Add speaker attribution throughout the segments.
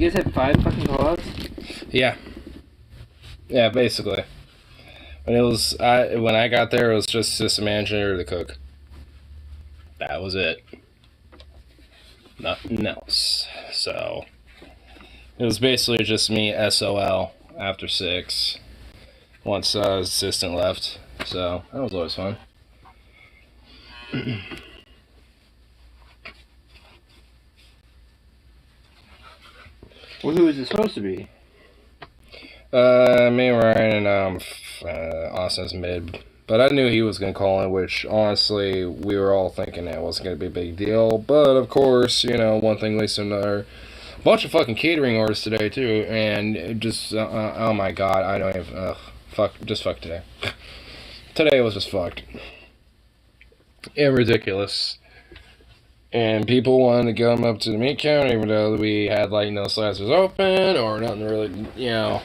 Speaker 1: guys have 5 fucking call-outs?
Speaker 2: Yeah. Yeah, basically. When I got there, it was just system manager, the cook. That was it. Nothing else. So it was basically just me SOL after 6. Once assistant left. So that was always fun.
Speaker 1: Well, who was it supposed to be?
Speaker 2: Me, Ryan, and Austin's mid. But I knew he was going to call in, which, honestly, we were all thinking that wasn't going to be a big deal. But, of course, you know, one thing leads to another. A bunch of fucking catering orders today, too. And it just, oh my god, I don't even, fuck today. Today was just fucked. And ridiculous. And people wanted to come up to the meat counter, even though we had, like, no slices open, or nothing really, you know,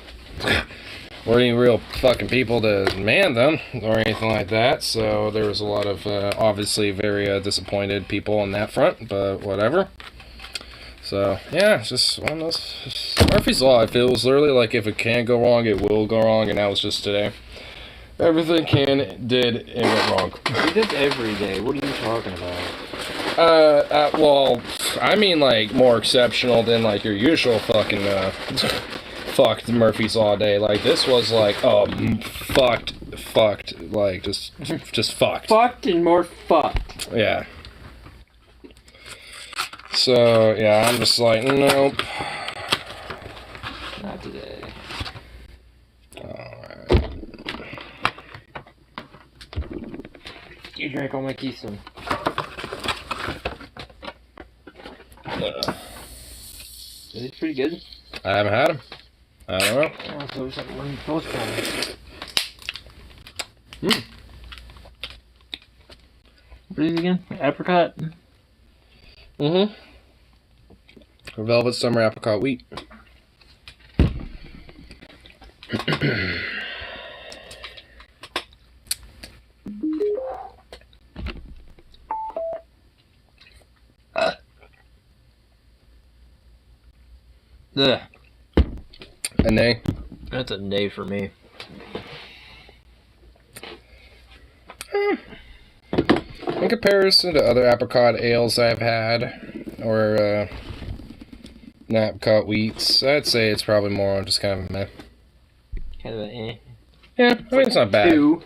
Speaker 2: or any real fucking people to man them, or anything like that. So there was a lot of, obviously, very disappointed people on that front, but whatever. So, yeah, it's just one of those, Murphy's Law. It feels literally like if it can go wrong, it will go wrong, and that was just today. Everything did, and went wrong.
Speaker 1: He does every day. What are you talking about?
Speaker 2: Well, I mean, like, more exceptional than, like, your usual fucking, fucked Murphy's Law day. Like, this was, like, fucked, like, just fucked.
Speaker 1: Fucked and more fucked.
Speaker 2: Yeah. So, yeah, I'm just like, nope.
Speaker 1: Not today.
Speaker 2: Alright.
Speaker 1: You drank all my Keystone. Is it pretty good?
Speaker 2: I haven't had them. I don't know.
Speaker 1: Oh, so it's like one postcard. What is it again? Apricot?
Speaker 2: Mm-hmm. Velvet Summer Apricot Wheat.
Speaker 1: Ugh.
Speaker 2: A nay?
Speaker 1: That's a nay for me.
Speaker 2: In comparison to other apricot ales I've had, or apricot wheats, I'd say it's probably more just kind of meh.
Speaker 1: Kind of an eh.
Speaker 2: Yeah, I mean, it's not bad.
Speaker 1: 2.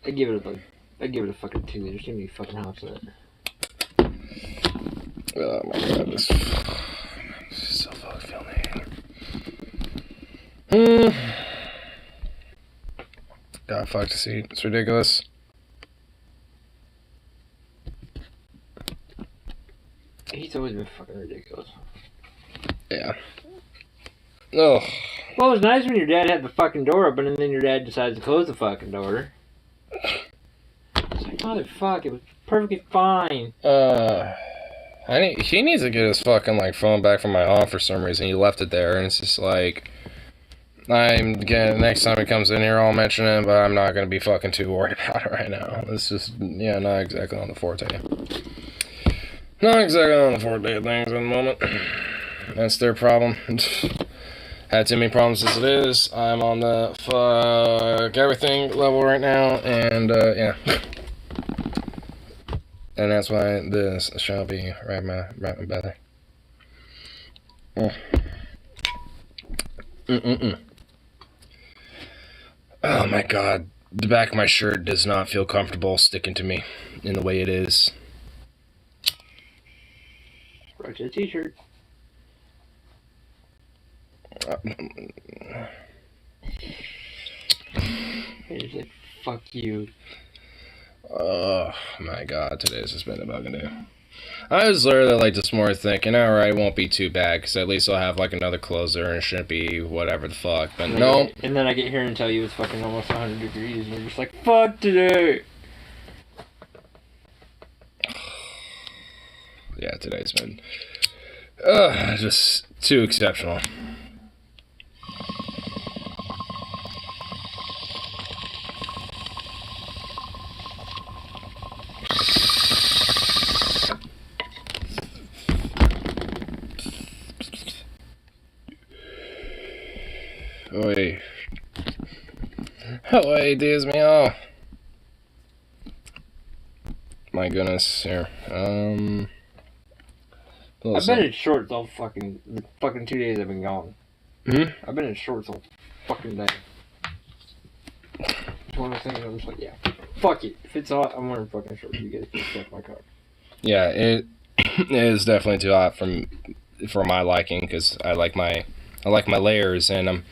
Speaker 1: I'd give it a fucking 2. There's too many fucking hops in it.
Speaker 2: Oh my god, this is so fucking filmy. God, fuck to see. It's ridiculous.
Speaker 1: He's always been fucking ridiculous.
Speaker 2: Yeah. Ugh.
Speaker 1: Well, it was nice when your dad had the fucking door open and then your dad decides to close the fucking door. It's like, motherfucker, it was perfectly fine.
Speaker 2: He needs to get his fucking, like, phone back from my aunt for some reason. He left it there, and it's just like, next time he comes in here, I'll mention it, but I'm not gonna be fucking too worried about it right now. It's just, yeah, not exactly on the forte. Not exactly on the forte of things at the moment. That's their problem. Had too many problems as it is. I'm on the fuck everything level right now, and, yeah. And that's why this shall be right my belly. Oh my god. The back of my shirt does not feel comfortable sticking to me in the way it is.
Speaker 1: Brought you a t-shirt. He's like, fuck you.
Speaker 2: Oh my god, today's just been a bugging day. I was literally like this morning thinking, alright, it won't be too bad, because at least I'll have like another closer and it shouldn't be whatever the fuck, but no.
Speaker 1: And then I get here and tell you it's fucking almost 100 degrees, and you're just like, fuck today!
Speaker 2: Yeah, today's been just too exceptional. Oi. Oi, Dios mío. My goodness, here.
Speaker 1: I've been in shorts all the fucking 2 days I've been gone. I've been in shorts all fucking day. It's one of the things I'm just like, yeah, fuck it. If it's hot, I'm wearing fucking shorts. You guys can suck my cock.
Speaker 2: Yeah, it is definitely too hot for my liking, because I like my layers, and I'm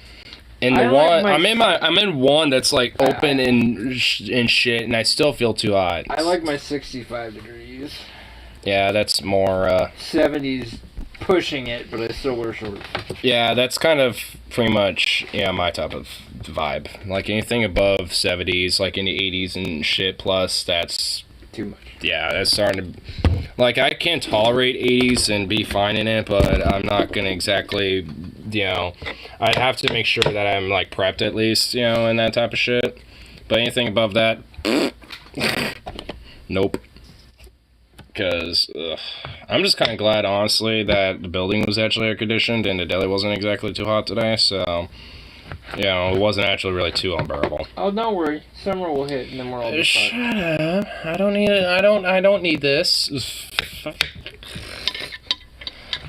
Speaker 2: in the one. I'm in one that's like open and shit, and I still feel too hot.
Speaker 1: I like my 65 degrees.
Speaker 2: Yeah, that's more
Speaker 1: 70s pushing it, but I still wear shorts.
Speaker 2: Yeah, that's kind of pretty much my type of vibe. Like anything above 70s, like in the 80s and shit plus, that's
Speaker 1: too much.
Speaker 2: Yeah, that's starting to... Like, I can tolerate 80s and be fine in it, but I'm not gonna exactly, I'd have to make sure that I'm, like, prepped at least, and that type of shit. But anything above that, nope. Because, I'm just kind of glad, honestly, that the building was actually air-conditioned and the deli wasn't exactly too hot today, so... it wasn't actually really too unbearable.
Speaker 1: Oh, don't worry. Summer will hit, and then we're all
Speaker 2: shut up. I don't need it. I don't need this.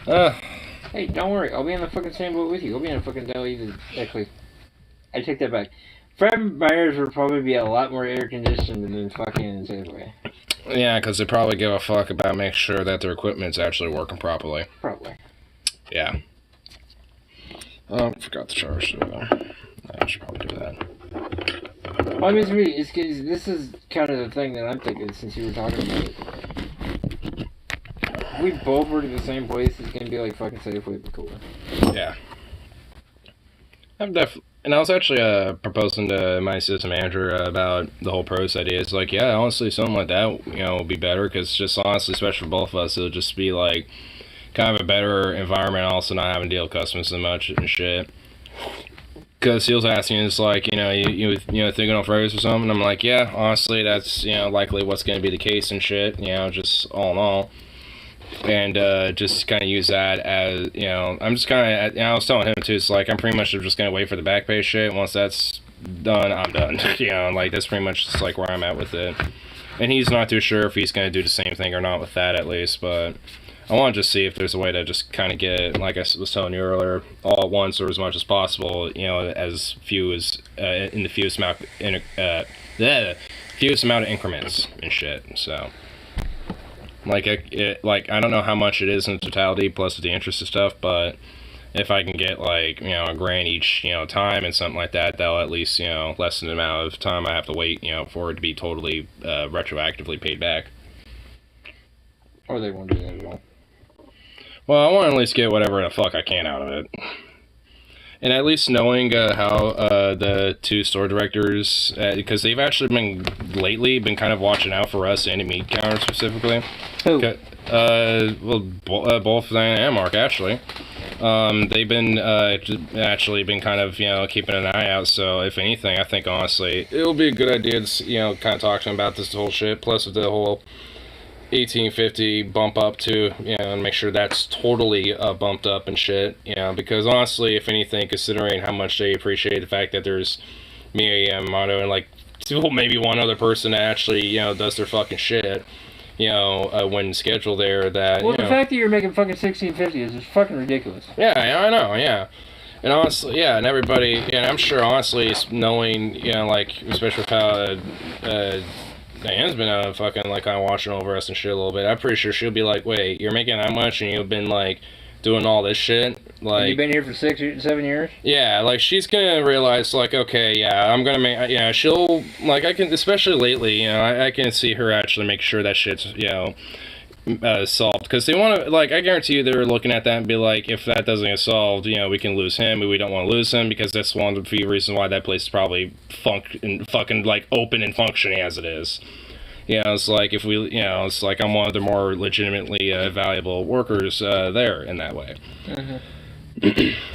Speaker 1: Hey, don't worry. I'll be in the fucking same boat with you. I'll be in a fucking deli. Actually, I take that back. Fred Meyer's would probably be a lot more air-conditioned than fucking Safeway.
Speaker 2: Yeah, because they probably give a fuck about making sure that their equipment's actually working properly.
Speaker 1: Probably.
Speaker 2: Yeah. Oh, forgot to charge, so I should probably do that.
Speaker 1: Well, I mean, it's cause this is kind of the thing that I'm thinking since you were talking about it. If we both were to the same place, it's gonna be like fucking Safeway, but cooler.
Speaker 2: Yeah. And I was actually proposing to my assistant manager about the whole pros idea. It's like, yeah, honestly, something like that, would be better, because just honestly, especially for both of us, it'll just be like kind of a better environment, also not having to deal with customers so much and shit. Because he was asking, it's like, you thinking of pros or something? I'm like, yeah, honestly, that's, likely what's going to be the case and shit, just all in all. And just kind of use that as, I'm just kind of, I was telling him too, it's like, I'm pretty much just going to wait for the back pay shit. Once that's done, I'm done. Like, that's pretty much just like where I'm at with it. And he's not too sure if he's going to do the same thing or not with that, at least, but I want to just see if there's a way to just kind of get it, like I was telling you earlier, all at once or as much as possible, as few as, in the fewest amount of increments and shit, so. Like, I don't know how much it is in totality, plus the interest and stuff, but if I can get, like, $1,000 each, time and something like that, that'll at least, lessen the amount of time I have to wait, for it to be totally, retroactively paid back.
Speaker 1: Or they won't do that at all.
Speaker 2: Well, I want to at least get whatever the fuck I can out of it. And at least knowing how the two store directors, because they've actually been kind of watching out for us and the meat counter specifically.
Speaker 1: Who?
Speaker 2: Both Diana and Mark, actually. They've been actually been kind of, keeping an eye out, so if anything, I think honestly, it'll be a good idea to, kind of talk to them about this whole shit, plus with the whole 1850 bump up to, and make sure that's totally bumped up and shit, because honestly, if anything, considering how much they appreciate the fact that there's me, Yamamoto, and like maybe one other person that actually, does their fucking shit, when scheduled there, that,
Speaker 1: well, the fact that you're making fucking 1650 is just fucking ridiculous.
Speaker 2: Yeah, I know, yeah. And honestly, yeah, and everybody, and I'm sure honestly, knowing, like, especially with how, Diane's been fucking like kind of watching over us and shit a little bit. I'm pretty sure she'll be like, "Wait, you're making that much and you've been like doing all this shit? Like,
Speaker 1: and you've been here for 7 years?"
Speaker 2: Yeah, like she's gonna realize like, okay, yeah, I'm gonna make, she'll like, I can, especially lately, I can see her actually make sure that shit's solved, because they want to, like, I guarantee you they're looking at that and be like, if that doesn't get solved, we can lose him, but we don't want to lose him, because that's one of the few reasons why that place is probably fucking like open and functioning as it is. It's like, if we, it's like I'm one of the more legitimately valuable workers there in that way.
Speaker 1: Mm-hmm.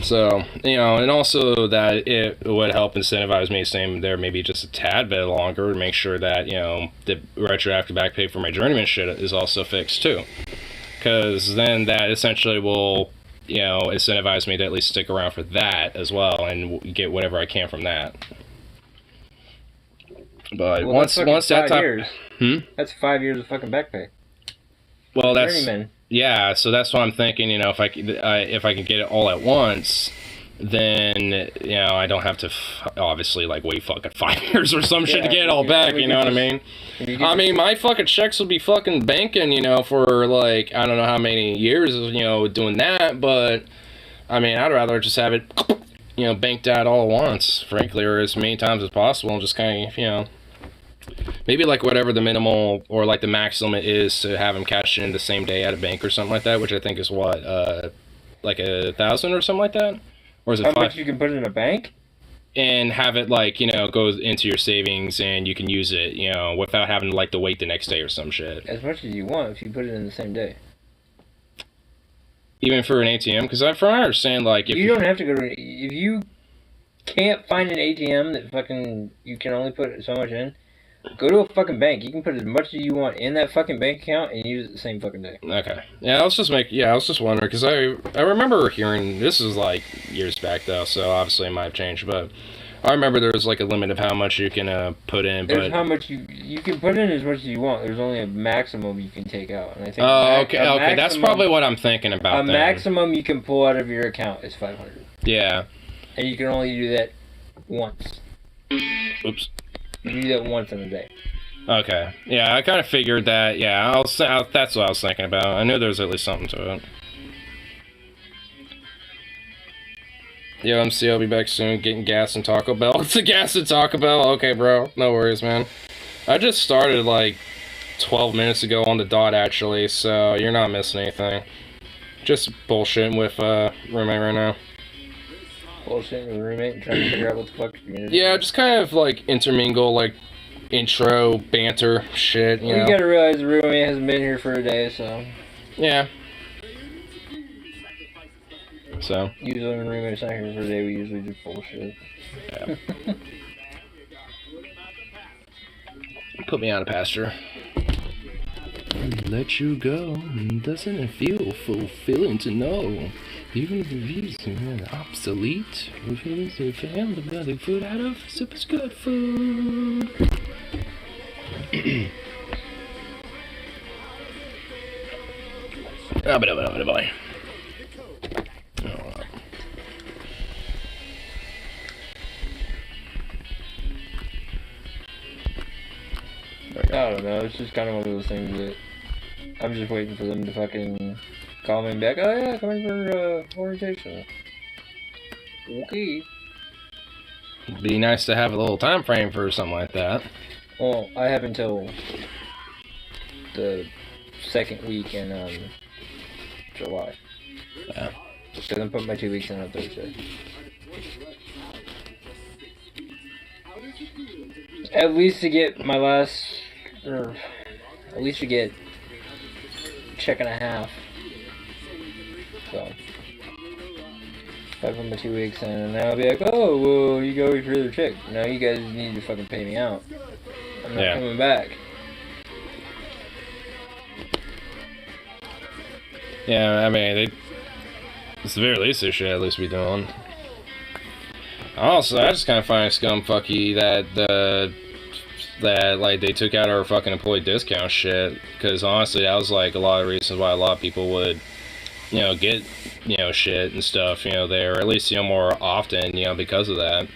Speaker 2: So, and also that it would help incentivize me staying there maybe just a tad bit longer to make sure that, the retroactive back pay for my journeyman shit is also fixed too. Because then that essentially will, incentivize me to at least stick around for that as well and get whatever I can from that. But once that time,
Speaker 1: that's 5 years of fucking back pay.
Speaker 2: Well, that's
Speaker 1: Journeyman.
Speaker 2: Yeah. So that's what I'm thinking. If I can get it all at once, then I don't have to obviously wait fucking 5 years or some shit to get it all back. You know what I mean? I mean, my fucking checks will be fucking banking, for I don't know how many years, doing that. But I mean, I'd rather just have it, banked out all at once, frankly, or as many times as possible, and just kind of, maybe whatever the minimal or the maximum it is to have them cashed in the same day at a bank or something like that, which I think is what, 1,000 or something like that, or is it
Speaker 1: how
Speaker 2: 5?
Speaker 1: much you can put in a bank?
Speaker 2: And have it go into your savings and you can use it, without having to wait the next day or some shit.
Speaker 1: As much as you want if you put it in the same day.
Speaker 2: Even for an ATM, because from what I understand, if
Speaker 1: you don't have to go to. If you can't find an ATM that fucking you can only put so much in, go to a fucking bank. You can put as much as you want in that fucking bank account and use it the same fucking day.
Speaker 2: Okay. Yeah, I was just wondering, because I remember hearing, this is years back though, so obviously it might have changed, but I remember there was a limit of how much you can put in.
Speaker 1: There's how much you can put in as much as you want. There's only a maximum you can take out. And I think
Speaker 2: okay, that's probably what I'm thinking about.
Speaker 1: Maximum you can pull out of your account is 500.
Speaker 2: Yeah.
Speaker 1: And you can only do that once.
Speaker 2: Oops.
Speaker 1: You can do that once in a day.
Speaker 2: Okay. Yeah, I kind of figured that. Yeah, that's what I was thinking about. I knew there was at least something to it. Yo, MC, I'll be back soon. Getting gas and Taco Bell. It's a gas and Taco Bell. Okay, bro. No worries, man. I just started 12 minutes ago on the dot, actually, so you're not missing anything. Just bullshitting with roommate right now.
Speaker 1: Bullshitting with roommate and trying to figure out what the fuck you're gonna do.
Speaker 2: Yeah, just kind of intermingle intro banter shit. You know?
Speaker 1: gotta realize the roommate hasn't been here for a day, so.
Speaker 2: Yeah. So.
Speaker 1: Usually when roommate's not here for a day, we usually do bullshit.
Speaker 2: Yeah. Put me on a pasture. Let you go. Doesn't it feel fulfilling to know? Even if reviews are obsolete, we found the bloody food out of super good food. Boy.
Speaker 1: I don't know, it's just kind of one of those things that I'm just waiting for them to fucking call me back. Oh yeah, coming for orientation. Okay.
Speaker 2: It'd be nice to have a little time frame for something like that.
Speaker 1: Well, I have until the second week in July.
Speaker 2: Yeah.
Speaker 1: Because I'm putting my 2 weeks in on Thursday. At least to get my last, or at least to get check and a half. So, if I put my 2 weeks in, and I'll be like, oh, well, you go wait for the other check. No, you guys need to fucking pay me out. I'm not coming back.
Speaker 2: Yeah, I mean, it's the very least they should at least be doing. Also, I just kind of find it scumfucky that they took out our fucking employee discount shit, because honestly that was a lot of reasons why a lot of people would get shit and stuff there, or at least more often because of that.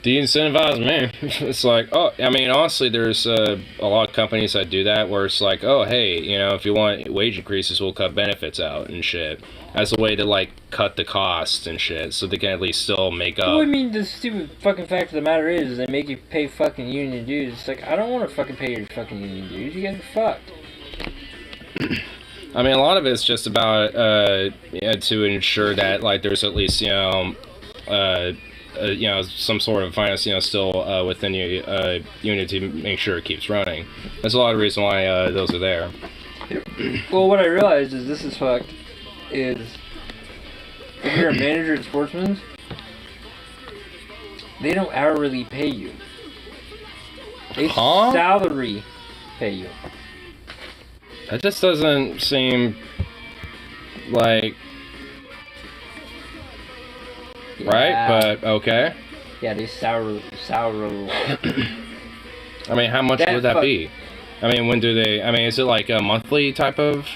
Speaker 2: De-incentivize me. It's I mean, honestly, there's a lot of companies that do that, where it's oh, hey, if you want wage increases, we'll cut benefits out and shit, as a way to cut the cost and shit, so they can at least still make up.
Speaker 1: Well, I mean, the stupid fucking fact of the matter is they make you pay fucking union dues. It's I don't want to fucking pay your fucking union dues. You guys are fucked.
Speaker 2: I mean, a lot of it's just about to ensure that there's at least some sort of finance, still within your unit to make sure it keeps running. There's a lot of reason why those are there.
Speaker 1: Well, what I realized is this is fucked. Is if you're a manager at Sportsman's, they don't hourly pay you. They salary pay you.
Speaker 2: That just doesn't seem like right? But okay.
Speaker 1: Yeah, they sour.
Speaker 2: I mean, how much would that be? I mean, when do they? I mean, is it like a monthly type of?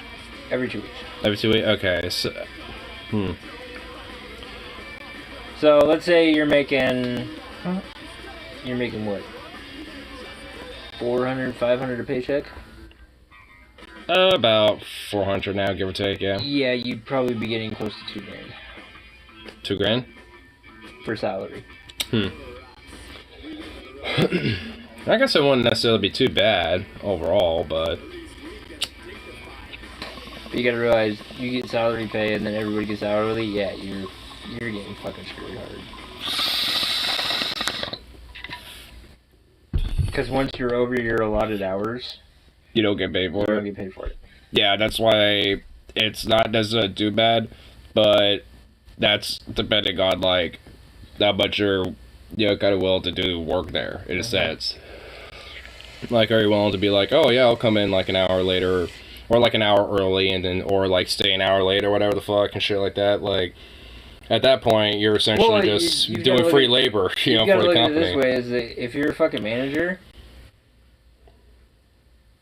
Speaker 1: Every 2 weeks.
Speaker 2: Every 2 weeks. Okay. So,
Speaker 1: So let's say you're making what? 400, 500 a paycheck?
Speaker 2: About 400 now, give or take. Yeah.
Speaker 1: Yeah, you'd probably be getting close to $2,000.
Speaker 2: $2,000
Speaker 1: for salary.
Speaker 2: I guess it wouldn't necessarily be too bad overall, but
Speaker 1: you gotta realize you get salary pay and then everybody gets hourly. Yeah, you're getting fucking screwed hard. Because once you're over your allotted hours,
Speaker 2: you don't get paid for it.
Speaker 1: You don't get paid for it.
Speaker 2: Yeah, that's why it's not doesn't do bad, but that's depending on like how much you're kind of willing to do work there in a sense. Like, are you willing to be like, oh yeah, I'll come in like an hour later, or like an hour early, and then or like stay an hour late or whatever the fuck and shit like that. Like, at that point, you're essentially just doing free labor, for the company. You gotta look at it this
Speaker 1: way: is that if you're a fucking manager,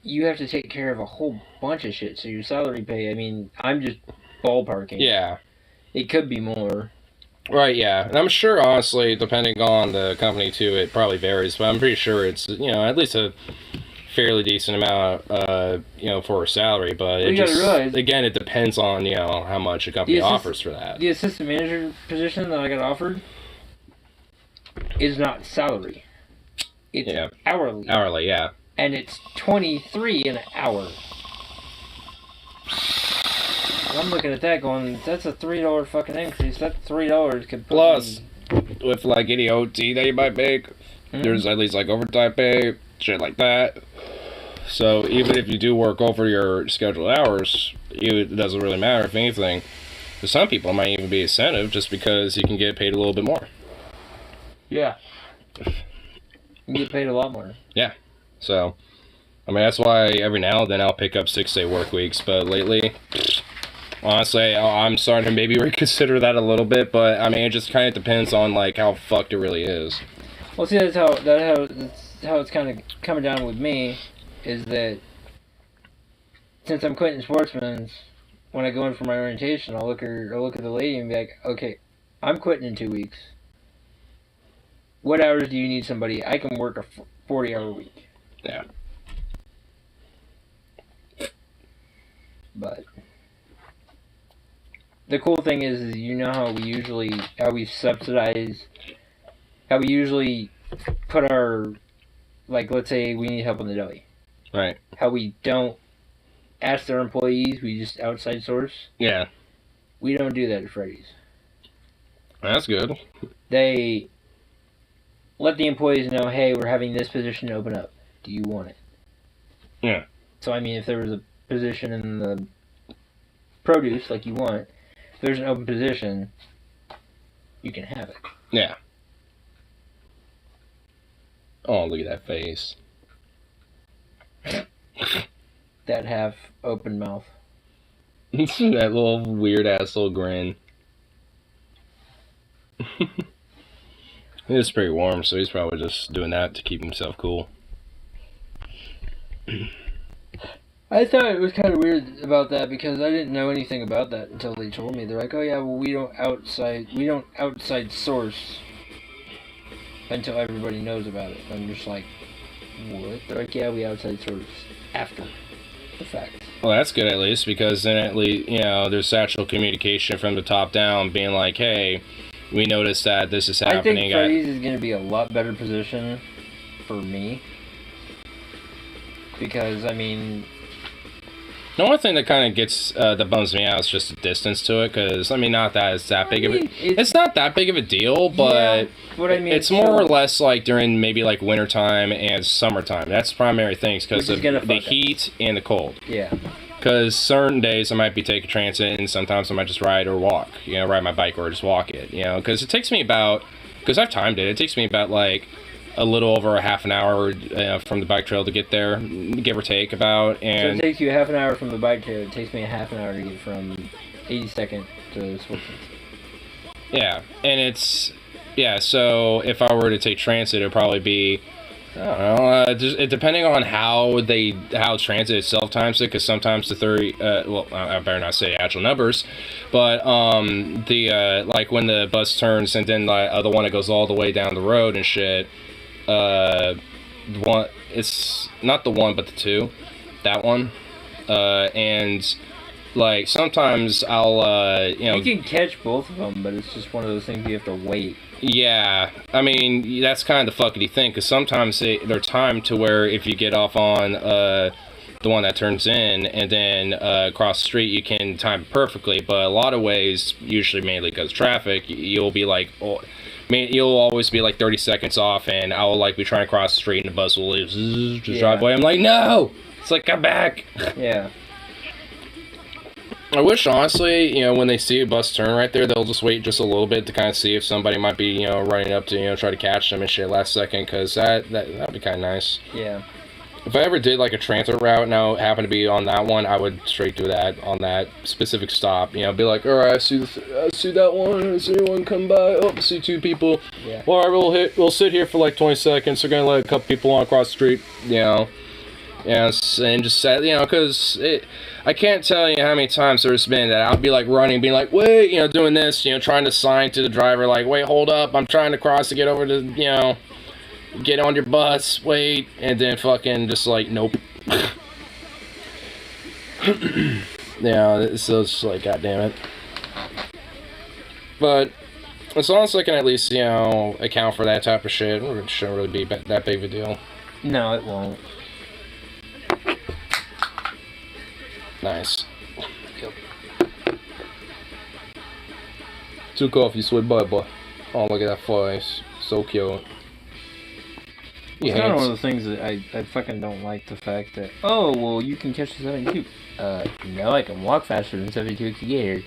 Speaker 1: you have to take care of a whole bunch of shit. So your salary pay, I mean, I'm just ballparking.
Speaker 2: Yeah.
Speaker 1: It could be more.
Speaker 2: Right, yeah. And I'm sure, honestly, depending on the company, too, it probably varies. But I'm pretty sure it's, at least a fairly decent amount, for a salary. But it just, again, it depends on, how much a company offers for that.
Speaker 1: The assistant manager position that I got offered is not salary. It's hourly.
Speaker 2: Hourly, yeah.
Speaker 1: And it's $23 an hour. I'm looking at that going, that's a $3 fucking increase. That $3 could put
Speaker 2: plus, with like any OT that you might make, there's at least like overtime pay, shit like that. So even if you do work over your scheduled hours, it doesn't really matter. If anything, for some people it might even be incentive just because you can get paid a little bit more.
Speaker 1: Yeah. You get paid a lot more.
Speaker 2: Yeah. So, I mean, that's why every now and then I'll pick up 6-day work weeks, but lately, honestly, I'm starting to maybe reconsider that a little bit, but I mean, it just kind of depends on like how fucked it really is.
Speaker 1: Well, see, that's how it's kind of coming down with me, is that since I'm quitting Sportsman's, when I go in for my orientation, I'll look at the lady and be like, okay, I'm quitting in 2 weeks. What hours do you need somebody? I can work a 40-hour week.
Speaker 2: Yeah.
Speaker 1: But the cool thing is how we usually put our, like, let's say we need help in the deli.
Speaker 2: Right.
Speaker 1: How we don't ask their employees, we just outside source.
Speaker 2: Yeah.
Speaker 1: We don't do that at Freddy's.
Speaker 2: That's good.
Speaker 1: They let the employees know, hey, we're having this position open up. Do you want it?
Speaker 2: Yeah.
Speaker 1: So, I mean, if there was a position in the produce like you want, if there's an open position, you can have it.
Speaker 2: Yeah. Oh, look at that face.
Speaker 1: That half open mouth.
Speaker 2: That little weird ass little grin. It's pretty warm, so he's probably just doing that to keep himself cool.
Speaker 1: I thought it was kind of weird about that because I didn't know anything about that until they told me. They're like, "Oh yeah, well we don't outside source until everybody knows about it." I'm just like, "What?" They're like, "Yeah, we outside source after the fact."
Speaker 2: Well, that's good at least, because then at least there's actual communication from the top down, being like, "Hey, we noticed that this is happening."
Speaker 1: I think Freddy's is going to be a lot better position for me. Because, I mean,
Speaker 2: the only thing that kind of gets, that bums me out is just the distance to it, because, I mean, not that it's that big of a... It's not that big of a deal, but
Speaker 1: what I mean,
Speaker 2: it's more or less like during maybe like wintertime and summertime. That's the primary things, because of the heat and the cold.
Speaker 1: Yeah.
Speaker 2: Because certain days I might be taking transit, and sometimes I might just ride or walk, ride my bike or just walk it, because it takes me about... Because I've timed it, it takes me about, like, a little over a half an hour from the bike trail to get there, give or take about. And
Speaker 1: so it takes you half an hour from the bike trail. It takes me a half an hour to get from 82nd to Sportsman's.
Speaker 2: Yeah, and it's so if I were to take transit, it'd probably be, I don't know, depending on how transit itself times it, because sometimes the 30, I better not say actual numbers, but like when the bus turns and then the one that goes all the way down the road and shit, one, it's not the one but the two, that one, and like sometimes I'll
Speaker 1: you can catch both of them, but it's just one of those things you have to wait.
Speaker 2: Yeah, I mean, that's kind of the fuckity thing, because sometimes they're timed to where if you get off on the one that turns in and then across the street, you can time it perfectly, but a lot of ways, usually mainly because of traffic, you'll be like, you'll always be like 30 seconds off, and I'll like be trying to cross the street and the bus will just drive away. I'm like, no! It's like, come back!
Speaker 1: Yeah.
Speaker 2: I wish, honestly, when they see a bus turn right there, they'll just wait just a little bit to kind of see if somebody might be, running up to, try to catch them and shit last second, because that'd be kind of nice.
Speaker 1: Yeah.
Speaker 2: If I ever did, like, a transit route and I happened to be on that one, I would straight do that on that specific stop. Be like, alright, I see that one, I see one come by, oh, I see two people.
Speaker 1: Yeah.
Speaker 2: Alright, we'll sit here for, like, 20 seconds, we're gonna let a couple people on across the street, Yeah, and just say, because I can't tell you how many times there's been that I'll be like running, being like, wait, doing this, trying to sign to the driver, like, wait, hold up, I'm trying to cross to get over to, get on your bus, wait, and then fucking just like, nope. So it's like, god damn it. But as long as I can at least, account for that type of shit, it shouldn't really be that big of a deal.
Speaker 1: No, it won't.
Speaker 2: Nice. Two coffee, sweet boy. Oh, look at that face. So cute.
Speaker 1: It's kind of one of the things that I fucking don't like, the fact that, oh, well, you can catch the 72. No, I can walk faster than 72 to get here.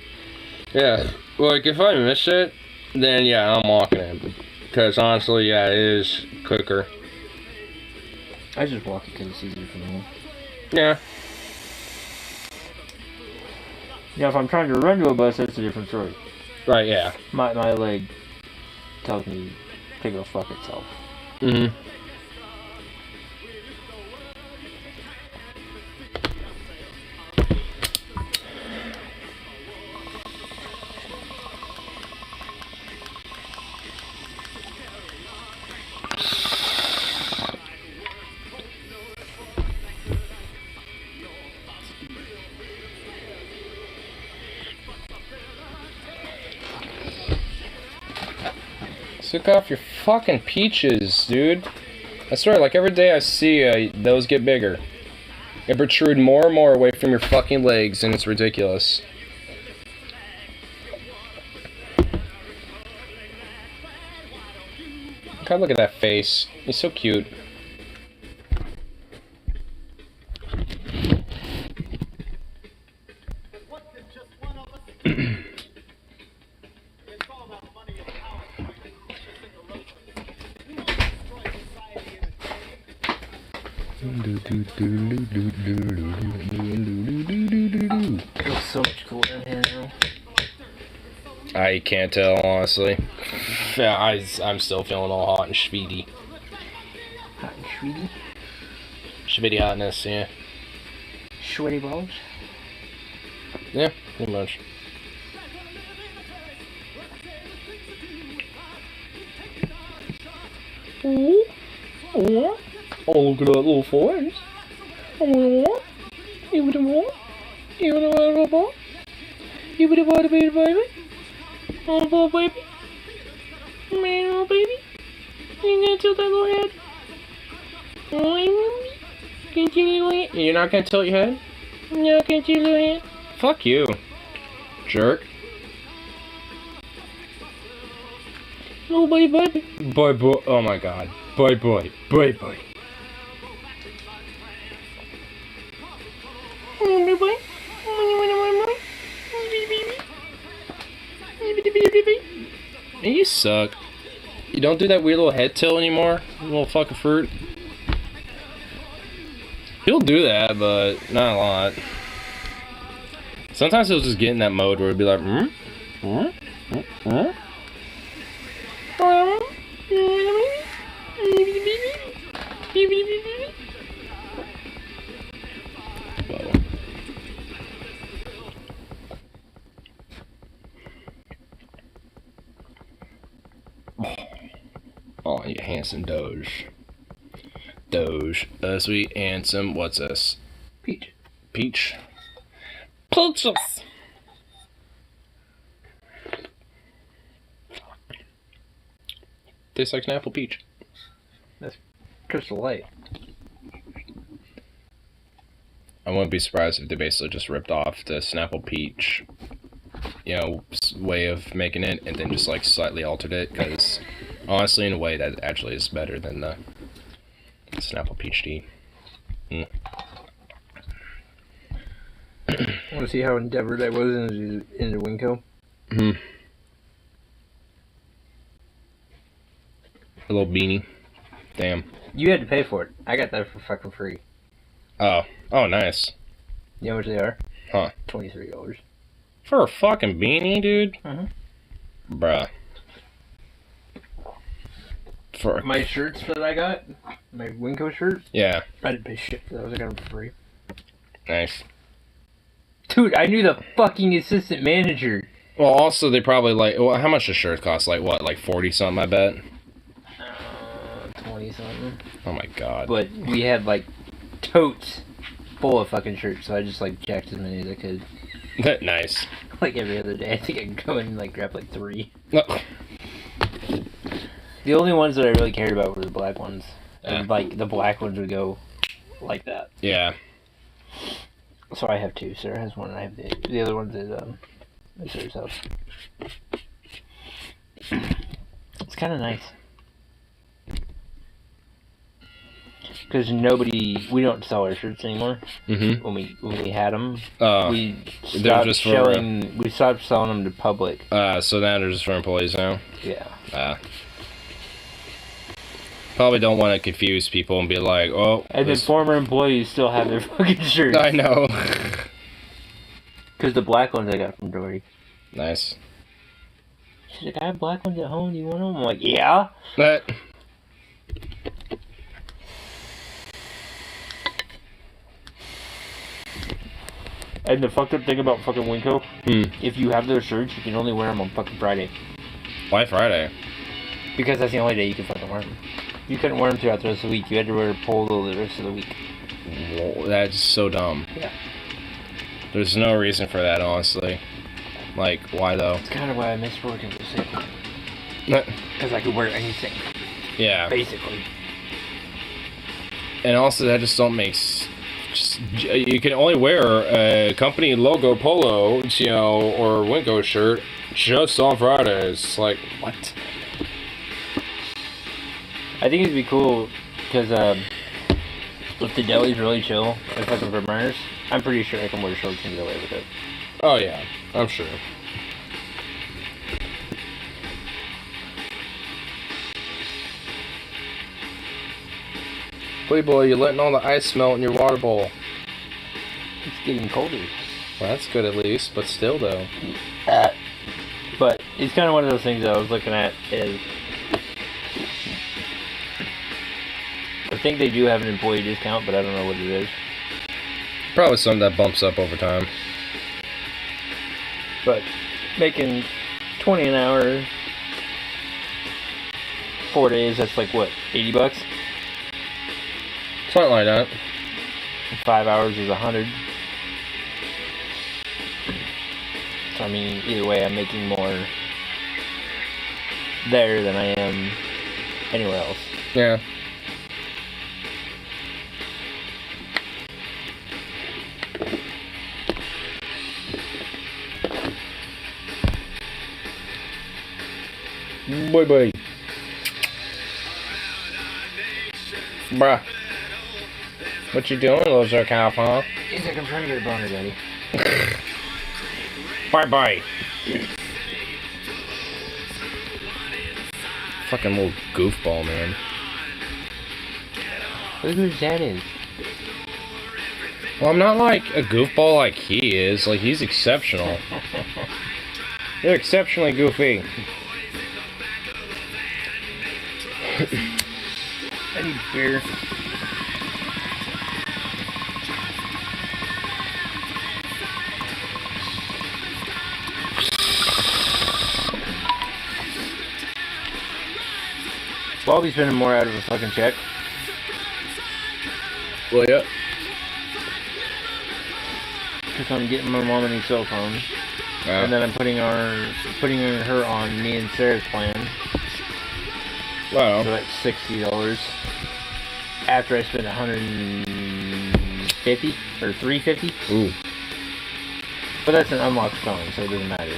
Speaker 2: Yeah. Like, if I miss it, then yeah, I'm walking it. Because honestly, yeah, it is quicker.
Speaker 1: I just walk it because it's easier for me.
Speaker 2: Yeah.
Speaker 1: If I'm trying to run to a bus, that's a different story.
Speaker 2: Right, yeah.
Speaker 1: My leg tells me to go fuck itself.
Speaker 2: Mm-hmm. Took off your fucking peaches, dude. I swear, like every day I see those get bigger. They protrude more and more away from your fucking legs, and it's ridiculous. God, look at that face. He's so cute.
Speaker 1: It's so much cooler in here now.
Speaker 2: I can't tell, honestly. Yeah, I'm still feeling all hot and Schweaty.
Speaker 1: Hot and Schweaty?
Speaker 2: Schweaty hotness, yeah.
Speaker 1: Schweaty balls?
Speaker 2: Yeah, pretty much. Oh, look at that little face. Oh, you would want? You would want a ball? You would want a baby? Oh, little baby? Man, little baby? You gonna tilt that little head? Oh, can't you little head? You're not gonna tilt your head? No, can't you little head? Fuck you, jerk. Oh, boy. Oh my god. Boy. You suck. You don't do that weird little head tilt anymore, you little fucking fruit. He'll do that, but not a lot. Sometimes he'll just get in that mode where he'll be like, on, you handsome Doge. Doge. Sweet, handsome. What's this?
Speaker 1: Peach.
Speaker 2: Peach. Peaches. Tastes like an apple peach.
Speaker 1: That's Crystal Light.
Speaker 2: I wouldn't be surprised if they basically just ripped off the Snapple Peach, you know, way of making it, and then just like slightly altered it. Because honestly, in a way, that actually is better than the Snapple Peach tea.
Speaker 1: I want to see how endeavored I was into Winco.
Speaker 2: Hmm. A little beanie. Damn.
Speaker 1: You had to pay for it. I got that for fucking free.
Speaker 2: Oh. Oh, nice.
Speaker 1: You know how much they are?
Speaker 2: Huh.
Speaker 1: $23.
Speaker 2: For a fucking beanie, dude? Bruh. For
Speaker 1: my shirts that I got, my Winco shirts.
Speaker 2: Yeah.
Speaker 1: I didn't pay shit for those. I got them for free.
Speaker 2: Nice.
Speaker 1: Dude, I knew the fucking assistant manager.
Speaker 2: Well, also, they probably like... Well, how much does shirt cost? Like, what? Like 40-something, I bet?
Speaker 1: 20-something.
Speaker 2: Oh, my God.
Speaker 1: But we had, like, totes full of fucking shirts, so I just, like, jacked as many as I could.
Speaker 2: Nice.
Speaker 1: Like, every other day. I think I could go and, like, grab, like, 3.
Speaker 2: No.
Speaker 1: The only ones that I really cared about were the black ones.
Speaker 2: Yeah.
Speaker 1: And, like, the black ones would go like that.
Speaker 2: Yeah.
Speaker 1: So I have 2. Sarah has 1, and I have the other ones at Sarah's house. It's kind of nice. Because we don't sell our shirts anymore.
Speaker 2: Mm-hmm.
Speaker 1: When we had them, we
Speaker 2: stopped
Speaker 1: selling them to public.
Speaker 2: So now they're just for employees now?
Speaker 1: Yeah.
Speaker 2: Probably don't want to confuse people and be like, oh...
Speaker 1: And then former employees still have their fucking shirts.
Speaker 2: I know.
Speaker 1: Because the black ones I got from Dory.
Speaker 2: Nice.
Speaker 1: She's like, I have black ones at home, do you want them? I'm like, yeah. And the fucked up thing about fucking Winco, if you have those shirts, you can only wear them on fucking Friday.
Speaker 2: Why Friday?
Speaker 1: Because that's the only day you can fucking wear them. You couldn't wear them throughout the rest of the week. You had to wear a polo the rest of the week.
Speaker 2: Whoa, that's so dumb.
Speaker 1: Yeah.
Speaker 2: There's no reason for that, honestly. Like, why though?
Speaker 1: It's kind of why I miss working for sick. Because I could wear anything.
Speaker 2: Yeah.
Speaker 1: Basically.
Speaker 2: And also, that just don't make... you can only wear a company logo polo, you know, or Winco shirt just on Fridays. Like, what?
Speaker 1: I think it'd be cool because if the deli's really chill and fucking for burners, I'm pretty sure I can wear shorts and get away with it.
Speaker 2: Oh yeah, I'm sure. Playboy, you're letting all the ice melt in your water bowl.
Speaker 1: It's getting colder.
Speaker 2: Well, that's good at least, but still though.
Speaker 1: But it's kind of one of those things that I was looking at is... I think they do have an employee discount, but I don't know what it is.
Speaker 2: Probably something that bumps up over time.
Speaker 1: But making $20 an hour, 4 days, that's like what, $80?
Speaker 2: Something like that.
Speaker 1: 5 hours is $100. So I mean, either way, I'm making more there than I am anywhere else.
Speaker 2: Yeah. Boy. Bruh. What you doing, loser cow, huh?
Speaker 1: He's like, I'm trying to get a boner, buddy.
Speaker 2: Bye. Fucking little goofball, man.
Speaker 1: Look who his dad is.
Speaker 2: Well, I'm not like a goofball like he is. Like, he's exceptional. You're exceptionally goofy.
Speaker 1: I need beer. Well, I'll be spending more out of a fucking check.
Speaker 2: Well, yeah.
Speaker 1: Because I'm getting my mom a new cell phone.
Speaker 2: Yeah.
Speaker 1: And then I'm putting her on me and Sarah's plan.
Speaker 2: Wow.
Speaker 1: So that's $60. After I spend $150 or $350.
Speaker 2: Ooh.
Speaker 1: But that's an unlocked phone, so it doesn't matter.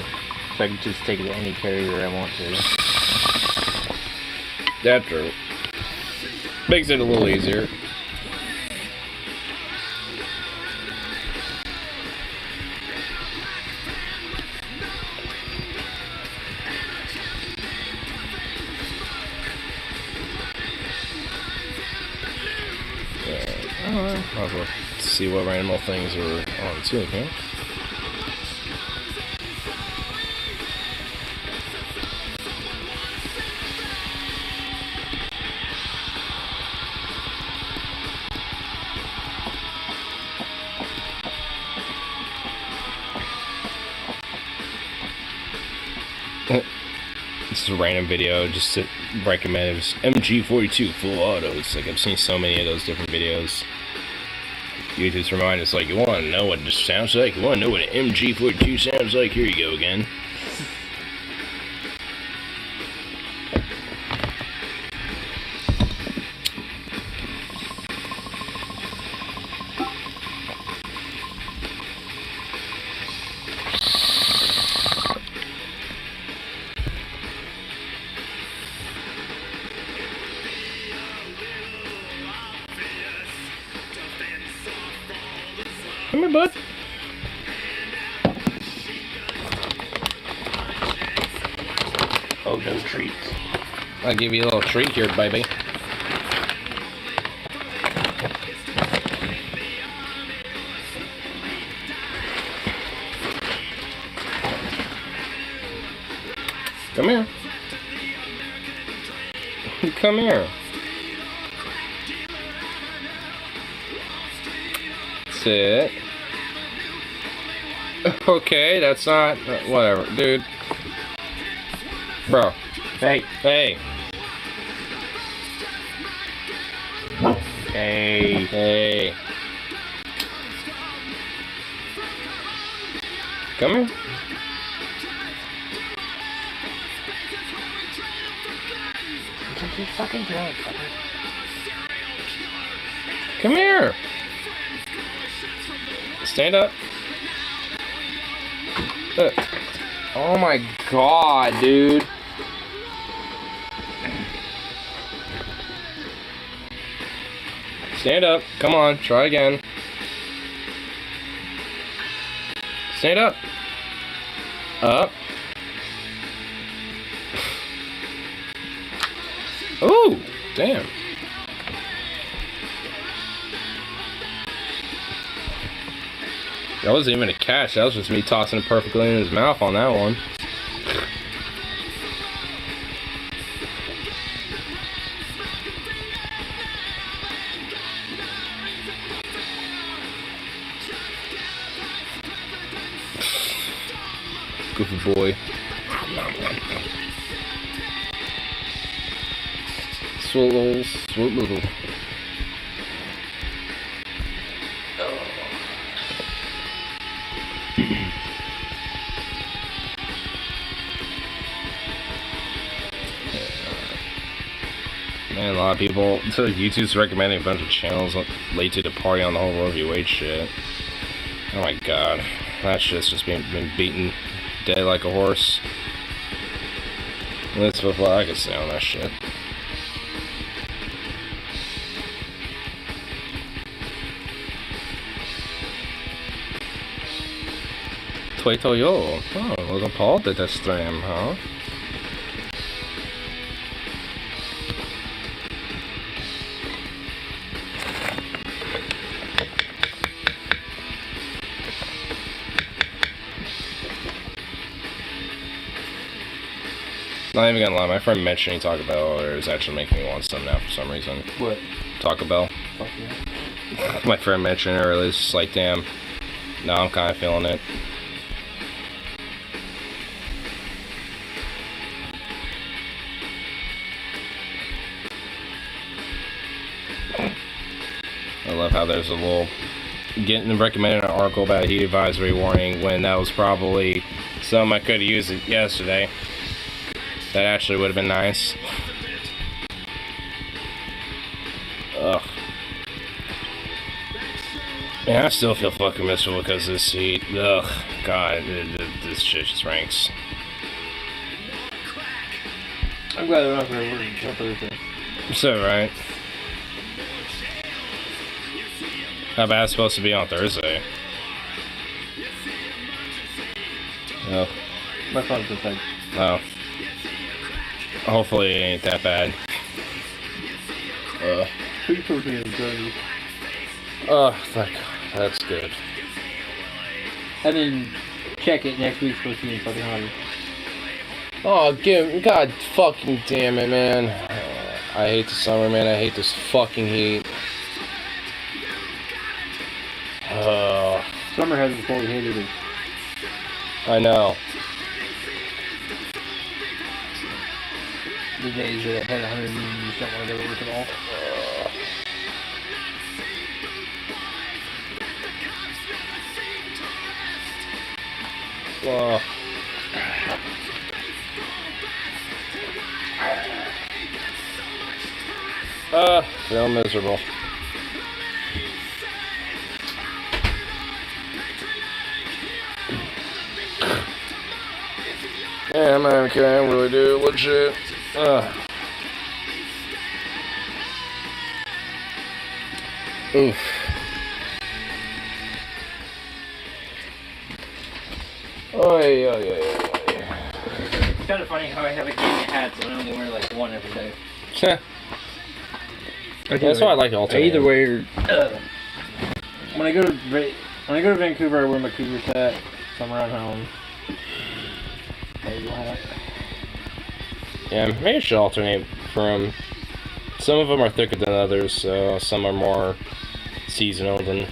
Speaker 1: So I can just take it to any carrier I want to.
Speaker 2: That's true. Makes it a little easier. Might as well see what random things are on too, okay? This is a random video just to recommend. It was MG42 full auto. It's like I've seen so many of those different videos. YouTube's remind us like, you want to know what this sounds like? You want to know what an MG42 sounds like? Here you go again. Come here, bud.
Speaker 1: Oh, no treats.
Speaker 2: I'll give you a little treat here, baby. Come here. Come here. Sit. Okay, that's not... whatever, dude. Bro.
Speaker 1: Hey.
Speaker 2: Hey.
Speaker 1: Hey.
Speaker 2: Hey. Come here.
Speaker 1: You fucking drunk.
Speaker 2: Come here. Stand up. Oh my god, dude. Stand up. Come on, try again. Stand up. Up. Ooh, damn. That wasn't even a catch. That was just me tossing it perfectly in his mouth on that one. Goofy boy. Swizzle, swizzle. Man, a lot of people, YouTube's recommending a bunch of channels late to the party on the whole Roe v. Wade shit. Oh my god. That shit's just been beaten dead like a horse. That's what I could say on that shit. Tweeto yo. Oh, vad pratar det stream, huh? Not even gonna lie, my friend mentioning Taco Bell is actually making me want some now for some reason.
Speaker 1: What?
Speaker 2: Taco Bell.
Speaker 1: Fuck yeah.
Speaker 2: My friend mentioned it earlier, it's just like, damn, now I'm kind of feeling it. I love how there's a little getting recommended an article about a heat advisory warning when that was probably something I could have used it yesterday. That actually would have been nice. Ugh. Man, I still feel fucking miserable because of this heat. Ugh. God, this shit just ranks.
Speaker 1: I'm glad they're not going to work until Thursday.
Speaker 2: So, right. How bad it's supposed to be on Thursday? Oh.
Speaker 1: My phone's just like...
Speaker 2: Oh. Hopefully it ain't that bad.
Speaker 1: Pretty cool being good.
Speaker 2: Oh, thank God. That's good.
Speaker 1: And then check it, next week's supposed to be fucking hotter.
Speaker 2: Oh, God fucking damn it, man. I hate the summer, man. I hate this fucking heat.
Speaker 1: Summer hasn't fully hated it.
Speaker 2: I know.
Speaker 1: The days that it had 100 and you just don't want to go to work at all.
Speaker 2: Feel miserable. Yeah, man, I can't really do it. Legit. Oof. Oy.
Speaker 1: It's kind of funny how I have a gaming hat, so I only wear like one every day.
Speaker 2: That's why I like alternating.
Speaker 1: I either wear. When I go to Vancouver, I wear my Cougars hat. So I'm around home.
Speaker 2: Yeah, maybe I should alternate from. Some of them are thicker than others, so some are more seasonal than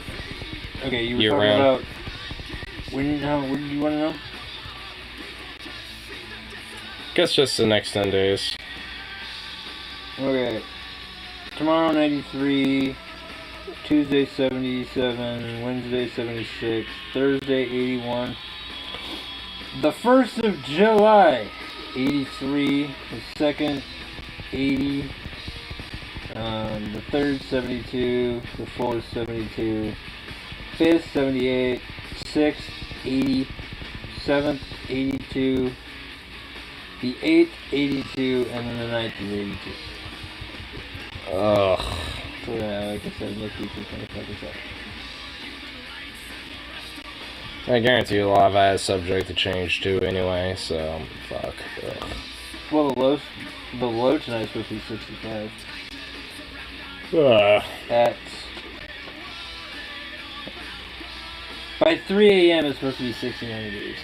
Speaker 1: okay, you were
Speaker 2: year
Speaker 1: talking
Speaker 2: round.
Speaker 1: about when do you want to know?
Speaker 2: Guess just the next 10 days.
Speaker 1: Okay. Tomorrow 93, Tuesday 77, Wednesday 76, Thursday 81. The 1st of July 83, the 2nd 80, the 3rd 72, the 4th 72, 5th 78, 6th 80, 7th 82, the 8th 82, and then the 9th is 82.
Speaker 2: Ugh.
Speaker 1: So yeah, like I said, next week is gonna fuck us up.
Speaker 2: I guarantee you a lot of that is subject to change too anyway, so fuck. Ugh.
Speaker 1: Well, the low tonight's supposed to be 65. At by 3 a.m. it's supposed to be 69 degrees.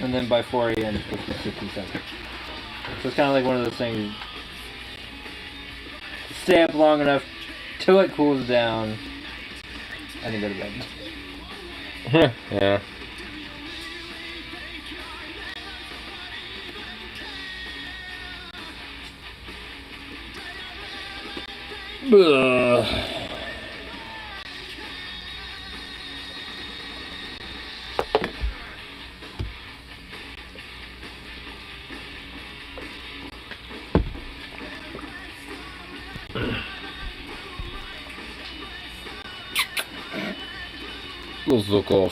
Speaker 1: And then by 4 a.m. it's supposed to be 67. So it's kind of like one of those things. Stay up long enough till it cools down, and then go to bed.
Speaker 2: Yeah. Ugh. Let's look off.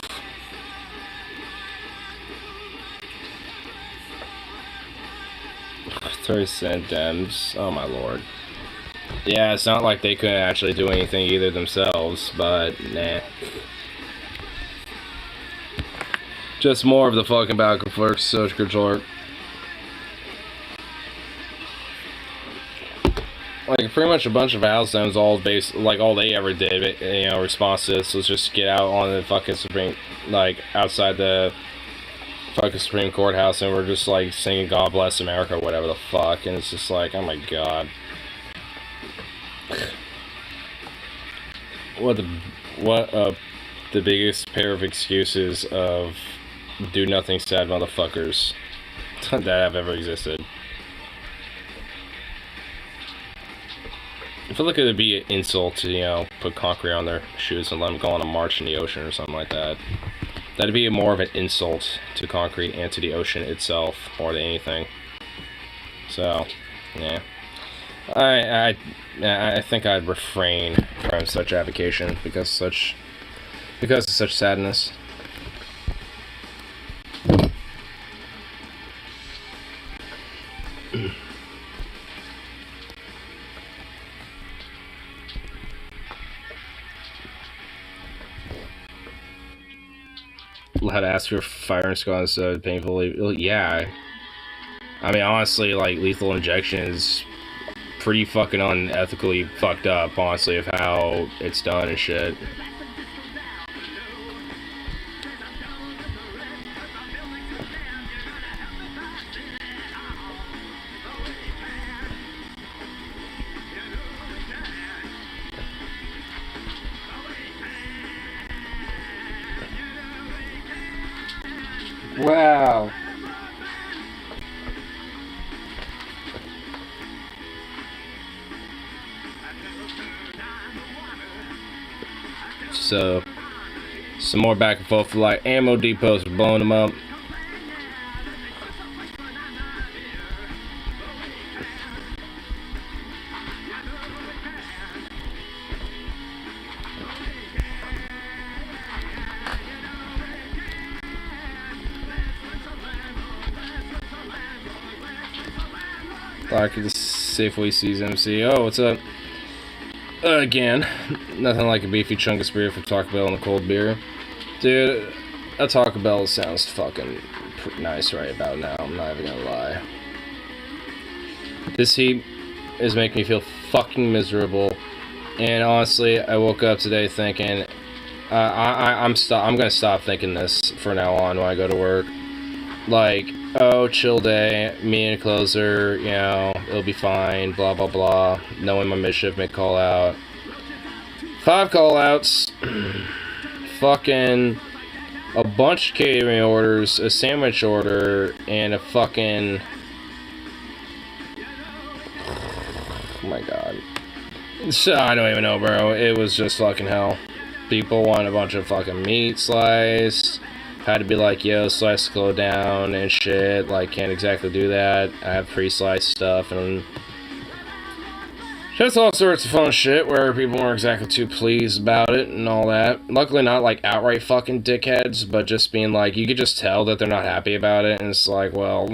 Speaker 2: $0.30 Oh my lord. Yeah, it's not like they couldn't actually do anything either themselves, but nah. Just more of the fucking back and forth social control. Like pretty much a bunch of Alstones all based, like all they ever did, you know, response to this was just get out on the fucking Supreme, like outside the fucking Supreme Courthouse, and we're just like singing "God Bless America" or whatever the fuck, and it's just like, oh my god, the biggest pair of excuses of do nothing sad motherfuckers that have ever existed. I feel like it would be an insult to, you know, put concrete on their shoes and let them go on a march in the ocean or something like that. That'd be more of an insult to concrete and to the ocean itself more than anything. So, yeah. I think I'd refrain from such avocation because of such sadness. How to ask for fire and squad so painfully. Yeah. I mean, honestly, like, lethal injection is pretty fucking unethically fucked up, honestly, of how it's done and shit.
Speaker 1: Wow.
Speaker 2: So, some more back and forth, like ammo depots, blowing them up. Like the Safeway sees MC. Oh, what's up? Again, nothing like a beefy chunk of spear from Taco Bell and a cold beer. Dude, a Taco Bell sounds fucking nice right about now, I'm not even gonna lie. This heat is making me feel fucking miserable. And honestly, I woke up today thinking, I'm gonna stop thinking this from now on when I go to work. Like, oh, chill day, me and a closer, you know, it'll be fine, blah blah blah. Knowing my mid-shift may call out. 5 call outs. Fucking a bunch of catering orders, a sandwich order, and a fucking... Oh my god. So, I don't even know, bro. It was just fucking hell. People want a bunch of fucking meat sliced. Had to be like, yo, slice slow down and shit. Like, can't exactly do that. I have pre-sliced stuff and just all sorts of fun shit where people weren't exactly too pleased about it and all that. Luckily, not like outright fucking dickheads, but just being like, you could just tell that they're not happy about it. And it's like, well,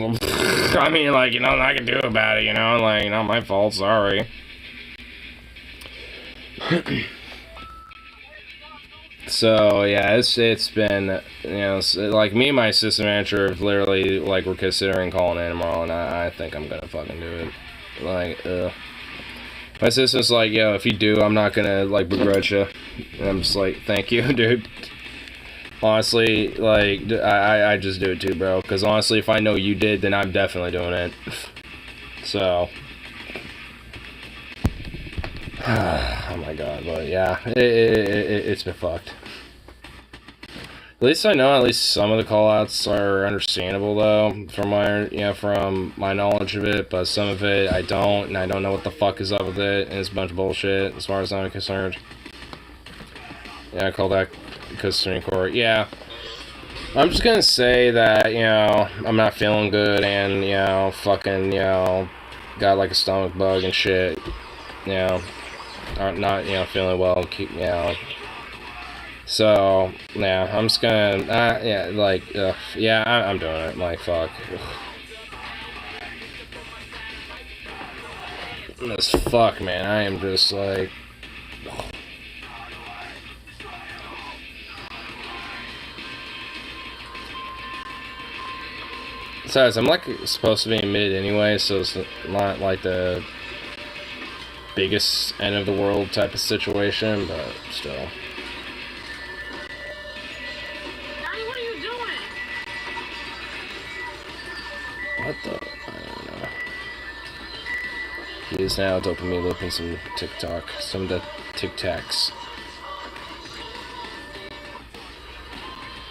Speaker 2: I mean, like, you know, nothing I can do about it, you know, like, not my fault, sorry. So yeah, it's been, you know, like me and my assistant manager have literally, like, we're considering calling in tomorrow, and I think I'm gonna fucking do it. Like, my assistant's like, yo, if you do, I'm not gonna, like, begrudge you. And I'm just like, thank you, dude. Honestly, like, I just do it too, bro. Because honestly, if I know you did, then I'm definitely doing it. So. Oh my god, but yeah, it's been fucked. At least I know at least some of the callouts are understandable though, from my knowledge of it, but some of it I don't, and I don't know what the fuck is up with it, and it's a bunch of bullshit as far as I'm concerned. Yeah, I call that custodian court. Yeah. I'm just gonna say that, you know, I'm not feeling good and, you know, fucking, you know, got like a stomach bug and shit, you know. Not, you know, feeling well, you know. So, yeah, I'm just gonna, yeah, like, yeah, I'm doing it, like, fuck. This fuck, man, I am just, like... Besides, I'm, like, supposed to be in mid anyway, so it's not, like, the biggest end of the world type of situation, but still.
Speaker 3: Daddy, what are you doing?
Speaker 2: What the? I don't know. He is now dopamine looping some TikTok, some of the Tic Tacs.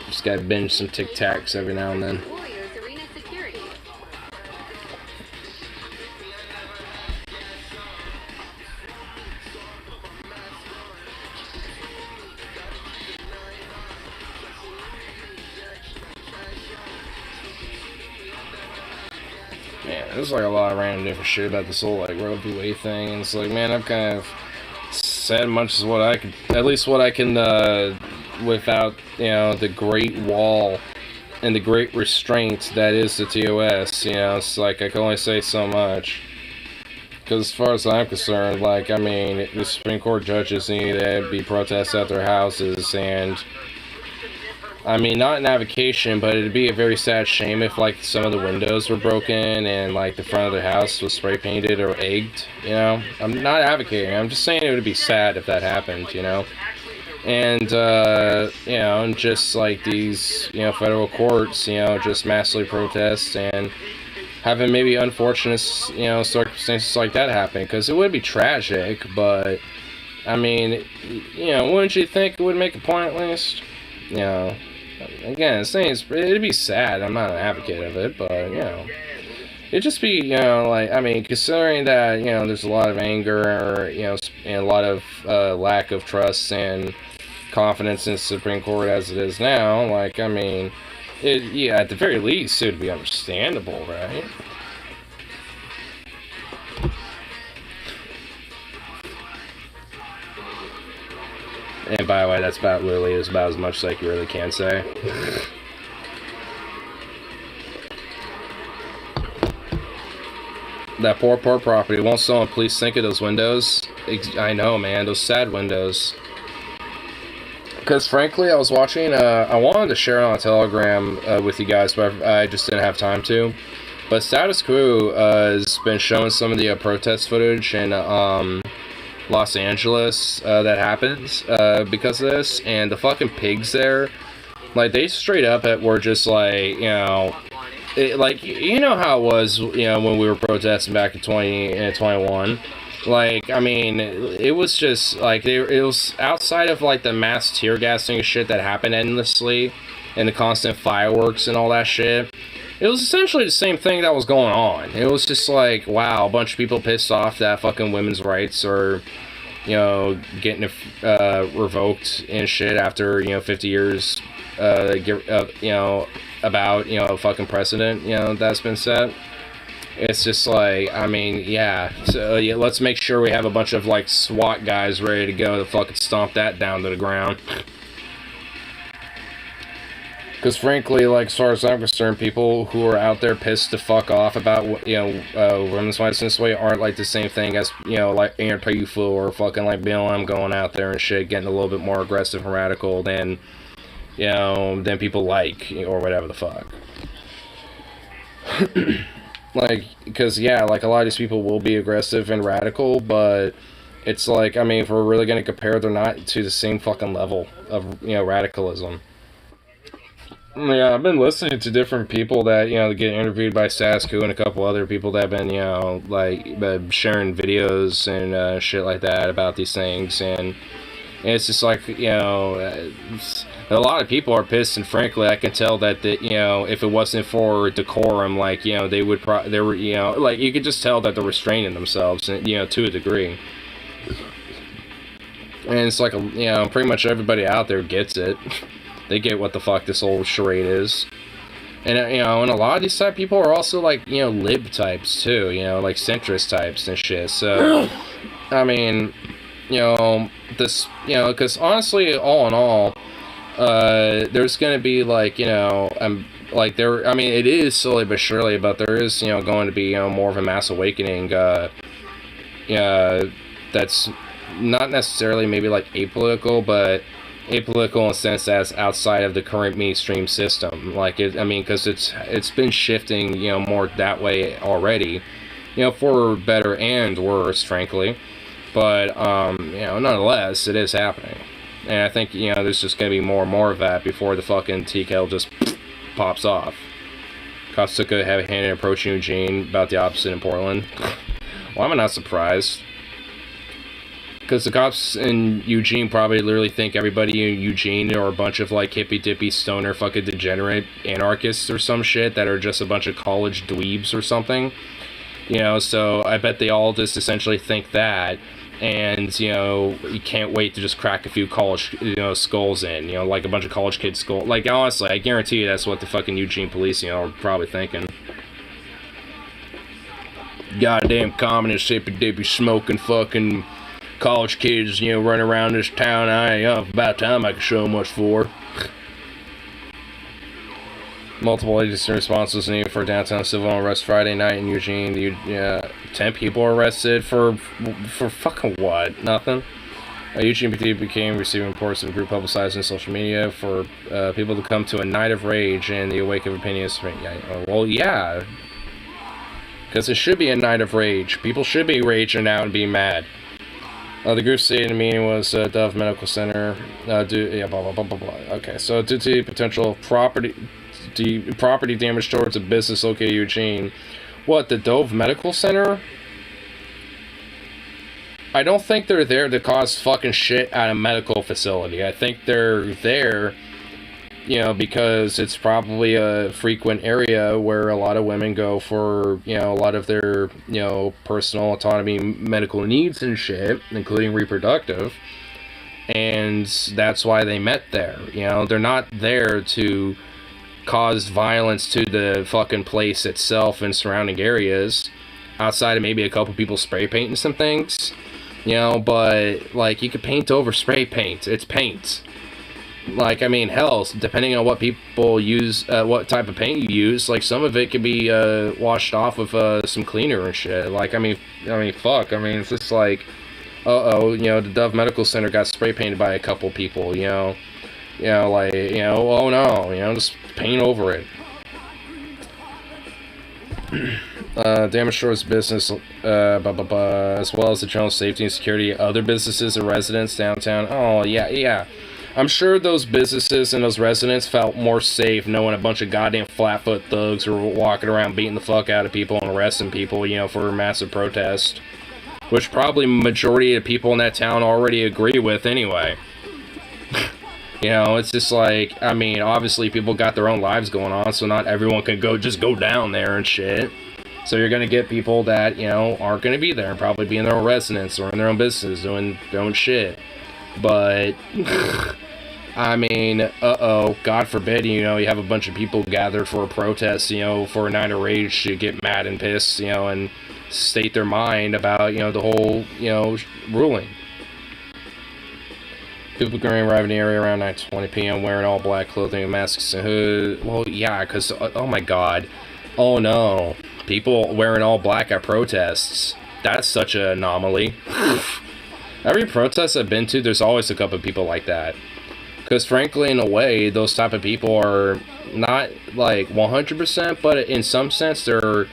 Speaker 2: Just gotta binge some Tic Tacs every now and then. there's like a lot of random different shit about this whole like Roe v. Wade thing, and it's like, man, I've kind of said much as what I could, at least what I can, without, you know, the great wall and the great restraint that is the TOS, you know, it's like I can only say so much. Because as far as I'm concerned, like, I mean, the Supreme Court judges need to be protests at their houses, and I mean, not an avocation, but it'd be a very sad shame if, like, some of the windows were broken and, like, the front of their house was spray painted or egged, you know? I'm not advocating, I'm just saying it would be sad if that happened, you know? And, you know, and just, like, these, you know, federal courts, you know, just massively protest and having maybe unfortunate, you know, circumstances like that happen, because it would be tragic, but, I mean, you know, wouldn't you think it would make a point at least? You know, again, it'd be sad, I'm not an advocate of it, but, you know, it'd just be, you know, like, I mean, considering that, you know, there's a lot of anger, you know, and a lot of lack of trust and confidence in the Supreme Court as it is now, like, I mean, yeah, at the very least, it would be understandable, right? And by the way, that's about literally is about as much as I really can say. That poor property. Won't someone please think of those windows? I know, man. Those sad windows. Because frankly, I was watching, I wanted to share it on Telegram with you guys, but I just didn't have time to. But Status Quo has been showing some of the protest footage in Los Angeles that happens because of this, and the fucking pigs there, like, they straight up were just like, you know, like, you know how it was, you know, when we were protesting back in 2021. Like, I mean, it was just, like, it was outside of, like, the mass tear gassing and shit that happened endlessly, and the constant fireworks and all that shit. It was essentially the same thing that was going on. It was just like, wow, a bunch of people pissed off that fucking women's rights are, you know, getting revoked and shit after, you know, 50 years, you know, about, you know, a fucking precedent, you know, that's been set. It's just like, I mean, yeah, so yeah, let's make sure we have a bunch of, like, SWAT guys ready to go to fucking stomp that down to the ground. Because frankly, like, as far as I'm concerned, people who are out there pissed to fuck off about, you know, women's rights in this way aren't, like, the same thing as, you know, like, Antifa or fucking, like, BLM going out there and shit, getting a little bit more aggressive and radical than, you know, than people like, or whatever the fuck. Like, because, yeah, like, a lot of these people will be aggressive and radical, but it's like, I mean, if we're really going to compare, they're not to the same fucking level of, you know, radicalism. Yeah, I've been listening to different people that, you know, get interviewed by Sasku and a couple other people that have been, you know, like, sharing videos and shit like that about these things, and it's just like, you know, a lot of people are pissed, and frankly, I can tell that, you know, if it wasn't for decorum, like, you know, they were, you know, like, you could just tell that they're restraining themselves, you know, to a degree. And it's like, you know, pretty much everybody out there gets it. They get what the fuck this whole charade is. And, you know, and a lot of these type people are also, like, you know, lib types, too, you know, like, centrist types and shit, so, I mean, you know, this, you know, because honestly, all in all, there's gonna be, like, you know, like, there, I mean, it is slowly but surely, but there is, you know, going to be, you know, more of a mass awakening, that's not necessarily maybe, like, apolitical, but apolitical in the sense that's outside of the current mainstream system. Like, I mean, because it's been shifting, you know, more that way already, you know, for better and worse, frankly. But, you know, nonetheless, it is happening. And I think, you know, there's just going to be more and more of that before the fucking tea kettle just pops off. Cops took a heavy-handed approach in Eugene, about the opposite in Portland. Well, I'm not surprised. Because the cops in Eugene probably literally think everybody in Eugene are a bunch of, like, hippy-dippy stoner fucking degenerate anarchists or some shit that are just a bunch of college dweebs or something. You know, so I bet they all just essentially think that, and, you know, you can't wait to just crack a few college, you know, skulls in, you know, like a bunch of college kids' skulls. Like, honestly, I guarantee you that's what the fucking Eugene police, you know, are probably thinking. goddamn communist hippy dippy smoking fucking college kids, running around this town. About time I could show them what's for. Multiple agency responses needed for downtown civil unrest Friday night in Eugene. 10 people arrested for fucking what? Nothing. Eugene PD became receiving reports of a group publicized in social media for people to come to a night of rage in the wake of opinions. Well, yeah. Because it should be a night of rage. People should be raging out and being mad. The group stated in the meeting was Dove Medical Center. Blah, blah, blah, blah, blah. Okay, so due to potential property damage towards a business located in Eugene. What, the Dove Medical Center? I don't think they're there to cause fucking shit at a medical facility. I think they're there, because it's probably a frequent area where a lot of women go for, a lot of their, personal autonomy medical needs and shit, including reproductive. And that's why they met there. They're not there to cause violence to the fucking place itself and surrounding areas, outside of maybe a couple people spray painting some things. But, like, you could paint over spray paint. It's paint. Like, I mean, hell, depending on what people use, what type of paint you use, like, some of it could be, washed off with, some cleaner and shit. Like, I mean, fuck. I mean, it's just like, the Dove Medical Center got spray painted by a couple people, oh no, just paint over it. Damage towards business, as well as the general safety and security of other businesses and residents downtown. Oh, yeah. I'm sure those businesses and those residents felt more safe knowing a bunch of goddamn flatfoot thugs were walking around beating the fuck out of people and arresting people, for a massive protest. Which probably majority of people in that town already agree with anyway. It's just like, I mean, obviously people got their own lives going on, so not everyone can go down there and shit. So you're going to get people that, aren't going to be there and probably be in their own residence or in their own business doing their own shit. But, I mean, God forbid, you have a bunch of people gathered for a protest, for a night of rage to get mad and pissed, and state their mind about, the whole, ruling. People going to arrive in the area around 9:20 p.m. wearing all black clothing and masks and hood. Well, yeah, because, oh my god. Oh no. People wearing all black at protests. That's such an anomaly. Every protest I've been to, there's always a couple of people like that. Because frankly, in a way, those type of people are not like 100%, but in some sense, they're,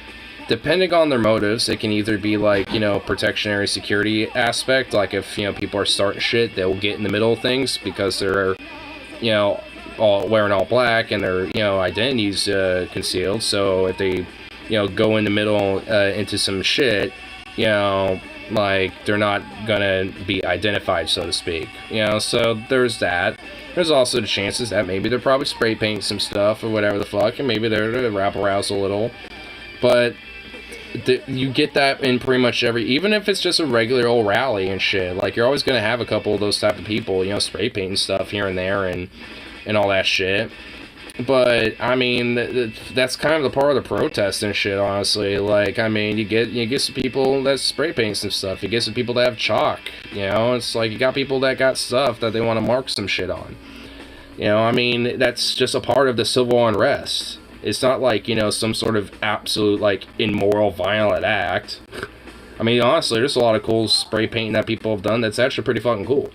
Speaker 2: depending on their motives, it can either be like, protectionary security aspect, like if, people are starting shit, they'll get in the middle of things because they're, all wearing all black and their, identities concealed. So if they, go in the middle into some shit, like they're not gonna be identified, so to speak. So there's that. There's also the chances that maybe they're probably spray painting some stuff or whatever the fuck, and maybe they're to wrap arouse a little. But you get that in pretty much even if it's just a regular old rally and shit, like you're always gonna have a couple of those type of people, spray painting stuff here and there and all that shit. But I mean, that's kind of the part of the protest and shit, honestly. Like, I mean, you get some people that spray paint some stuff, you get some people that have chalk, it's like you got people that got stuff that they want to mark some shit on. I mean, that's just a part of the civil unrest. It's not like, some sort of absolute, like, immoral, violent act. I mean, honestly, there's a lot of cool spray painting that people have done that's actually pretty fucking cool.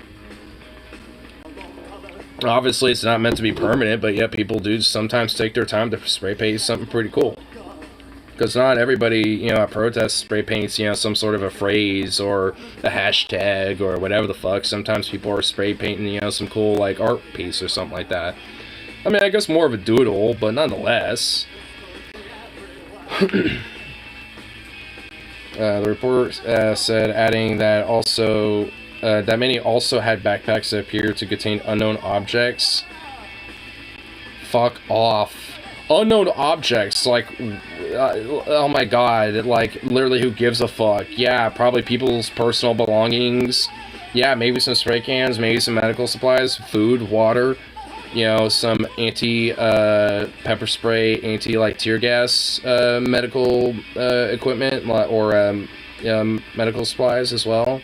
Speaker 2: Obviously, it's not meant to be permanent, but yet people do sometimes take their time to spray paint something pretty cool. Because not everybody, at protests spray paints, some sort of a phrase or a hashtag or whatever the fuck. Sometimes people are spray painting, some cool, like, art piece or something like that. I mean, I guess more of a doodle, but nonetheless. The report said, adding that also that many also had backpacks that appeared to contain unknown objects. Fuck off. Unknown objects, like, oh my god, like, literally, who gives a fuck? Yeah, probably people's personal belongings. Yeah, maybe some spray cans, maybe some medical supplies, food, water. you know, some anti pepper spray, anti like tear gas medical equipment or medical supplies as well.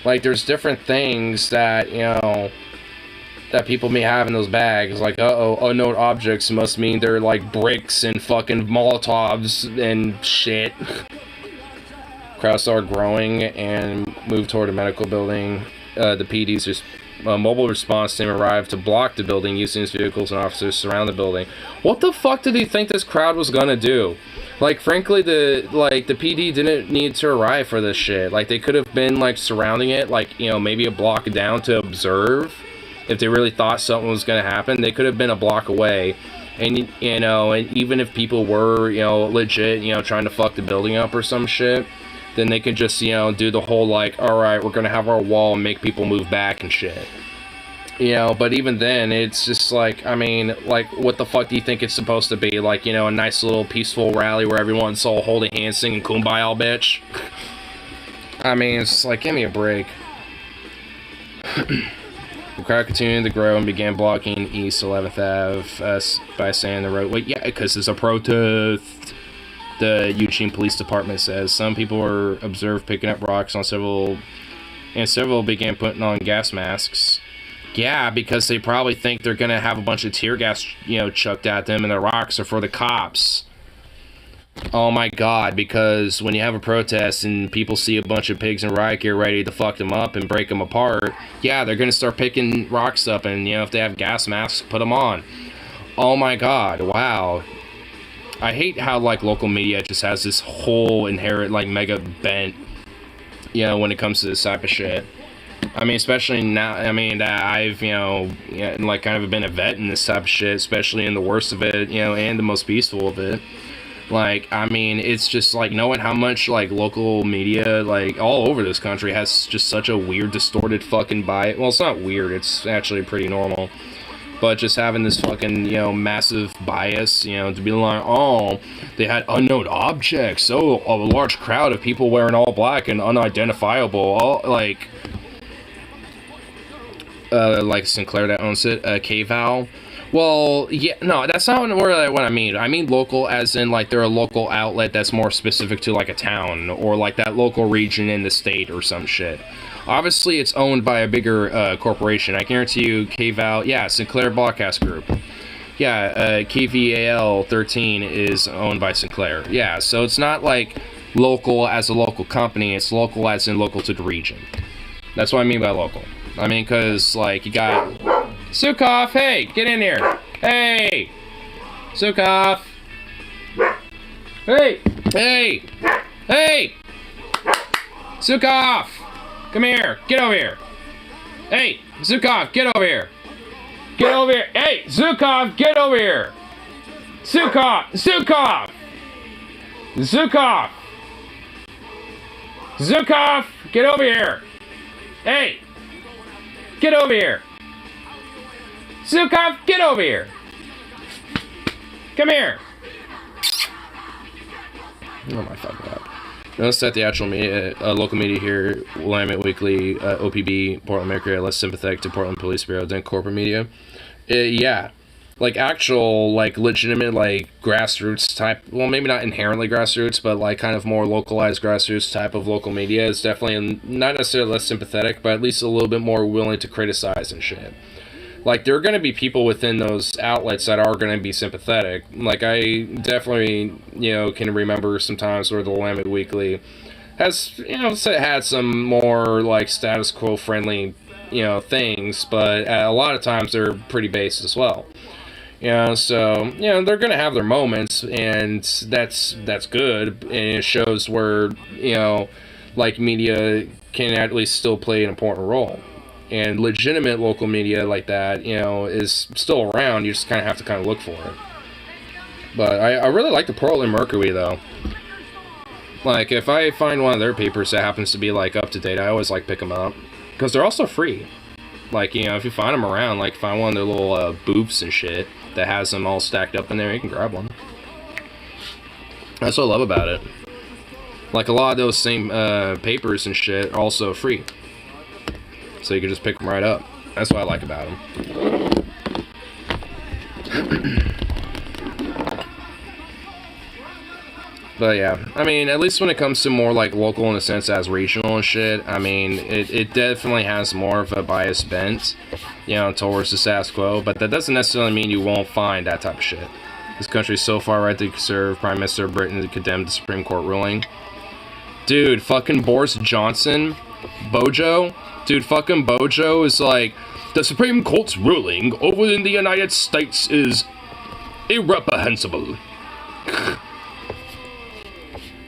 Speaker 2: Like, there's different things that, you know, that people may have in those bags. Like, unknown objects must mean they're like bricks and fucking Molotovs and shit. Crowd started growing and moved toward a medical building. The PD's just mobile response team arrived to block the building using its vehicles and officers surround the building. What the fuck did he think this crowd was gonna do? Like, frankly, the PD didn't need to arrive for this shit. Like, they could have been like surrounding it, like, you know, maybe a block down to observe. If they really thought something was gonna happen, they could have been a block away. And, you know, and even if people were, you know, legit, you know, trying to fuck the building up or some shit, then they could just, you know, do the whole, like, alright, we're gonna have our wall and make people move back and shit. You know, but even then, it's just like, I mean, like, what the fuck do you think it's supposed to be? Like, you know, a nice little peaceful rally where everyone's all holding hands singing Kumbaya, bitch? I mean, it's like, give me a break. The crowd continued to grow and began blocking East 11th Ave by saying the road. Wait, yeah, because it's a protest. The Eugene Police Department says some people were observed picking up rocks on several began putting on gas masks. Yeah, because they probably think they're gonna have a bunch of tear gas, you know, chucked at them, and the rocks are for the cops. Oh my god, because when you have a protest and people see a bunch of pigs in riot gear ready to fuck them up and break them apart, yeah, they're gonna start picking rocks up, and, you know, if they have gas masks, put them on. Oh my god, wow. I hate how, like, local media just has this whole inherent, like, mega bent, you know, when it comes to this type of shit. I mean, especially now, I mean, that I've, you know, like, kind of been a vet in this type of shit, especially in the worst of it, you know, and the most peaceful of it. Like, I mean, it's just, like, knowing how much, like, local media, like, all over this country has just such a weird, distorted fucking bias. Well, it's not weird, it's actually pretty normal. But just having this fucking, you know, massive bias, you know, to be like, oh, they had unknown objects, so a large crowd of people wearing all black and unidentifiable, all, like Sinclair that owns it, K-Val. Well, yeah, no, that's not what I mean. I mean local as in, like, they're a local outlet that's more specific to, like, a town, or, like, that local region in the state or some shit. Obviously, it's owned by a bigger corporation. I guarantee you, KVAL, yeah, Sinclair Broadcast Group. Yeah, KVAL 13 is owned by Sinclair. Yeah, so it's not like local as a local company, it's local as in local to the region. That's what I mean by local. I mean, because, like, you got Sukov, hey, get in here. Hey, Sukov. Hey, hey, hey, Sukov. Come here. Get over here. Hey, Zukov, get over here. Get over here. Hey, Zukov, get over here. Zukov. Zukov. Zukov. Zukov, get over here. Hey, get over here. Zukov, get over here. Come here. Oh my fucking god. Notice that the actual media, local media here, Willamette Weekly, OPB, Portland Mercury, are less sympathetic to Portland Police Bureau than corporate media. Yeah. Like, actual, like, legitimate, like, grassroots type, well, maybe not inherently grassroots, but, like, kind of more localized grassroots type of local media is definitely not necessarily less sympathetic, but at least a little bit more willing to criticize and shit. Like, there are going to be people within those outlets that are going to be sympathetic. Like, I definitely, you know, can remember some times where the Willamette Weekly has, you know, had some more, like, status quo friendly, you know, things, but a lot of times they're pretty based as well. You know, so, you know, they're going to have their moments, and that's good, and it shows where, you know, like, media can at least still play an important role. And legitimate local media like that, you know, is still around. You just kind of have to kind of look for it. But I really like the Portland Mercury, though. Like, if I find one of their papers that happens to be, like, up to date, I always, like, pick them up. Because they're also free. Like, you know, if you find them around, like, find one of their little booths and shit that has them all stacked up in there, you can grab one. That's what I love about it. Like, a lot of those same papers and shit are also free. So you can just pick them right up. That's what I like about them. But yeah, I mean, at least when it comes to more like local in a sense as regional and shit, I mean, it definitely has more of a bias bent, you know, towards the status quo, but that doesn't necessarily mean you won't find that type of shit. This country's so far right to conserve Prime Minister of Britain to condemn the Supreme Court ruling. Dude, fucking Boris Johnson, Bojo, dude, fucking Bojo is like, the Supreme Court's ruling over in the United States is irreprehensible.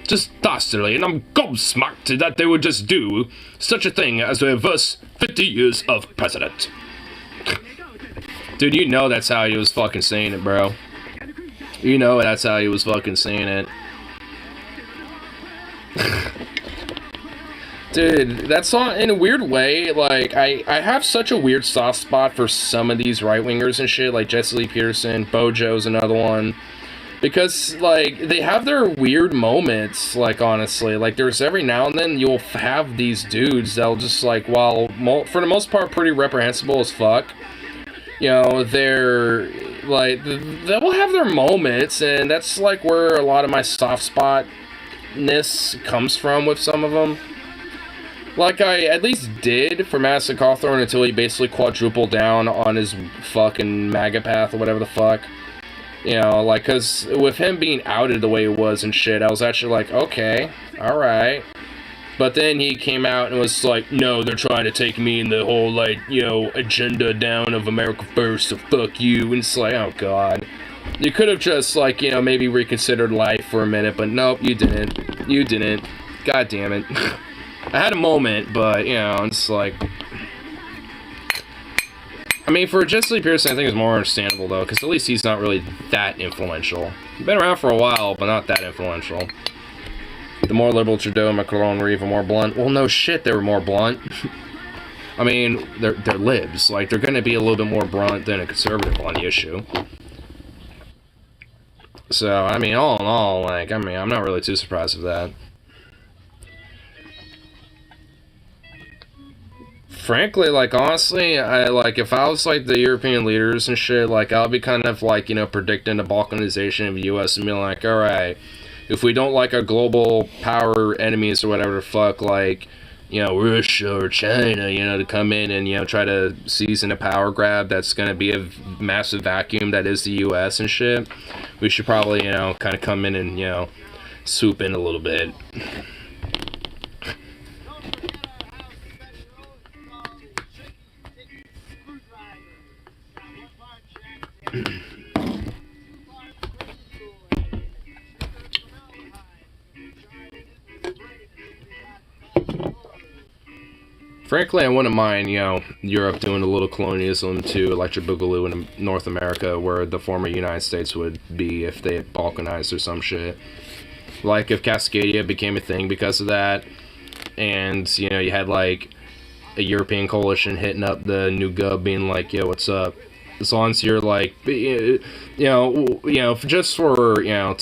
Speaker 2: Just dastardly, and I'm gobsmacked that they would just do such a thing as to reverse 50 years of precedent. Dude, you know that's how he was fucking saying it, bro. You know that's how he was fucking saying it. Dude, that's not, in a weird way, like, I have such a weird soft spot for some of these right-wingers and shit, like Jesse Lee Peterson, Bojo's another one. Because, like, they have their weird moments, like, honestly. Like, there's every now and then you'll have these dudes that'll just, like, while, for the most part, pretty reprehensible as fuck, you know, they're, like, they'll have their moments, and that's, like, where a lot of my soft spotness comes from with some of them. Like I at least did for Madison Cawthorn until he basically quadrupled down on his fucking MAGA path or whatever the fuck. You know, like, cause with him being outed the way he was and shit, I was actually like, okay, alright. But then he came out and was like, no, they're trying to take me in the whole, like, you know, agenda down of America First, so fuck you. And it's like, oh god. You could have just, like, you know, maybe reconsidered life for a minute, but nope, you didn't. You didn't. God damn it. I had a moment, but, you know, it's like... I mean, for Jesse Lee Peterson, I think it's more understandable, though, because at least he's not really that influential. He's been around for a while, but not that influential. The more liberal Trudeau and Macron were even more blunt. Well, no shit, they were more blunt. I mean, they're libs. Like, they're going to be a little bit more blunt than a conservative on the issue. So, I mean, all in all, like, I mean, I'm not really too surprised with that. Frankly, like, honestly, if I was, like, the European leaders and shit, like, I'll be kind of, like, you know, predicting the balkanization of the U.S. and be like, alright, if we don't like our global power enemies or whatever the fuck, like, you know, Russia or China, you know, to come in and, you know, try to seize in a power grab that's gonna be a massive vacuum that is the U.S. and shit, we should probably, you know, kind of come in and, you know, swoop in a little bit. Frankly, I wouldn't mind, you know, Europe doing a little colonialism to Electric Boogaloo in North America, where the former United States would be if they had balkanized or some shit. Like, if Cascadia became a thing because of that, and, you know, you had, like, a European coalition hitting up the new gov being like, yo, what's up? As long as you're, like, you know, just for, you know,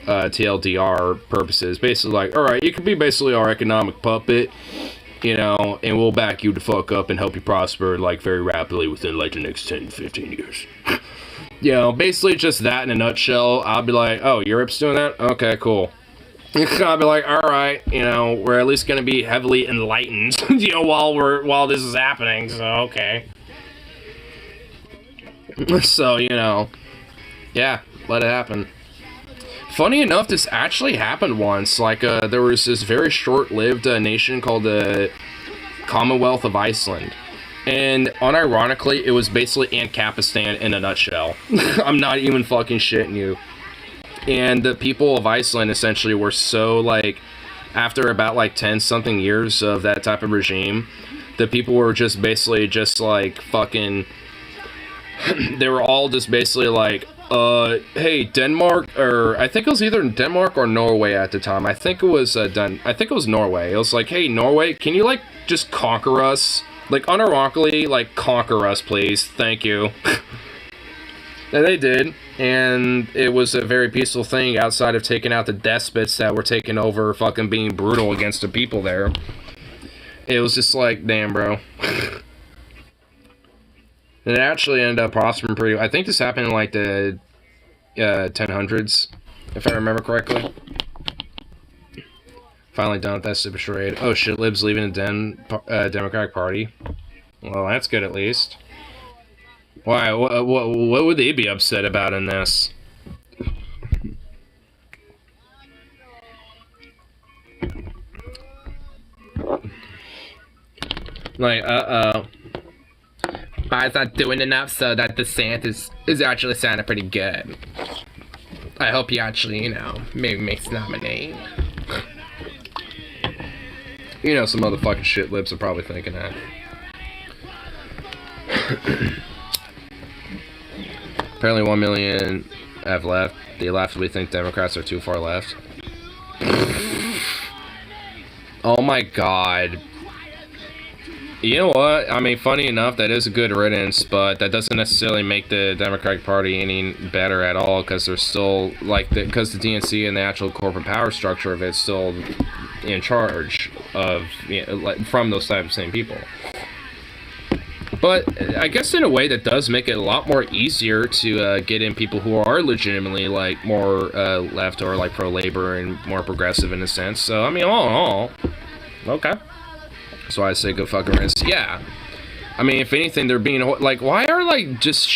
Speaker 2: TLDR purposes, basically like, alright, you can be basically our economic puppet, you know, and we'll back you to fuck up and help you prosper, like, very rapidly within, like, the next 10 to 15 years. You know, basically just that in a nutshell. I'll be like, oh, Europe's doing that? Okay, cool. I'll be like, alright, you know, we're at least gonna be heavily enlightened, you know, while this is happening, so, okay. So, you know, yeah, let it happen. Funny enough, this actually happened once. Like, there was this very short-lived nation called the Commonwealth of Iceland. And, unironically, it was basically Ancapistan in a nutshell. I'm not even fucking shitting you. And the people of Iceland essentially were so, like, after about, like, 10-something years of that type of regime, the people were just basically just, like, fucking... they were all just basically like, hey, Denmark, or I think it was either Denmark or Norway at the time. I think it was I think it was Norway. It was like, hey, Norway, can you, like, just conquer us? Like, unironically, like, conquer us, please. Thank you. And they did, and it was a very peaceful thing outside of taking out the despots that were taking over, fucking being brutal against the people there. It was just like, damn, bro. And it actually ended up prospering pretty. I think this happened in like the 1000s, if I remember correctly. Finally done with that stupid charade. Oh shit, libs leaving the Democratic Party. Well, that's good at least. Why? What would they be upset about in this? Like, I thought doing enough so that DeSantis is actually sounding pretty good. I hope he actually, you know, maybe makes nominate. You know, some motherfucking shit lips are probably thinking that. Apparently 1 million have left. They laughably think Democrats are too far left. Oh my god. You know what? I mean, funny enough, that is a good riddance, but that doesn't necessarily make the Democratic Party any better at all, because they're still, like, because the DNC and the actual corporate power structure of it's still in charge of, you know, like, from those type of same people. But I guess in a way that does make it a lot more easier to get in people who are legitimately, like, more left or, like, pro-labor and more progressive in a sense. So, I mean, all in all, okay. That's why I say go fucking rinse. Yeah. I mean, if anything, they're being, like, why are, like, just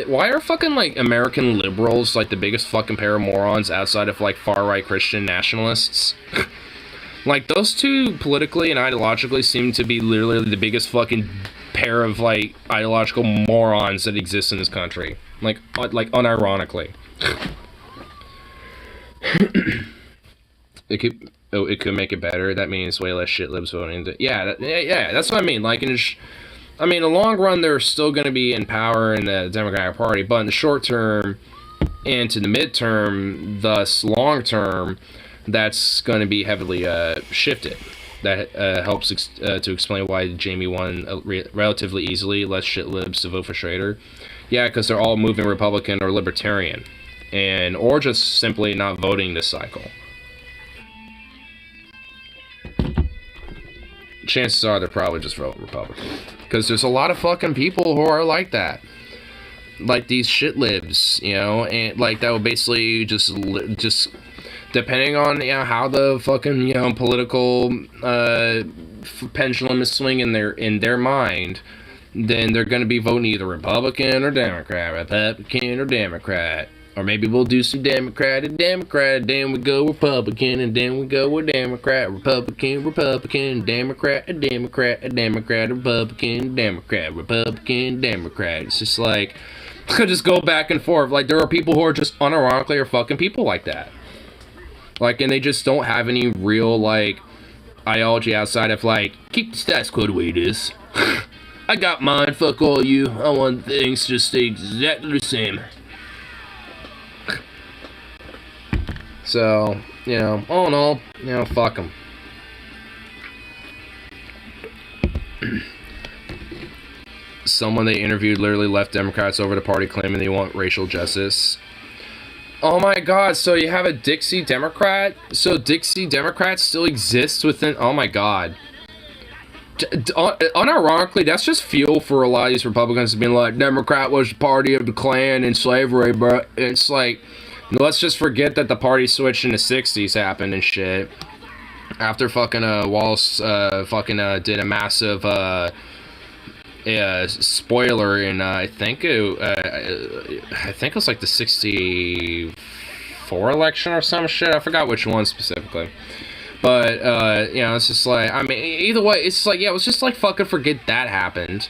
Speaker 2: why are fucking, like, American liberals, like, the biggest fucking pair of morons outside of, like, far-right Christian nationalists? Like, those two politically and ideologically seem to be literally the biggest fucking pair of, like, ideological morons that exist in this country. Like unironically. It could make it better. That means way less shit libs voting. Yeah, that's what I mean. Like, in the long run, they're still going to be in power in the Democratic Party, but in the short term and to the midterm, thus long term, that's going to be heavily shifted. That helps to explain why Jamie won relatively easily, less shit libs to vote for Schrader. Yeah, because they're all moving Republican or Libertarian, or just simply not voting this cycle. Chances are they're probably just voting Republican. Because there's a lot of fucking people who are like that. Like these shit libs, you know, and like that would basically just depending on, you know, how the fucking, you know, political pendulum is swinging in their mind, then they're going to be voting either Republican or Democrat, Republican or Democrat. Or maybe we'll do some Democrat, then we go Republican, and then we go with Democrat, Republican, Democrat, Republican, Democrat. It's just like, could just go back and forth. Like, there are people who are just unironically are fucking people like that. Like, and they just don't have any real, like, ideology outside of, like, keep the status quo the way it is. I got mine, fuck all you. I want things to stay exactly the same. So, you know, all in all, you know, fuck them. Someone they interviewed literally left Democrats over to party claiming they want racial justice. Oh my god, so you have a Dixie Democrat? So Dixie Democrats still exist within... Oh my god. Unironically, that's just fuel for a lot of these Republicans to be like, Democrat was the party of the Klan and slavery, bro. It's like... Let's just forget that the party switch in the 60s happened and shit. After fucking Wallace did a massive spoiler in I think it was like the 64 election or some shit. I forgot which one specifically. But you know, it's just like, I mean, either way, it's like, yeah, it was just like fucking forget that happened.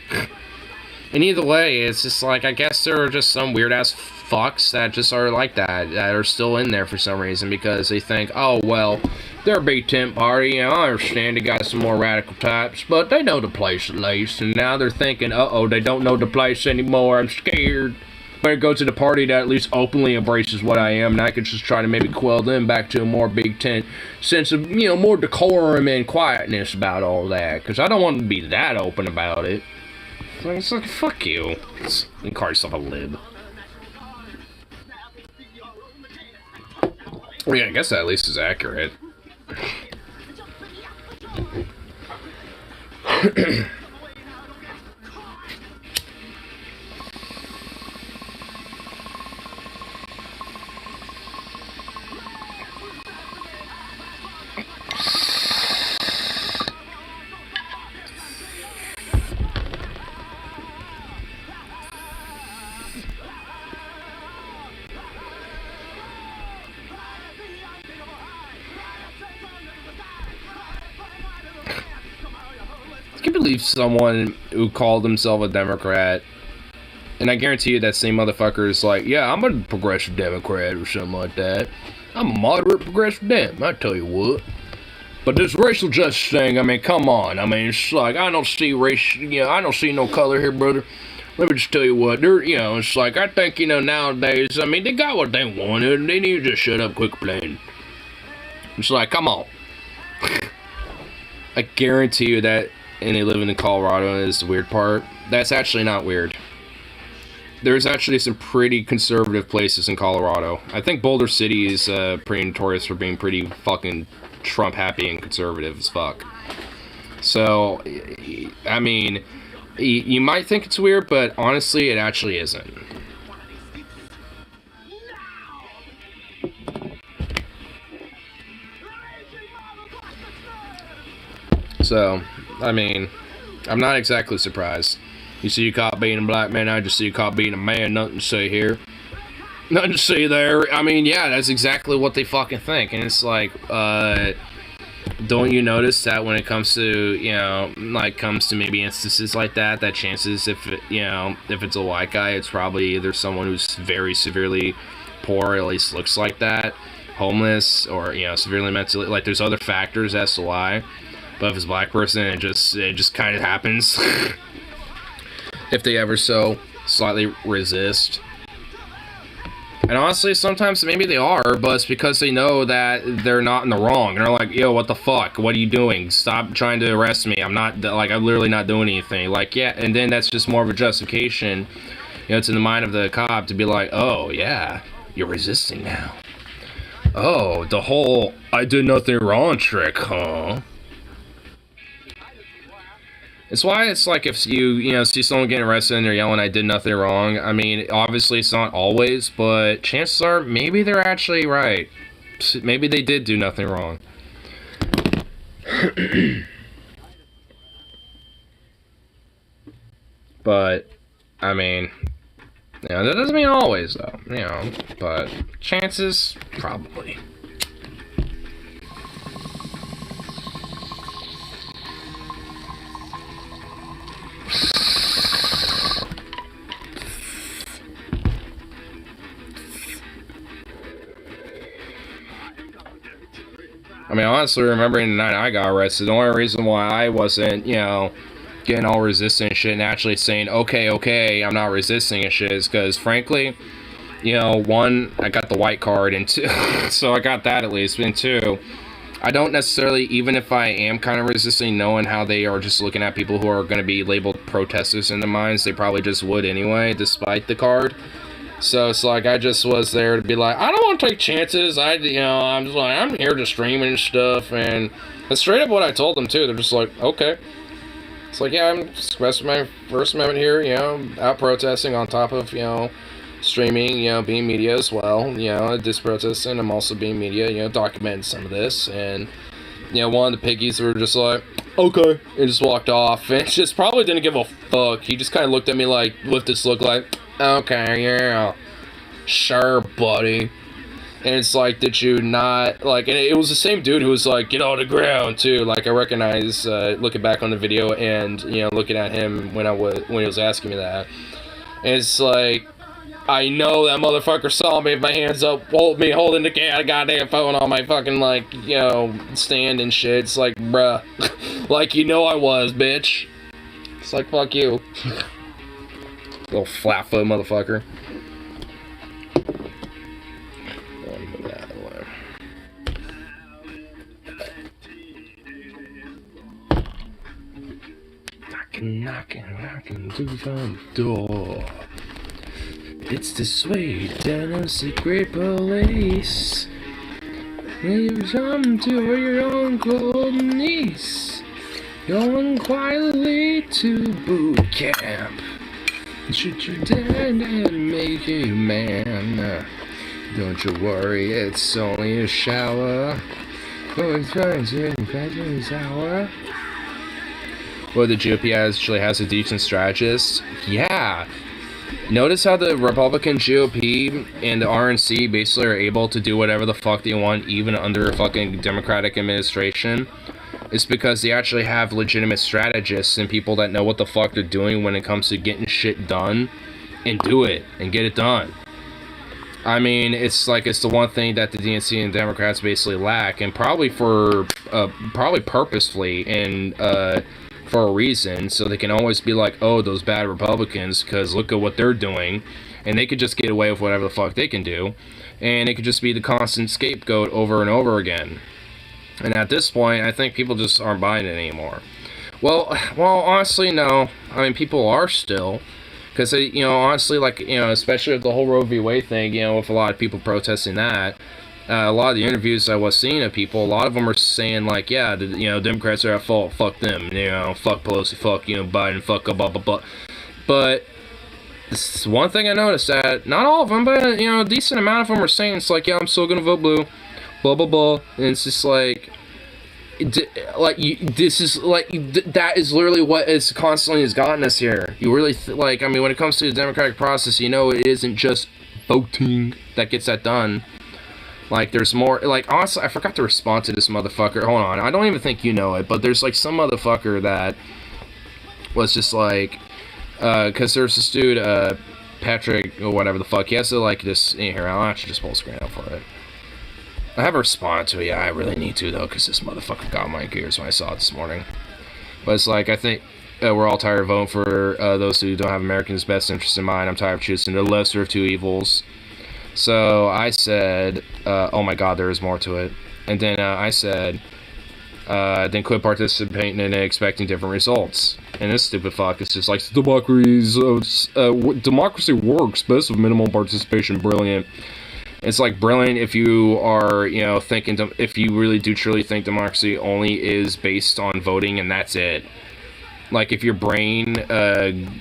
Speaker 2: And either way, it's just like, I guess there are just some weird ass fucks that just are like that are still in there for some reason, because they think, oh, well, they're a big tent party, you know, I understand they got some more radical types, but they know the place at least, and now they're thinking, uh-oh, they don't know the place anymore, I'm scared. Better go to the party that at least openly embraces what I am, and I could just try to maybe quell them back to a more big tent sense of, you know, more decorum and quietness about all that, because I don't want to be that open about it. It's like, fuck you. You call yourself a lib. Well, yeah, I guess that at least is accurate. believe someone who called himself a Democrat, and I guarantee you that same motherfucker is like, yeah, I'm a progressive Democrat or something like that. I'm a moderate progressive Dem, I tell you what. But this racial justice thing, I mean, come on. I mean, it's like, I don't see race, I don't see no color here, brother. Let me just tell you what, it's like, I think, nowadays, I mean, they got what they wanted, and they need to just shut up quick playing. It's like, come on. I guarantee you that, and they live in Colorado, is the weird part. That's actually not weird. There's actually some pretty conservative places in Colorado. I think Boulder City is pretty notorious for being pretty fucking Trump happy and conservative as fuck. So, I mean, you might think it's weird, but honestly, it actually isn't. So, I mean, I'm not exactly surprised. You see a cop beating a black man, I just see a cop beating a man, nothing to say here. Nothing to see there. I mean, yeah, that's exactly what they fucking think. And it's like, don't you notice that when it comes to, comes to maybe instances like that, that chances if it's a white guy, it's probably either someone who's very severely poor, or at least looks like that, homeless, or, severely mentally, like, there's other factors as to why. But if it's a black person, it just kind of happens. If they ever so slightly resist. And honestly, sometimes maybe they are, but it's because they know that they're not in the wrong. And they're like, yo, what the fuck? What are you doing? Stop trying to arrest me. I'm literally not doing anything. Like, yeah, and then that's just more of a justification, it's in the mind of the cop to be like, oh, yeah, you're resisting now. Oh, the whole I did nothing wrong trick, huh? It's why it's like if you see someone getting arrested and they're yelling, I did nothing wrong. I mean, obviously it's not always, but chances are maybe they're actually right. Maybe they did do nothing wrong. But, I mean, that doesn't mean always, though. But chances, probably. I mean, honestly, remembering the night I got arrested, the only reason why I wasn't, getting all resistant and shit and actually saying, okay, I'm not resisting and shit is because, frankly, one, I got the white card, and two, so I got that at least, and two, I don't necessarily, even if I am kind of resisting, knowing how they are just looking at people who are going to be labeled protesters in their minds, they probably just would anyway, despite the card. So it's like, I just was there to be like, I don't want to take chances. I'm just like, I'm here to stream and stuff. And that's straight up what I told them, too. They're just like, okay. It's like, yeah, I'm expressing my First Amendment here, out protesting on top of, streaming, being media as well. This protesting, I'm also being media, documenting some of this. And, one of the piggies were just like, okay. And just walked off. And just probably didn't give a fuck. He just kind of looked at me like, with this look like, okay, yeah, sure, buddy. And it's like, did you not, like, and it was the same dude who was like, get on the ground, too. Like, I recognize, looking back on the video and, looking at him when he was asking me that. And it's like, I know that motherfucker saw me with my hands up, holding the goddamn phone on my fucking, like, stand and shit. It's like, bruh, like, I was, bitch. It's like, fuck you. Little flat-foot motherfucker. Knocking to the door. It's the sweet and secret police. You come to your uncle niece. Going quietly to boot camp. Shoot you dead and make you man. Don't you worry, it's only a shower. Going trying to infect his hour. Well, the GOP actually has a decent strategist. Yeah. Notice how the Republican GOP and the RNC basically are able to do whatever the fuck they want, even under a fucking Democratic administration. It's because they actually have legitimate strategists and people that know what the fuck they're doing when it comes to getting shit done and do it and get it done. I mean, it's the one thing that the DNC and Democrats basically lack, and probably purposefully and for a reason, so they can always be like, oh, those bad Republicans, because look at what they're doing, and they could just get away with whatever the fuck they can do, and it could just be the constant scapegoat over and over again. And at this point, I think people just aren't buying it anymore. Well, honestly, no. I mean, people are still. Because, honestly, especially with the whole Roe v. Wade thing, with a lot of people protesting that, a lot of the interviews I was seeing of people, a lot of them are saying, yeah, Democrats are at fault, fuck them, fuck Pelosi, fuck, Biden, fuck, blah, blah, blah. But this one thing I noticed that, not all of them, but, a decent amount of them are saying, it's yeah, I'm still gonna vote blue, blah, blah, blah, and it's just that is literally what is constantly has gotten us here. You really when it comes to the democratic process, it isn't just voting that gets that done. There's more. Honestly, I forgot to respond to this motherfucker. Hold on, I don't even think you know it, but there's some motherfucker that was just because there's this dude, Patrick or whatever the fuck. He has to this. Here, I'll actually just pull screen up for it. I haven't responded to it yet. I really need to, though, because this motherfucker got my gears when I saw it this morning. But it's I think we're all tired of voting for those who don't have Americans' best interests in mind. I'm tired of choosing the lesser of two evils. So I said, oh my god, there is more to it. And then I said, then quit participating and expecting different results. And this stupid fuck is just democracy works best with minimal participation. Brilliant. It's brilliant if you are, if you really do truly think democracy only is based on voting and that's it. If your brain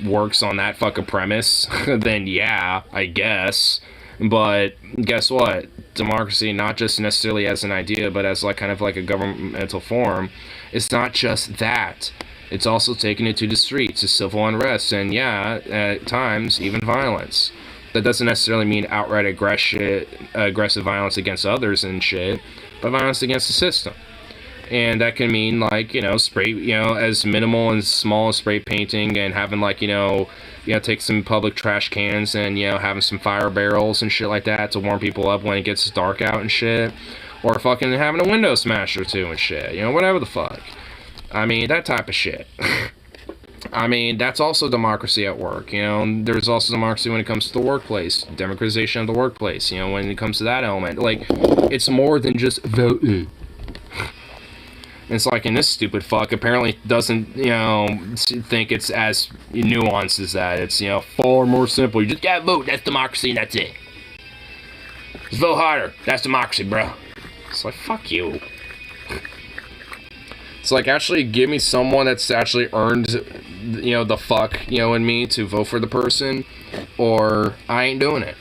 Speaker 2: works on that fucking premise, then yeah, I guess. But guess what? Democracy, not just necessarily as an idea, but as kind of a governmental form, it's not just that. It's also taking it to the streets, to civil unrest, and yeah, at times, even violence. That doesn't necessarily mean outright aggressive violence against others and shit, but violence against the system. And that can mean spray, as minimal and small as spray painting and having take some public trash cans and having some fire barrels and shit like that to warm people up when it gets dark out and shit, or fucking having a window smash or two and shit, whatever the fuck. I mean, that type of shit. I mean, that's also democracy at work, there's also democracy when it comes to the workplace, democratization of the workplace, when it comes to that element, it's more than just voting. It's in this stupid fuck apparently doesn't, think it's as nuanced as that. It's, far more simple. You just gotta vote, that's democracy, and that's it. Just vote harder, that's democracy, bro. It's fuck you. It's actually give me someone that's actually earned, the fuck, in me to vote for the person, or I ain't doing it.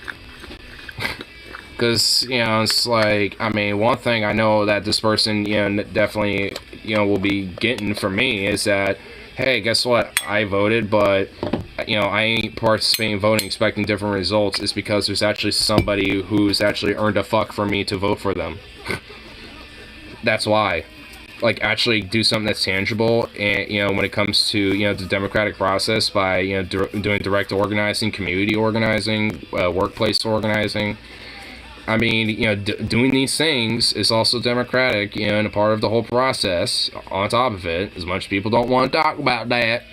Speaker 2: Because, it's I mean, one thing I know that this person, definitely, will be getting from me is that, hey, guess what? I voted, but, I ain't participating in voting expecting different results. It's because there's actually somebody who's actually earned a fuck for me to vote for them. That's why. Actually do something that's tangible, and, when it comes to, the democratic process by, doing direct organizing, community organizing, workplace organizing. I mean, doing these things is also democratic, and a part of the whole process on top of it, as much as people don't want to talk about that.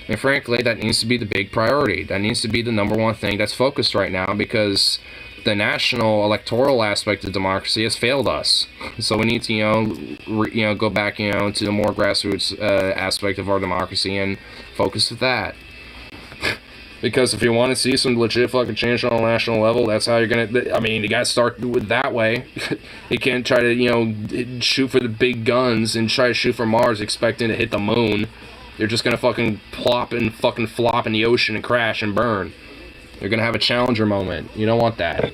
Speaker 2: And frankly, that needs to be the big priority. That needs to be the number one thing that's focused right now, because the national electoral aspect of democracy has failed us. So we need to, go back, to the more grassroots aspect of our democracy and focus with that. Because if you want to see some legit fucking change on a national level, that's how you're gonna. I mean, you gotta start with that way. You can't try to, shoot for the big guns and try to shoot for Mars expecting to hit the moon. You're just gonna fucking plop and fucking flop in the ocean and crash and burn. You're gonna have a Challenger moment. You don't want that.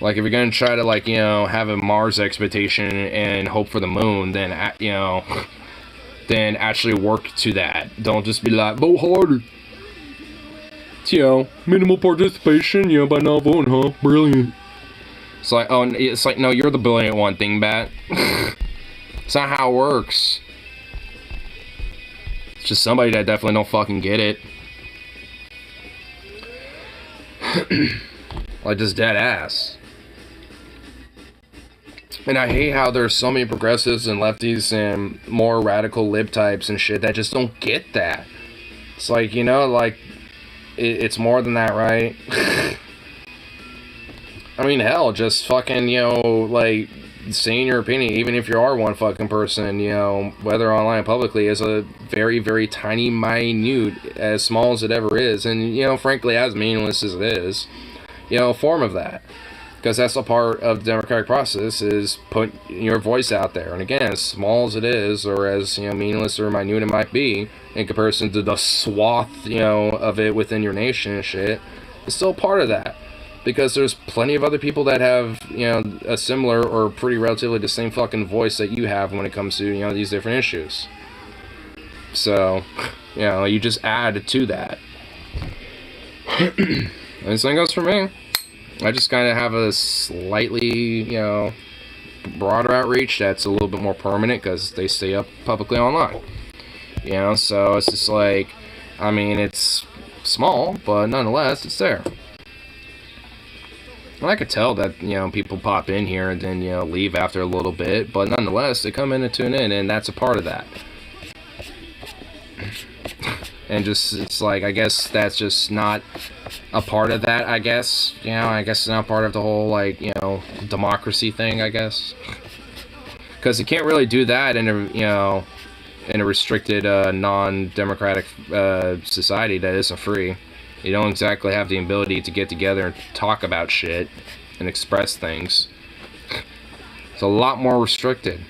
Speaker 2: If you're gonna try to, have a Mars expedition and hope for the moon, then, then actually work to that. Don't just be vote harder. It's, minimal participation, by not voting, huh? Brilliant. It's like, oh, it's like, no, you're the brilliant one, dingbat. It's not how it works. It's just somebody that definitely don't fucking get it. Like, just dead ass. And I hate how there's so many progressives and lefties and more radical lib types and shit that just don't get that. It's like, you know, like, it's more than that, right? I mean, hell, just fucking, you know, like, saying your opinion, even if you are one fucking person, you know, whether online or publicly, is a very, very tiny, minute, as small as it ever is, and, you know, frankly, as meaningless as it is, you know, a form of that. Because that's a part of the democratic process, is put your voice out there. And again, as small as it is, or as, you know, meaningless or minute it might be, in comparison to the swath, you know, of it within your nation and shit, it's still part of that. Because there's plenty of other people that have, you know, a similar or pretty relatively the same fucking voice that you have when it comes to, you know, these different issues. So, you know, you just add to that. And the same goes for me. I just kind of have a slightly, you know, broader outreach that's a little bit more permanent because they stay up publicly online. You know, so it's just like, I mean, it's small, but nonetheless, it's there. And I could tell that, you know, people pop in here and then, you know, leave after a little bit, but nonetheless, they come in and tune in, and that's a part of that. And just, it's like, I guess that's just not a part of that, I guess. You know, I guess it's not part of the whole, like, you know, democracy thing, I guess. Because you can't really do that in a, you know, in a restricted, non-democratic society that isn't free. You don't exactly have the ability to get together and talk about shit and express things. It's a lot more restricted.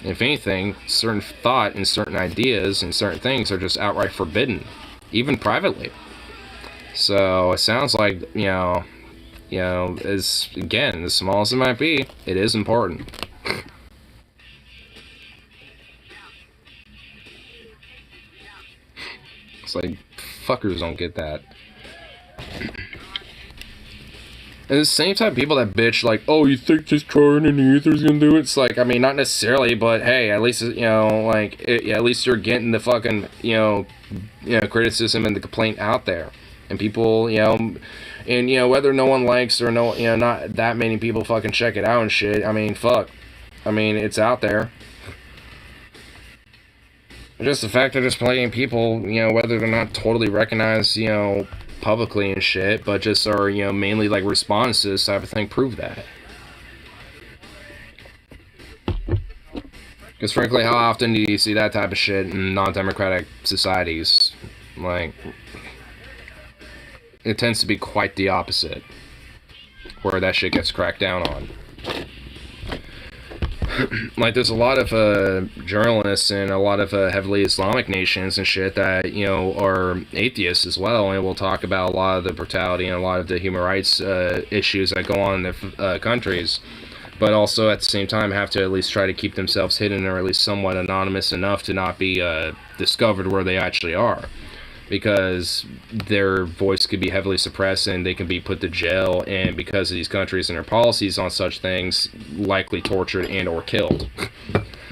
Speaker 2: If anything, certain thought and certain ideas and certain things are just outright forbidden, even privately. So it sounds like, you know, as again, as small as it might be, it is important. It's like, fuckers don't get that. And the same type of people that bitch, like, oh, you think just trying in the ether's gonna do it? It's like, I mean, not necessarily, but hey, at least, you know, like, at least you're getting the fucking, you know, criticism and the complaint out there. And people, you know, and, you know, whether no one likes or no, you know, not that many people fucking check it out and shit, I mean, fuck. I mean, it's out there. Just the fact that there's plenty of people, you know, whether they're not totally recognized, you know, publicly and shit, but just are, you know, mainly like responses to this type of thing, prove that. Because frankly, how often do you see that type of shit in non-democratic societies? Like, it tends to be quite the opposite, where that shit gets cracked down on. Like, there's a lot of journalists in a lot of heavily Islamic nations and shit that, you know, are atheists as well, and will talk about a lot of the brutality and a lot of the human rights issues that go on in their countries, but also at the same time have to at least try to keep themselves hidden, or at least somewhat anonymous enough to not be discovered where they actually are, because their voice could be heavily suppressed and they can be put to jail, and because of these countries and their policies on such things, likely tortured and or killed.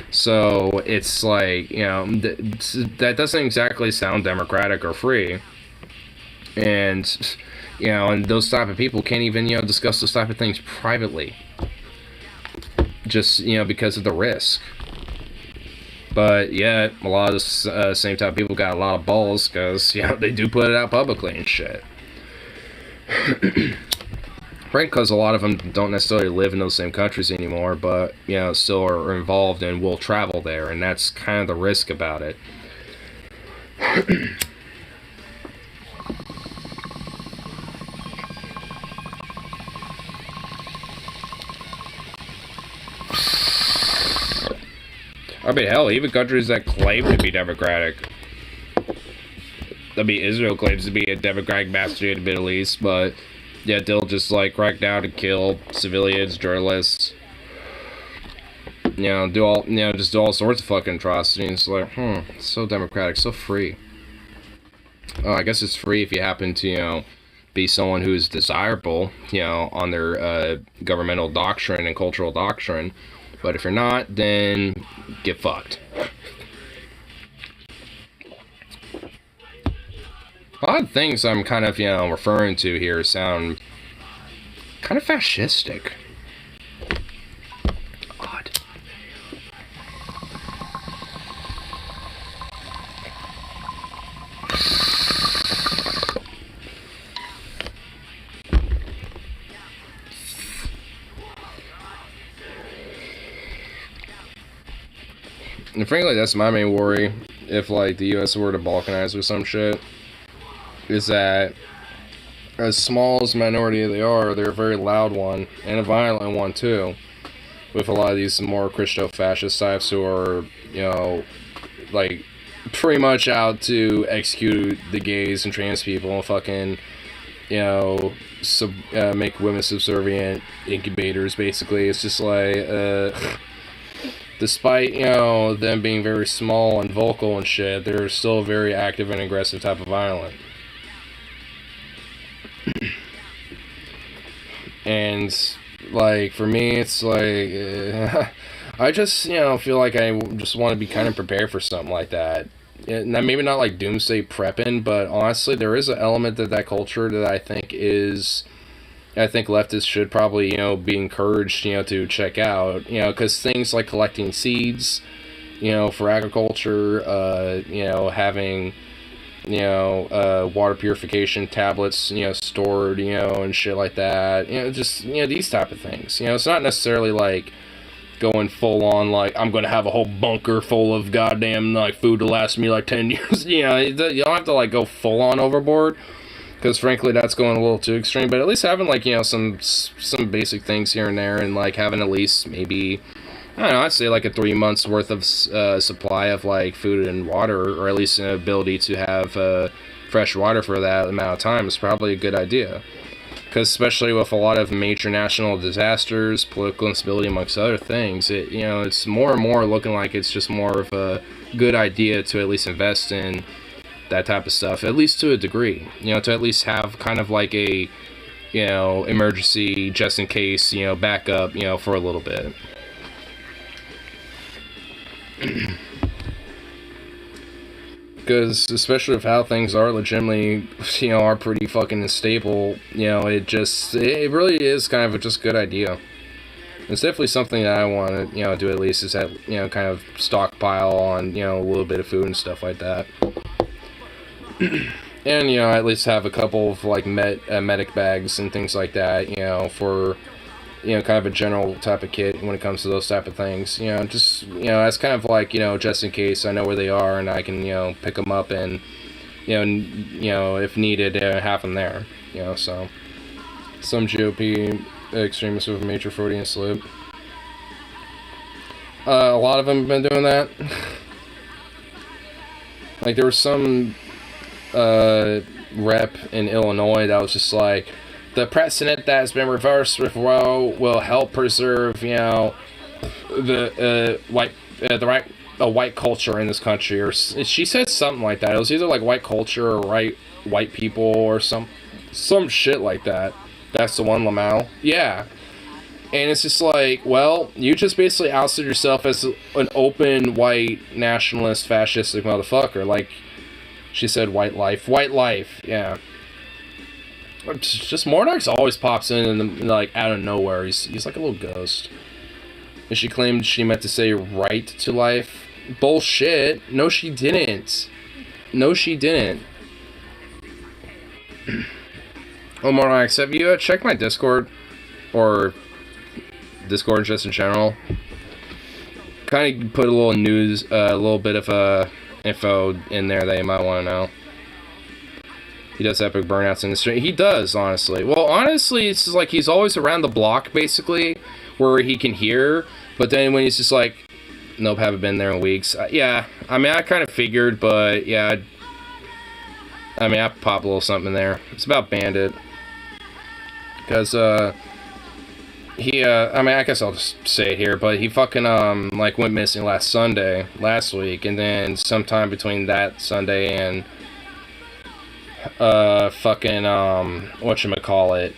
Speaker 2: So it's like, you know, that doesn't exactly sound democratic or free. And, you know, and those type of people can't even, you know, discuss those type of things privately, just, you know, because of the risk. But yeah, a lot of the same type of people got a lot of balls, because, you know, they do put it out publicly and shit. Right, because a lot of them don't necessarily live in those same countries anymore, but, you know, still are involved and will travel there, and that's kind of the risk about it. I mean, hell, even countries that claim to be democratic. I mean, Israel claims to be a democratic master in the Middle East, but yet they'll just, like, crack down and kill civilians, journalists. You know, just do all sorts of fucking atrocities. It's like, so democratic, so free. Oh, I guess it's free if you happen to, you know, be someone who's desirable, on their governmental doctrine and cultural doctrine. But if you're not, then get fucked. A lot of things I'm kind of, referring to here sound kind of fascistic. Odd. And frankly, that's my main worry. If, like, the U.S. were to balkanize or some shit, is that as small as minority they are, they're a very loud one, and a violent one, too. With a lot of these more Christo-fascist types who are, like, pretty much out to execute the gays and trans people and fucking, make women subservient incubators, basically. It's just like, despite, them being very small and vocal and shit, they're still a very active and aggressive type of violent. And, like, for me, it's like, I just, feel like I just want to be kind of prepared for something like that. Maybe not like doomsday prepping, but honestly, there is an element of that culture that I think leftists should probably, be encouraged, to check out, because things like collecting seeds, for agriculture, having, water purification tablets, stored, and shit like that, just, these type of things, it's not necessarily like going full on, like, I'm gonna have a whole bunker full of goddamn, like, food to last me, like, 10 years, you don't have to, like, go full on overboard, because frankly that's going a little too extreme, but at least having, like, some basic things here and there, and, like, having at least maybe, I don't know, I'd say like a 3 months worth of supply of, like, food and water, or at least an ability to have fresh water for that amount of time is probably a good idea. Because especially with a lot of major national disasters, political instability amongst other things, it's more and more looking like it's just more of a good idea to at least invest in that type of stuff, at least to a degree, to at least have kind of like a, emergency, just in case, backup, for a little bit. Because especially with how things are legitimately, are pretty fucking unstable, it really is kind of just a good idea. It's definitely something that I want to, do at least, is that, kind of stockpile on, a little bit of food and stuff like that. And, at least have a couple of, like, medic bags and things like that, for, kind of a general type of kit when it comes to those type of things. Just, that's kind of like, just in case I know where they are and I can, pick them up and, if needed, have them there. So. Some GOP extremists with a major Freudian slip. A lot of them have been doing that. Like, there was some rep in Illinois that was just like, the precedent that has been reversed with Roe will help preserve, the white culture in this country, or she said something like that. It was either like white culture or white people or some shit like that. That's the one, Lamau. Yeah. And it's just like, well, you just basically ousted yourself as an open white nationalist fascistic motherfucker. Like she said, white life, yeah. Just Mordock's always pops in and, like, out of nowhere. He's like a little ghost. And she claimed she meant to say right to life. Bullshit. No, she didn't. Oh, Mordock, have you checked my Discord? Or Discord just in general? Kind of put a little news, a little bit of info in there that you might want to know. He does epic burnouts in the street. He does, honestly. Well, honestly, it's just like he's always around the block, basically, where he can hear. But then when he's just like, nope, haven't been there in weeks. Yeah, I mean, I kind of figured, but yeah. I mean, I pop a little something in there. It's about Bandit. Because, I mean, I guess I'll just say it here, but he fucking, like, went missing last week, and then sometime between that Sunday and fucking, whatchamacallit,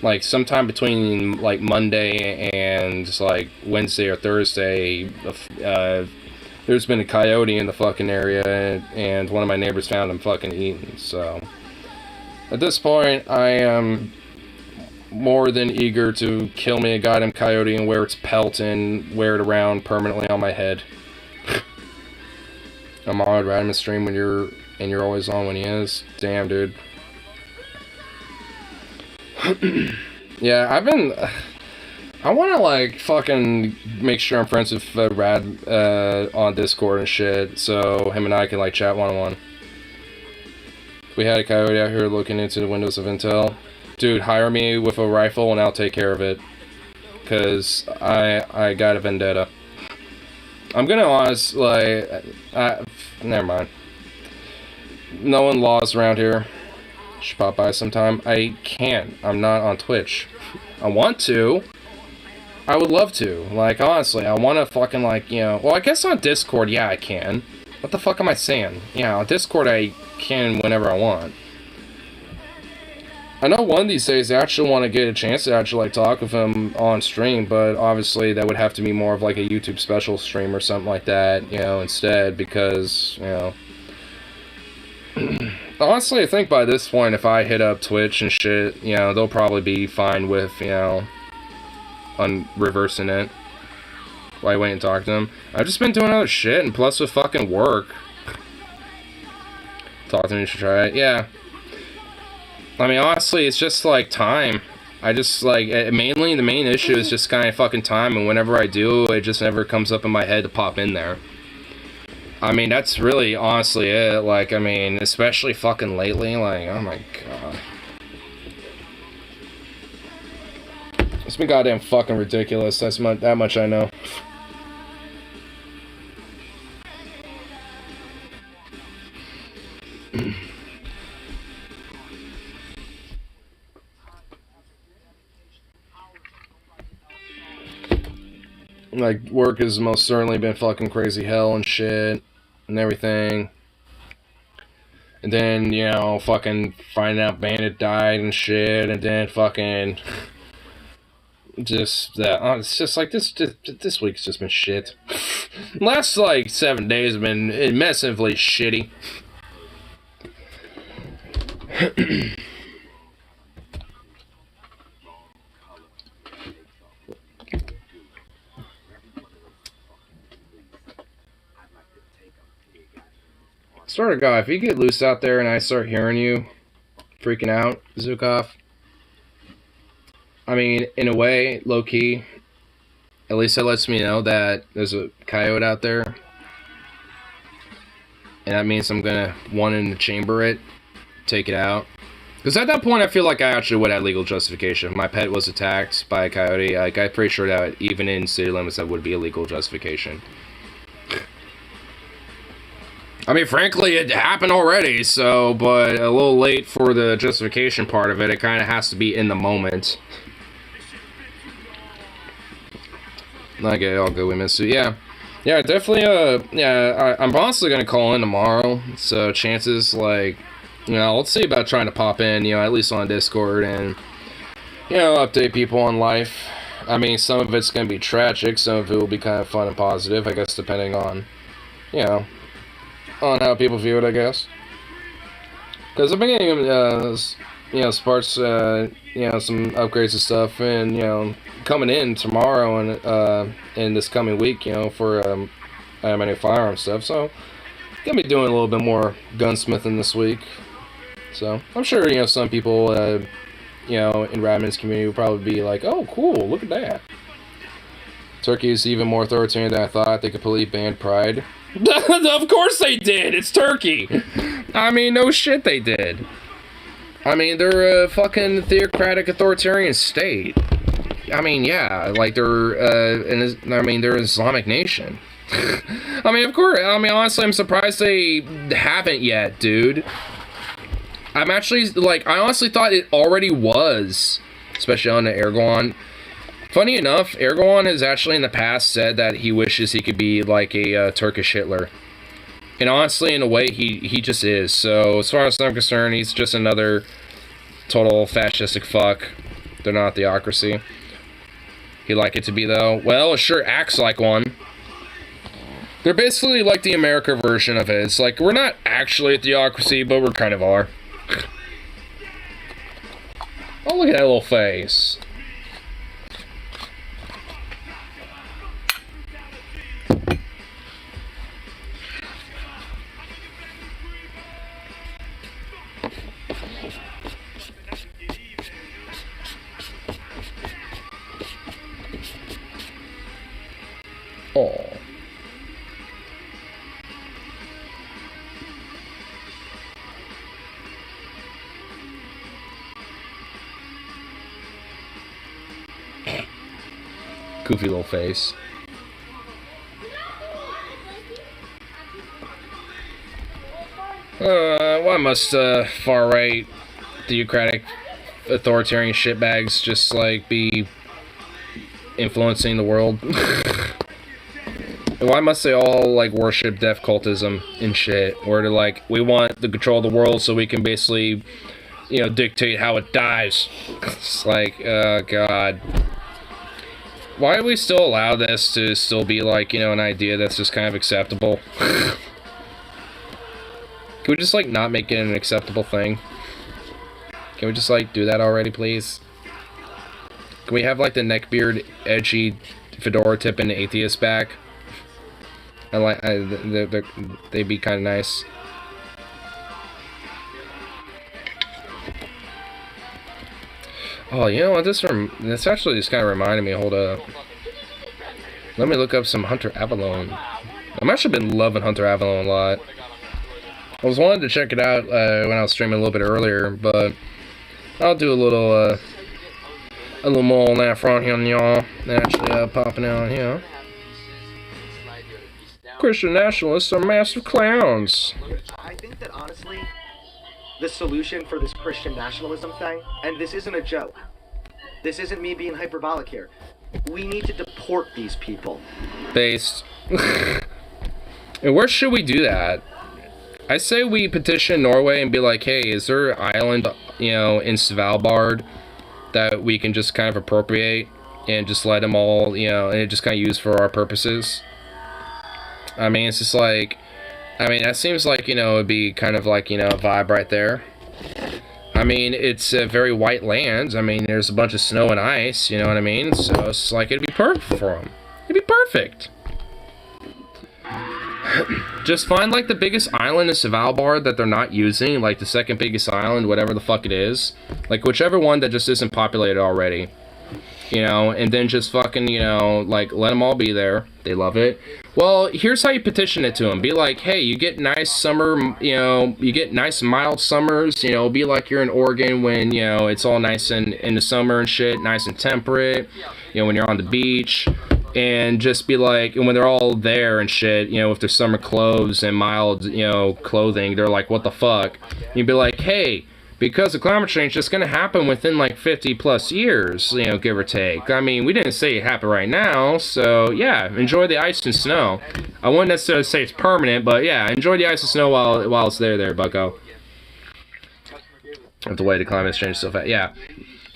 Speaker 2: like, sometime between, like, Monday and, like, Wednesday or Thursday, there's been a coyote in the fucking area, and one of my neighbors found him fucking eaten, so... At this point, I am more than eager to kill me a goddamn coyote and wear its pelt and wear it around permanently on my head. I'm on Radimus stream when you're always on when he is. Damn, dude. Yeah, I want to, like, fucking make sure I'm friends with Rad on Discord and shit, so him and I can, like, chat one-on-one. We had a coyote out here looking into the windows of Intel. Dude, hire me with a rifle and I'll take care of it. Because I got a vendetta. I'm gonna honest, like... never mind. No one laws around here. Should pop by sometime. I can't. I'm not on Twitch. I want to. I would love to. Like, honestly, I want to fucking, like, you know... Well, I guess on Discord, yeah, I can. What the fuck am I saying? Yeah, on Discord, I can whenever I want. I know one of these days I actually want to get a chance to actually, like, talk with him on stream, but obviously that would have to be more of, like, a YouTube special stream or something like that, you know, instead, because, you know... Honestly, I think by this point, if I hit up Twitch and shit, you know, they'll probably be fine with, you know, reversing it. While I wait and talk to them. I've just been doing other shit, and plus with fucking work. Talk to me, you should try it. Yeah. I mean, honestly, it's just, like, time. I just, like, mainly the main issue is just kind of fucking time, and whenever I do, it just never comes up in my head to pop in there. I mean, that's really, honestly, it. Like, I mean, especially fucking lately, like, oh my god. It's been goddamn fucking ridiculous, that much I know. Like, work has most certainly been fucking crazy hell and shit, and everything. And then, you know, fucking finding out Bandit died and shit, and then fucking... Just, it's just like, this week's just been shit. Last, like, 7 days have been massively shitty. Swear to God, if you get loose out there and I start hearing you freaking out, Zukov, I mean, in a way, low-key, at least that lets me know that there's a coyote out there. And that means I'm gonna want to chamber it, take it out. Because at that point, I feel like I actually would have legal justification. If my pet was attacked by a coyote, like, I'm pretty sure that even in city limits, that would be a legal justification. I mean, frankly, it happened already, so, but a little late for the justification part of it. It kind of has to be in the moment. Okay, I'll go with Mitsu. Yeah, definitely, I'm honestly gonna call in tomorrow, so chances, like, you know, let's see about trying to pop in, you know, at least on Discord, and, you know, update people on life. I mean, some of it's gonna be tragic, some of it will be kind of fun and positive, I guess, depending on, you know, on how people view it, I guess. Because I've been getting, you know, sparks, you know, some upgrades and stuff, and, you know, coming in tomorrow and, in this coming week, you know, for, my new firearm stuff, so, gonna be doing a little bit more gunsmithing this week. So, I'm sure, you know, some people, you know, in Radman's community will probably be like, oh, cool, look at that. Turkey is even more authoritarian than I thought. They completely banned Pride. Of course they did! It's Turkey! I mean, no shit they did. I mean, they're a fucking theocratic authoritarian state. I mean, yeah, like, they're, they're an Islamic nation. I mean, of course, I mean, honestly, I'm surprised they haven't yet, dude. I'm actually, like, I honestly thought it already was, especially on the Erdogan. Funny enough, Erdogan has actually in the past said that he wishes he could be like a Turkish Hitler. And honestly, in a way, he just is. So, as far as I'm concerned, he's just another total fascistic fuck. They're not a theocracy. He'd like it to be, though. Well, it sure acts like one. They're basically like the America version of it. It's like, we're not actually a theocracy, but we kind of are. Oh, look at that little face. Oh. Goofy little face. Why must far-right, theocratic, authoritarian shitbags just, like, be influencing the world? Why must they all, like, worship death cultism and shit? Where they're like, we want the control of the world so we can basically, you know, dictate how it dies. It's like, God. Why do we still allow this to still be, like, you know, an idea that's just kind of acceptable? Can we just, like, not make it an acceptable thing? Can we just, like, do that already, please? Can we have, like, the neckbeard, edgy, fedora tipping atheist back? I like, they'd be kind of nice. Oh, you know what? This actually just kind of reminded me. Hold up. Let me look up some Hunter Avalon. I've actually been loving Hunter Avalon a lot. I was wanting to check it out when I was streaming a little bit earlier, but I'll do a little more on that front here, y'all. Actually, popping out here. Christian nationalists are massive clowns.
Speaker 4: I think that honestly, the solution for this Christian nationalism thing, and this isn't a joke, this isn't me being hyperbolic here, we need to deport these people.
Speaker 2: Based. And where should we do that? I say we petition Norway and be like, hey, is there an island, you know, in Svalbard that we can just kind of appropriate and just let them all, you know, and just kind of use for our purposes? I mean, it's just like, I mean, that seems like, you know, it'd be kind of like, you know, a vibe right there. I mean, it's a very white land. I mean, there's a bunch of snow and ice, you know what I mean? So it's like, it'd be perfect for them. It'd be perfect. Just find, like, the biggest island in Svalbard that they're not using, like the second biggest island, whatever the fuck it is. Like, whichever one that just isn't populated already. You know, and then just fucking, you know, like, let them all be there. They love it. Well, here's how you petition it to them. Be like, hey, you get nice summer, you know, you get nice mild summers, you know, be like you're in Oregon when, you know, it's all nice in the summer and shit, nice and temperate, you know, when you're on the beach. And just be like, and when they're all there and shit, you know, with their summer clothes and mild, you know, clothing, they're like, what the fuck? You'd be like, hey, because of climate change, it's going to happen within like 50 plus years, you know, give or take. I mean, we didn't say it happened right now, so yeah, enjoy the ice and snow. I wouldn't necessarily say it's permanent, but yeah, enjoy the ice and snow while it's there, bucko. Of the way the climate change so fast, yeah.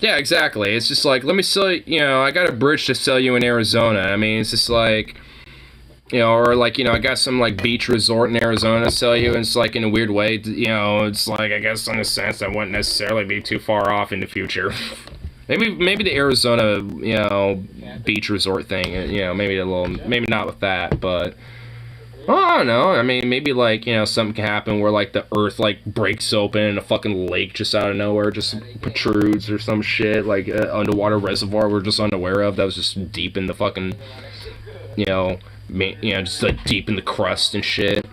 Speaker 2: Yeah, exactly. It's just like, let me sell you, you know, I got a bridge to sell you in Arizona. I mean, it's just like, you know, or like, you know, I got some like beach resort in Arizona to sell you, and it's like in a weird way, you know, it's like, I guess in a sense that wouldn't necessarily be too far off in the future. maybe the Arizona, you know, beach resort thing, you know, maybe not with that, but I don't know. I mean, maybe like, you know, something can happen where like the earth like breaks open and a fucking lake just out of nowhere just protrudes or some shit, like an underwater reservoir we're just unaware of that was just deep in the fucking, you know, just like deep in the crust and shit.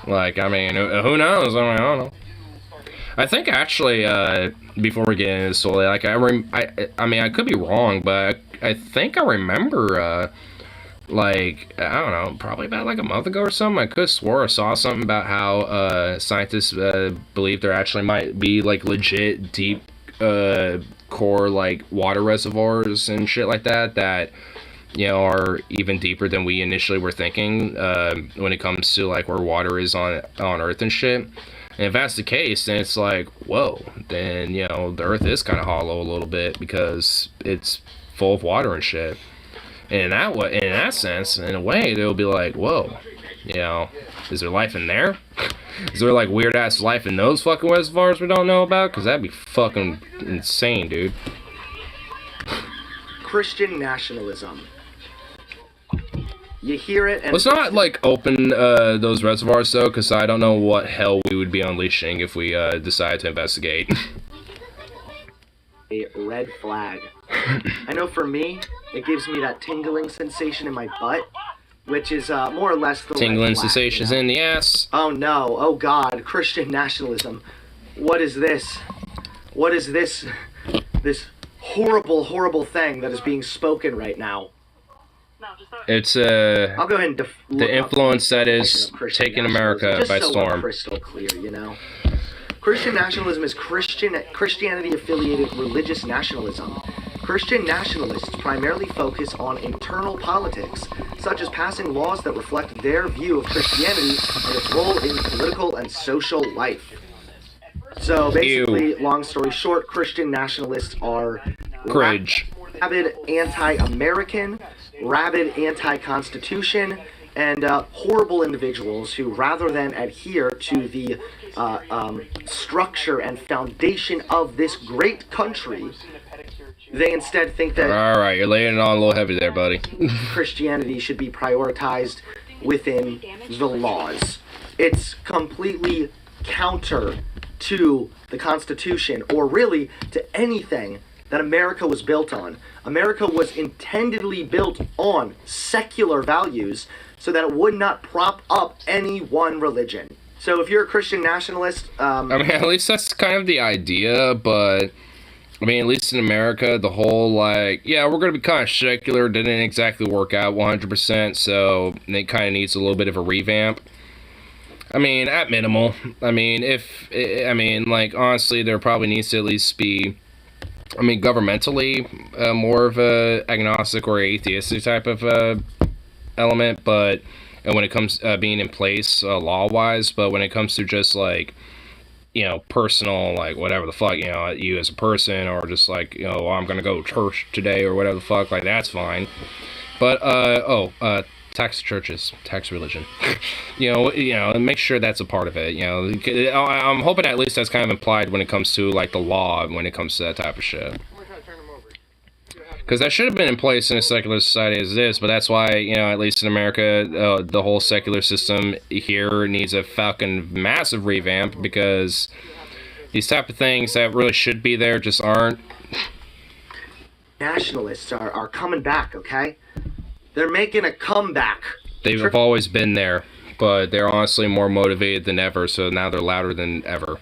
Speaker 2: Like, I mean, who knows? I mean, I don't know. I think actually, before we get into this, like I mean, I could be wrong, but I think I remember, like, I don't know, probably about like a month ago or something, I could have swore I saw something about how scientists believe there actually might be like legit deep core like water reservoirs and shit like that you know, are even deeper than we initially were thinking when it comes to like where water is on Earth and shit. And if that's the case, then it's like, whoa, then, you know, the Earth is kind of hollow a little bit because it's full of water and shit. And in that sense, in a way, they'll be like, whoa, you know, is there life in there? Is there like weird ass life in those fucking reservoirs we don't know about? Because that'd be fucking insane, dude.
Speaker 4: Christian nationalism. You hear it, and
Speaker 2: Let's not like open those reservoirs though, because I don't know what hell we would be unleashing if we decide to investigate.
Speaker 4: a red flag. I know for me, it gives me that tingling sensation in my butt, which is more or less the
Speaker 2: Tingling
Speaker 4: red flag,
Speaker 2: sensations
Speaker 4: you know?
Speaker 2: in the ass.
Speaker 4: Oh no, oh god, Christian nationalism. What is this? What is this? This horrible, horrible thing that is being spoken right now.
Speaker 2: It's
Speaker 4: I'll go ahead and
Speaker 2: the influence that is taking America
Speaker 4: just
Speaker 2: by
Speaker 4: so
Speaker 2: storm.
Speaker 4: I'm crystal clear, you know. Christian nationalism is Christianity-affiliated religious nationalism. Christian nationalists primarily focus on internal politics, such as passing laws that reflect their view of Christianity and its role in political and social life. So basically, long story short, Christian nationalists are
Speaker 2: Cringe.
Speaker 4: rabid anti-American, rabid anti-Constitution, and horrible individuals who, rather than adhere to the structure and foundation of this great country, they instead think that
Speaker 2: Alright, you're laying it on a little heavy there, buddy.
Speaker 4: Christianity should be prioritized within the laws. It's completely counter to the Constitution, or really to anything that America was built on. America was intendedly built on secular values so that it would not prop up any one religion. So if you're a Christian nationalist,
Speaker 2: I mean, at least that's kind of the idea, but I mean, at least in America, the whole like, yeah, we're going to be kind of secular didn't exactly work out 100%, so it kind of needs a little bit of a revamp. I mean, at minimal. I mean, like, honestly, there probably needs to at least be, I mean, governmentally, more of a agnostic or atheistic type of element, but when it comes being in place law-wise, but when it comes to just like, you know, personal, like whatever the fuck, you know, you as a person, or just like, you know, I'm gonna go to church today or whatever the fuck, like that's fine. But tax churches, tax religion, you know, and make sure that's a part of it. You know, I'm hoping at least that's kind of implied when it comes to like the law, when it comes to that type of shit. Because that should have been in place in a secular society as it is, but that's why, you know, at least in America, the whole secular system here needs a fucking massive revamp, because these type of things that really should be there just aren't.
Speaker 4: nationalists are coming back, okay? They're making a comeback.
Speaker 2: They've always been there, but they're honestly more motivated than ever, so now they're louder than ever.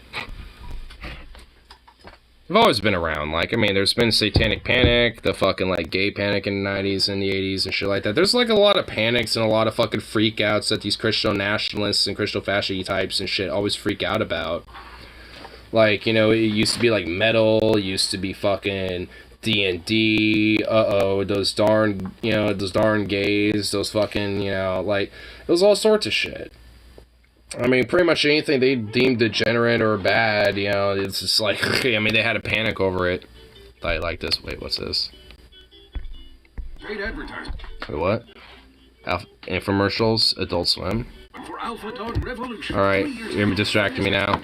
Speaker 2: They've always been around. Like, I mean, there's been satanic panic, the fucking, like, gay panic in the 90s and the 80s and shit like that. There's, like, a lot of panics and a lot of fucking freakouts that these Christian nationalists and Christian fascist types and shit always freak out about. Like, you know, it used to be, like, metal, it used to be fucking D&D, those darn, you know, those darn gays, those fucking, you know, like, it was all sorts of shit. I mean, pretty much anything they deemed degenerate or bad, you know, it's just like, I mean, they had a panic over it. I like this. Wait, what's this?
Speaker 5: Great advertising.
Speaker 2: Wait, what? Infomercials, Adult Swim.
Speaker 5: For Alpha Dog Revolution.
Speaker 2: Alright, you're distracting me now.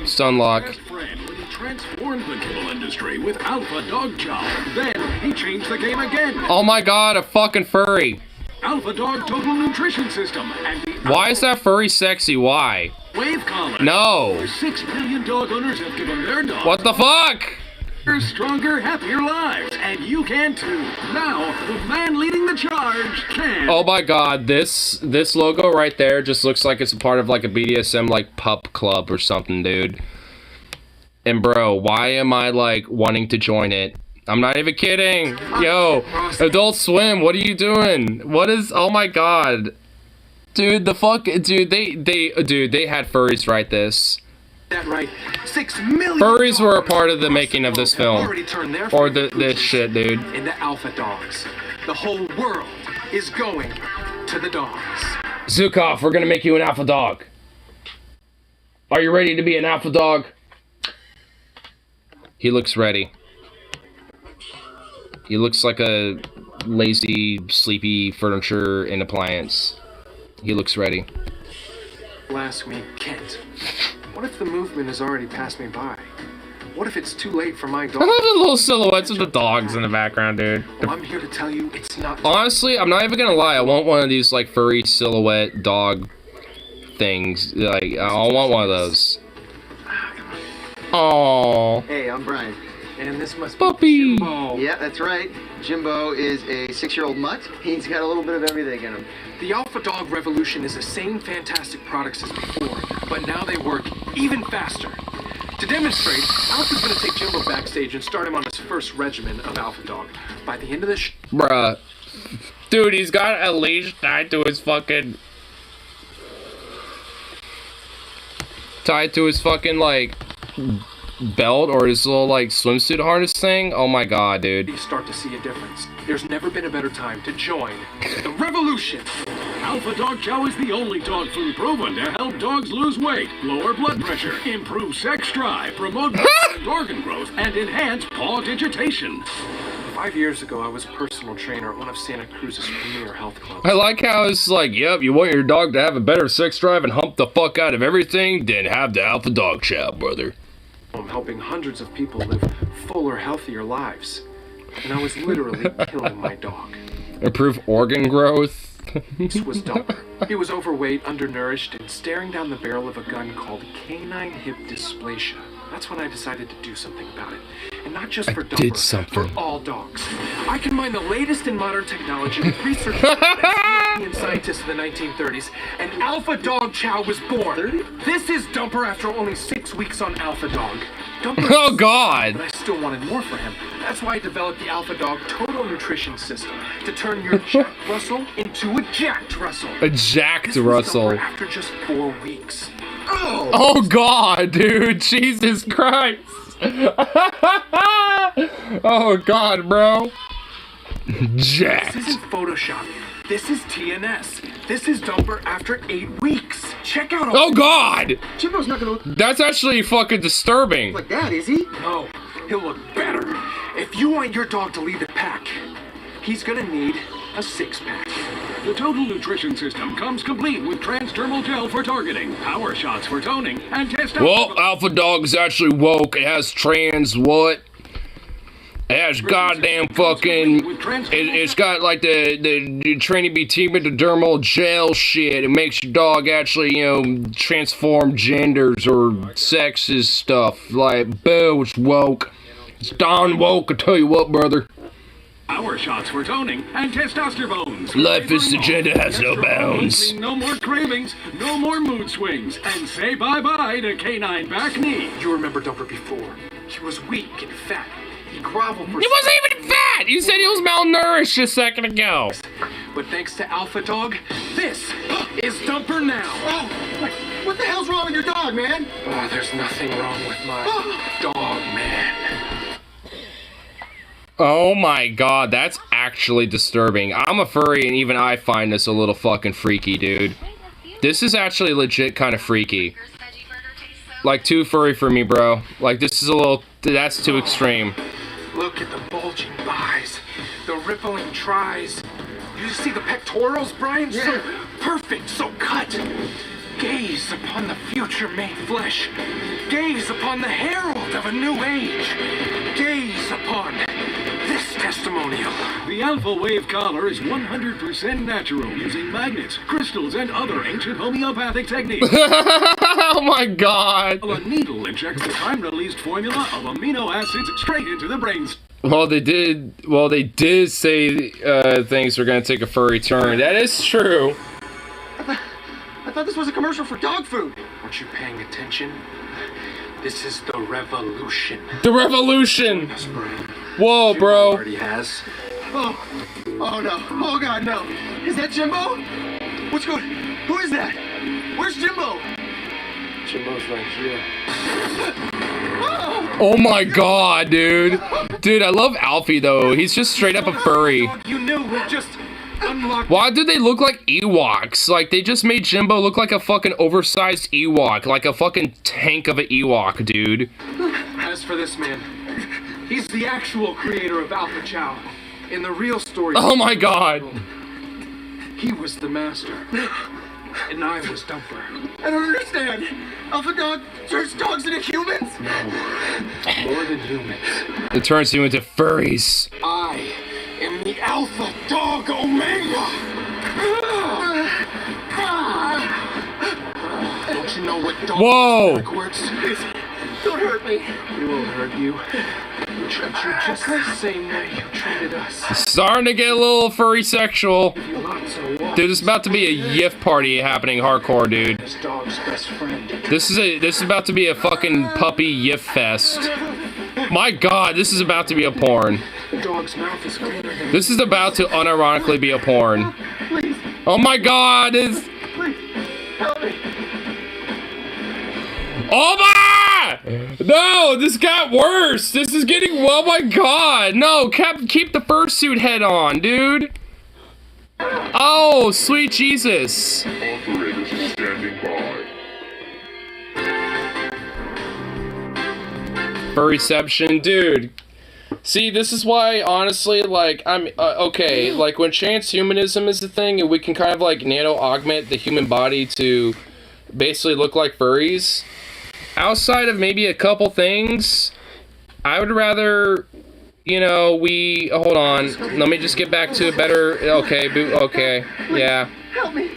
Speaker 2: Stunlock.
Speaker 5: When he transformed the kibble industry with Alpha Dog Chow. Then he changed the game again.
Speaker 2: Oh my god, a fucking furry.
Speaker 5: Alpha Dog Total Nutrition System and the
Speaker 2: Why is that furry sexy? Why?
Speaker 5: Wave Collar.
Speaker 2: No.
Speaker 5: 6 million dog owners have given their dogs
Speaker 2: What the fuck?
Speaker 5: stronger, happier lives, and you can too. Now, the man leading the charge can.
Speaker 2: Oh my god, this logo right there just looks like it's a part of like a BDSM like pup club or something, dude. And bro, why am I like wanting to join it? I'm not even kidding. Yo, Adult Swim, what are you doing? What is, oh my god. Dude, they had furries write this.
Speaker 5: That right. 6 million
Speaker 2: Furries were a part of the making of this film.
Speaker 5: already turned their
Speaker 2: Or this shit, dude.
Speaker 5: into alpha dogs. The whole world is going to the dogs.
Speaker 2: Zukov, we're gonna make you an alpha dog. Are you ready to be an alpha dog? He looks ready. He looks like a lazy, sleepy furniture and appliance. He looks ready.
Speaker 5: Ask me, Kent. What if the movement has already passed me by? What if it's too late for my dog?
Speaker 2: I love the little silhouettes of the dogs in the background, dude.
Speaker 5: Well, I'm here to tell you it's not.
Speaker 2: Honestly, I'm not even gonna lie. I want one of these like furry silhouette dog things. Like, I want one of those. Aww.
Speaker 4: Hey, I'm Brian.
Speaker 5: And this must
Speaker 2: Puppy.
Speaker 5: be Jimbo.
Speaker 4: Yeah, that's right. Jimbo is a 6-year-old mutt. He's got a little bit of everything in him.
Speaker 5: The Alpha Dog Revolution is the same fantastic products as before, but now they work even faster. To demonstrate, Alpha's gonna take Jimbo backstage and start him on his first regimen of Alpha Dog. By the end of the
Speaker 2: Bruh. Dude, he's got a leash tied to his fucking... Tied to his fucking, like... belt or his little, like, swimsuit harness thing. Oh my god, dude.
Speaker 5: you start to see a difference. There's never been a better time to join the revolution.
Speaker 3: Alpha Dog Chow is the only dog food proven to help dogs lose weight, lower blood pressure, improve sex drive, promote and organ growth, and enhance paw digitation.
Speaker 5: 5 years ago, I was a personal trainer at one of Santa Cruz's premier health clubs.
Speaker 2: I like how it's like, yep, you want your dog to have a better sex drive and hump the fuck out of everything, then have the Alpha Dog Chow, brother.
Speaker 5: I'm helping hundreds of people live fuller, healthier lives. And I was literally killing my dog.
Speaker 2: Improve organ growth.
Speaker 5: This was Dumper. He was overweight, undernourished, and staring down the barrel of a gun called canine hip dysplasia. That's when I decided to do something about it. And not just for Dumper, for all dogs. I combined the latest in modern technology with research by European scientists in the 1930s, and Alpha Dog Chow was born. This is Dumper after only 6 weeks on Alpha Dog. Dumper
Speaker 2: Oh god.
Speaker 5: but I still wanted more for him. That's why I developed the Alpha Dog Total Nutrition System to turn your Jack Russell into a Jacked Russell.
Speaker 2: A jacked
Speaker 5: This was
Speaker 2: Russell.
Speaker 5: Dumper after just 4 weeks.
Speaker 2: Oh god, dude. Jesus Christ. Oh god, bro. Jacked.
Speaker 5: This isn't Photoshop. This is TNS. This is Dumper after 8 weeks. Check out all
Speaker 2: Oh god.
Speaker 4: Jimbo's not gonna look
Speaker 2: That's actually fucking disturbing.
Speaker 4: like that, is he?
Speaker 5: No, he'll look better. If you want your dog to lead the pack, he's gonna need a 6-pack.
Speaker 3: The Total Nutrition System comes complete with transdermal gel for targeting, power shots for toning, and testosterone.
Speaker 2: Well, Alpha Dog's actually woke. It has trans what? It has goddamn fucking. It's got like the training be dermal gel shit. It makes your dog actually, transform genders or sexes stuff. Like, boo, it's woke. It's darn woke, I tell you what, brother.
Speaker 3: Power shots for toning and testosterone.
Speaker 2: Life is the agenda has no bounds.
Speaker 3: No more cravings, no more mood swings, and say bye-bye to canine back knee.
Speaker 5: You remember Dumper before. He was weak and fat. He groveled for
Speaker 2: He wasn't even fat! You said he was malnourished a second ago.
Speaker 5: But thanks to Alpha Dog, this is Dumper now.
Speaker 4: Oh, what the hell's wrong with your dog, man?
Speaker 5: Oh, there's nothing wrong with my dog, man.
Speaker 2: Oh my god, that's actually disturbing. I'm a furry and even I find this a little fucking freaky, dude. This is actually legit kind of freaky. Like, too furry for me, bro. Like, this is a little... That's too extreme.
Speaker 5: Look at the bulging thighs, the rippling tries. You see the pectorals, Brian? So perfect, so cut. Gaze upon the future made flesh. Gaze upon the herald of a new age. Gaze upon this testimonial.
Speaker 3: The Alpha Wave collar is 100% natural, using magnets, crystals, and other ancient homeopathic techniques.
Speaker 2: Oh my god.
Speaker 3: A needle injects the time-released formula of amino acids straight into the brains.
Speaker 2: Well, they did say things were gonna take a furry turn. That is true.
Speaker 4: I thought this was a commercial for dog food.
Speaker 5: Aren't you paying attention? This is the revolution.
Speaker 2: The revolution.
Speaker 5: Yes, Brian.
Speaker 2: Whoa, bro.
Speaker 5: Already has.
Speaker 4: Oh no. Oh god, no. Is that Jimbo? What's going? Who is that? Where's Jimbo?
Speaker 5: Jimbo's right here.
Speaker 2: Oh my god, dude. Dude, I love Alfie though. He's just straight up a furry.
Speaker 5: You knew we just unlocked.
Speaker 2: Why do they look like Ewoks? Like, they just made Jimbo look like a fucking oversized Ewok. Like a fucking tank of an Ewok, dude.
Speaker 5: As for this man, he's the actual creator of Alpha Chow. In the real story.
Speaker 2: Oh my god.
Speaker 5: He was the master. And I was Dumper.
Speaker 4: I don't understand. Alpha Dog turns dogs into humans?
Speaker 5: More than humans.
Speaker 2: It turns you into furries.
Speaker 5: I am the Alpha Dog Omega. Don't you know what dog
Speaker 2: Whoa.
Speaker 5: backwards?
Speaker 4: Don't hurt me.
Speaker 5: We won't hurt you. We treat you just the same way you treated us.
Speaker 2: Starting to get a little furry sexual.
Speaker 5: You lot so well.
Speaker 2: Dude, there's about to be a yiff party happening hardcore, dude.
Speaker 5: This dog's best friend.
Speaker 2: This is about to be a fucking puppy yiff fest. My god, this is about to be a porn.
Speaker 5: The dog's mouth is cleaner than
Speaker 2: This is about to unironically be a porn.
Speaker 4: Please,
Speaker 2: Oh my god, it's...
Speaker 4: please, help me.
Speaker 2: Oh my! No, this got worse. This is getting... Oh my god. No, keep the fursuit head on, dude. Oh, sweet Jesus.
Speaker 6: Operators standing by.
Speaker 2: Furryception, dude. See, this is why, honestly, like, I'm, okay, like, when transhumanism is the thing, and we can kind of, like, nano-augment the human body to basically look like furries, outside of maybe a couple things, I would rather, you know, hold on, let me just get back to a better, okay, yeah.
Speaker 4: Help me.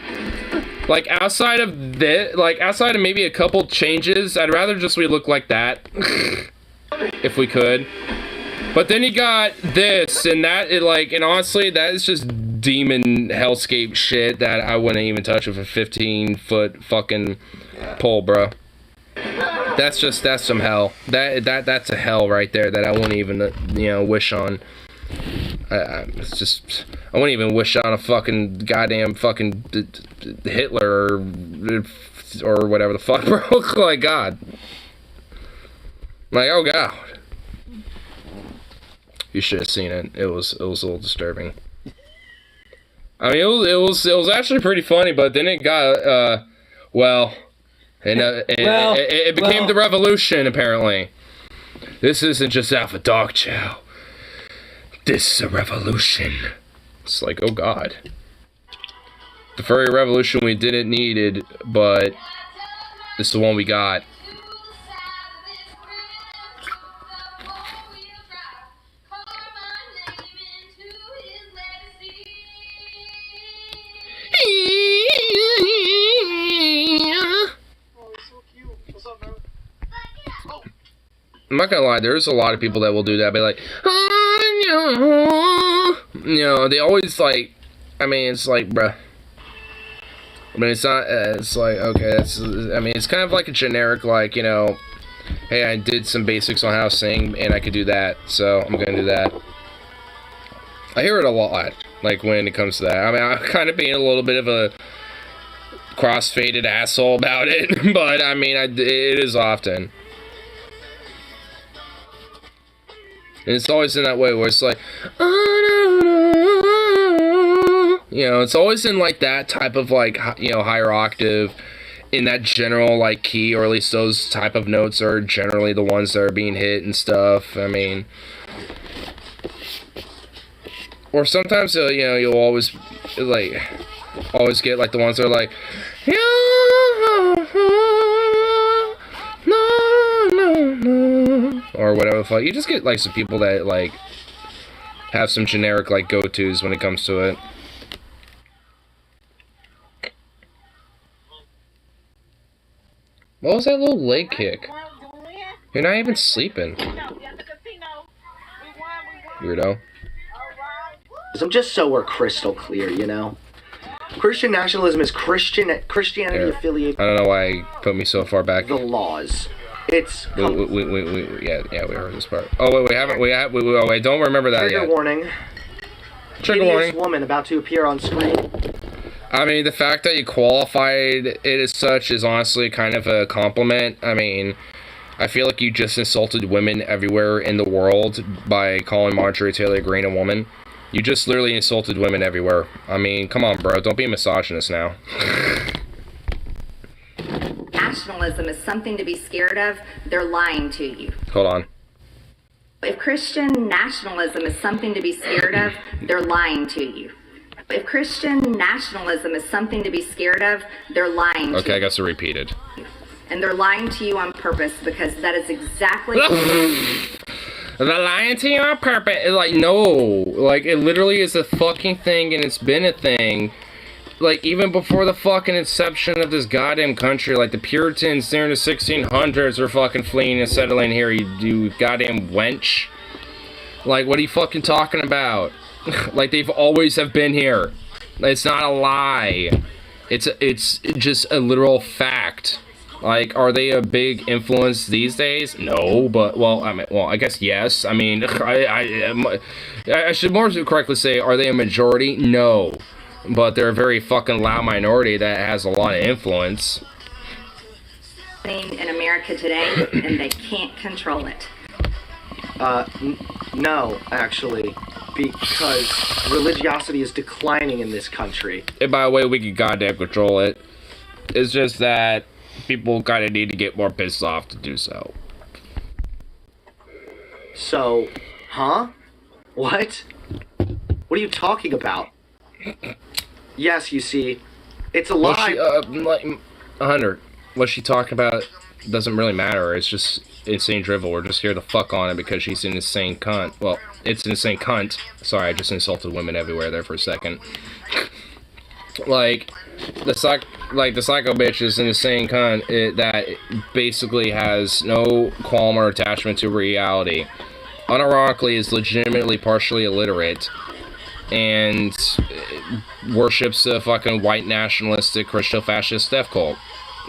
Speaker 2: Like, outside of this, like, outside of maybe a couple changes, I'd rather just we look like that, if we could. But then you got this, and that, and honestly, that is just demon hellscape shit that I wouldn't even touch with a 15-foot fucking pole, bro. That's some hell. That's a hell right there that I wouldn't even, wish on. It's just, I wouldn't even wish on a fucking goddamn fucking Hitler or whatever the fuck, bro. Like, God. Like, oh god. You should have seen it. It was a little disturbing. I mean, it was actually pretty funny, but then it got it became the revolution. Apparently, this isn't just Alpha Dog Chow. This is a revolution. It's like, oh god, the furry revolution we didn't needed, but this is the one we got. I'm not gonna lie, there's a lot of people that will do that, be like, they always like, I mean, it's like, bruh. I mean, it's not, it's like, okay, it's kind of like a generic, like, hey, I did some basics on how to sing, and I could do that, so I'm gonna do that. I hear it a lot, like, when it comes to that. I mean, I'm kind of being a little bit of a cross-faded asshole about it, but, I mean, it is often. And it's always in that way where it's like, it's always in like that type of like, higher octave, in that general like key, or at least those type of notes are generally the ones that are being hit and stuff. I mean, or sometimes you'll always get like the ones that are like, or whatever the fuck. You just get like some people that like have some generic like go-tos when it comes to it. What was that little leg kick? You're not even sleeping. Weirdo.
Speaker 4: I'm just so we're crystal clear, Christian nationalism is Christianity affiliated.
Speaker 2: I don't know why you put me so far back.
Speaker 4: The laws. It's
Speaker 2: we heard this part. Oh wait, wait, don't remember that
Speaker 4: trigger
Speaker 2: yet.
Speaker 4: Warning.
Speaker 2: Trigger warning.
Speaker 4: Woman about to appear on screen.
Speaker 2: I mean, the fact that you qualified it as such is honestly kind of a compliment. I mean, I feel like you just insulted women everywhere in the world by calling Marjorie Taylor Greene a woman. You just literally insulted women everywhere. I mean, come on, bro. Don't be a misogynist now.
Speaker 7: Nationalism is something to be scared of. They're lying to you.
Speaker 2: Hold on.
Speaker 7: If Christian nationalism is something to be scared of, they're lying to you. If Christian nationalism is something to be scared of, they're lying to you.
Speaker 2: Okay, I guess I repeated.
Speaker 7: And they're lying to you on purpose because that is exactly
Speaker 2: They're lying to you on purpose. Like, no. Like, it literally is a fucking thing, and it's been a thing. Like, even before the fucking inception of this goddamn country, like, the Puritans there in the 1600s were fucking fleeing and settling here, you goddamn wench. Like, what are you fucking talking about? Like, they've always have been here. It's not a lie. It's just a literal fact. Like, are they a big influence these days? No, but, well, I guess yes. I mean, I should more correctly say, are they a majority? No. But they're a very fucking loud minority that has a lot of influence.
Speaker 7: in America today, and they can't control it.
Speaker 4: No, actually, because religiosity is declining in this country.
Speaker 2: And by the way, we can goddamn control it. It's just that people kind of need to get more pissed off to do so.
Speaker 4: So, huh? What? What are you talking about? Yes, you see, it's a lie.
Speaker 2: Like, Hunter, what she talking about doesn't really matter. It's just insane drivel. We're just here to fuck on it because she's an insane cunt. Well, it's an insane cunt. Sorry, I just insulted women everywhere there for a second. Like, the psycho bitch is an insane cunt that basically has no qualm or attachment to reality. Unironically is legitimately partially illiterate and worships a fucking white nationalistic Christian fascist death cult.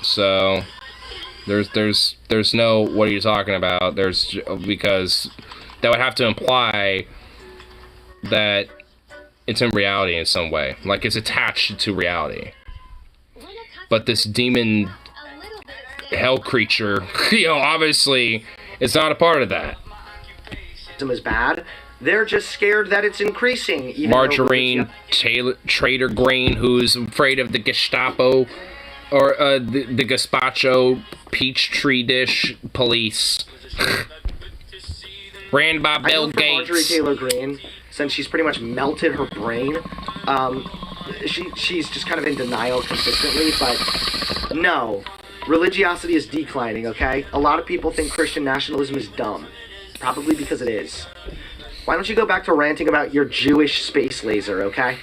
Speaker 2: So there's no what are you talking about? Because that would have to imply that it's in reality in some way, like it's attached to reality. But this demon hell creature, obviously it's not a part of that.
Speaker 4: Is bad. They're just scared that it's increasing.
Speaker 2: Margarine, Trader Green, who's afraid of the Gestapo, or the gazpacho Peachtree Dish Police, ran by Bill Gates.
Speaker 4: Marjorie Taylor Greene, since she's pretty much melted her brain, she's just kind of in denial consistently. But no, religiosity is declining. Okay, a lot of people think Christian nationalism is dumb, probably because it is. Why don't you go back to ranting about your Jewish space laser, okay?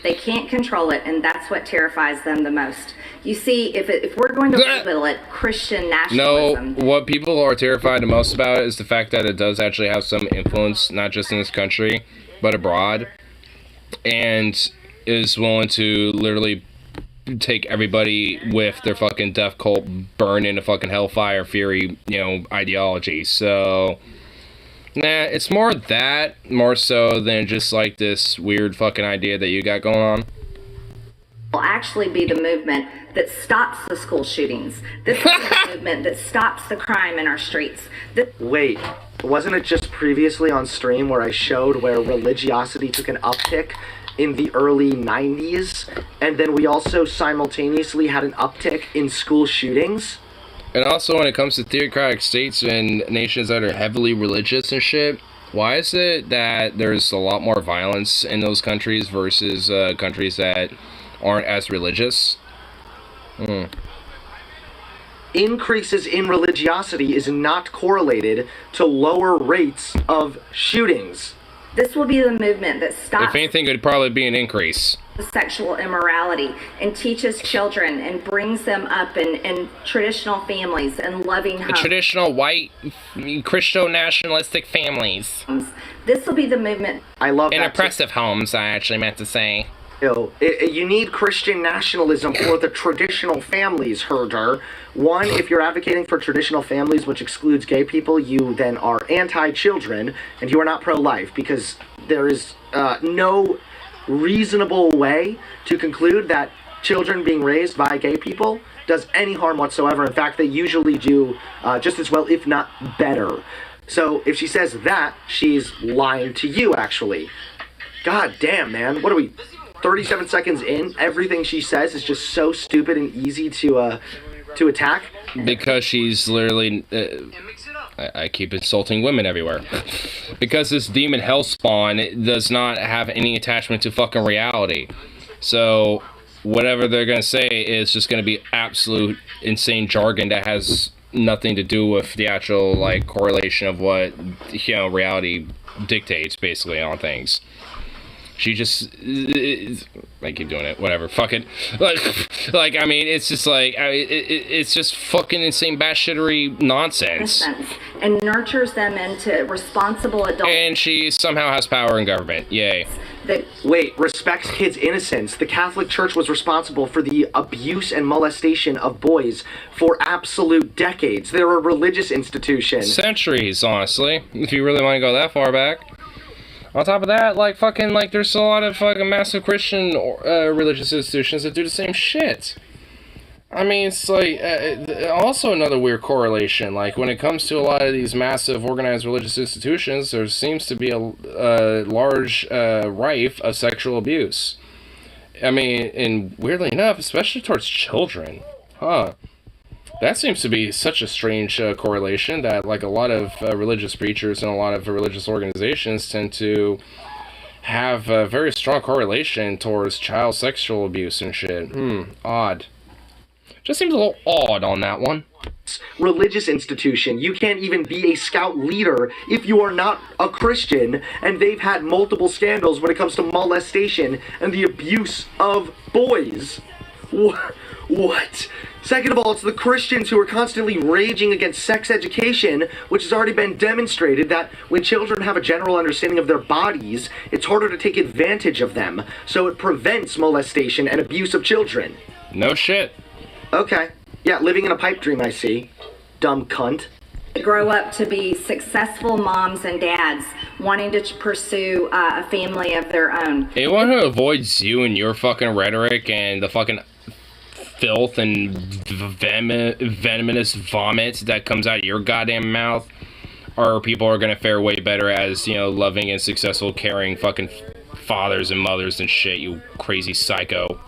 Speaker 7: They can't control it, and that's what terrifies them the most. You see, if we're going to label it Christian nationalism...
Speaker 2: No, what people are terrified the most about is the fact that it does actually have some influence, not just in this country, but abroad, and is willing to literally take everybody with their fucking death cult burn into fucking hellfire fury, ideology. So... Nah, it's more so than just like this weird fucking idea that you got going on.
Speaker 7: Will actually be the movement that stops the school shootings. This is the movement that stops the crime in our streets.
Speaker 4: Wait, wasn't it just previously on stream where I showed where religiosity took an uptick in the early 90s, and then we also simultaneously had an uptick in school shootings?
Speaker 2: And also, when it comes to theocratic states and nations that are heavily religious and shit, why is it that there's a lot more violence in those countries versus countries that aren't as religious?
Speaker 4: Increases in religiosity is not correlated to lower rates of shootings.
Speaker 7: This will be the movement that stops...
Speaker 2: If anything, it would probably be an increase.
Speaker 7: ...sexual immorality and teaches children and brings them up in traditional families and loving homes.
Speaker 2: Traditional white Christian nationalistic families.
Speaker 7: This will be the movement.
Speaker 4: I love that.
Speaker 2: And oppressive homes, I actually meant to say.
Speaker 4: You need Christian nationalism for the traditional families, Herder. One, if you're advocating for traditional families, which excludes gay people, you then are anti-children, and you are not pro-life, because there is no reasonable way to conclude that children being raised by gay people does any harm whatsoever. In fact, they usually do just as well, if not better. So if she says that, she's lying to you, actually. God damn, man. What are we, 37 seconds in? Everything she says is just so stupid and easy to attack.
Speaker 2: Because she's literally... I keep insulting women everywhere. Because this demon hellspawn does not have any attachment to fucking reality. So, whatever they're going to say is just going to be absolute insane jargon that has nothing to do with the actual, like, correlation of what, you know, reality dictates, basically, on things. She just... I keep doing it. Whatever. Fuck it. Like I mean, it's just like... it's just fucking insane batshittery nonsense.
Speaker 7: And nurtures them into responsible adults.
Speaker 2: And she somehow has power in government. Yay.
Speaker 4: Wait, respects kids' innocence. The Catholic Church was responsible for the abuse and molestation of boys for absolute decades. They're a religious institution.
Speaker 2: Centuries, honestly. If you really want to go that far back. On top of that, like, fucking, like, there's a lot of fucking massive Christian religious institutions that do the same shit. I mean, it's like, also another weird correlation. Like, when it comes to a lot of these massive organized religious institutions, there seems to be a large rife of sexual abuse. I mean, and weirdly enough, especially towards children. Huh. That seems to be such a strange correlation that, like, a lot of religious preachers and a lot of religious organizations tend to have a very strong correlation towards child sexual abuse and shit. Odd. Just seems a little odd on that one.
Speaker 4: Religious institution. You can't even be a scout leader if you are not a Christian, and they've had multiple scandals when it comes to molestation and the abuse of boys. What? Second of all, it's the Christians who are constantly raging against sex education, which has already been demonstrated that when children have a general understanding of their bodies, it's harder to take advantage of them, so it prevents molestation and abuse of children.
Speaker 2: No shit.
Speaker 4: Okay. Yeah, living in a pipe dream, I see. Dumb cunt.
Speaker 7: Grow up to be successful moms and dads wanting to pursue a family of their own.
Speaker 2: Anyone who avoids you and your fucking rhetoric and the fucking filth and venomous vomit that comes out of your goddamn mouth, or people are gonna fare way better as, you know, loving and successful, caring fucking fathers and mothers and shit, you crazy psycho.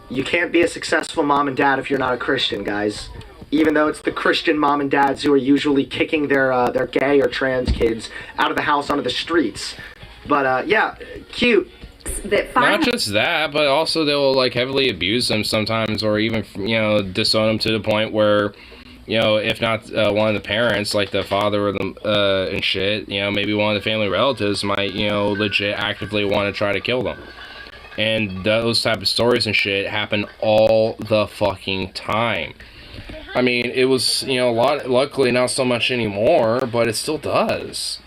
Speaker 4: You can't be a successful mom and dad if you're not a Christian, guys. Even though it's the Christian mom and dads who are usually kicking their gay or trans kids out of the house onto the streets. But, yeah, cute.
Speaker 2: Not just that, but also they'll, like, heavily abuse them sometimes, or even, you know, disown them to the point where, you know, if not one of the parents, like the father or the, and shit, you know, maybe one of the family relatives might, you know, legit actively want to try to kill them. And those type of stories and shit happen all the fucking time. I mean, it was, you know, luckily not so much anymore, but it still does.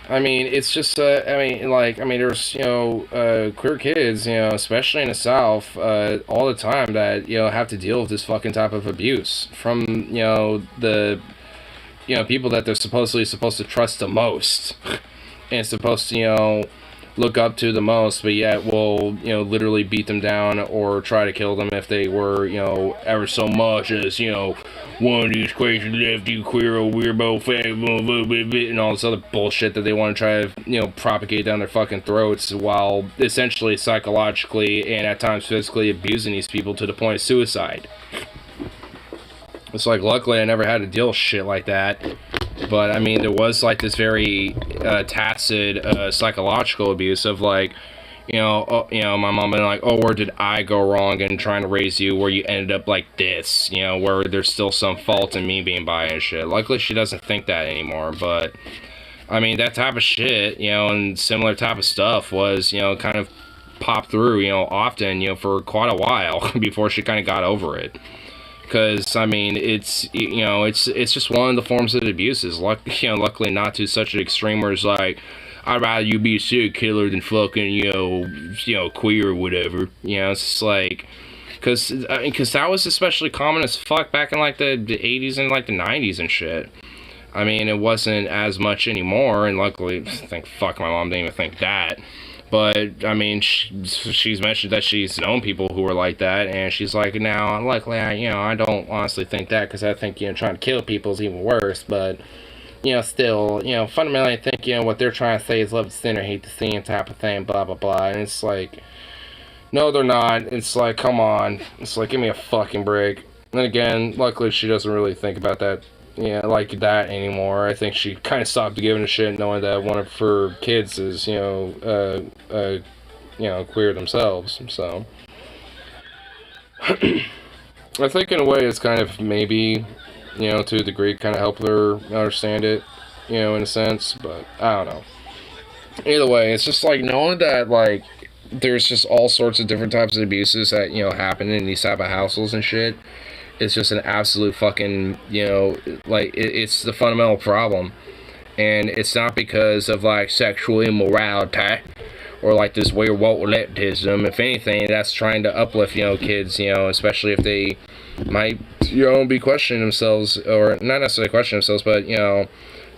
Speaker 2: I mean, it's just, there's, you know, queer kids, you know, especially in the South, all the time that, you know, have to deal with this fucking type of abuse from, you know, the, you know, people that they're supposedly supposed to trust the most and supposed to, you know, look up to the most, but yet will, you know, literally beat them down or try to kill them if they were, you know, ever so much as, you know, one of these crazy lefty queer weirdo fat and all this other bullshit that they want to try to, you know, propagate down their fucking throats, while essentially psychologically and at times physically abusing these people to the point of suicide. It's like, luckily I never had to deal with shit like that. But, I mean, there was, like, this very tacit psychological abuse of, like, you know, my mom been like, oh, where did I go wrong in trying to raise you where you ended up like this? You know, where there's still some fault in me being bi and shit. Luckily, she doesn't think that anymore, but, I mean, that type of shit, you know, and similar type of stuff was, you know, kind of popped through, you know, often, you know, for quite a while before she kind of got over it. Because, I mean, it's, you know, it's just one of the forms of the abuses. Luckily not to such an extreme where it's like, I'd rather you be a serial killer than fucking, you know, queer or whatever. You know, it's just like, because that was especially common as fuck back in, like, the 80s and, like, the 90s and shit. I mean, it wasn't as much anymore, and luckily, fuck, my mom didn't even think that. But I mean, she's mentioned that she's known people who were like that, and she's like, now, luckily, I don't honestly think that, because I think, trying to kill people is even worse. But still, fundamentally, I think, what they're trying to say is love the sinner, hate the sin type of thing, blah blah blah. And it's like, no, they're not. It's like, come on. It's like, give me a fucking break. And again, luckily, she doesn't really think about that. Like that anymore. I think she kind of stopped giving a shit, knowing that one of her kids is, queer themselves. So, I think in a way it's kind of maybe, to a degree, kind of helped her understand it, in a sense. But I don't know. Either way, it's just like knowing that like there's just all sorts of different types of abuses that happen in these type of households and shit. It's just an absolute fucking, it's the fundamental problem. And it's not because of, like, sexual immorality or, like, this weird woke leftism. If anything, that's trying to uplift, kids, especially if they might, be questioning themselves, or not necessarily questioning themselves, but,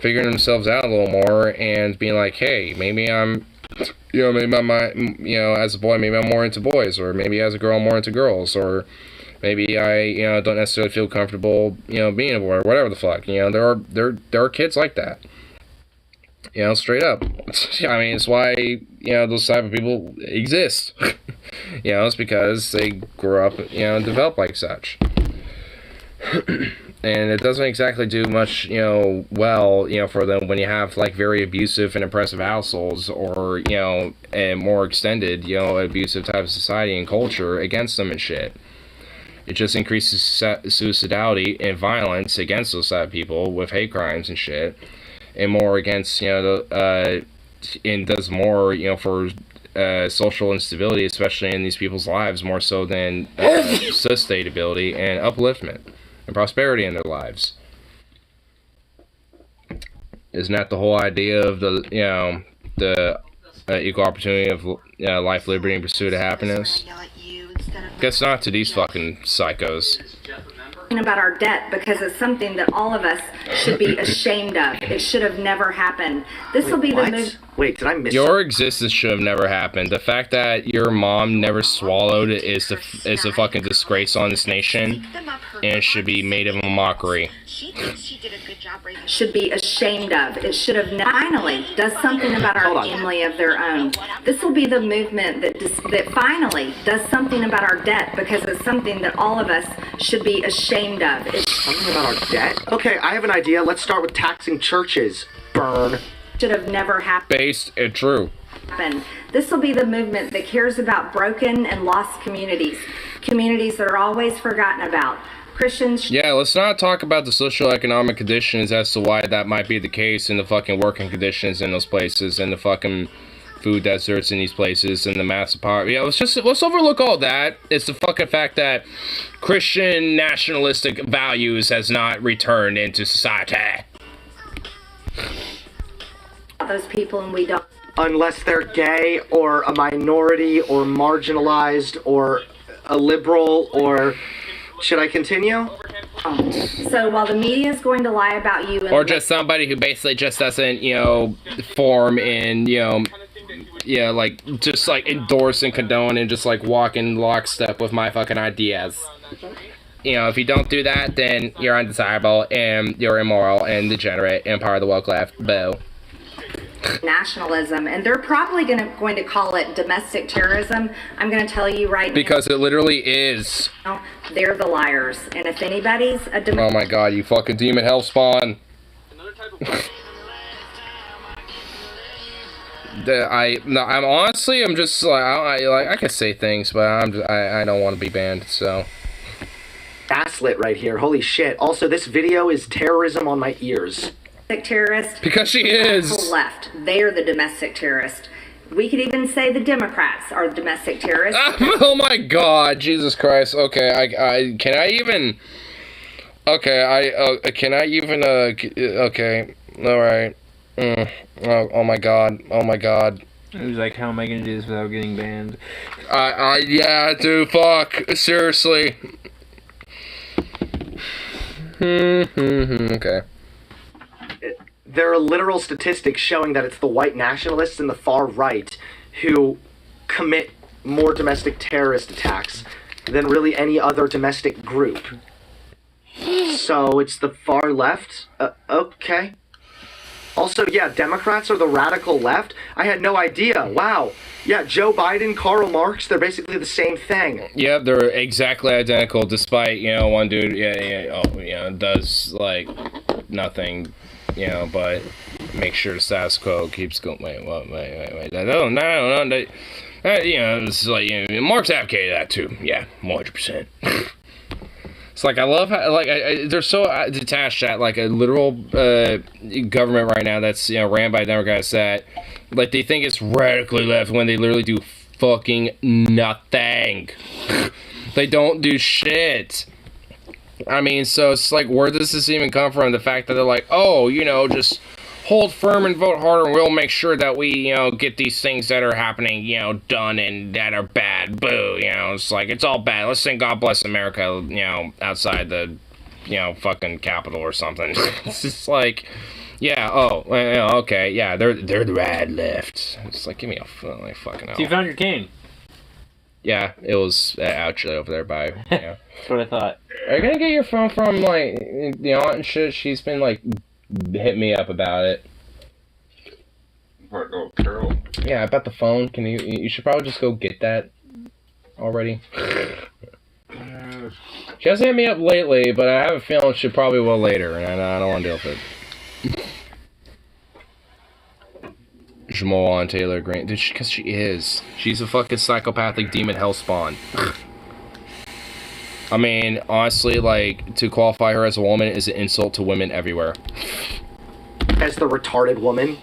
Speaker 2: figuring themselves out a little more and being like, hey, maybe I'm, maybe I'm, as a boy, maybe I'm more into boys, or maybe as a girl, I'm more into girls, or maybe I, don't necessarily feel comfortable, being a boy, or whatever the fuck. There are kids like that. Straight up. I mean, it's why, those type of people exist. It's because they grew up, and developed like such. And it doesn't exactly do much, well, for them when you have, like, very abusive and oppressive households, or, a more extended, abusive type of society and culture against them and shit. It just increases suicidality and violence against those type of people with hate crimes and shit, and more against, and does more, for social instability, especially in these people's lives, more so than sustainability and upliftment and prosperity in their lives. Isn't that the whole idea of the, the equal opportunity of life, liberty, and pursuit of happiness? Guess not to these fucking psychos.
Speaker 7: About our debt, because it's something that all of us should be ashamed of. It should have never happened. This will be the move.
Speaker 4: Wait, did I miss
Speaker 2: your existence should have never happened. The fact that your mom never swallowed it is a fucking disgrace on this nation, and it should be made of a mockery.
Speaker 7: Should be ashamed of. It should have finally does something about our family of their own. This will be the movement that finally does something about our debt, because it's something that all of us should be ashamed of.
Speaker 4: Something about our debt? Okay, I have an idea. Let's start with taxing churches. Burn.
Speaker 7: Should have never happened.
Speaker 2: Based and true.
Speaker 7: This will be the movement that cares about broken and lost communities that are always forgotten about. Christians.
Speaker 2: Yeah, let's not talk about the socioeconomic conditions as to why that might be the case, and the fucking working conditions in those places, and the fucking food deserts in these places, and the massive poverty. Yeah, let's overlook all that. It's the fucking fact that Christian nationalistic values has not returned into society.
Speaker 7: Those people, and we don't.
Speaker 4: Unless they're gay, or a minority, or marginalized, or a liberal, or... Should I continue?
Speaker 7: So while the media is going to lie about you...
Speaker 2: Or just somebody who basically just doesn't, form in, like, just, like, endorse and condone and just, like, walk in lockstep with my fucking ideas. If you don't do that, then you're undesirable, and you're immoral, and degenerate, and part of the woke left. Boo.
Speaker 7: Nationalism, and they're probably going to call it domestic terrorism. I'm going to tell you right now.
Speaker 2: Because it literally is.
Speaker 7: They're the liars, and if anybody's a
Speaker 2: oh my god, you fucking demon hell spawn. I'm honestly, I'm just like, I can say things, but I don't want to be banned, so.
Speaker 4: Gaslit right here, holy shit. Also, this video is terrorism on my ears.
Speaker 7: Terrorist.
Speaker 2: Because she is.
Speaker 7: Left. They're the domestic terrorist. We could even say the Democrats are the domestic terrorists.
Speaker 2: Oh my god, Jesus Christ. Okay, can I even... Okay, can I even, okay, alright. Oh my god,
Speaker 1: It was like, how am I gonna do this without getting banned?
Speaker 2: Yeah, dude, fuck, seriously. Okay.
Speaker 4: There are literal statistics showing that it's the white nationalists and the far right who commit more domestic terrorist attacks than really any other domestic group. So it's the far left? Okay. Also, yeah, Democrats are the radical left. I had no idea. Wow. Yeah, Joe Biden, Karl Marx, they're basically the same thing.
Speaker 2: Yeah, they're exactly identical, despite, one dude, does, like, nothing, but make sure the status quo keeps going. Wait. No. It's like, Marx advocated that, too. Yeah, 100%. It's like, I love how, like, they're so detached at, like, a literal government right now that's, ran by Democrats that, like, they think it's radically left when they literally do fucking nothing. They don't do shit. I mean, so it's like, where does this even come from? The fact that they're like, oh, just hold firm and vote harder, and we'll make sure that we, get these things that are happening, done and that are bad. Boo, it's like, it's all bad. Let's sing God Bless America, outside the, fucking Capitol or something. It's just like, yeah, okay, yeah, they're the rad left. It's like, give me a fucking hell.
Speaker 1: So you found your cane?
Speaker 2: Yeah, it was actually over there by,
Speaker 1: That's what I thought.
Speaker 2: Are you gonna get your phone from, like, the aunt and shit? She's been, like, hit me up about it.
Speaker 6: What, oh, Carol?
Speaker 2: Yeah, about the phone. You should probably just go get that already. She hasn't hit me up lately, but I have a feeling she probably will later, and I don't want to deal with it. Jamal and Taylor Green. Dude, because she is. She's a fucking psychopathic demon hellspawn. I mean, honestly, like, to qualify her as a woman is an insult to women everywhere.
Speaker 4: As the retarded woman.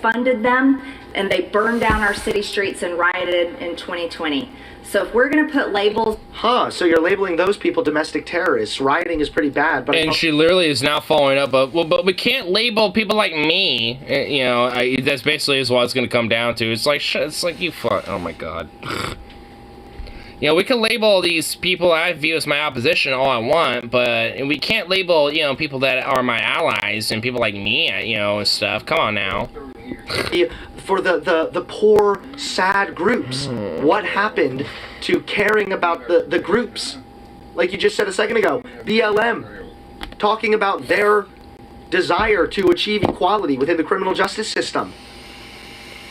Speaker 7: Funded them, and they burned down our city streets and rioted in 2020. So if we're gonna put labels...
Speaker 4: Huh, so you're labeling those people domestic terrorists. Rioting is pretty bad, but...
Speaker 2: And she literally is now following up, but we can't label people like me. That's basically is what it's gonna come down to. It's like, you fuck... Oh my god. We can label these people I view as my opposition all I want, but we can't label, people that are my allies and people like me, and stuff. Come on now.
Speaker 4: For the poor, sad groups, what happened to caring about the groups? Like you just said a second ago, BLM, talking about their desire to achieve equality within the criminal justice system.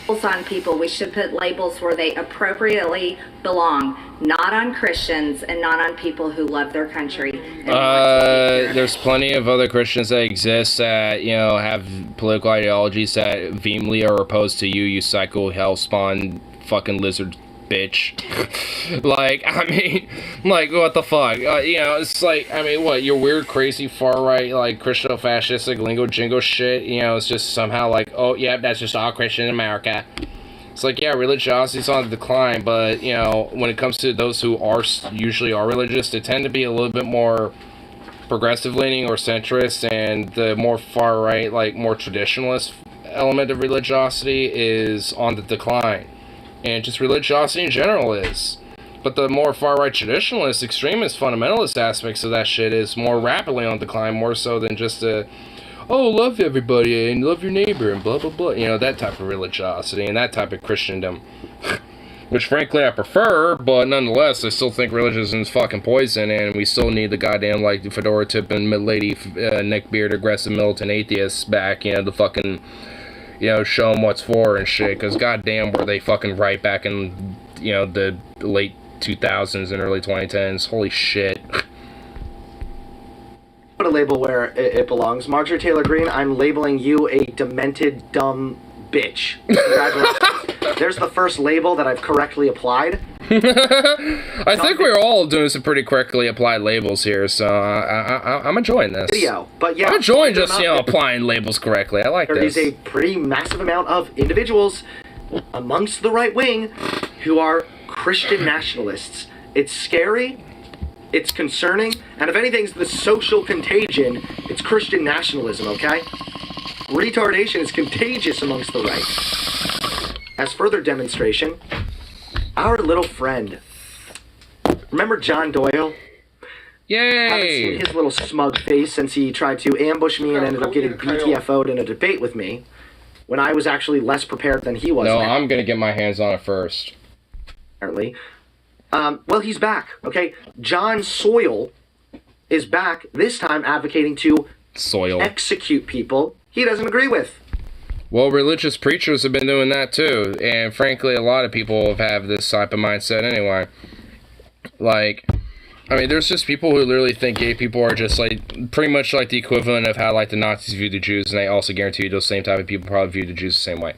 Speaker 7: On people, we should put labels where they appropriately belong, not on Christians and not on people who love their country.
Speaker 2: There's plenty of other Christians that exist that, have political ideologies that vehemently are opposed to you psycho hellspawn fucking lizard bitch. Like, I mean, like, what the fuck? It's like, I mean, what, your weird, crazy, far-right, like, Christo-fascistic lingo-jingo shit, it's just somehow like, oh, yeah, that's just all Christian in America. It's like, yeah, religiosity's on the decline, but, when it comes to those who usually are religious, they tend to be a little bit more progressive-leaning or centrist, and the more far-right, like, more traditionalist element of religiosity is on the decline. And just religiosity in general is. But the more far-right traditionalist, extremist, fundamentalist aspects of that shit is more rapidly on decline, more so than just love everybody and love your neighbor and blah, blah, blah. That type of religiosity and that type of Christendom. Which, frankly, I prefer, but nonetheless, I still think religion is fucking poison, and we still need the goddamn, like, the fedora-tipping, mid-lady, neckbeard, aggressive, militant atheists back, the fucking... show them what's for and shit, because goddamn were they fucking right back in, the late 2000s and early 2010s. Holy shit.
Speaker 4: Put a label where it belongs. Marjorie Taylor Greene, I'm labeling you a demented, dumb bitch. Congratulations. There's the first label that I've correctly applied.
Speaker 2: I think we're all doing some pretty correctly applied labels here, so I'm enjoying this.
Speaker 4: But yeah,
Speaker 2: I'm enjoying just, applying labels correctly. I like this.
Speaker 4: There is a pretty massive amount of individuals amongst the right wing who are Christian nationalists. It's scary, it's concerning, and if anything's the social contagion, it's Christian nationalism, okay? Retardation is contagious amongst the right. As further demonstration, our little friend. Remember John Doyle?
Speaker 2: Yay!
Speaker 4: Haven't seen his little smug face since he tried to ambush me and ended up getting BTFO'd in a debate with me. when I was actually less prepared than he was.
Speaker 2: No, I'm gonna get my hands on it first.
Speaker 4: Apparently. Well, he's back, okay? John Soyle is back, this time advocating to execute people he doesn't agree with.
Speaker 2: Well, religious preachers have been doing that too, and frankly, a lot of people have this type of mindset anyway. Like, I mean, there's just people who literally think gay people are just, like, pretty much like the equivalent of how, like, the Nazis viewed the Jews, and I also guarantee you those same type of people probably view the Jews the same way.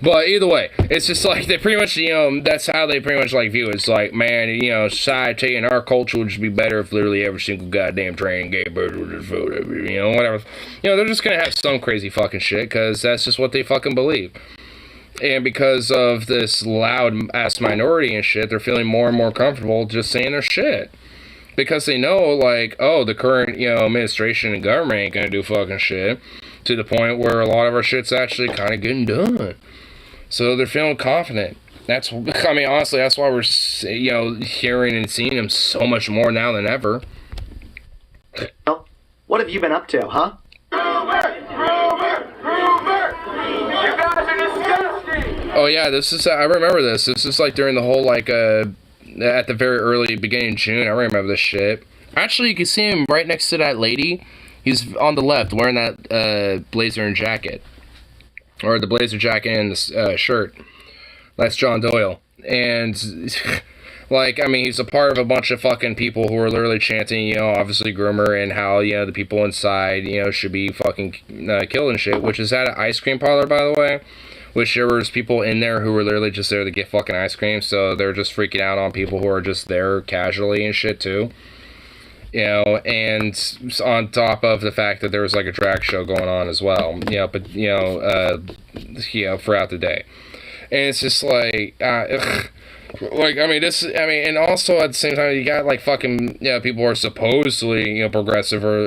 Speaker 2: But either way, it's just, like, they pretty much, you know, that's how they pretty much, like, view it. It's like, man, you know, society and our culture would just be better if literally every single goddamn trained gay bird would just vote, you know, whatever. You know, they're just gonna have some crazy fucking shit, because that's just what they fucking believe. And because of this loud-ass minority and shit, they're feeling more and more comfortable just saying their shit. Because they know, like, oh, the current, you know, administration and government ain't gonna do fucking shit, to the point where a lot of our shit's actually kind of getting done. So they're feeling confident. That's, I mean, honestly, that's why we're, you know, hearing and seeing them so much more now than ever.
Speaker 4: Well, what have you been up to, huh?
Speaker 5: You guys are disgusting!
Speaker 2: Oh yeah, I remember this. This is like during the whole, like, at the very early beginning of June. I remember this shit. Actually, you can see him right next to that lady. He's on the left, wearing that blazer and jacket. Or the blazer jacket and the shirt. That's John Doyle. And, like, I mean, he's a part of a bunch of fucking people who are literally chanting, you know, obviously groomer, and how, you know, the people inside, you know, should be fucking killed and shit. Which is at an ice cream parlor, by the way. Which there was people in there who were literally just there to get fucking ice cream, so they're just freaking out on people who are just there casually and shit too. You know, and on top of the fact that there was like a drag show going on as well, you know, but you know, throughout the day. And it's just like, like, I mean, and also at the same time, you got like fucking, you know, people who are supposedly, you know, progressive or,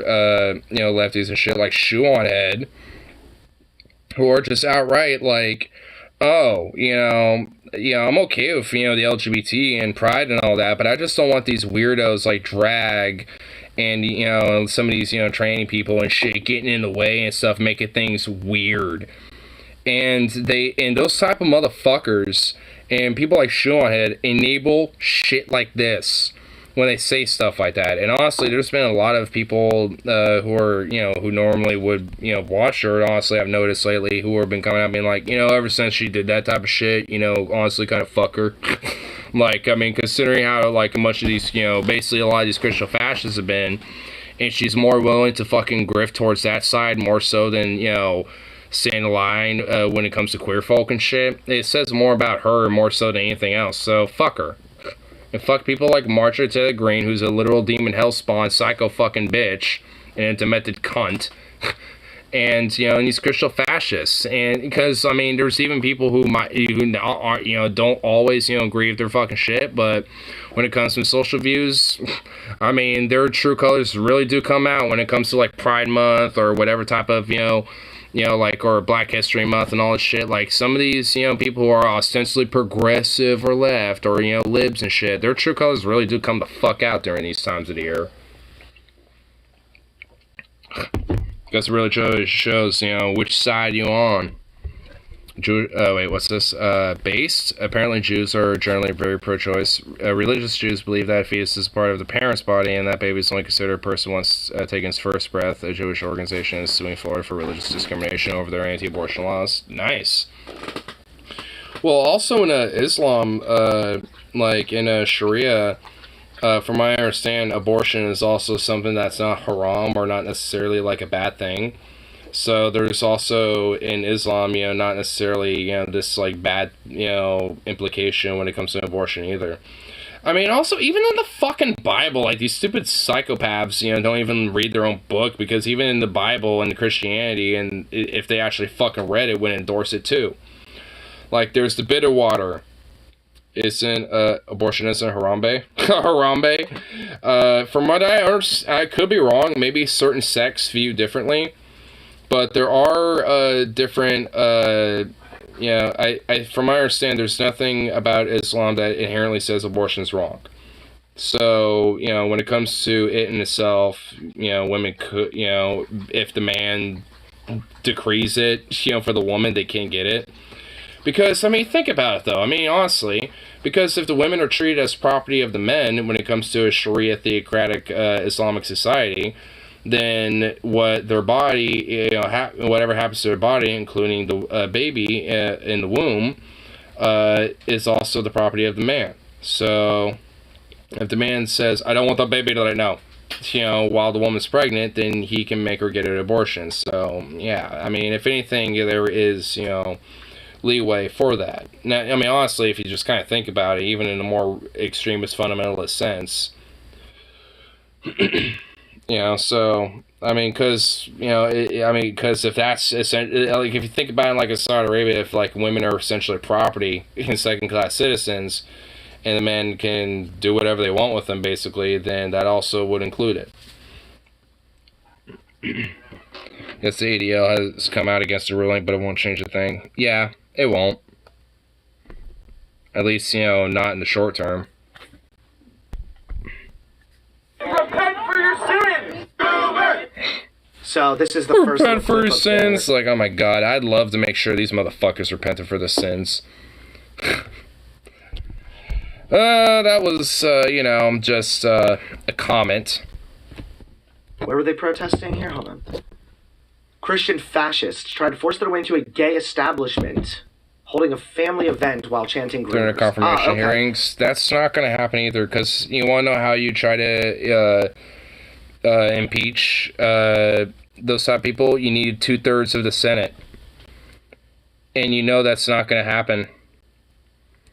Speaker 2: you know, lefties and shit, like Shoe on Head, who are just outright like, oh, you know, I'm okay with, you know, the LGBT and pride and all that, but I just don't want these weirdos like drag and, you know, some of these, you know, training people and shit getting in the way and stuff, making things weird. And those type of motherfuckers and people like Shoe on Head enable shit like this when they say stuff like that. And honestly, there's been a lot of people who are, you know, who normally would, you know, watch her, honestly, I've noticed lately, who have been coming out being like, you know, ever since she did that type of shit, you know, honestly, kind of fuck her. Like, I mean, considering how, like, much of these, you know, basically a lot of these Christian fascists have been, and she's more willing to fucking grift towards that side more so than, you know, staying in line when it comes to queer folk and shit. It says more about her more so than anything else, so fuck her. And fuck people like Marjorie Taylor Greene, who's a literal demon hellspawn psycho fucking bitch and a demented cunt. And, you know, and these Christian fascists. And because, I mean, there's even people who aren't, you know, don't always, you know, agree with their fucking shit, but when it comes to social views, I mean, their true colors really do come out when it comes to, like, Pride Month or whatever type of, you know, like, or Black History Month and all this shit. Like, some of these, you know, people who are ostensibly progressive or left or, you know, libs and shit, their true colors really do come the fuck out during these times of the year. Because it really shows, you know, which side you on. Wait, what's this? Based? Apparently Jews are generally very pro-choice. Religious Jews believe that a fetus is part of the parent's body and that baby is only considered a person once taking his first breath. A Jewish organization is suing Florida for religious discrimination over their anti-abortion laws. Nice. Well, also in Islam, like in Sharia, from my understanding, abortion is also something that's not haram or not necessarily like a bad thing. So there's also in Islam, you know, not necessarily, you know, this like bad, you know, implication when it comes to abortion either. I mean, also, even in the fucking Bible, like, these stupid psychopaths, you know, don't even read their own book, because even in the Bible and Christianity, and if they actually fucking read it, would endorse it too. Like, there's the bitter water. Isn't abortion isn't Harambe? Harambe. From what I could be wrong, maybe certain sects view differently, but there are different, you know, from my understanding, there's nothing about Islam that inherently says abortion is wrong. So, you know, when it comes to it in itself, you know, women could, you know, if the man decrees it, you know, for the woman, they can't get it. Because, I mean, think about it, though. I mean, honestly, because if the women are treated as property of the men when it comes to a Sharia theocratic Islamic society, then what their body, you know, whatever happens to their body, including the baby in the womb, is also the property of the man. So, if the man says, I don't want the baby right now, you know, while the woman's pregnant, then he can make her get an abortion. So, yeah, I mean, if anything, there is, you know, leeway for that. Now, I mean, honestly, if you just kind of think about it, even in a more extremist fundamentalist sense, you know, so, I mean, because, you know, because if that's, like, if you think about it like in Saudi Arabia, if, like, women are essentially property and second-class citizens, and the men can do whatever they want with them, basically, then that also would include it. Yes, the ADL has come out against the ruling, but it won't change a thing. Yeah, it won't. At least, you know, not in the short term.
Speaker 3: Repent for your sins! Do it!
Speaker 4: So this is the first.
Speaker 2: Repent for your sins. Like, oh my god, I'd love to make sure these motherfuckers repented for their sins. That was, you know, just a comment.
Speaker 4: Where were they protesting here? Hold on. Christian fascists tried to force their way into a gay establishment, holding a family event while chanting
Speaker 2: During the confirmation hearings. That's not going to happen either, because you want to know how you try to impeach those type of people? You need 2/3 of the Senate. And you know that's not going to happen.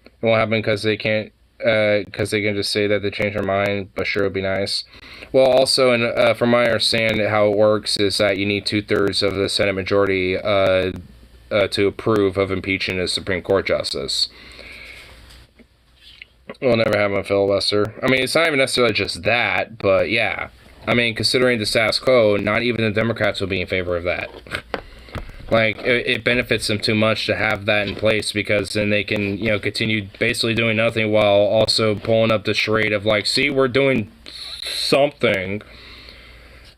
Speaker 2: It won't happen because they can't, because they can just say that they changed their mind, but sure, it'd be nice. Well, also, and from my understanding, how it works is that you need 2/3 of the Senate majority to approve of impeaching a Supreme Court justice. We'll never have a filibuster. I mean, it's not even necessarily just that, but yeah. I mean, considering the status quo, not even the Democrats will be in favor of that. Like, it benefits them too much to have that in place, because then they can, you know, continue basically doing nothing while also pulling up the charade of, like, see, we're doing something.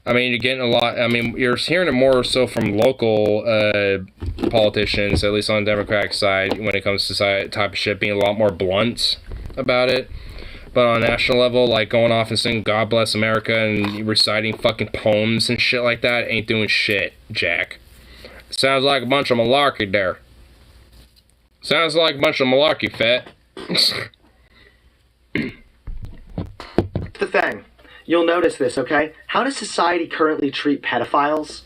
Speaker 2: I mean, you're getting a lot, I mean, you're hearing it more so from local politicians, at least on the Democratic side, when it comes to type of shit, being a lot more blunt about it. But on a national level, like, going off and singing God Bless America and reciting fucking poems and shit like that ain't doing shit, Jack. Sounds like a bunch of malarkey there. Sounds like a bunch of malarkey, Fat.
Speaker 4: The thing. You'll notice this, okay? How does society currently treat pedophiles?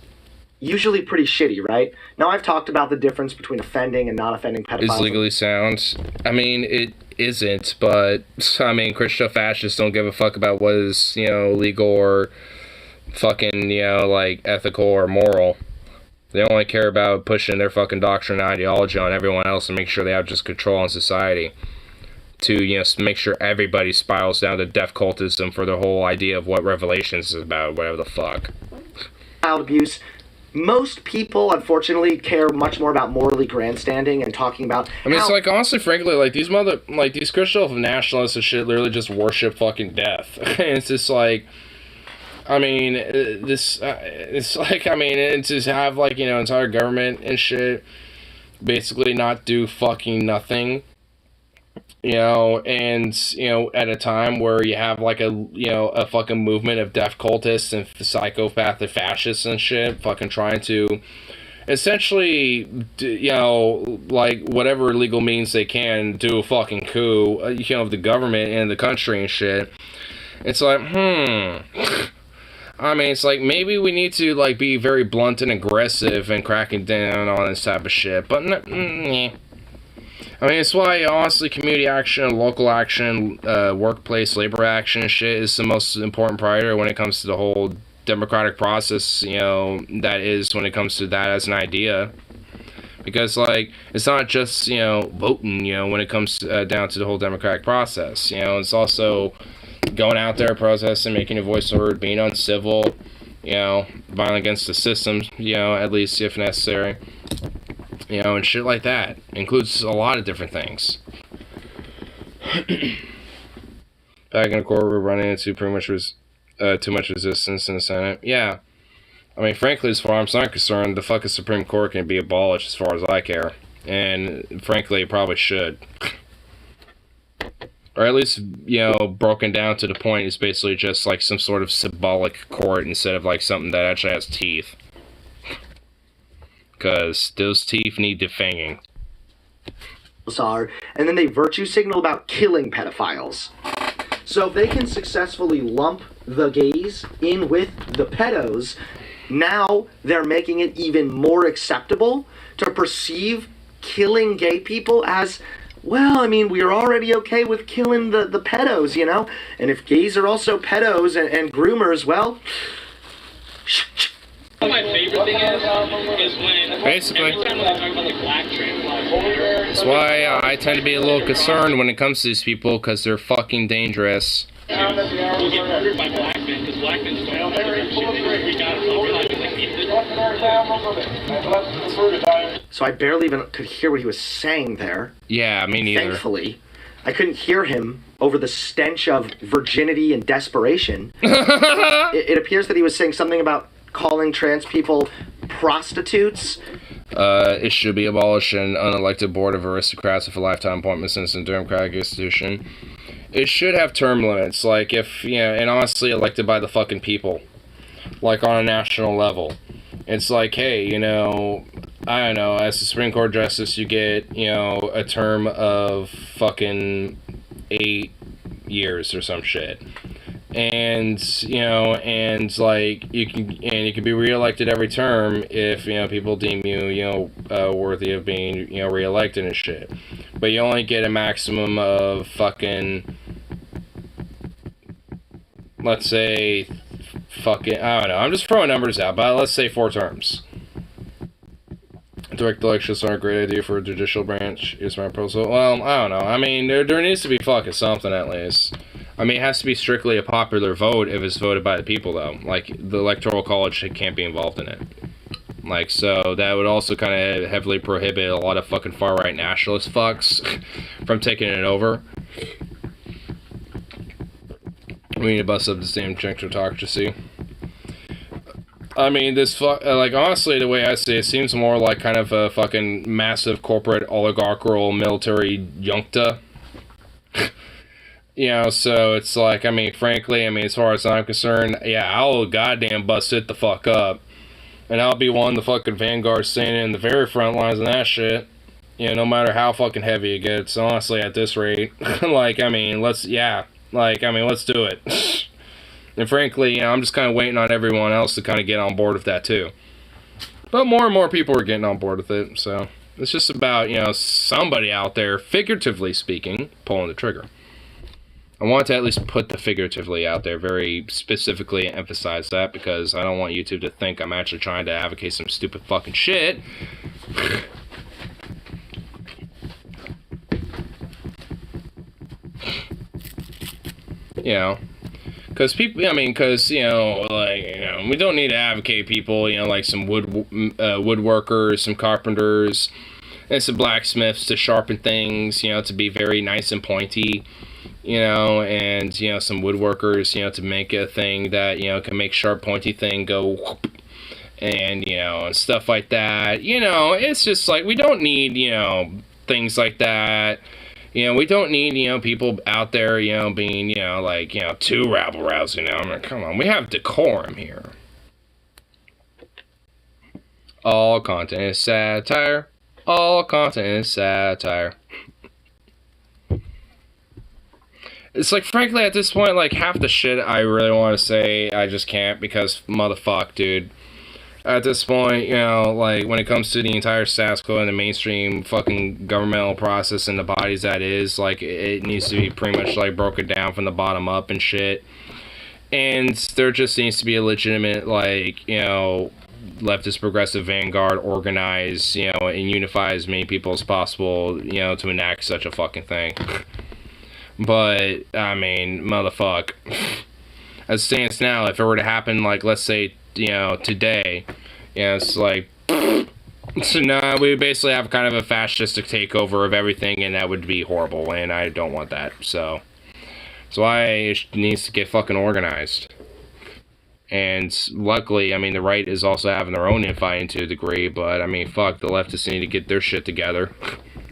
Speaker 4: Usually pretty shitty, right? Now, I've talked about the difference between offending and not offending pedophiles.
Speaker 2: It's legally sound. I mean, it isn't, but, I mean, Christian fascists don't give a fuck about what is, you know, legal or fucking, you know, like, ethical or moral. They only care about pushing their fucking doctrine and ideology on everyone else and make sure they have just control on society. To, you know, make sure everybody spirals down to death cultism for the whole idea of what Revelations is about, whatever the fuck.
Speaker 4: Child abuse. Most people, unfortunately, care much more about morally grandstanding and talking about.
Speaker 2: I mean, it's like, honestly, frankly, like, these Christian nationalists and shit literally just worship fucking death. And it's just like, I mean, it's like, I mean, and to have, like, you know, entire government and shit basically not do fucking nothing, you know, and, you know, at a time where you have, like, a fucking movement of death cultists and psychopathic fascists and shit fucking trying to essentially, you know, like, whatever legal means they can do a fucking coup, you know, of the government and the country and shit. It's like, I mean, it's like, maybe we need to, like, be very blunt and aggressive and cracking down on this type of shit, but I mean, it's why, honestly, community action, local action, workplace labor action and shit is the most important priority when it comes to the whole democratic process, you know, that is when it comes to that as an idea. Because, like, it's not just, you know, voting, you know, when it comes down to the whole democratic process, you know, it's also going out there, protesting, making your voice heard, being uncivil, you know, violent against the system, you know, at least if necessary, you know, and shit like that. Includes a lot of different things. Back in the court, we're running into pretty much too much resistance in the Senate. Yeah. I mean, frankly, as far as I'm concerned, the fucking Supreme Court can be abolished as far as I care. And frankly, it probably should. Or at least, you know, broken down to the point it's basically just like some sort of symbolic court instead of like something that actually has teeth. Because those teeth need defanging.
Speaker 4: Are, and then they virtue signal about killing pedophiles. So if they can successfully lump the gays in with the pedos, now they're making it even more acceptable to perceive killing gay people as, well, I mean, we're already okay with killing the pedos, you know? And if gays are also pedos and groomers, well...
Speaker 8: My favorite thing is when
Speaker 2: basically,
Speaker 8: every time when they talk about like black trans
Speaker 2: that's why I tend to be a little concerned when it comes to these people, because they're fucking dangerous.
Speaker 8: who get murdered by black men because black men just don't know different shit. They just freak out and not realize like
Speaker 4: So I barely even could hear what he was saying there.
Speaker 2: Yeah, me neither.
Speaker 4: Thankfully, I couldn't hear him over the stench of virginity and desperation. It appears that he was saying something about calling trans people prostitutes.
Speaker 2: It should be abolished an unelected board of aristocrats with a lifetime appointment since the democratic institution. It should have term limits, like if, you know, and honestly elected by the fucking people. Like on a national level. It's like, hey, you know, I don't know, as a Supreme Court Justice you get, you know, a term of fucking 8 years or some shit. And, you know, and like you can be reelected every term if, you know, people deem you, you know, worthy of being, you know, reelected and shit. But you only get a maximum of fucking, let's say, fucking, I don't know, I'm just throwing numbers out, but let's say 4 terms. Direct elections are a great idea for a judicial branch, is my proposal. Well, I don't know, I mean, there needs to be fucking something at least. I mean, it has to be strictly a popular vote if it's voted by the people, though. Like, the Electoral College can't be involved in it. Like, so that would also kind of heavily prohibit a lot of fucking far-right nationalist fucks from taking it over. We need to bust up this damn technocracy. I mean, this like, honestly, the way I see it, seems more like kind of a fucking massive corporate oligarchical military junta. You know, so it's like, I mean, frankly, I mean, as far as I'm concerned, yeah, I'll goddamn bust it the fuck up. And I'll be one of the fucking vanguard standing in the very front lines of that shit. You know, no matter how fucking heavy it gets, honestly, at this rate. Like, I mean, let's do it. And frankly, you know, I'm just kind of waiting on everyone else to kind of get on board with that, too. But more and more people are getting on board with it, so it's just about, you know, somebody out there, figuratively speaking, pulling the trigger. I want to at least put the figuratively out there, very specifically emphasize that, because I don't want YouTube to think I'm actually trying to advocate some stupid fucking shit. You know, because people, I mean, because, you know, like, you know, we don't need to advocate people, you know, like some woodworkers, some carpenters, and some blacksmiths to sharpen things, you know, to be very nice and pointy. You know, and, you know, some woodworkers, you know, to make a thing that, you know, can make sharp, pointy thing go whoop, and, you know, and stuff like that. You know, it's just like, we don't need, you know, things like that. You know, we don't need, you know, people out there, you know, being, you know, like, you know, too rabble-rousing, you know. I mean, come on, we have decorum here. All content is satire. All content is satire. It's like, frankly, at this point, like, half the shit I really want to say, I just can't, because motherfuck, dude. At this point, you know, like, when it comes to the entire status quo and the mainstream fucking governmental process and the bodies that is, like, it needs to be pretty much, like, broken down from the bottom up and shit. And there just needs to be a legitimate, like, you know, leftist progressive vanguard organize, you know, and unify as many people as possible, you know, to enact such a fucking thing. But, I mean, motherfuck. As it stands now, if it were to happen, like, let's say, you know, today, you know, it's like, so now we would basically have kind of a fascistic takeover of everything, and that would be horrible, and I don't want that, so. That's why it needs to get fucking organized. And luckily, I mean, the right is also having their own infighting to a degree, but I mean, fuck, the leftists need to get their shit together.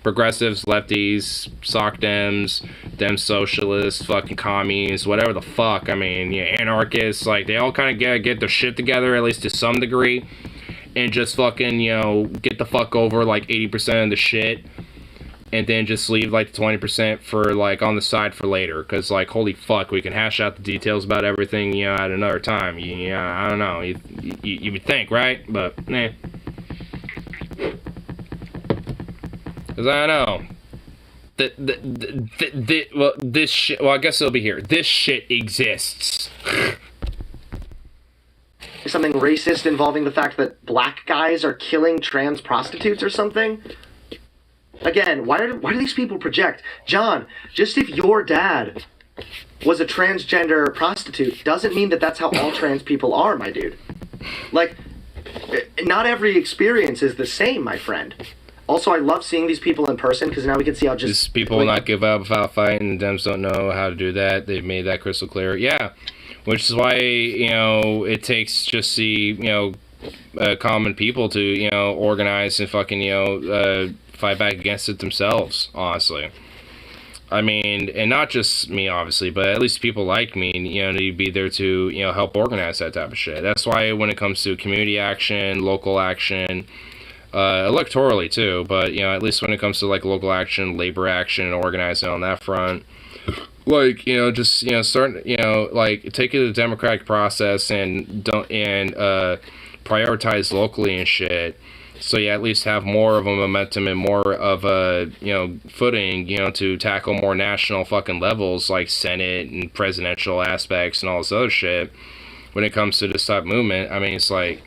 Speaker 2: Progressives, lefties, soc dems, dem socialists, fucking commies, whatever the fuck. I mean, yeah, anarchists, like, they all kind of get their shit together, at least to some degree, and just fucking, you know, get the fuck over, like, 80% of the shit, and then just leave, like, the 20% for, like, on the side for later, because, like, holy fuck, we can hash out the details about everything, you know, at another time. Yeah, I don't know, you would think, right? But, eh. Because I know, well, this shit, well, I guess it'll be here. This shit exists.
Speaker 4: Something racist involving the fact that black guys are killing trans prostitutes or something? Again, why do these people project? John, just if your dad was a transgender prostitute doesn't mean that that's how all trans people are, my dude. Like, not every experience is the same, my friend. Also, I love seeing these people in person because now we can see how just...
Speaker 2: People will not give up without fighting. The Dems don't know how to do that. They've made that crystal clear. Yeah, which is why, you know, it takes just the, you know, common people to, you know, organize and fucking, you know, fight back against it themselves, honestly. I mean, and not just me, obviously, but at least people like me, you know, need to be there to, you know, help organize that type of shit. That's why when it comes to community action, local action... electorally too, but you know, at least when it comes to like local action, labor action, and organizing on that front, like, you know, just, you know, start, you know, like take it to the democratic process and prioritize locally and shit, so you at least have more of a momentum and more of a, you know, footing, you know, to tackle more national fucking levels like Senate and presidential aspects and all this other shit. When it comes to this type of movement, I mean, it's like,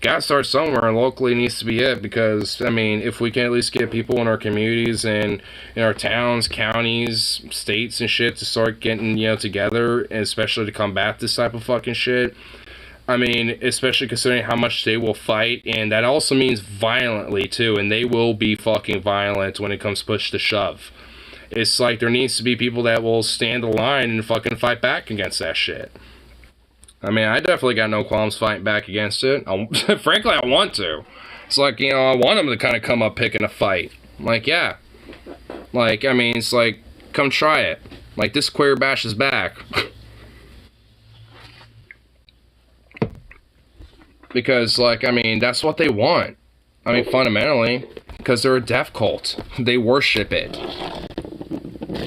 Speaker 2: gotta start somewhere, and locally needs to be it, because, I mean, if we can at least get people in our communities and in our towns, counties, states and shit to start getting, you know, together, and especially to combat this type of fucking shit, I mean, especially considering how much they will fight, and that also means violently, too, and they will be fucking violent when it comes push to shove. It's like, there needs to be people that will stand the line and fucking fight back against that shit. I mean, I definitely got no qualms fighting back against it. Frankly, I want to. It's like, you know, I want them to kind of come up picking a fight. I'm like, yeah. Like, I mean, it's like, come try it. Like, this queer bash is back. Because, like, I mean, that's what they want. I mean, fundamentally. Because they're a death cult. They worship it.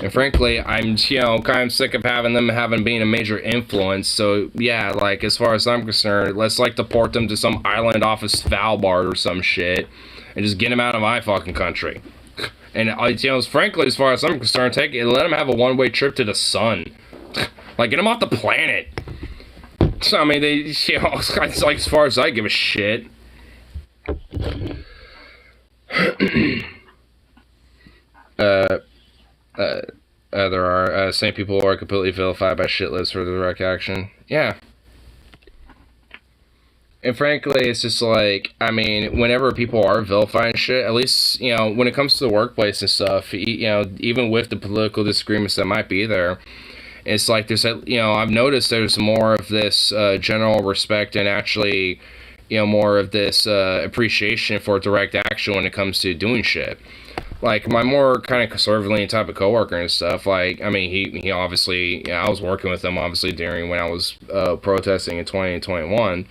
Speaker 2: And frankly, I'm, you know, kind of sick of having being a major influence. So, yeah, like, as far as I'm concerned, let's, like, deport them to some island off of Svalbard or some shit. And just get them out of my fucking country. And, you know, frankly, as far as I'm concerned, let them have a one-way trip to the sun. Like, get them off the planet. So, I mean, they, you know, it's like, as far as I give a shit. There are same people are completely vilified by shitless for the direct action. Yeah. And frankly, it's just like, I mean, whenever people are vilifying shit, at least, you know, when it comes to the workplace and stuff, you know, even with the political disagreements that might be there, it's like there's, you know, I've noticed there's more of this general respect and actually, you know, more of this appreciation for direct action when it comes to doing shit. Like, my more kind of conservative type of coworker and stuff, like, I mean, he obviously, you know, I was working with him, obviously, during when I was protesting in 2021,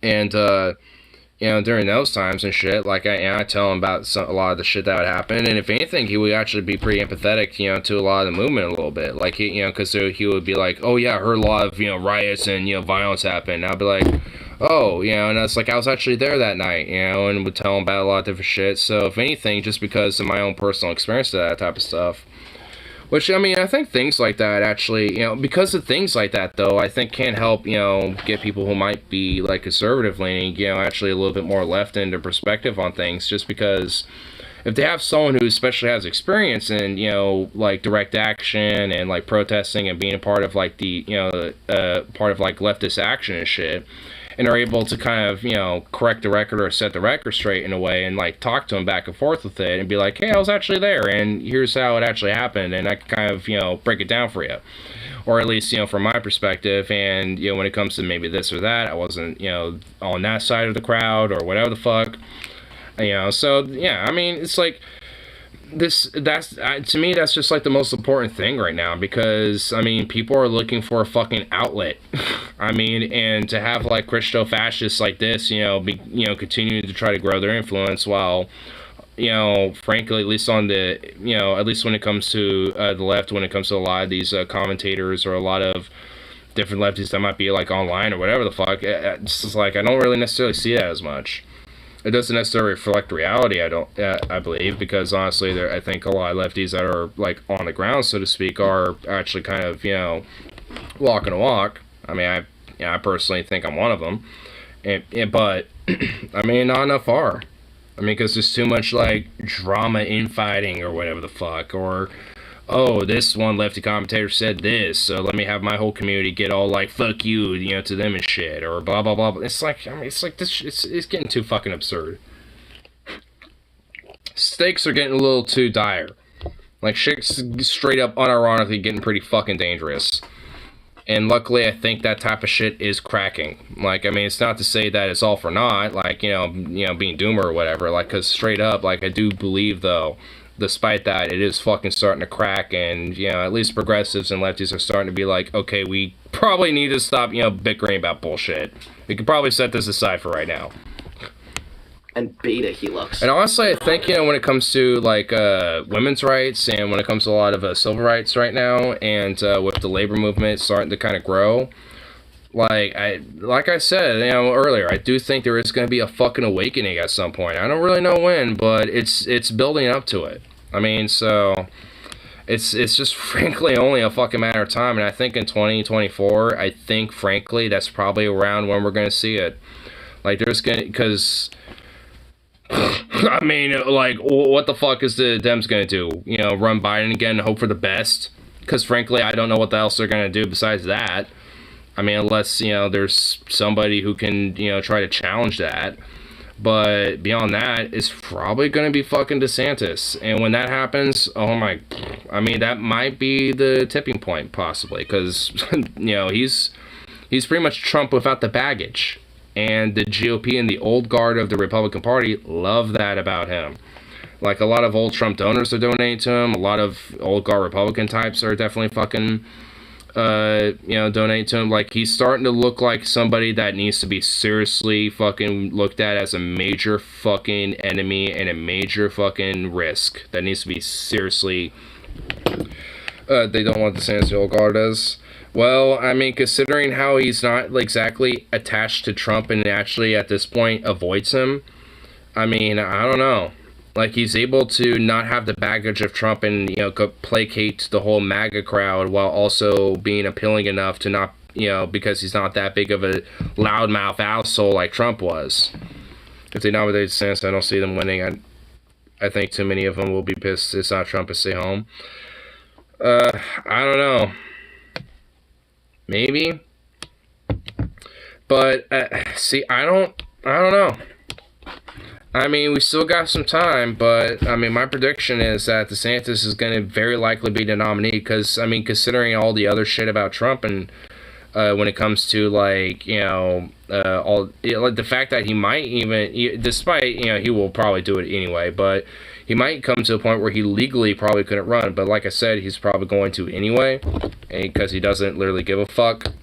Speaker 2: and, you know, during those times and shit, like, I tell him about a lot of the shit that would happen, and if anything, he would actually be pretty empathetic, you know, to a lot of the movement a little bit, like, he, you know, because he would be like, oh, yeah, I heard a lot of, you know, riots and, you know, violence happen, and I'd be like, oh, you know, and it's like, I was actually there that night, you know, and would tell him about a lot of different shit. So, if anything, just because of my own personal experience to that type of stuff. Which, I mean, I think things like that actually, you know, because of things like that, though, I think can help, you know, get people who might be, like, conservative leaning, you know, actually a little bit more left into perspective on things, just because if they have someone who especially has experience in, you know, like, direct action and, like, protesting and being a part of, like, the, you know, part of, like, leftist action and shit, and are able to kind of, you know, correct the record or set the record straight in a way and, like, talk to him back and forth with it and be like, hey, I was actually there, and here's how it actually happened, and I can kind of, you know, break it down for you. or at least, from my perspective. And, when it comes to maybe this or that, I wasn't, on that side of the crowd or whatever the fuck. So, yeah, I mean, it's like, to me, that's just like the most important thing right now, because, I mean, people are looking for a fucking outlet. I mean, and to have like Christo-fascists like this, continuing to try to grow their influence while, frankly, at least on the, at least when it comes to the left, when it comes to a lot of these commentators or a lot of different lefties that might be like online or whatever the fuck, it's just like, I don't really necessarily see that as much. It doesn't necessarily reflect reality, I believe, because honestly, I think a lot of lefties that are like on the ground, so to speak, are actually kind of, walking a walk. I mean, I personally think I'm one of them, but I mean, not enough are. I mean, because there's too much like drama, infighting, or whatever the fuck, or oh, this one lefty commentator said this, so let me have my whole community get all like, fuck you, to them and shit, or blah, blah, blah. It's like, I mean, it's like this, it's getting too fucking absurd. Stakes are getting a little too dire. Like, shit's straight up, unironically getting pretty fucking dangerous. And luckily, I think that type of shit is cracking. Like, I mean, it's not to say that it's all for naught, like, being doomer or whatever, like, because straight up, like, I do believe, though, despite that, it is fucking starting to crack, and, at least progressives and lefties are starting to be like, okay, we probably need to stop, bickering about bullshit. We could probably set this aside for right now.
Speaker 4: And beta he looks.
Speaker 2: And honestly, I think, when it comes to, like, women's rights, and when it comes to a lot of civil rights right now, and with the labor movement starting to kind of grow, like I said, earlier, I do think there is going to be a fucking awakening at some point. I don't really know when, but it's building up to it. I mean, so it's just frankly only a fucking matter of time. And I think in 2024, I think frankly that's probably around when we're going to see it. Like there's going to, because I mean, like what the fuck is the Dems going to do? Run Biden again and hope for the best? Because frankly, I don't know what else they're going to do besides that. I mean, unless, there's somebody who can, try to challenge that. But beyond that, it's probably going to be fucking DeSantis. And when that happens, I mean, that might be the tipping point, possibly. Because, he's pretty much Trump without the baggage. And the GOP and the old guard of the Republican Party love that about him. Like, a lot of old Trump donors are donating to him. A lot of old guard Republican types are definitely fucking donate to him. Like, he's starting to look like somebody that needs to be seriously fucking looked at as a major fucking enemy and a major fucking risk that needs to be seriously they don't want the San Old Guard as well. I mean, considering how he's not exactly attached to Trump and actually at this point avoids him, I mean, I don't know. Like, he's able to not have the baggage of Trump and, placate the whole MAGA crowd while also being appealing enough to not, because he's not that big of a loudmouth asshole like Trump was. If they nominate DeSantis, I don't see them winning. I think too many of them will be pissed it's not Trump and stay home. I don't know. Maybe. But, see, I don't know. I mean, we still got some time, but, I mean, my prediction is that DeSantis is going to very likely be the nominee, because, I mean, considering all the other shit about Trump and when it comes to, like, the fact that he might even, despite, he will probably do it anyway, but he might come to a point where he legally probably couldn't run, but like I said, he's probably going to anyway, because he doesn't literally give a fuck.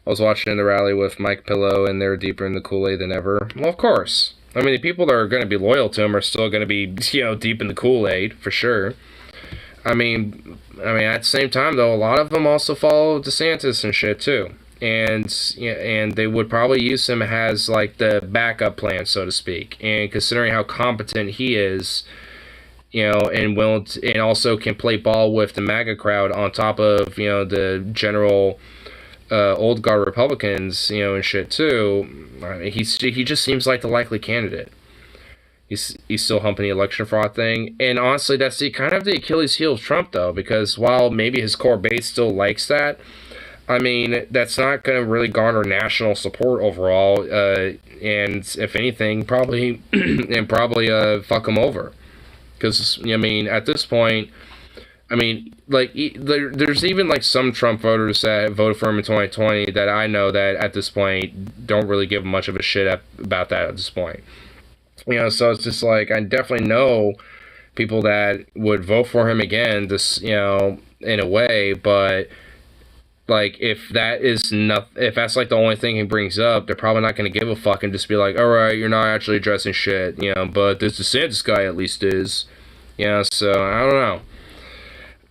Speaker 2: I was watching the rally with Mike Pillow, and they're deeper in the Kool-Aid than ever. Well, of course. I mean, the people that are going to be loyal to him are still going to be, deep in the Kool-Aid, for sure. I mean, at the same time, though, a lot of them also follow DeSantis and shit, too. And they would probably use him as, like, the backup plan, so to speak. And considering how competent he is, and and also can play ball with the MAGA crowd on top of, the general old guard Republicans, and shit too. I mean, he just seems like the likely candidate. He's still humping the election fraud thing, and honestly, that's kind of the Achilles heel of Trump, though, because while maybe his core base still likes that, I mean, that's not going to really garner national support overall, and if anything, probably fuck him over, because I mean, at this point, I mean, like, there's even, like, some Trump voters that voted for him in 2020 that I know that at this point don't really give much of a shit about that at this point. You know, so it's just like, I definitely know people that would vote for him again, this, you know, in a way, but, like, if that's like the only thing he brings up, they're probably not going to give a fuck and just be like, alright, you're not actually addressing shit, you know, but this DeSantis guy at least is, you know, so, I don't know.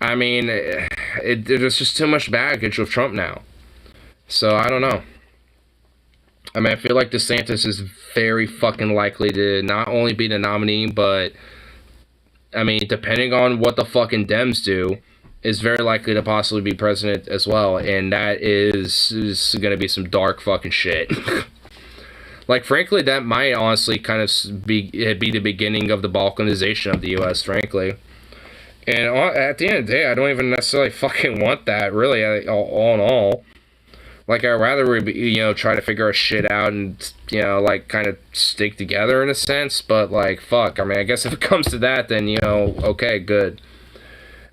Speaker 2: I mean, there's just too much baggage with Trump now. So, I don't know. I mean, I feel like DeSantis is very fucking likely to not only be the nominee, but, I mean, depending on what the fucking Dems do, is very likely to possibly be president as well. And that is going to be some dark fucking shit. Like, frankly, that might honestly kind of be the beginning of the balkanization of the U.S., frankly. And at the end of the day, I don't even necessarily fucking want that, really, all in all. Like, I'd rather, you know, try to figure our shit out and, you know, like, kind of stick together in a sense. But, like, fuck, I mean, I guess if it comes to that, then, you know, okay, good.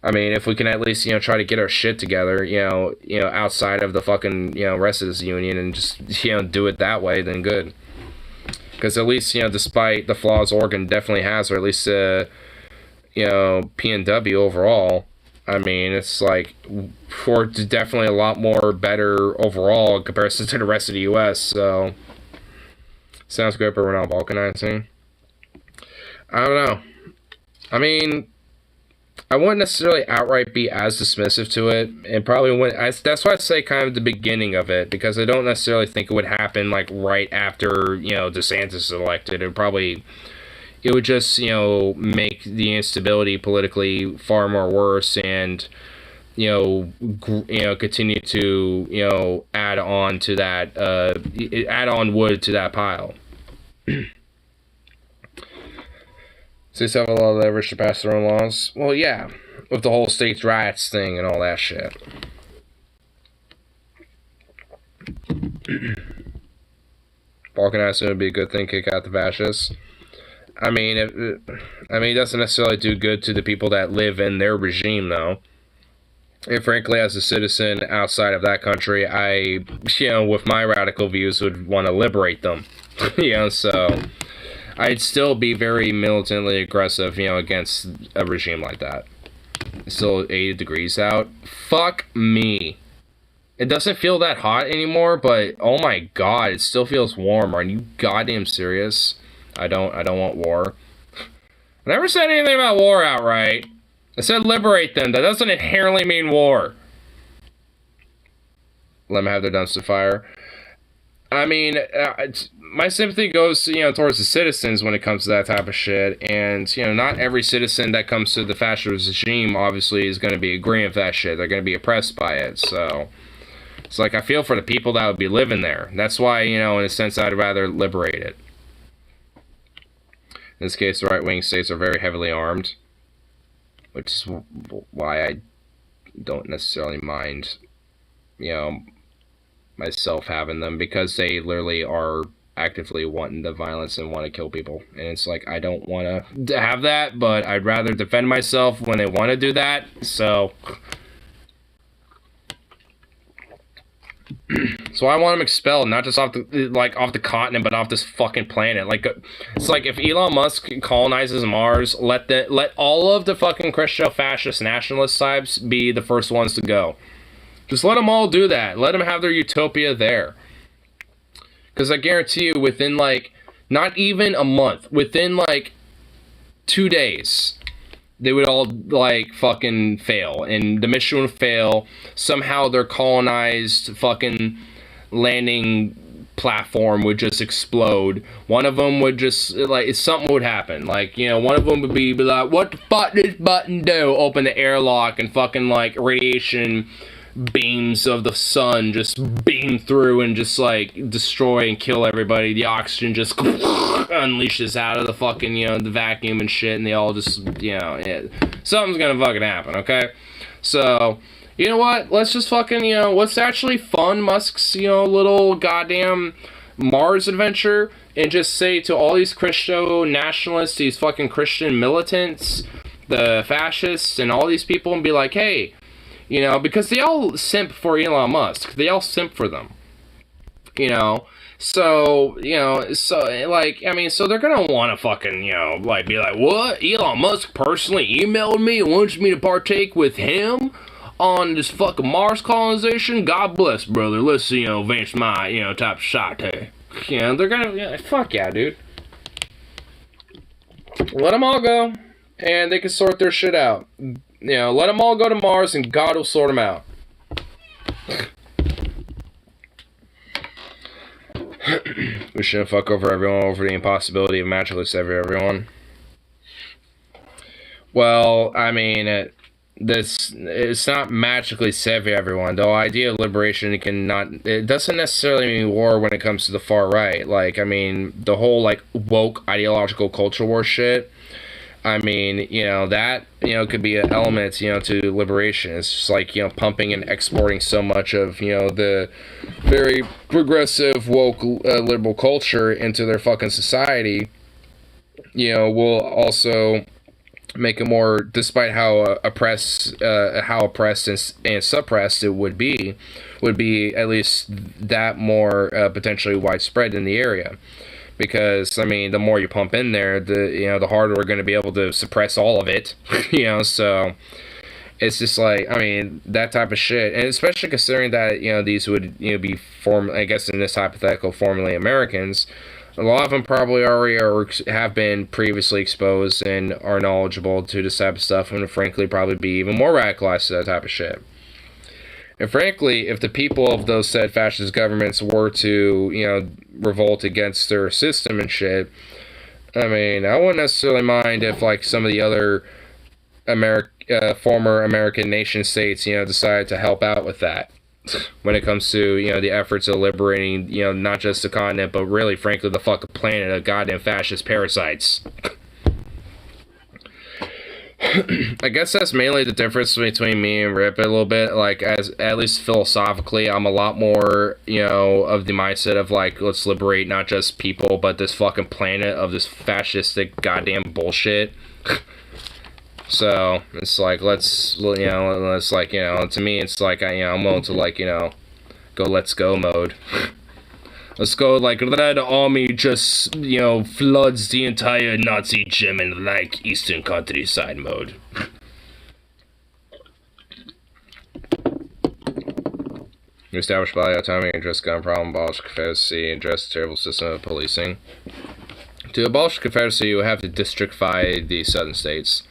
Speaker 2: I mean, if we can at least, you know, try to get our shit together, you know, outside of the fucking, you know, rest of this union and just, you know, do it that way, then good. Because at least, you know, despite the flaws Oregon definitely has, or at least, you know, PNW overall, I mean, it's like, we're definitely a lot more better overall in comparison to the rest of the U.S., so, sounds good, but we're not balkanizing. I don't know. I mean, I wouldn't necessarily outright be as dismissive to it, and probably wouldn't, that's why I say kind of the beginning of it, because I don't necessarily think it would happen, like, right after, you know, DeSantis is elected. It would just, you know, make the instability politically far more worse and, you know, continue to, you know, add on to that, add on wood to that pile. States have a lot of leverage to pass their own laws. Well, yeah, with the whole states' rights thing and all that shit. Balkanizing would be a good thing, kick out the fascists. I mean, it doesn't necessarily do good to the people that live in their regime, though. And frankly, as a citizen outside of that country, I, you know, with my radical views, would want to liberate them. You know, so I'd still be very militantly aggressive, you know, against a regime like that. It's still 80 degrees out. Fuck me. It doesn't feel that hot anymore, but oh my god, it still feels warm. Are you goddamn serious? I don't want war. I never said anything about war outright. I said liberate them. That doesn't inherently mean war. Let them have their dumpster fire. I mean, my sympathy goes, you know, towards the citizens when it comes to that type of shit. And, you know, not every citizen that comes to the fascist regime, obviously, is going to be agreeing with that shit. They're going to be oppressed by it, so it's like, I feel for the people that would be living there. That's why, you know, in a sense, I'd rather liberate it. In this case, the right-wing states are very heavily armed, which is why I don't necessarily mind, you know, myself having them, because they literally are actively wanting the violence and want to kill people. And it's like, I don't want to have that, but I'd rather defend myself when they want to do that, so so I want them expelled, not just off the continent, but off this fucking planet. Like, it's like if Elon Musk colonizes Mars, let all of the fucking Christo-fascist nationalist types be the first ones to go. Just let them all do that. Let them have their utopia there. Because I guarantee you, within, like, not even a month, within, like, 2 days, they would all, like, fucking fail. And the mission would fail. Somehow their colonized fucking landing platform would just explode. One of them would just, like, something would happen. Like, you know, one of them would be like, what the fuck does this button do? Open the airlock and fucking, like, radiation beams of the sun just beam through and just, like, destroy and kill everybody. The oxygen just unleashes out of the fucking, you know, the vacuum and shit, and they all just, you know, yeah, something's gonna fucking happen, okay? So, you know what? Let's just fucking, you know, let's actually fund Musk's, you know, little goddamn Mars adventure, and just say to all these Christo nationalists, these fucking Christian militants, the fascists and all these people and be like, hey, you know, because they all simp for Elon Musk. They all simp for them. You know? So, you know, so, like, I mean, so they're gonna want to fucking, you know, like, be like, what? Elon Musk personally emailed me and wants me to partake with him on this fucking Mars colonization? God bless, brother. Let's, you know, advance my, you know, type of shot here. You know, they're gonna, yeah, fuck yeah, dude. Let them all go, and they can sort their shit out. You know, let them all go to Mars, and God will sort them out. We shouldn't fuck over everyone over the impossibility of magically saving everyone. Well, I mean, it's not magically saving everyone. The idea of liberation it doesn't necessarily mean war when it comes to the far right. Like, I mean, the whole, like, woke ideological culture war shit. I mean, you know, that, you know, could be an element, you know, to liberation. It's just like, you know, pumping and exporting so much of, you know, the very progressive, woke, liberal culture into their fucking society, you know, will also make it more, despite how oppressed and suppressed it would be at least that more potentially widespread in the area. Because, I mean, the more you pump in there, the harder we're going to be able to suppress all of it, you know, so it's just like, I mean, that type of shit, and especially considering that, you know, these would, you know, be I guess in this hypothetical, formerly Americans, a lot of them probably already have been previously exposed and are knowledgeable to this type of stuff, and would frankly probably be even more radicalized to that type of shit. And frankly, if the people of those said fascist governments were to, you know, revolt against their system and shit, I mean, I wouldn't necessarily mind if, like, some of the other former American nation states, you know, decided to help out with that when it comes to, you know, the efforts of liberating, you know, not just the continent, but really, frankly, the fucking planet of goddamn fascist parasites. I guess that's mainly the difference between me and Rip a little bit. Like, at least philosophically, I'm a lot more, you know, of the mindset of, like, let's liberate not just people, but this fucking planet of this fascistic goddamn bullshit. So, it's like, let's, you know, to me, it's like, I'm willing to, like, you know, go let's go mode. Let's go, like, Red Army just, you know, floods the entire Nazi German, like, eastern countryside mode. Established by autonomy, address gun problem, abolish Confederacy, address the terrible system of policing. To abolish Confederacy, you have to districtify the southern states.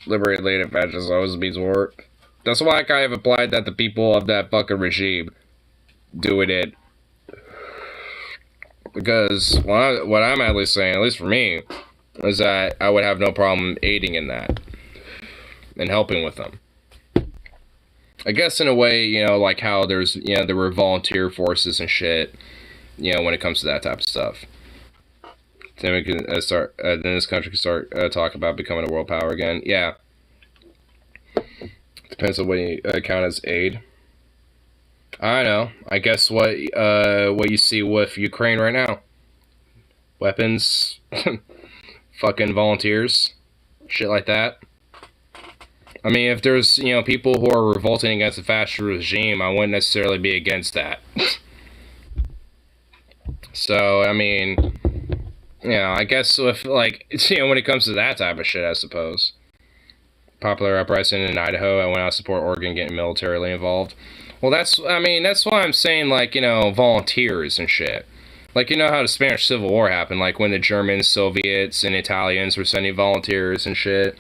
Speaker 2: Liberated later fascists always means war. That's why I have applied that the people of that fucking regime doing it. Because what I'm at least saying, at least for me, is that I would have no problem aiding in that and helping with them. I guess in a way, you know, like how there's, you know, there were volunteer forces and shit, you know, when it comes to that type of stuff. Then we can then this country can start talking about becoming a world power again. Yeah. Depends on what you count as aid. I know. I guess what you see with Ukraine right now. Weapons, fucking volunteers, shit like that. I mean, if there's, you know, people who are revolting against the fascist regime, I wouldn't necessarily be against that. So, I mean, you know, I guess if, like, you know, when it comes to that type of shit, I suppose. Popular uprising in Idaho, I went out to support Oregon getting militarily involved. Well, that's why I'm saying, like, you know, volunteers and shit. Like, you know how the Spanish Civil War happened, like, when the Germans, Soviets, and Italians were sending volunteers and shit.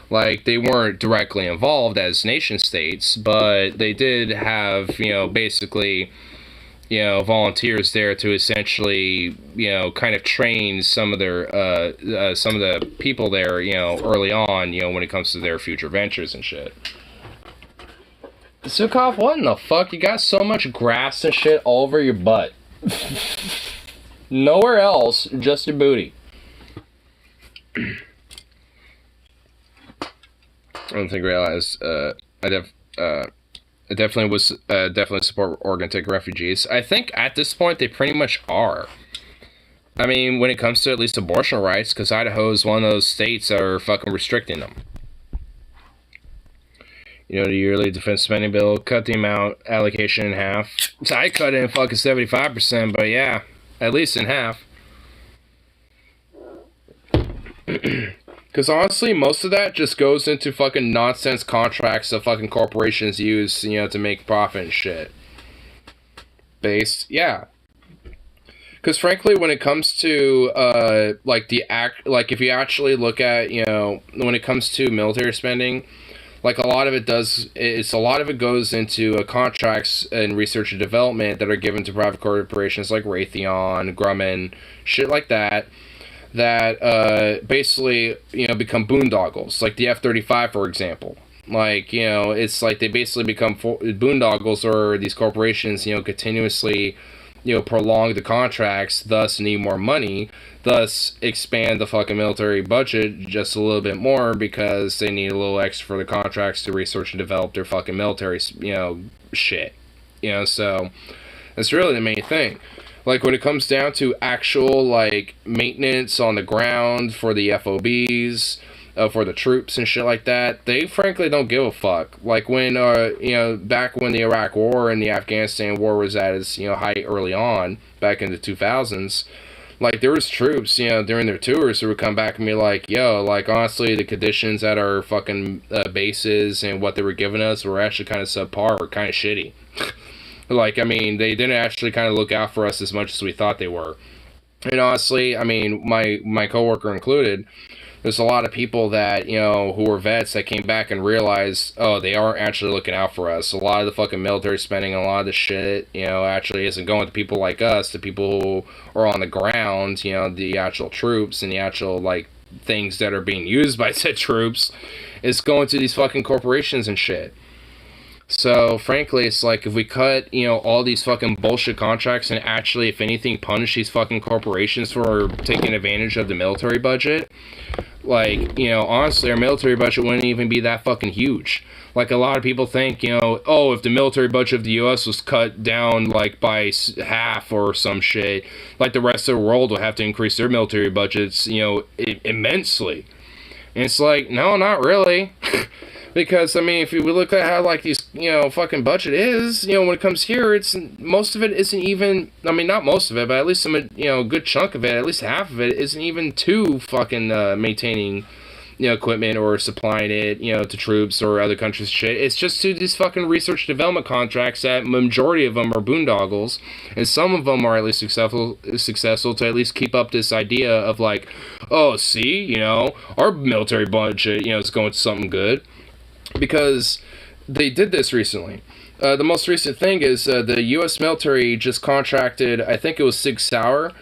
Speaker 2: Like, they weren't directly involved as nation states, but they did have, you know, basically, you know, volunteers there to essentially, you know, kind of train some of their, some of the people there, you know, early on, you know, when it comes to their future ventures and shit. Zukov, what in the fuck? You got so much grass and shit all over your butt. Nowhere else, just your booty. I don't think I realized. I definitely was definitely support Oregon taking refugees. I think at this point they pretty much are. I mean, when it comes to at least abortion rights, because Idaho is one of those states that are fucking restricting them. You know, the yearly defense spending bill cut the amount allocation in half. So I cut it in fucking 75%, but yeah, at least in half. Because honestly, most of that just goes into fucking nonsense contracts that fucking corporations use, you know, to make profit and shit. Yeah. Because frankly, when it comes to, if you actually look at, you know, when it comes to military spending, like a lot of it goes into contracts and research and development that are given to private corporations like Raytheon, Grumman, shit like that. That basically, you know, become boondoggles, like the F-35, for example. Like, you know, it's like they basically become boondoggles, or these corporations, you know, continuously, you know, prolong the contracts, thus need more money, thus expand the fucking military budget just a little bit more because they need a little extra for the contracts to research and develop their fucking military, you know, shit. You know, so that's really the main thing. Like, when it comes down to actual, like, maintenance on the ground for the FOBs, for the troops and shit like that, they frankly don't give a fuck. Like, when, you know, back when the Iraq War and the Afghanistan War was at its, you know, height early on, back in the 2000s, like, there was troops, you know, during their tours who would come back and be like, yo, like, honestly, the conditions at our fucking bases and what they were giving us were actually kind of subpar, or kind of shitty. Like, I mean, they didn't actually kind of look out for us as much as we thought they were. And honestly, I mean, my coworker included, there's a lot of people that, you know, who were vets that came back and realized, oh, they aren't actually looking out for us. A lot of the fucking military spending, a lot of the shit, you know, actually isn't going to people like us, to people who are on the ground, you know, the actual troops and the actual, like, things that are being used by said troops. It's going to these fucking corporations and shit. So, frankly, it's like, if we cut, you know, all these fucking bullshit contracts and actually, if anything, punish these fucking corporations for taking advantage of the military budget, like, you know, honestly, our military budget wouldn't even be that fucking huge. Like, a lot of people think, you know, oh, if the military budget of the U.S. was cut down, like, by half or some shit, like, the rest of the world will have to increase their military budgets, you know, immensely. And it's like, no, not really. Because, I mean, if we look at how, like, these, you know, fucking budget is, you know, when it comes here, it's, most of it isn't even, I mean, not most of it, but at least some, you know, a good chunk of it, at least half of it, isn't even to fucking maintaining, you know, equipment or supplying it, you know, to troops or other countries' shit. It's just to these fucking research development contracts that majority of them are boondoggles, and some of them are at least successful to at least keep up this idea of, like, oh, see, you know, our military budget, you know, is going to something good. Because they did this recently. The most recent thing is the U.S. military just contracted, I think it was Sig Sauer,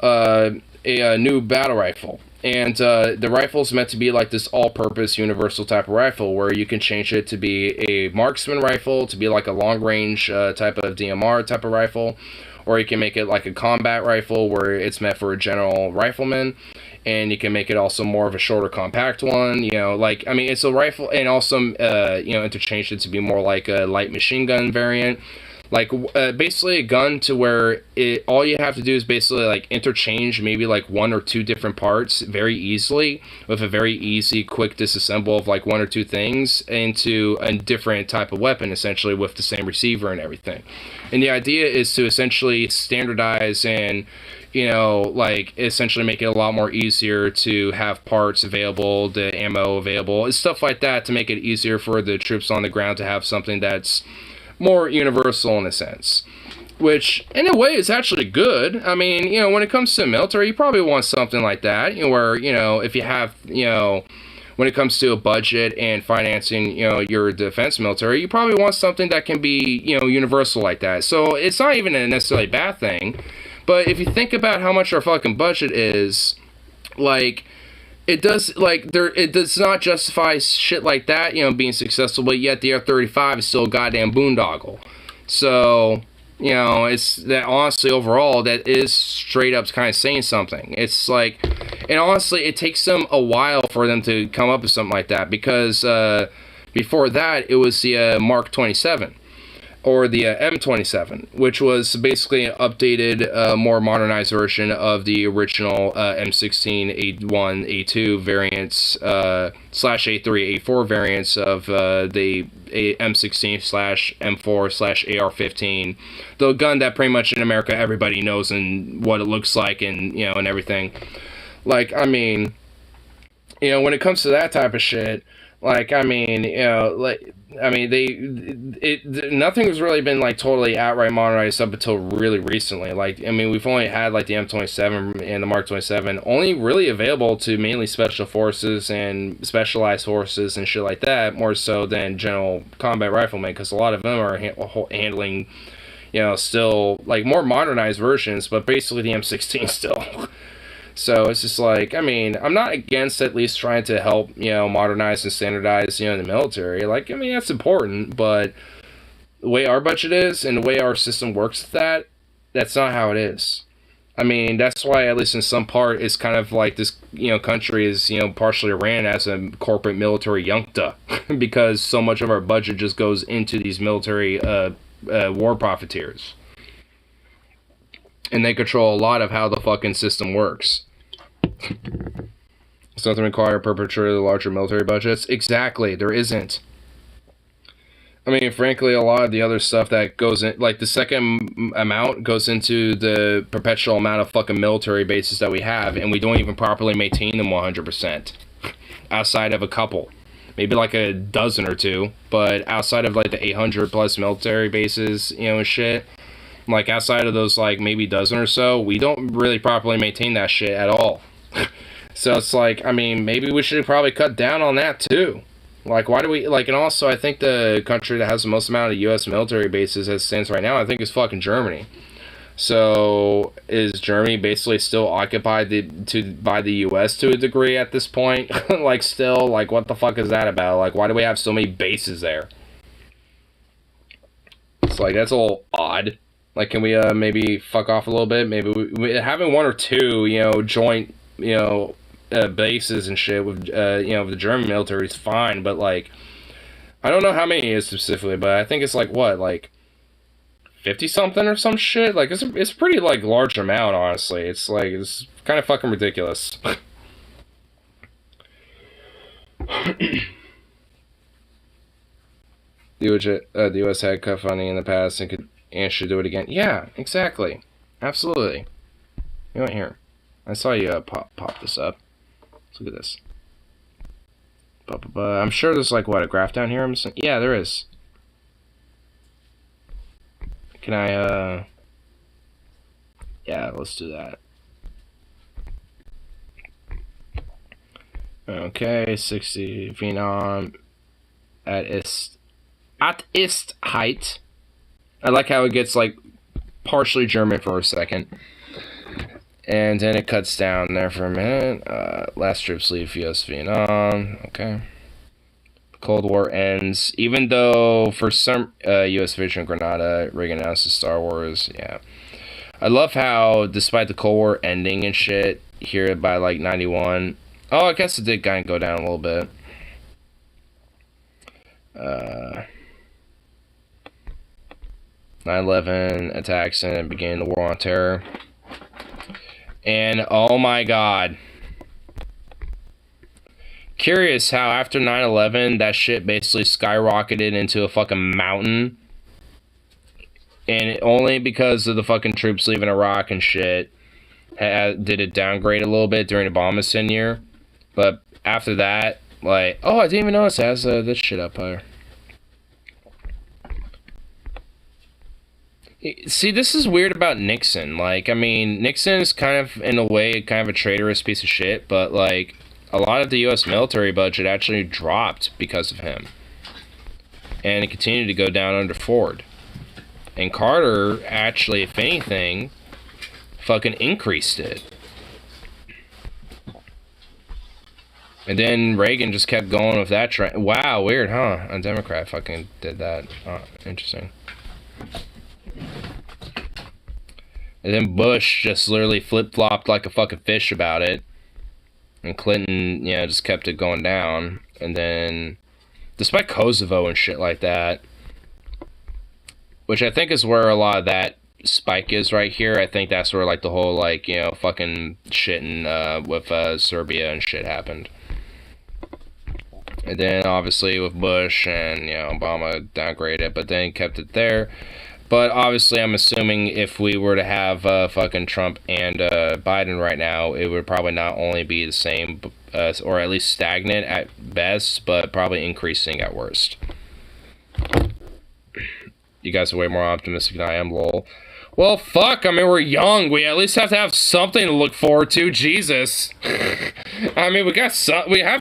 Speaker 2: a new battle rifle. And the rifle's meant to be like this all-purpose universal type of rifle where you can change it to be a marksman rifle, to be like a long-range type of DMR type of rifle, or you can make it like a combat rifle where it's meant for a general rifleman. And you can make it also more of a shorter, compact one, you know, like, I mean, it's a rifle, and also, you know, interchange it to be more like a light machine gun variant. Like, basically a gun to where all you have to do is basically, like, interchange maybe, like, one or two different parts very easily, with a very easy, quick disassemble of, like, one or two things into a different type of weapon, essentially, with the same receiver and everything. And the idea is to essentially standardize and, you know, like, essentially make it a lot more easier to have parts available, the ammo available, stuff like that, to make it easier for the troops on the ground to have something that's more universal in a sense. Which, in a way, is actually good. I mean, you know, when it comes to the military, you probably want something like that, you know, where, you know, if you have, you know, when it comes to a budget and financing, you know, your defense military, you probably want something that can be, you know, universal like that. So it's not even a necessarily bad thing. But if you think about how much our fucking budget is, like, it does, like, it does not justify shit like that, you know, being successful, but yet the F-35 is still a goddamn boondoggle. So, you know, it's that, honestly, overall, that is straight up kind of saying something. It's like, And honestly, it takes them a while for them to come up with something like that, because before that, it was the Mark 27. Or the M27, which was basically an updated, more modernized version of the original M16, A1, A2 variants, slash A3, A4 variants of the M16 slash M4 slash AR-15. The gun that pretty much in America everybody knows and what it looks like and, you know, and everything. Like, I mean, you know, when it comes to that type of shit, like, I mean, you know, like, I mean, nothing has really been, like, totally outright modernized up until really recently. Like, I mean, we've only had, like, the M27 and the Mark 27 only really available to mainly special forces and specialized forces and shit like that, more so than general combat riflemen, because a lot of them are handling, you know, still, like, more modernized versions, but basically the M16 still. So it's just like, I mean, I'm not against at least trying to help, you know, modernize and standardize, you know, the military. Like, I mean, that's important, but the way our budget is and the way our system works with that, that's not how it is. I mean, that's why, at least in some part, it's kind of like this, you know, country is, you know, partially ran as a corporate military junta, because so much of our budget just goes into these military war profiteers. And they control a lot of how the fucking system works. It's nothing required to perpetuate the larger military budgets. Exactly, there isn't. I mean, frankly, a lot of the other stuff that goes in, like the second amount goes into the perpetual amount of fucking military bases that we have, and we don't even properly maintain them 100%. Outside of a couple. Maybe like a dozen or two, but outside of like the 800 plus military bases, you know, and shit, like outside of those like maybe dozen or so, we don't really properly maintain that shit at all. So it's like, I mean, maybe we should probably cut down on that too. Like, why do we, like, and also I think the country that has the most amount of U.S. military bases as it stands right now, I think is fucking Germany. So is Germany basically still occupied by the U.S. to a degree at this point? Like, still, like, what the fuck is that about? Like, why do we have so many bases there? It's like, that's a little odd. Like, can we maybe fuck off a little bit? Maybe we having one or two, you know, joint, you know, bases and shit with, you know, the German military is fine, but, like, I don't know how many it is specifically, but I think it's, like, what, like, 50-something or some shit? Like, it's pretty, like, large amount, honestly. It's, like, it's kind of fucking ridiculous. The U.S. had cut funding in the past and should do it again. Yeah, exactly. Absolutely. You know, here. I saw you pop this up. Let's look at this. I'm sure there's, like, what, a graph down here? Yeah, there is. Can I, yeah, let's do that. Okay, 60 phenom at ist height. I like how it gets, like, partially German for a second. And then it cuts down there for a minute. Last troops leave U.S. Vietnam. Okay. Cold War ends. Even though for some U.S. Division of Grenada, Reagan announces Star Wars. Yeah. I love how, despite the Cold War ending and shit, here by like 91. Oh, I guess it did kind of go down a little bit. 9/11 attacks and began the War on Terror. And oh my god. Curious how after 9/11 that shit basically skyrocketed into a fucking mountain. And only because of the fucking troops leaving Iraq and shit did it downgrade a little bit during Obama's tenure. But after that, like, oh, I didn't even notice it has this shit up here. See, this is weird about Nixon. Like, I mean, Nixon is kind of, in a way, kind of a traitorous piece of shit, but, like, a lot of the U.S. military budget actually dropped because of him. And it continued to go down under Ford. And Carter, actually, if anything, fucking increased it. And then Reagan just kept going with that trend. Wow, weird, huh? A Democrat fucking did that. Oh, interesting. And then Bush just literally flip-flopped like a fucking fish about it. And Clinton, you know, just kept it going down. And then, despite Kosovo and shit like that, which I think is where a lot of that spike is right here. I think that's where, like, the whole, like, you know, fucking shit with Serbia and shit happened. And then, obviously, with Bush and, you know, Obama downgraded it, but then kept it there. But, obviously, I'm assuming if we were to have fucking Trump and Biden right now, it would probably not only be the same, or at least stagnant at best, but probably increasing at worst. You guys are way more optimistic than I am, lol. Well, fuck, I mean, we're young. We at least have to have something to look forward to. Jesus. I mean, we have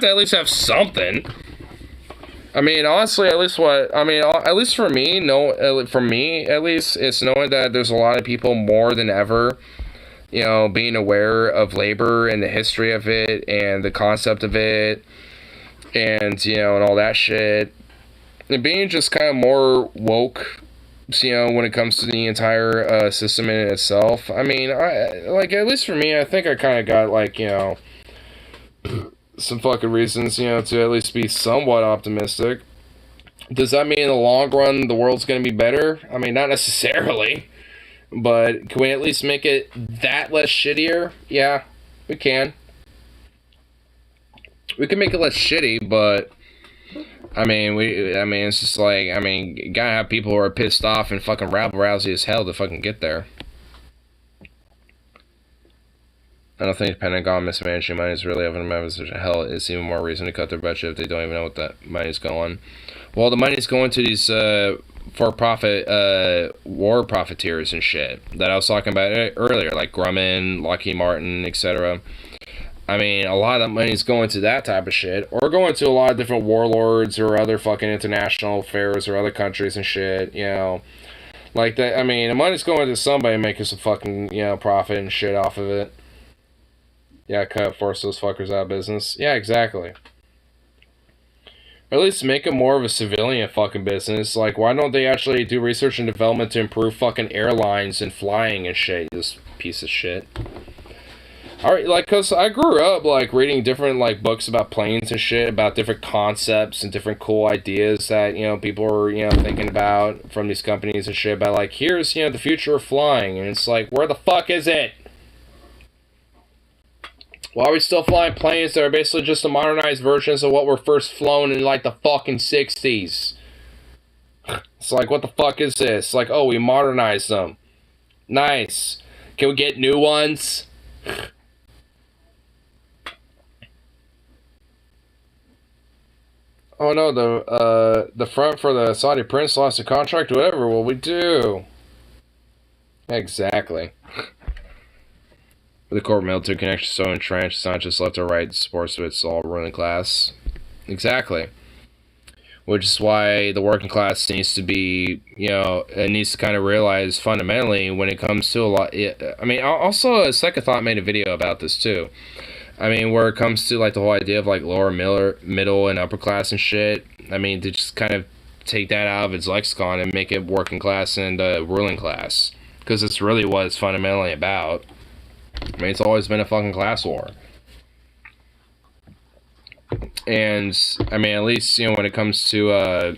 Speaker 2: to at least have something. I mean, honestly, at least at least for me, for me, at least, it's knowing that there's a lot of people more than ever, you know, being aware of labor and the history of it and the concept of it and, you know, and all that shit. And being just kind of more woke, you know, when it comes to the entire system in itself. I mean, like, at least for me, I think I kind of got, like, you know, some fucking reasons, you know, to at least be somewhat optimistic. Does that mean in the long run the world's going to be better? I mean, not necessarily. But can we at least make it that less shittier? Yeah, we can. We can make it less shitty, but I mean, it's just like, I mean, you gotta have people who are pissed off and fucking rabble-rousy as hell to fucking get there. I don't think the Pentagon mismanaging money is really having members of hell. It's even more reason to cut their budget if they don't even know what that money's going. Well, the money's going to these for-profit war profiteers and shit that I was talking about earlier, like Grumman, Lockheed Martin, etc. I mean, a lot of that money's going to that type of shit, or going to a lot of different warlords or other fucking international affairs or other countries and shit, you know. Like that, I mean, the money's going to somebody making some fucking, you know, profit and shit off of it. Yeah, force those fuckers out of business. Yeah, exactly. Or at least make it more of a civilian fucking business. Like, why don't they actually do research and development to improve fucking airlines and flying and shit, this piece of shit. Alright, like, cause I grew up, like, reading different, like, books about planes and shit, about different concepts and different cool ideas that, you know, people were, you know, thinking about from these companies and shit about, like, here's, you know, the future of flying, and it's like, where the fuck is it? Why are we still flying planes that are basically just the modernized versions of what were first flown in, like, the fucking 60s? It's like, what the fuck is this? Like, oh, we modernized them. Nice. Can we get new ones? Oh no, the front for the Saudi prince lost a contract, whatever will we do? Exactly. The corporate military connection is so entrenched, it's not just left or right sports, it's all ruling class. Exactly. Which is why the working class needs to be, you know, it needs to kind of realize fundamentally when it comes to a lot. I mean, also, Second Thought made a video about this too. I mean, where it comes to, like, the whole idea of, like, lower, middle, and upper class and shit. I mean, to just kind of take that out of its lexicon and make it working class and ruling class. Because it's really what it's fundamentally about. I mean, it's always been a fucking class war. And, I mean, at least, you know, when it comes to,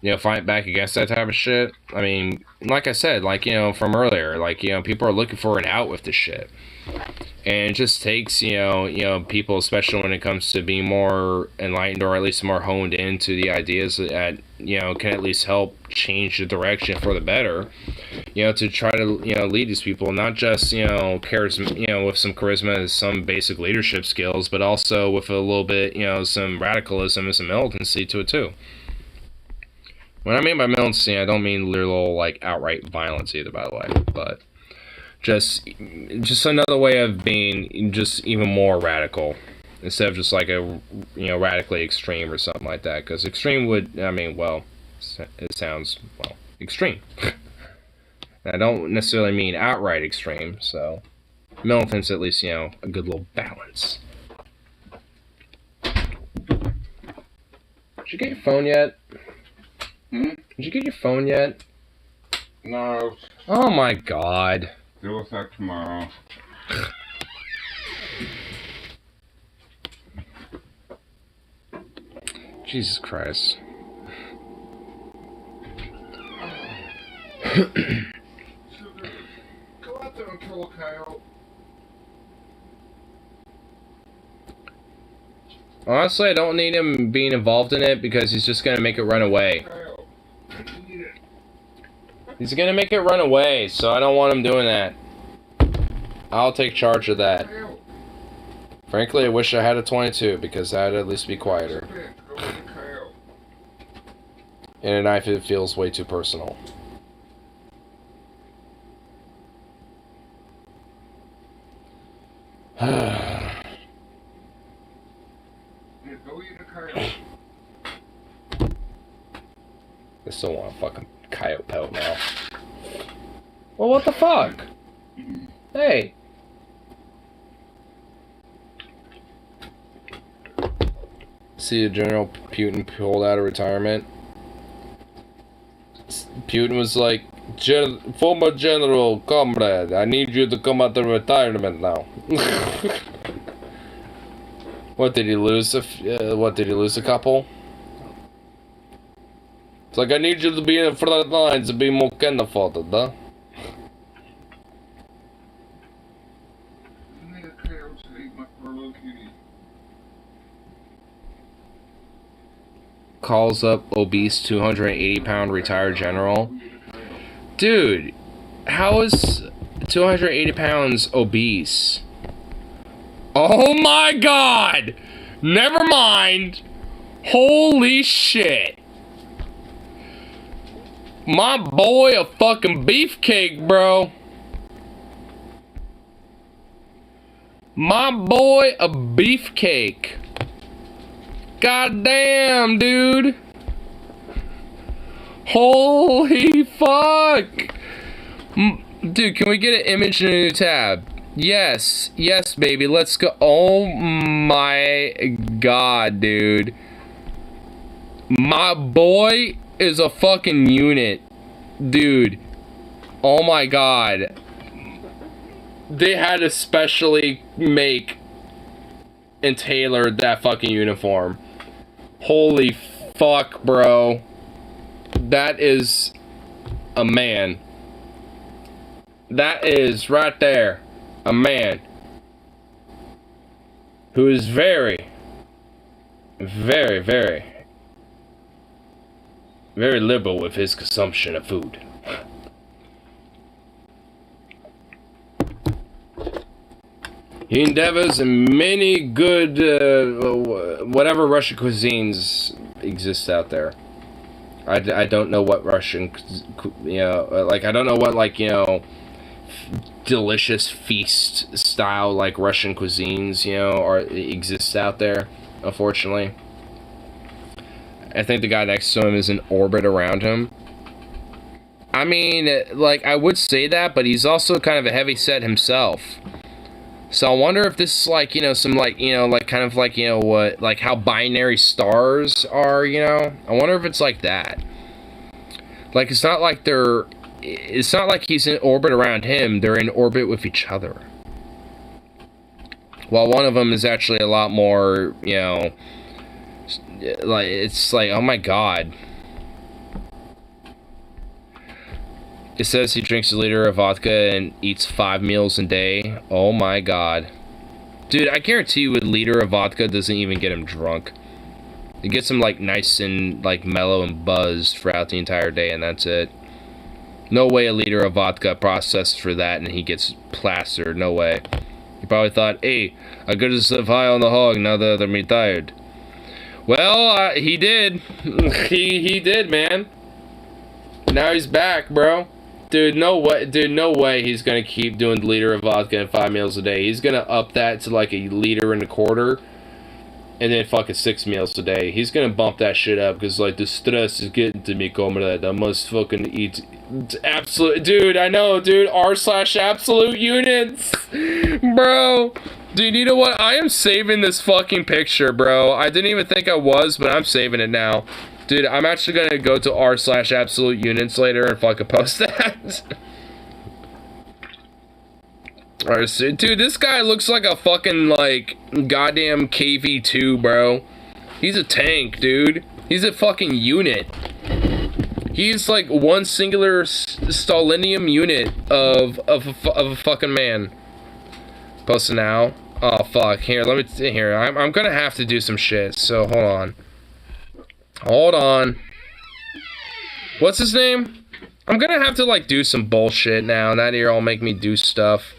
Speaker 2: you know, fight back against that type of shit, I mean, like I said, like, you know, from earlier, like, you know, people are looking for an out with this shit. And it just takes, you know, people, especially when it comes to being more enlightened or at least more honed into the ideas that, you know, can at least help change the direction for the better, you know, to try to, you know, lead these people, not just, you know, with some charisma and some basic leadership skills, but also with a little bit, you know, some radicalism and some militancy to it too. When I mean by militancy, I don't mean literal, like, outright violence either, by the way, but just another way of being just even more radical instead of just like a, you know, radically extreme or something like that, because extreme would, I mean, well, it sounds, well, extreme. I don't necessarily mean outright extreme, so militant's at least, you know, a good little balance. Did you get your phone yet? Did you get your phone yet?
Speaker 6: No.
Speaker 2: Oh my god.
Speaker 6: Deal with that tomorrow.
Speaker 2: Jesus Christ.
Speaker 6: Go out there and kill a coyote.
Speaker 2: Honestly, I don't need him being involved in it because he's just gonna make it run away. He's gonna make it run away, so I don't want him doing that. I'll take charge of that. Frankly, I wish I had a 22 because I'd at least be quieter. And a knife, it feels way too personal. I still want a fucking coyote pelt now. Well, what the fuck? Hey. See, General Putin pulled out of retirement. Putin was like, former General, comrade, I need you to come out of retirement now. What did he lose? What did he lose? A couple? It's like, I need you to be in the front lines to be more careful, huh? Calls up obese 280-pound retired general. Dude, how is 280 pounds obese? Oh my god! Never mind! Holy shit! My boy a fucking beefcake, bro. My boy a beefcake. God damn, dude. Holy fuck. Dude, can we get an image in a new tab? Yes. Yes, baby. Let's go. Oh my god, dude. My boy is a fucking unit. Dude. Oh my god. They had to specially make and tailor that fucking uniform. Holy fuck, bro. That is a man. That is right there a man who is very, very, very, very liberal with his consumption of food. He endeavors in many good, whatever Russian cuisines exist out there. I don't know what Russian, like, I don't know what, like, delicious feast style, like, Russian cuisines, exist out there, unfortunately. I think the guy next to him is in orbit around him. I mean, like, I would say that, but he's also kind of a heavy set himself. So I wonder if this is like, some like, like kind of like, what, like how binary stars are, I wonder if it's like that. Like, it's not like he's in orbit around him, they're in orbit with each other. While one of them is actually a lot more, like, it's like, oh my god. It says he drinks a liter of vodka and eats 5 meals a day. Oh my god. Dude, I guarantee you a liter of vodka doesn't even get him drunk. It gets him, like, nice and, like, mellow and buzzed throughout the entire day, and that's it. No way a liter of vodka processed for that and he gets plastered. No way. He probably thought, hey, I gotta live high on the hog now that I'm retired. Well, he did. he did, man. Now he's back, bro. Dude, no way he's gonna keep doing the liter of vodka and 5 meals a day. He's gonna up that to like a liter and a quarter, and then fucking 6 meals a day. He's gonna bump that shit up because, like, the stress is getting to me, comrade. I must fucking eat absolute. Dude, I know, dude. r/absolute units, bro. Dude, you know what? I am saving this fucking picture, bro. I didn't even think I was, but I'm saving it now. Dude, I'm actually gonna go to r/absolute units later and fucking post that. Alright, so, dude, this guy looks like a fucking, like, goddamn KV2, bro. He's a tank, dude. He's a fucking unit. He's like one singular Stalinium unit of a fucking man. Post now. Oh fuck. Here, let me. Here, I'm gonna have to do some shit. So hold on. Hold on. What's his name? I'm gonna have to like do some bullshit now. Now you're all make me do stuff.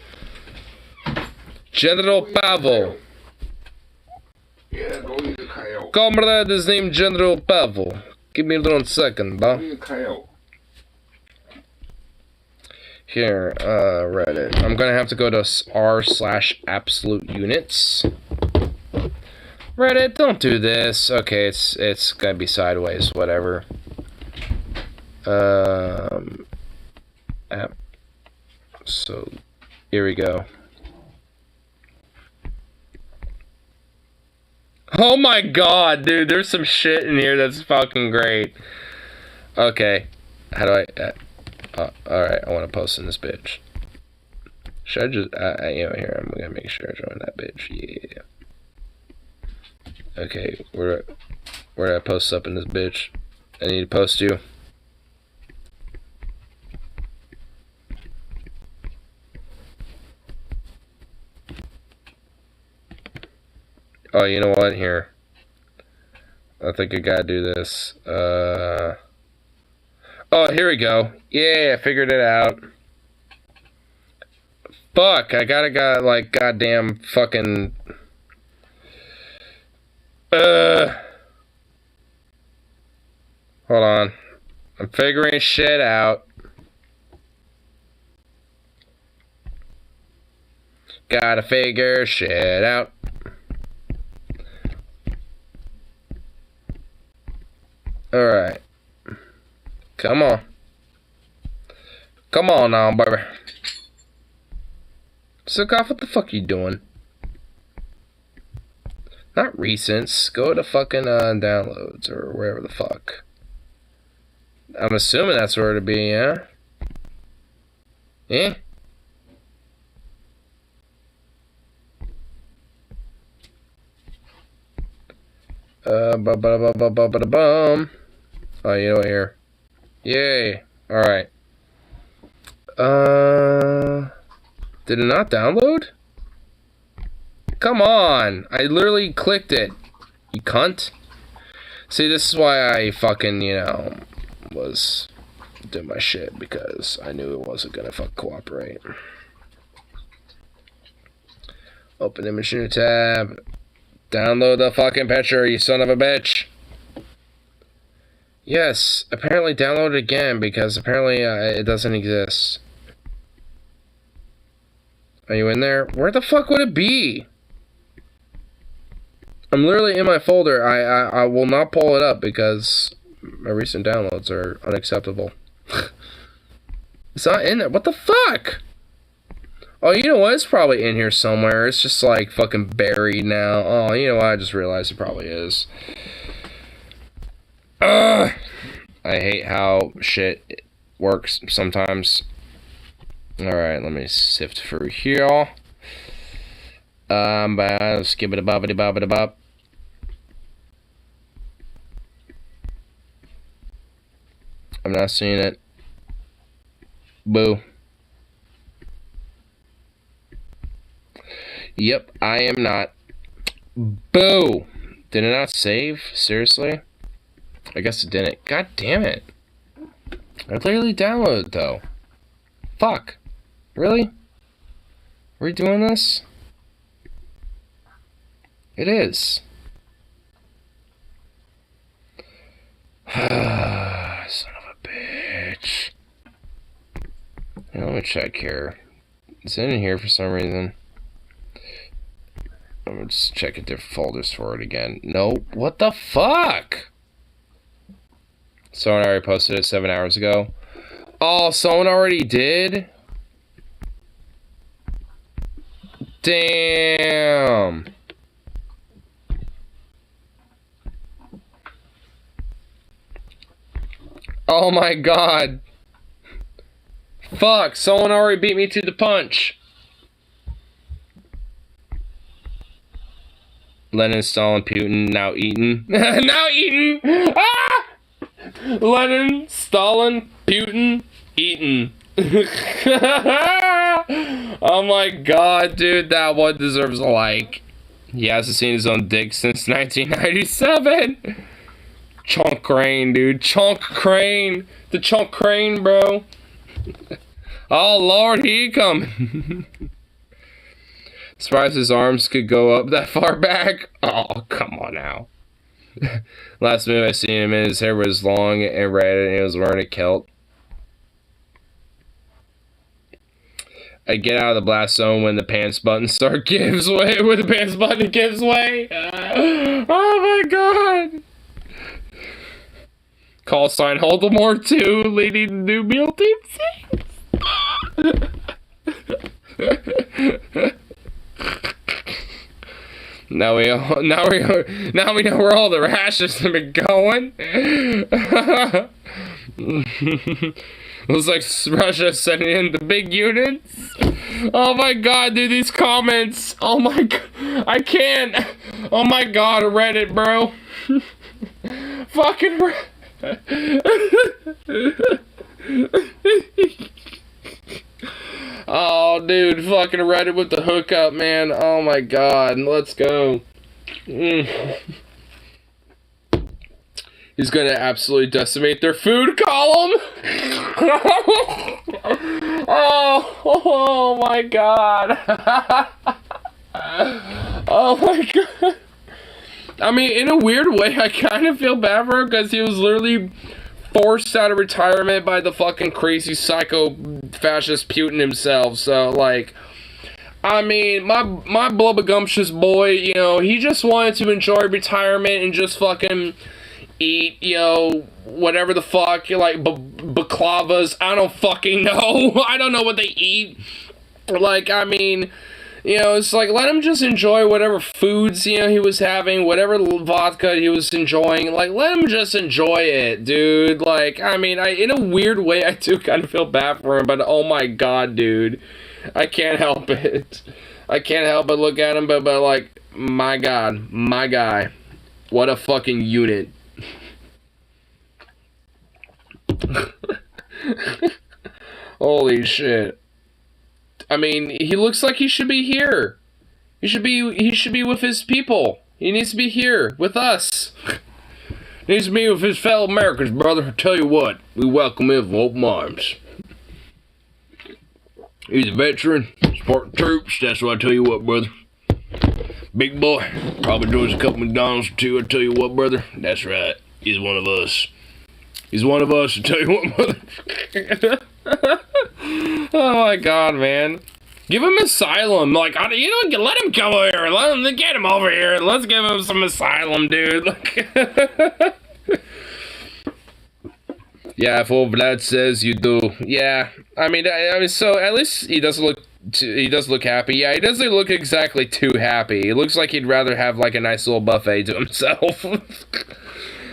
Speaker 2: General Pavel.
Speaker 6: Yeah, go eat a coyote.
Speaker 2: Comrade is named General Pavel. Give me 1 second,
Speaker 6: Go
Speaker 2: bro.
Speaker 6: eat a coyote.
Speaker 2: Here, Reddit. I'm gonna have to go to r/absolute units. Reddit, don't do this. Okay, it's gonna be sideways, whatever. App. So, here we go. Oh my god, dude, there's some shit in here that's fucking great. Okay, how do I... alright, I want to post in this bitch. Should I just... here, I'm gonna make sure I join that bitch. Yeah. Okay, where do I post up in this bitch? I need to post you. Oh, you know what? Here. I think I gotta do this. Oh, here we go. Yeah, I figured it out. Fuck, I got like goddamn fucking... Hold on. I'm figuring shit out. Gotta figure shit out. Alright. Come on. Come on now, baby. Sukoff, what the fuck you doing? Not recents. Go to fucking downloads or wherever the fuck. I'm assuming that's where it'd be, yeah? Eh? Bum. Oh, you know what, here. Yay. Alright. Did it not download? Come on. I literally clicked it. You cunt. See, this is why I fucking, you know, was doing my shit, because I knew it wasn't gonna fuck cooperate. Open image new tab. Download the fucking picture, you son of a bitch. Yes, apparently download it again, because apparently it doesn't exist. Are you in there? Where the fuck would it be? I'm literally in my folder. I will not pull it up because my recent downloads are unacceptable. It's not in there. What the fuck? Oh, you know what? It's probably in here somewhere. It's just like fucking buried now. Oh, you know what? I just realized it probably is. Ugh. I hate how shit works sometimes. Alright, let me sift through here. Skip it a bobbity bobbity bop. I'm not seeing it. Boo. Yep, I am not. Boo! Did it not save? Seriously? I guess it didn't. God damn it. I literally downloaded though. Fuck. Really? Are we doing this? It is. Son of a bitch. Yeah, let me check here. It's in here for some reason. I'm gonna just check a different folders for it again. Nope. What the fuck? Someone already posted it 7 hours ago. Oh, someone already did? Damn. Oh my god. Fuck, someone already beat me to the punch. Lenin, Stalin, Putin, now eaten. Now eaten! Ah! Lenin, Stalin, Putin, eaten. Oh my god, dude, that one deserves a like. He hasn't seen his own dick since 1997. Chunk Crane, dude. Chunk Crane. The Chunk Crane, bro. Oh, Lord, here he come. Surprised his arms could go up that far back. Oh, come on now. Last movie I seen him in, his hair was long and red and he was wearing a kilt. I get out of the blast zone when the pants button gives way. When the pants button gives way. Oh my god. Call sign Voldemort 2, leading the new meal team 6. Now we know where all the rashes have been going. Looks like Russia sending in the big units. Oh my god, dude, these comments. Oh my god, I can't. Oh my god, Reddit, bro. Fucking Oh, dude, fucking Reddit with the hookup, man. Oh my god, let's go. He's gonna absolutely decimate their food column. Oh my god. Oh my god. I mean, in a weird way, I kind of feel bad for him because he was literally forced out of retirement by the fucking crazy psycho fascist Putin himself. So, like, I mean, my blubbergumptious boy, you know, he just wanted to enjoy retirement and just fucking eat, you know, whatever the fuck, like baklavas. I don't fucking know. I don't know what they eat. Like, I mean, you know, it's like, let him just enjoy whatever foods, you know, he was having, whatever vodka he was enjoying. Like, let him just enjoy it, dude. Like, I mean, in a weird way, I do kind of feel bad for him, but oh my god, dude. I can't help it. I can't help but look at him, but like, my god, my guy. What a fucking unit. Holy shit. I mean, he looks like he should be here. He should be with his people. He needs to be here with us. He needs to be with his fellow Americans, brother. I tell you what, we welcome him with open arms. He's a veteran, Spartan troops. That's what I tell you what, brother. Big boy, probably does a couple McDonald's or two. I tell you what, brother. That's right. He's one of us. He's one of us. I tell you what, brother. Oh my god, man. Give him asylum. Like, you know, let him come over here. Let him get him over here. Let's give him some asylum, dude. Yeah, if old Vlad says you do. Yeah, I mean, so at least he does look happy. Yeah, he doesn't look exactly too happy. He looks like he'd rather have like a nice little buffet to himself.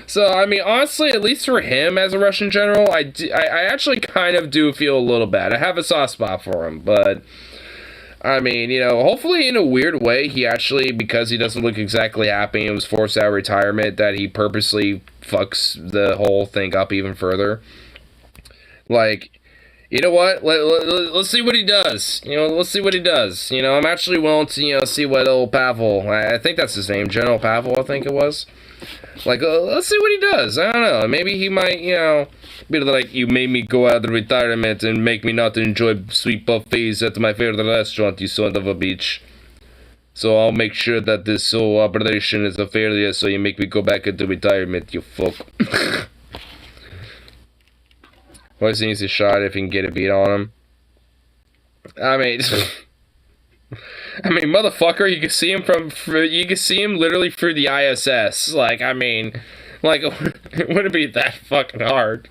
Speaker 2: So, I mean, honestly, at least for him as a Russian general, I actually kind of do feel a little bad. I have a soft spot for him, but I mean, you know, hopefully in a weird way, he actually, because he doesn't look exactly happy and was forced out of retirement, that he purposely fucks the whole thing up even further. Like, you know what? Let's see what he does. You know, let's see what he does. You know, I'm actually willing to, you know, see what old Pavel, I think that's his name, General Pavel, I think it was. Like, let's see what he does. I don't know. Maybe he might, you know, be like, you made me go out of retirement and make me not enjoy sweet buffets at my favorite restaurant, you son of a bitch. So I'll make sure that this whole operation is a failure, so you make me go back into retirement, you fuck. Always needs a shot if he can get a beat on him. I mean... I mean, motherfucker, you can see him literally through the ISS. Like, I mean, like, it wouldn't be that fucking hard.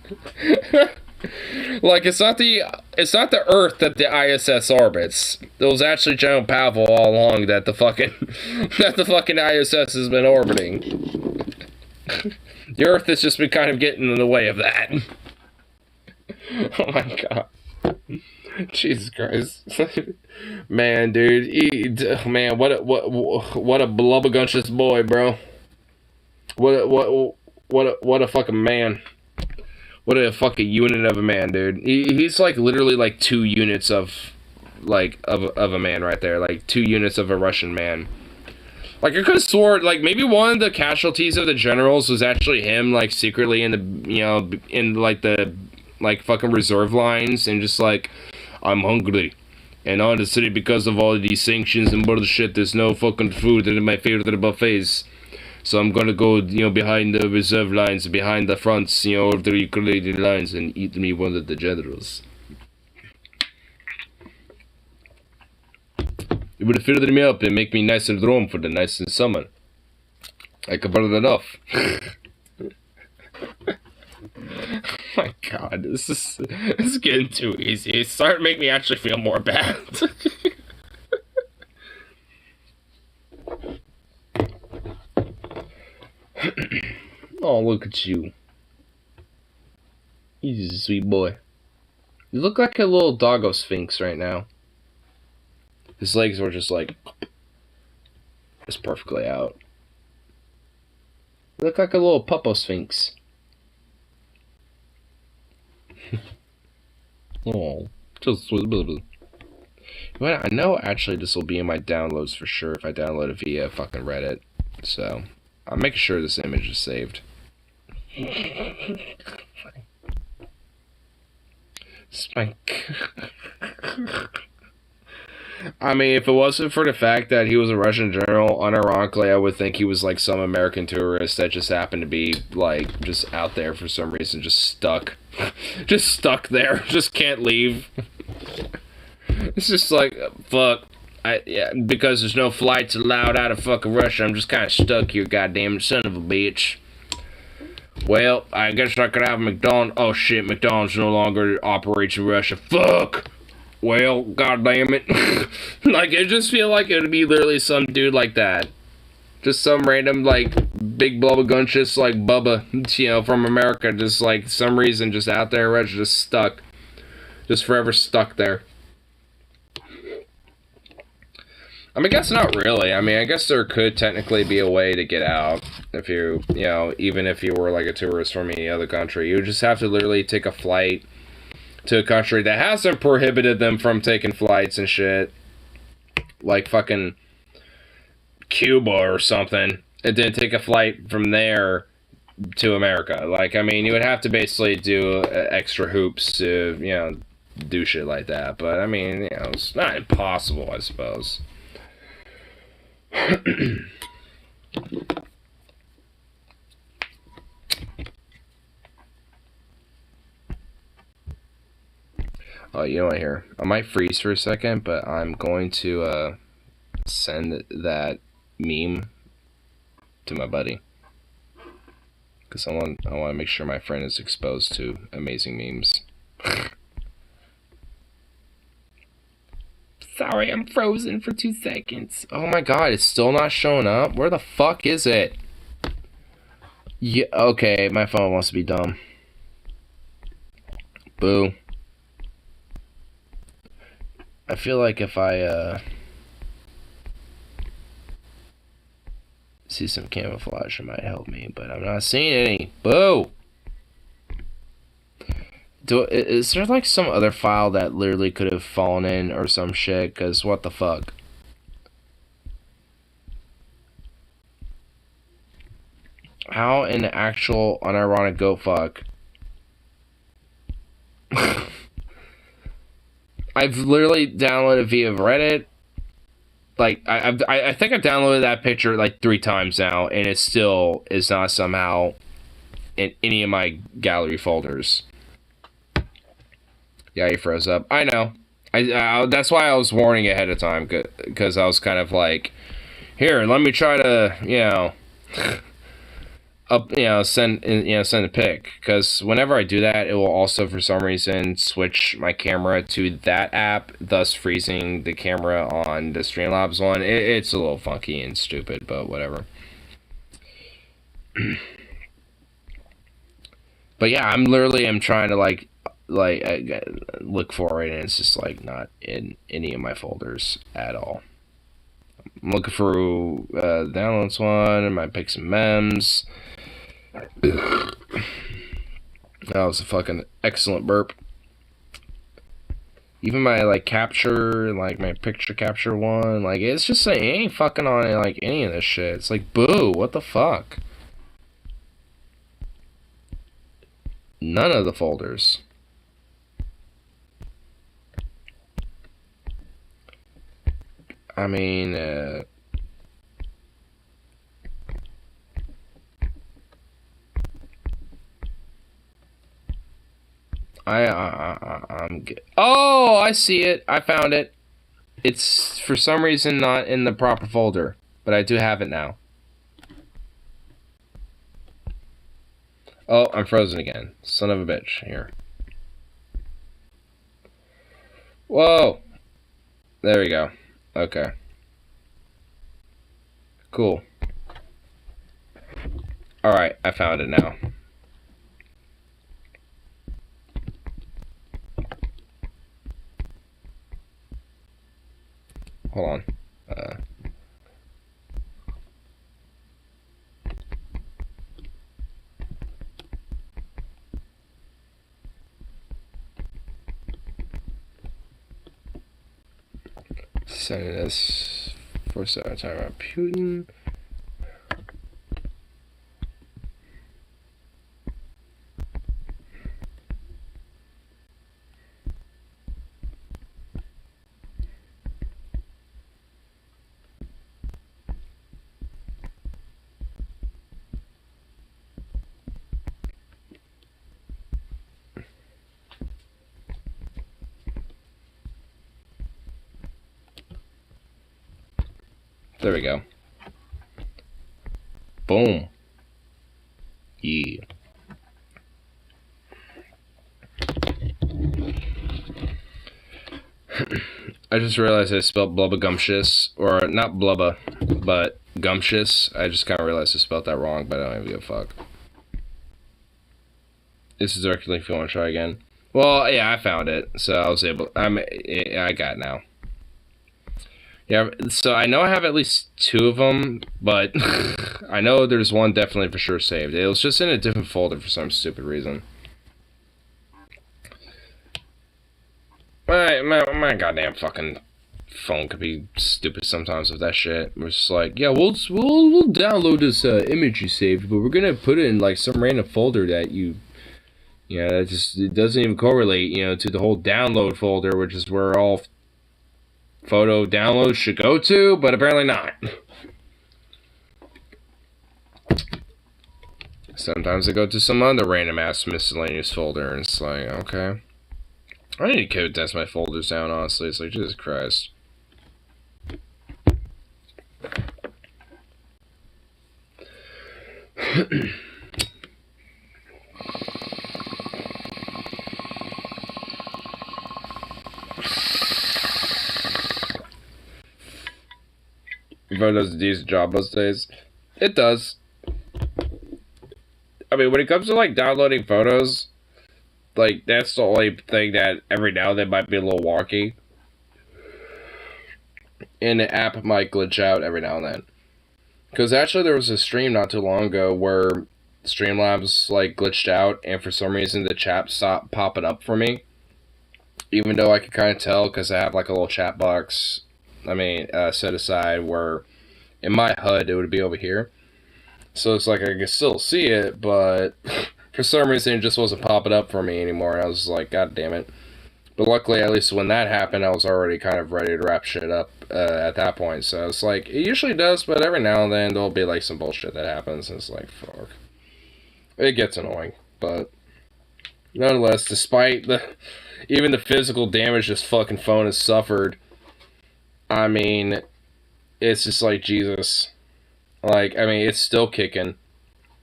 Speaker 2: Like, it's not the Earth that the ISS orbits. It was actually General Pavel all along that the fucking ISS has been orbiting. The Earth has just been kind of getting in the way of that. Oh my god. Jesus Christ. Man, dude. Man, what a blubberguncious boy, bro. What a fucking man. What a fucking unit of a man, dude. He's like literally like 2 units of a man right there. Like 2 units of a Russian man. Like I could have swore like maybe one of the casualties of the generals was actually him like secretly in the in like the fucking reserve lines and just like, I'm hungry. And honestly, because of all of these sanctions and bullshit, there's no fucking food in my favorite buffets. So I'm gonna go, behind the reserve lines, behind the fronts, of the Ukrainian lines and eat me one of the generals. It would fill me up and make me nice and warm for the nice and summer. I could burn it off. My God, this is getting too easy. It's starting to make me actually feel more bad. Oh, look at you. He's a sweet boy. You look like a little doggo sphinx right now. His legs were just like, just perfectly out. You look like a little puppo sphinx. Oh, just a little bit. Well, I know actually this will be in my downloads for sure if I download it via fucking Reddit. So, I'm making sure this image is saved. Spank. I mean, if it wasn't for the fact that he was a Russian general, unironically, I would think he was like some American tourist that just happened to be like just out there for some reason, just stuck. Just stuck there, just can't leave. It's just like, fuck. Because there's no flights allowed out of fucking Russia, I'm just kind of stuck here, goddamn son of a bitch. Well, I guess I could have McDonald's. Oh shit, McDonald's no longer operates in Russia. Fuck! Well, goddamn it. Like, I just feel like it would be literally some dude like that. Just some random, like, big blubberguncious, like, Bubba, from America, just, like, some reason just out there in Russia, just stuck. Just forever stuck there. I mean, I guess not really. I mean, I guess there could technically be a way to get out if you, even if you were like a tourist from any other country. You would just have to literally take a flight to a country that hasn't prohibited them from taking flights and shit. Like fucking Cuba or something. And then take a flight from there to America. Like, I mean, you would have to basically do extra hoops to, do shit like that. But, I mean, it's not impossible, I suppose. Oh, you know what, here, I might freeze for a second, but I'm going to send that meme to my buddy, because I want to make sure my friend is exposed to amazing memes. Sorry, I'm frozen for 2 seconds. Oh my god, it's still not showing up? Where the fuck is it? Yeah, okay, my phone wants to be dumb. Boo. I feel like if I, see some camouflage, it might help me, but I'm not seeing any. Boo! Is there like some other file that literally could have fallen in or some shit? Because what the fuck? How in the actual unironic goat fuck? I've literally downloaded via Reddit. Like, I think I've downloaded that picture like 3 times now, and it still is not somehow in any of my gallery folders. Yeah, he froze up. I know. I that's why I was warning ahead of time, because I was kind of like, here, let me try to, send a pic, because whenever I do that, it will also for some reason switch my camera to that app, thus freezing the camera on the Streamlabs one. It's a little funky and stupid, but whatever. But yeah, I'm trying to like like, I look for it, and it's just, like, not in any of my folders at all. I'm looking for the downloads one, and my pics and memes. That was a fucking excellent burp. Even my, like, capture, like, my picture capture one, like, it's just, like, it ain't fucking on, like, any of this shit. It's like, boo, what the fuck? None of the folders. I mean, I'm good. Oh, I see it. I found it. It's for some reason not in the proper folder, but I do have it now. Oh, I'm frozen again. Son of a bitch. Here. Whoa. There we go. Okay. Cool. Alright, I found it now. Hold on. Sending this for time about Putin. There we go. Boom. Yeah. I just realized I spelled Blubba or not Blubba, but Gumptious. I just kind of realized I spelled that wrong, but I don't even give a fuck. This is directly if you want to try again. Well, yeah, I found it, so I was able. I got it now. Yeah, so I know I have at least 2 of them, but I know there's one definitely for sure saved. It was just in a different folder for some stupid reason. My goddamn fucking phone could be stupid sometimes with that shit. We're just like, yeah, we'll download this image you saved, but we're gonna put it in like some random folder that that just it doesn't even correlate, to the whole download folder, which is where all photo downloads should go to, but apparently not. Sometimes they go to some other random ass miscellaneous folder, and it's like, okay. I need to code test my folders down, honestly. It's like, Jesus Christ. Vote does a decent job those days. It does. I mean, when it comes to like downloading photos, like that's the only thing that every now and then might be a little wonky. And the app might glitch out every now and then. Because actually there was a stream not too long ago where Streamlabs like glitched out, and for some reason the chat stopped popping up for me. Even though I could kind of tell because I have like a little chat box, set aside where in my HUD it would be over here. So it's like I could still see it, but for some reason it just wasn't popping up for me anymore. And I was like, God damn it. But luckily, at least when that happened, I was already kind of ready to wrap shit up at that point. So it's like, it usually does, but every now and then there'll be like some bullshit that happens. And it's like, fuck. It gets annoying. But nonetheless, despite even the physical damage this fucking phone has suffered, I mean, it's just like, Jesus. Like, I mean, it's still kicking.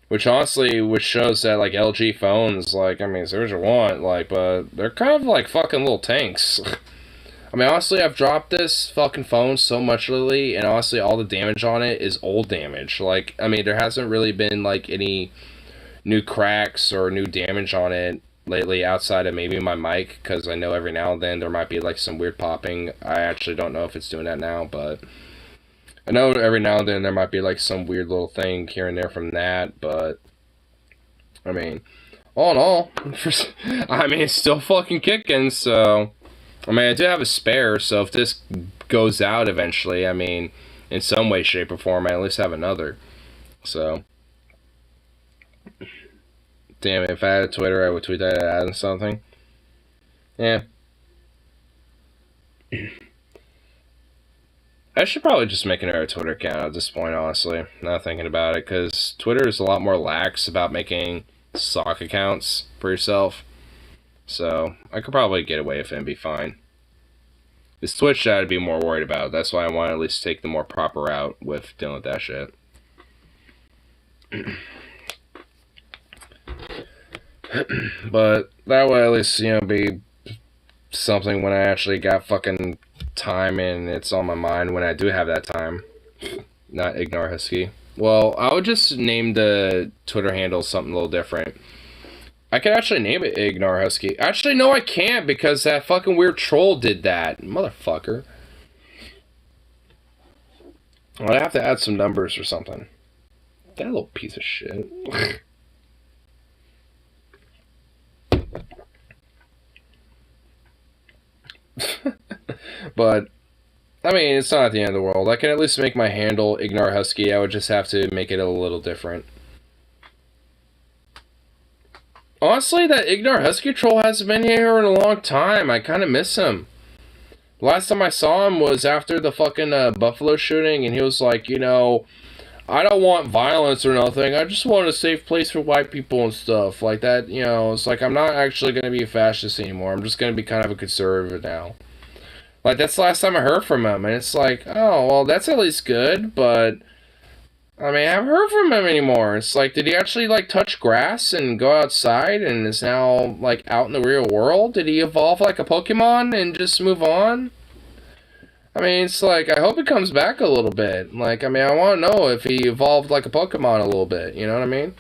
Speaker 2: Which honestly, shows that, like, LG phones, like, I mean, say what you want, like, but they're kind of like fucking little tanks. I mean, honestly, I've dropped this fucking phone so much lately, and honestly, all the damage on it is old damage. Like, I mean, there hasn't really been, like, any new cracks or new damage on it lately outside of maybe my mic, because I know every now and then there might be like some weird popping. I actually don't know if it's doing that now, but I know every now and then there might be like some weird little thing here and there from that, but I mean, all in all, I mean, it's still fucking kicking, so I mean, I do have a spare, so if this goes out eventually, I mean, in some way, shape, or form, I at least have another. So, damn it, if I had a Twitter, I would tweet that ad and something. Yeah. I should probably just make another Twitter account at this point, honestly. Not thinking about it, because Twitter is a lot more lax about making stock accounts for yourself. So, I could probably get away with it and be fine. It's Twitch that I'd be more worried about. That's why I want to at least take the more proper route with dealing with that shit. But that would at least, you know, be something when I actually got fucking time and it's on my mind when I do have that time. Not Ignore Husky. Well, I would just name the Twitter handle something a little different. I could actually name it Ignore Husky. Actually, no, I can't, because that fucking weird troll did that. Motherfucker. I'd have to add some numbers or something. That little piece of shit. But, I mean, it's not the end of the world. I can at least make my handle Ignore Husky. I would just have to make it a little different. Honestly, that Ignore Husky troll hasn't been here in a long time. I kind of miss him. Last time I saw him was after the fucking Buffalo shooting, and he was like, you know, I don't want violence or nothing. I just want a safe place for white people and stuff like that. You know, it's like, I'm not actually going to be a fascist anymore. I'm just going to be kind of a conservative now. Like, that's the last time I heard from him, and it's like, oh, well, that's at least good, but I mean, I haven't heard from him anymore. It's like, did he actually, like, touch grass and go outside and is now, like, out in the real world? Did he evolve like a Pokemon and just move on? I mean, it's like, I hope he comes back a little bit. Like, I mean, I want to know if he evolved like a Pokemon a little bit, you know what I mean?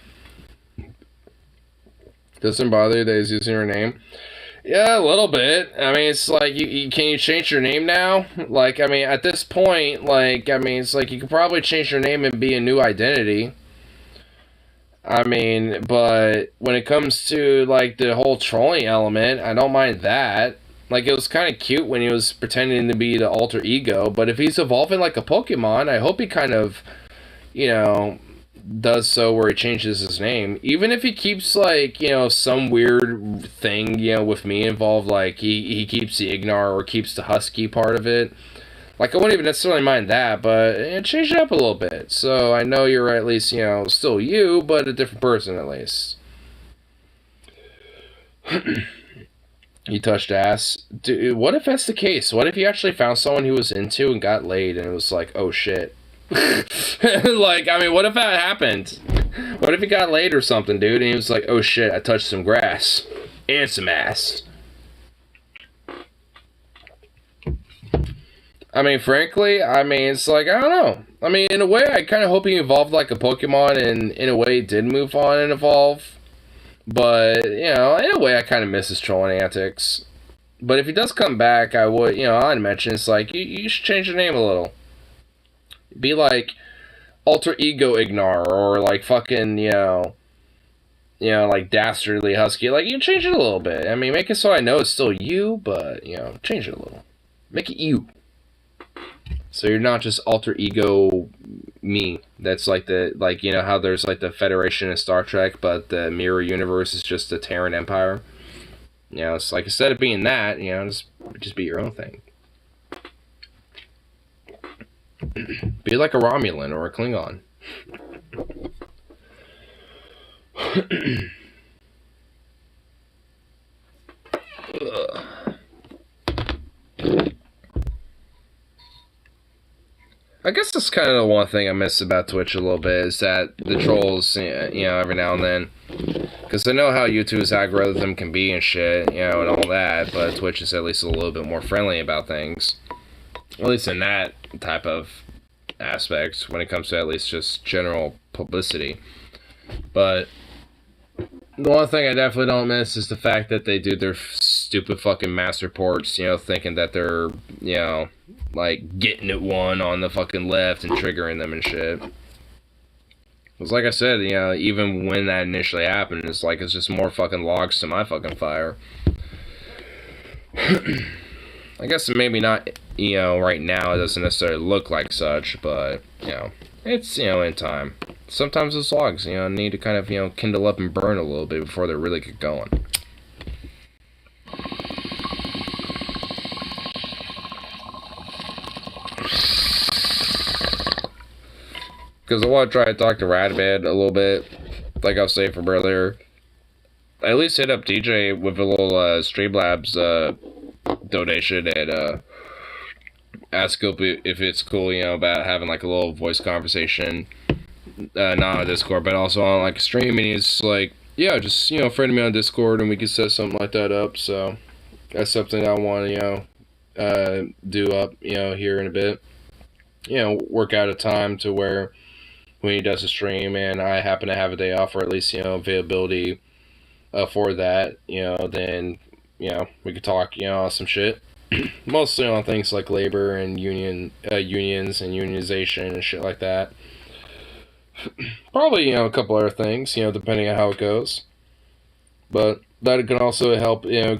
Speaker 2: Doesn't bother you that he's using your name? Yeah, a little bit. I mean, it's like, can you change your name now? Like, I mean, at this point, like, I mean, it's like, you could probably change your name and be a new identity. I mean, but when it comes to, like, the whole trolling element, I don't mind that. Like, it was kind of cute when he was pretending to be the alter ego, but if he's evolving like a Pokemon, I hope he kind of, you know, does so where he changes his name. Even if he keeps, like, you know, some weird thing, you know, with me involved, like, he keeps the Ignore or keeps the Husky part of it. Like, I wouldn't even necessarily mind that, but change it up a little bit. So I know you're at least, you know, still you, but a different person at least. He touched ass. Dude, what if that's the case? What if he actually found someone he was into and got laid and it was like, oh shit. Like, I mean, what if that happened? What if he got laid or something, dude, and he was like, oh shit, I touched some grass. And some ass. I mean, frankly, I mean, it's like, I don't know. I mean, in a way, I kind of hope he evolved like a Pokemon and in a way did move on and evolve. But, you know, in a way, I kind of miss his trolling antics. But if he does come back, I would, you know, I'd mention, it's like, you should change your name a little. Be like Alter Ego Ignore, or like fucking, you know, like Dastardly Husky. Like, you change it a little bit. I mean, make it so I know it's still you, but, you know, change it a little. Make it you. So you're not just Alter Ego me. That's like the, like, you know how there's like the Federation in Star Trek, but the mirror universe is just the Terran Empire. You know, it's like, instead of being that, you know, just be your own thing. Be like a Romulan or a Klingon. I guess that's kind of the one thing I miss about Twitch a little bit, is that the trolls, you know, every now and then. Because I know how YouTube's algorithm can be and shit, you know, and all that, but Twitch is at least a little bit more friendly about things. At least in that type of aspect, when it comes to at least just general publicity. But The one thing I definitely don't miss is the fact that they do their stupid fucking mass reports, you know, thinking that they're, you know, like, getting at one on the fucking left and triggering them and shit. Because like I said, you know, even when that initially happened, it's like, it's just more fucking logs to my fucking fire. I guess maybe not, you know, right now it doesn't necessarily look like such, but, you know, it's, you know, in time. Sometimes those logs, you know, need to kind of, you know, kindle up and burn a little bit before they really get going. Because I want to try to talk to Radbad a little bit, like I was saying from earlier. I at least hit up DJ with a little Streamlabs donation and ask if it's cool, you know, about having like a little voice conversation, not on Discord, but also on like a stream. And he's like, yeah, just, you know, friend me on Discord and we can set something like that up. So that's something I want to, you know, do up, you know, here in a bit. You know, work out a time to where when he does a stream and I happen to have a day off, or at least, you know, availability for that, you know, then, you know, we could talk, you know, some shit. Mostly on things like labor and unions and unionization and shit like that. Probably, you know, a couple other things, you know, depending on how it goes. But that can also help, you know,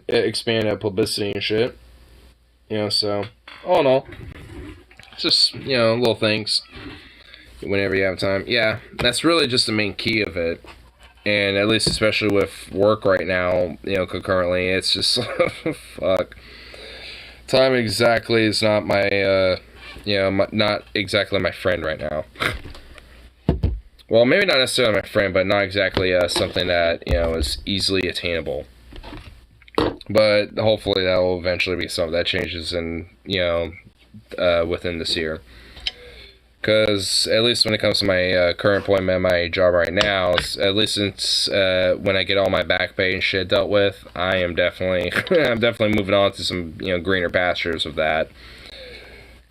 Speaker 2: expand publicity and shit. You know, so, all in all, just, you know, little things whenever you have time. Yeah, that's really just the main key of it. And at least, especially with work right now, you know, concurrently, it's just, fuck. Time exactly is not my, you know, not exactly my friend right now. Well, maybe not necessarily my friend, but not exactly something that, you know, is easily attainable. But hopefully that will eventually be something that changes in, you know, within this year. Because at least when it comes to my current employment, my job right now, at least since when I get all my back pay and shit dealt with, I am definitely, I'm definitely moving on to some, you know, greener pastures of that.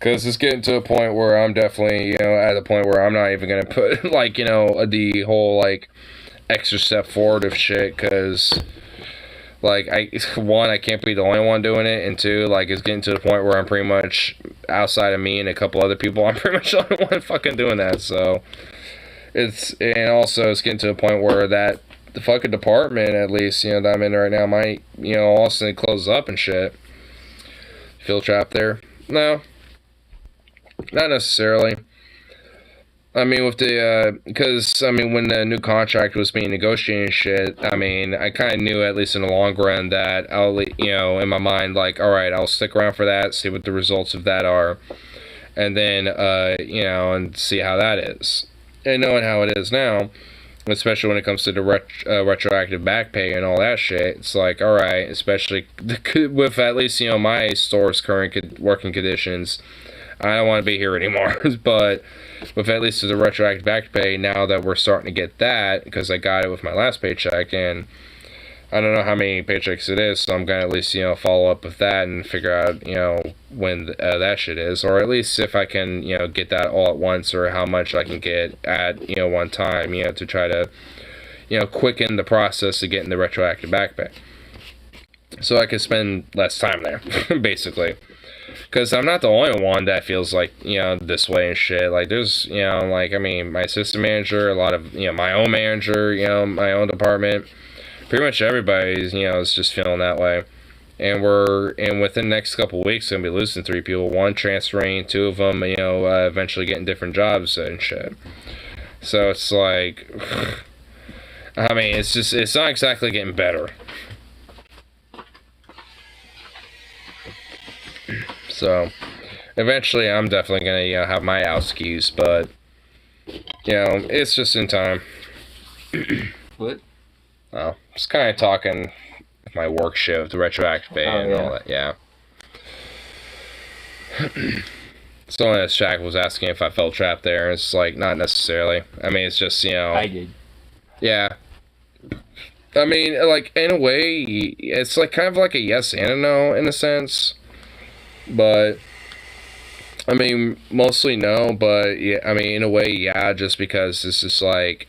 Speaker 2: Because it's getting to a point where I'm definitely, you know, at a point where I'm not even going to put, like, you know, the whole, like, extra step forward of shit, because, like, one, I can't be the only one doing it, and two, like, it's getting to the point where I'm pretty much, outside of me and a couple other people, I'm pretty much the only one fucking doing that, so, and also, it's getting to the point where the fucking department, at least, you know, that I'm in right now, might, you know, also close up and shit. Feel trapped there? No. Not necessarily. I mean, with the, because, I mean, when the new contract was being negotiated and shit, I mean, I kind of knew, at least in the long run, that I'll, you know, in my mind, like, alright, I'll stick around for that, see what the results of that are, and then, you know, and see how that is. And knowing how it is now, especially when it comes to the retroactive back pay and all that shit, it's like, alright, especially with, at least, you know, my store's current working conditions, I don't want to be here anymore, but with at least the retroactive back pay, now that we're starting to get that, because I got it with my last paycheck, and I don't know how many paychecks it is, so I'm going to at least, you know, follow up with that and figure out, you know, when that shit is, or at least if I can, you know, get that all at once, or how much I can get at, you know, one time, you know, to try to, you know, quicken the process of getting the retroactive back pay. So I can spend less time there, basically. Because I'm not the only one that feels like, you know, this way and shit. Like, there's, you know, like, I mean, my assistant manager, a lot of, you know, my own manager, you know, my own department. Pretty much everybody's, you know, is just feeling that way. And within the next couple of weeks, going to be losing 3 people. 1 transferring, 2 of them, you know, eventually getting different jobs and shit. So it's like, I mean, it's not exactly getting better. So, eventually I'm definitely going to, you know, have my out skis, but, you know, it's just in time.
Speaker 1: What?
Speaker 2: Oh, just kind of talking my work shift, the retroactive pay and all that, yeah. So when Shaq was asking if I felt trapped there, it's like, not necessarily. I mean, it's just, you know.
Speaker 1: I did.
Speaker 2: Yeah. I mean, like, in a way, it's like kind of like a yes and a no, in a sense. But, I mean, mostly no, but, yeah, I mean, in a way, yeah, just because it's just like,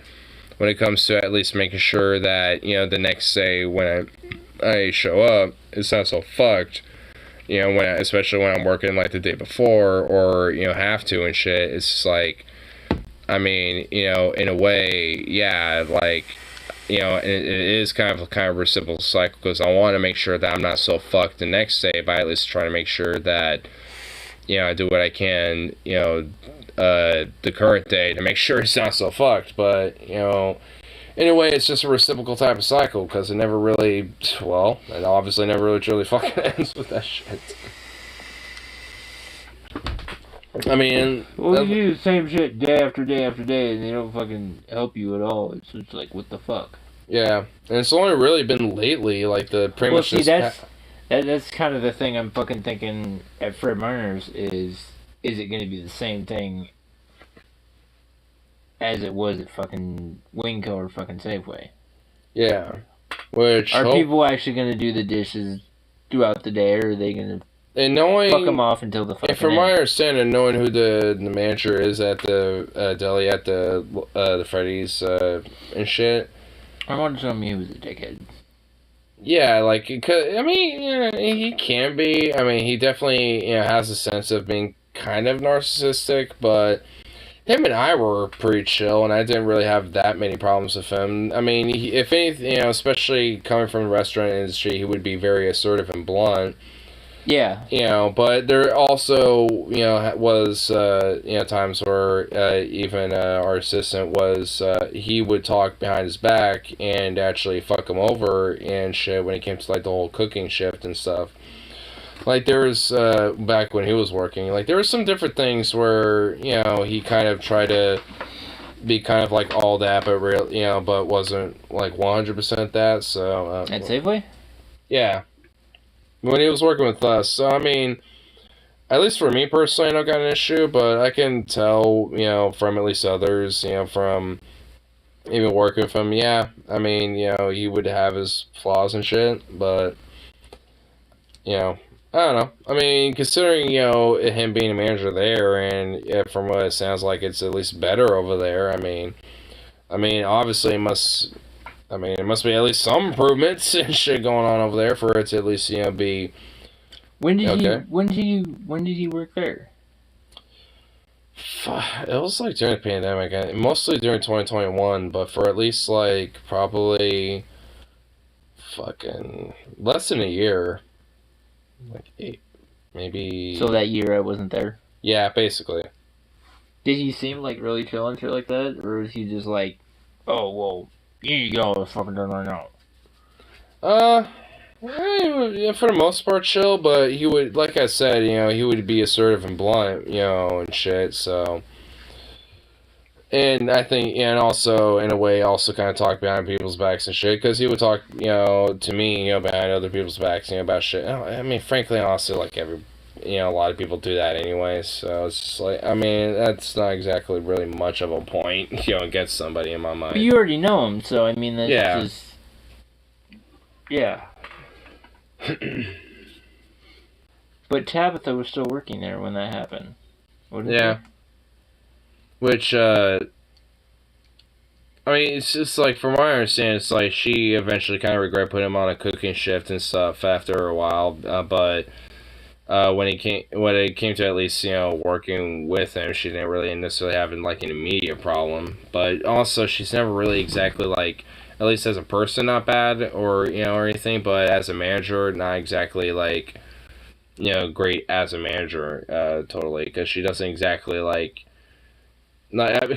Speaker 2: when it comes to at least making sure that, you know, the next day when I show up, it's not so fucked. You know, especially when I'm working like the day before, or, you know, have to and shit. It's just like, I mean, you know, in a way, yeah, like, you know, it is kind of a reciprocal cycle, because I want to make sure that I'm not so fucked the next day, but at least trying to make sure that, you know, I do what I can, you know, the current day to make sure it's not so fucked. But, you know, in a way, it's just a reciprocal type of cycle, because it never really, well, it obviously never really truly fucking ends with that shit. I mean,
Speaker 1: well, you do the same shit day after day after day, and they don't fucking help you at all. It's like, what the fuck?
Speaker 2: Yeah, and it's only really been lately, like the pretty much.
Speaker 1: See, that's kind of the thing I'm fucking thinking at Fred Meyer's is it going to be the same thing as it was at fucking Winco or fucking Safeway?
Speaker 2: Yeah, which
Speaker 1: are people actually going to do the dishes throughout the day, or are they going to? And knowing, fuck them off until the fucking
Speaker 2: from my understanding, knowing who the manager is at the deli at the Freddy's and shit.
Speaker 1: I want to tell me he was a dickhead.
Speaker 2: Yeah, like, I mean, you know, he can be. I mean, he definitely, you know, has a sense of being kind of narcissistic, but him and I were pretty chill, and I didn't really have that many problems with him. I mean, if anything, you know, especially coming from the restaurant industry, he would be very assertive and blunt.
Speaker 1: Yeah.
Speaker 2: You know, but there also, you know, was, you know, times where even our assistant was, he would talk behind his back and actually fuck him over and shit when it came to, like, the whole cooking shift and stuff. Like, there was, back when he was working, like, there were some different things where, you know, he kind of tried to be kind of like all that, but real, you know, but wasn't, like, 100% that, so.
Speaker 1: At Safeway?
Speaker 2: Yeah. When he was working with us. So, I mean, at least for me personally, I don't got an issue, but I can tell, you know, from at least others, you know, from even working with him, yeah, I mean, you know, he would have his flaws and shit, but, you know, I don't know. I mean, considering, you know, him being a manager there, and from what it sounds like, it's at least better over there, I mean, obviously it must be at least some improvements and shit going on over there for it to at least, you know, be.
Speaker 1: When did he work there?
Speaker 2: It was like during the pandemic, mostly during 2021, but for at least like probably fucking less than a year, like 8, maybe.
Speaker 1: So that year I wasn't there.
Speaker 2: Yeah, basically.
Speaker 1: Did he seem like really chill and shit like that, or was he just like, oh well? You need to get all this fucking done right now.
Speaker 2: Yeah, for the most part chill, but he would, like I said, you know, he would be assertive and blunt, you know, and shit, so. And I think, and also, in a way, also kind of talk behind people's backs and shit, because he would talk, you know, to me, you know, behind other people's backs, you know, about shit. I mean, frankly, honestly, like you know, a lot of people do that anyway, so it's just like, I mean, that's not exactly really much of a point, you know, against somebody in my mind.
Speaker 1: But you already know him, so I mean, that's just... Yeah. But Tabitha was still working there when that happened, wasn't she?
Speaker 2: Which, I mean, it's just like, from my understanding, it's like she eventually kind of regretted putting him on a cooking shift and stuff after a while, but... when it came to at least, you know, working with him, she didn't really necessarily have like an immediate problem. But also, she's never really exactly like, at least as a person, not bad or, you know, or anything. But as a manager, not exactly like, you know, great as a manager, totally, because she doesn't exactly like, not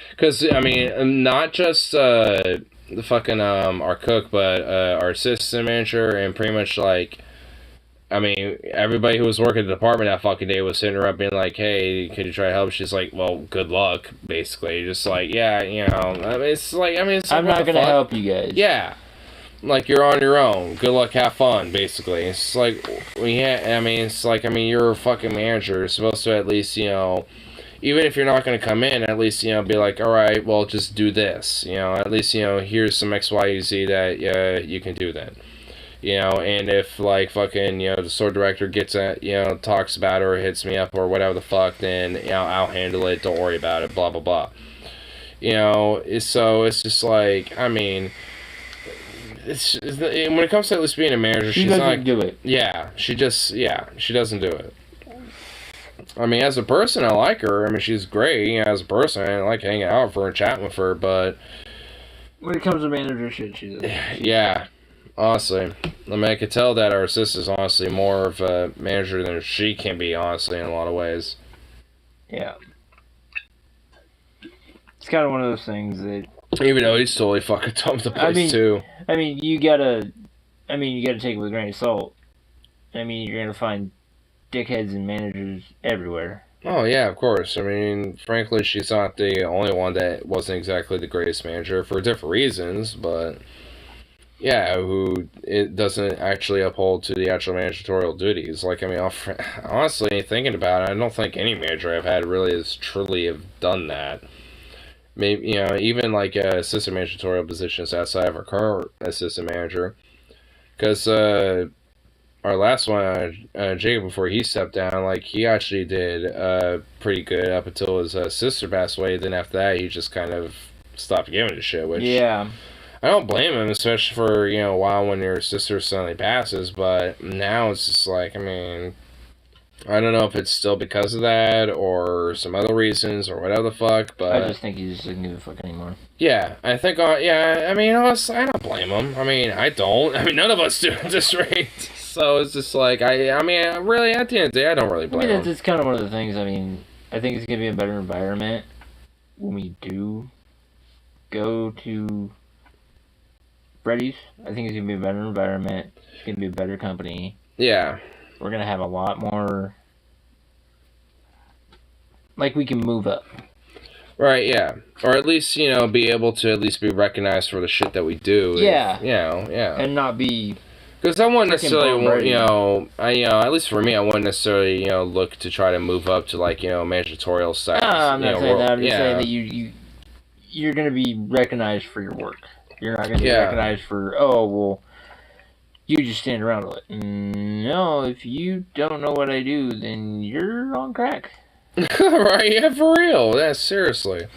Speaker 2: because I mean, not just the fucking our cook, but our assistant manager, and pretty much like. I mean, everybody who was working the department that fucking day was sitting her up being like, hey, could you try to help? She's like, well, good luck, basically. Just like, yeah, you know, I mean, it's like,
Speaker 1: I'm not going to help you guys.
Speaker 2: Yeah. Like, you're on your own. Good luck, have fun, basically. It's like, you're a fucking manager. You're supposed to at least, you know, even if you're not going to come in, at least, you know, be like, all right, well, just do this. You know, at least, you know, here's some X, Y, Z that you can do that. You know, and if, like, fucking, you know, the store director gets at, you know, talks about it or hits me up or whatever the fuck, then, you know, I'll handle it, don't worry about it, blah, blah, blah. You know, so it's just like, I mean, when it comes to at least being a manager,
Speaker 1: She
Speaker 2: she's
Speaker 1: doesn't
Speaker 2: not
Speaker 1: do it.
Speaker 2: Yeah, she doesn't do it. I mean, as a person, I like her. I mean, she's great. You know, as a person, I like hanging out with her and chatting with her. But
Speaker 1: when it comes to manager shit, she doesn't.
Speaker 2: Yeah, honestly, I mean, I could tell that our sister's honestly more of a manager than she can be. Honestly, in a lot of ways.
Speaker 1: Yeah. It's kind of one of those things that.
Speaker 2: Even though he's totally fucking dumped the place too.
Speaker 1: I mean, you gotta take it with a grain of salt. I mean, you're gonna find dickheads and managers everywhere.
Speaker 2: Oh yeah, of course. I mean, frankly, she's not the only one that wasn't exactly the greatest manager for different reasons, but yeah, who it doesn't actually uphold to the actual managerial duties. Like, I mean, honestly, thinking about it, I don't think any manager I've had really has truly have done that. Maybe, you know, even like assistant managerial positions outside of our current assistant manager, because our last one, Jacob, before he stepped down, like, he actually did pretty good up until his sister passed away. Then after that, he just kind of stopped giving a shit, which
Speaker 1: yeah,
Speaker 2: I don't blame him, especially for, you know, a while when your sister suddenly passes. But now it's just like, I mean, I don't know if it's still because of that or some other reasons or whatever the fuck, but
Speaker 1: I just think he just doesn't give a fuck anymore.
Speaker 2: Yeah, I think, yeah, I mean, honestly, I don't blame him. I mean, I don't. I mean, none of us do at this rate. So it's just like, I mean, really, at the end of the day, I don't really blame him.
Speaker 1: It's kind of one of the things, I mean, I think it's going to be a better environment when we do go to Freddy's. I think it's going to be a better environment. It's going to be a better company.
Speaker 2: Yeah.
Speaker 1: We're going to have a lot more, like, we can move up.
Speaker 2: Right, yeah. Or at least, you know, be able to at least be recognized for the shit that we do.
Speaker 1: Yeah.
Speaker 2: You know, yeah.
Speaker 1: And not be...
Speaker 2: Because I wouldn't necessarily, you know, at least for me, I wouldn't necessarily, you know, look to try to move up to, like, you know, managerial status.
Speaker 1: I'm not saying that. I'm just saying that you're going to be recognized for your work. You're not going to be recognized for, oh, well, you just stand around with it. No, if you don't know what I do, then you're on crack.
Speaker 2: Right, yeah, for real. Yeah, seriously.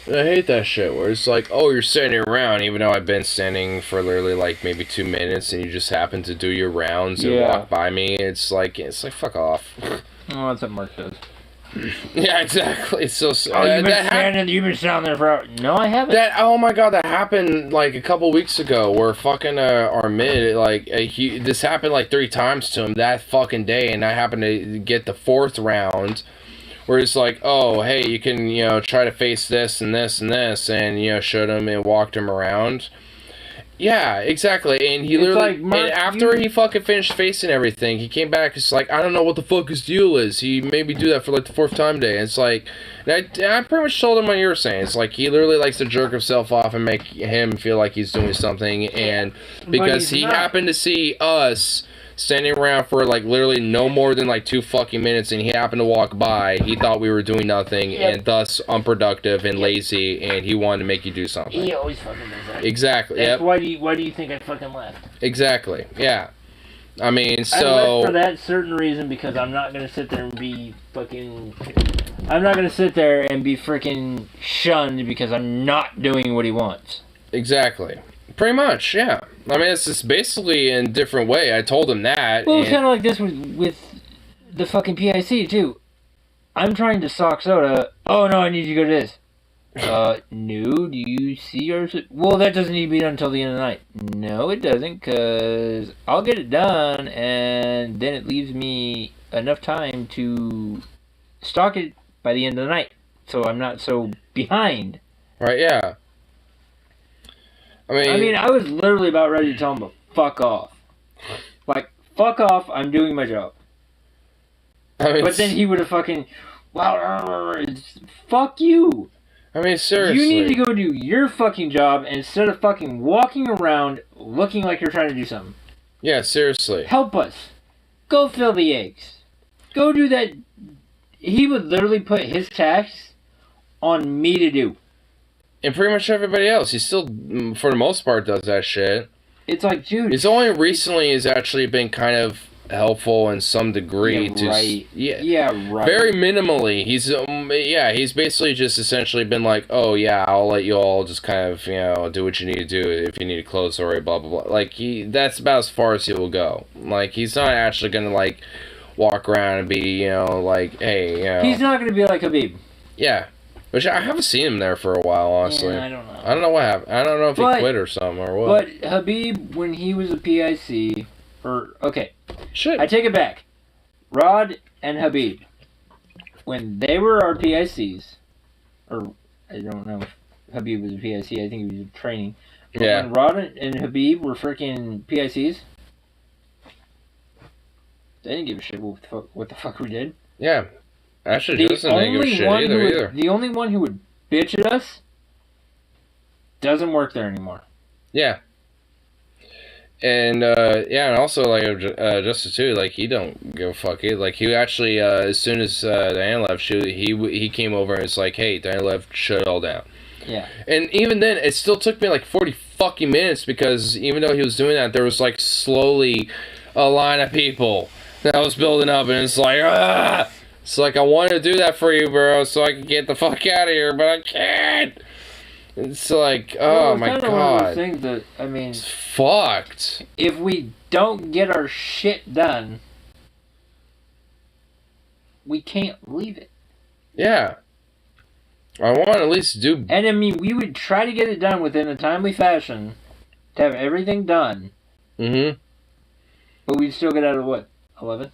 Speaker 2: I hate that shit where it's like, oh, you're standing around even though I've been standing for literally like maybe 2 minutes and you just happen to do your rounds and walk by me. It's like fuck off.
Speaker 1: Oh, that's what Mark does.
Speaker 2: Yeah, exactly. So
Speaker 1: you've been standing there for hours. No, I haven't.
Speaker 2: Oh my god, that happened like a couple weeks ago where fucking our mid, like, this happened like 3 times to him that fucking day, and I happened to get the 4th round where it's like, oh, hey, you can, you know, try to face this and this and this, and, you know, showed him and walked him around. Yeah, exactly. And he literally, like, and after he fucking finished facing everything, he came back. It's like, I don't know what the fuck his deal is. He made me do that for like the 4th time today. And it's like, I pretty much told him what you were saying. It's like he literally likes to jerk himself off and make him feel like he's doing something. And because he happened to see us standing around for like literally no more than like 2 fucking minutes, and he happened to walk by, he thought we were doing nothing and thus unproductive and lazy, and he wanted to make you do something.
Speaker 1: He always fucking does that.
Speaker 2: Exactly.
Speaker 1: Yep. Why do you think I fucking left?
Speaker 2: Exactly. Yeah. I mean, so
Speaker 1: I left for that certain reason, because I'm not gonna sit there and be fucking. I'm not gonna sit there and be freaking shunned because I'm not doing what he wants.
Speaker 2: Exactly. Pretty much, yeah. I mean, it's just basically in a different way. I told him that.
Speaker 1: Well, it's kind of like this with the fucking PIC, too. I'm trying to sock soda. Oh, no, I need you to go to this. No, do you see our... Well, that doesn't need to be done until the end of the night. No, it doesn't, because I'll get it done, and then it leaves me enough time to stock it by the end of the night, so I'm not so behind.
Speaker 2: Right, yeah. I mean,
Speaker 1: I was literally about ready to tell him to fuck off. Like, fuck off, I'm doing my job. But then he would have fucking... Well, fuck you.
Speaker 2: I mean, seriously.
Speaker 1: You need to go do your fucking job instead of fucking walking around looking like you're trying to do something.
Speaker 2: Yeah, seriously.
Speaker 1: Help us. Go fill the eggs. Go do that. He would literally put his tax on me to do.
Speaker 2: And pretty much everybody else. He still, for the most part, does that shit.
Speaker 1: It's like, dude.
Speaker 2: It's only recently has actually been kind of helpful in some degree. Very minimally. He's basically just essentially been like, oh yeah, I'll let you all just kind of, do what you need to do if you need to close story, blah blah blah. Like that's about as far as he will go. Like he's not actually gonna like walk around and be, like, hey,
Speaker 1: He's not gonna be like Khabib.
Speaker 2: Yeah. Which I haven't seen him there for a while, honestly.
Speaker 1: Yeah, I don't know.
Speaker 2: I don't know what happened. I don't know if he quit or something or what.
Speaker 1: But Khabib, when he was a PIC,
Speaker 2: Shit.
Speaker 1: I take it back. Rod and Khabib, when they were our PICs, or I don't know if Khabib was a PIC, I think he was training. But when Rod and Khabib were freaking PICs, they didn't give a shit what the fuck we did.
Speaker 2: Yeah. Actually, Justin didn't give a shit either.
Speaker 1: The only one who would bitch at us doesn't work there anymore.
Speaker 2: Yeah. And, and also, like, Justin, too, like, he don't give a fuck either. Like, he actually, as soon as Diane left, he came over and was like, hey, Diane left, shut it all down.
Speaker 1: Yeah.
Speaker 2: And even then, it still took me, like, 40 fucking minutes, because even though he was doing that, there was, like, slowly a line of people that was building up, and it's like, ah! It's like, I wanted to do that for you, bro, so I could get the fuck out of here, but I can't! It's like, oh my god.
Speaker 1: One of those things that, I mean,
Speaker 2: it's fucked.
Speaker 1: If we don't get our shit done, we can't leave it.
Speaker 2: Yeah. I want to at least do...
Speaker 1: And I mean, we would try to get it done within a timely fashion to have everything done.
Speaker 2: Mm-hmm.
Speaker 1: But we'd still get out of what? 11?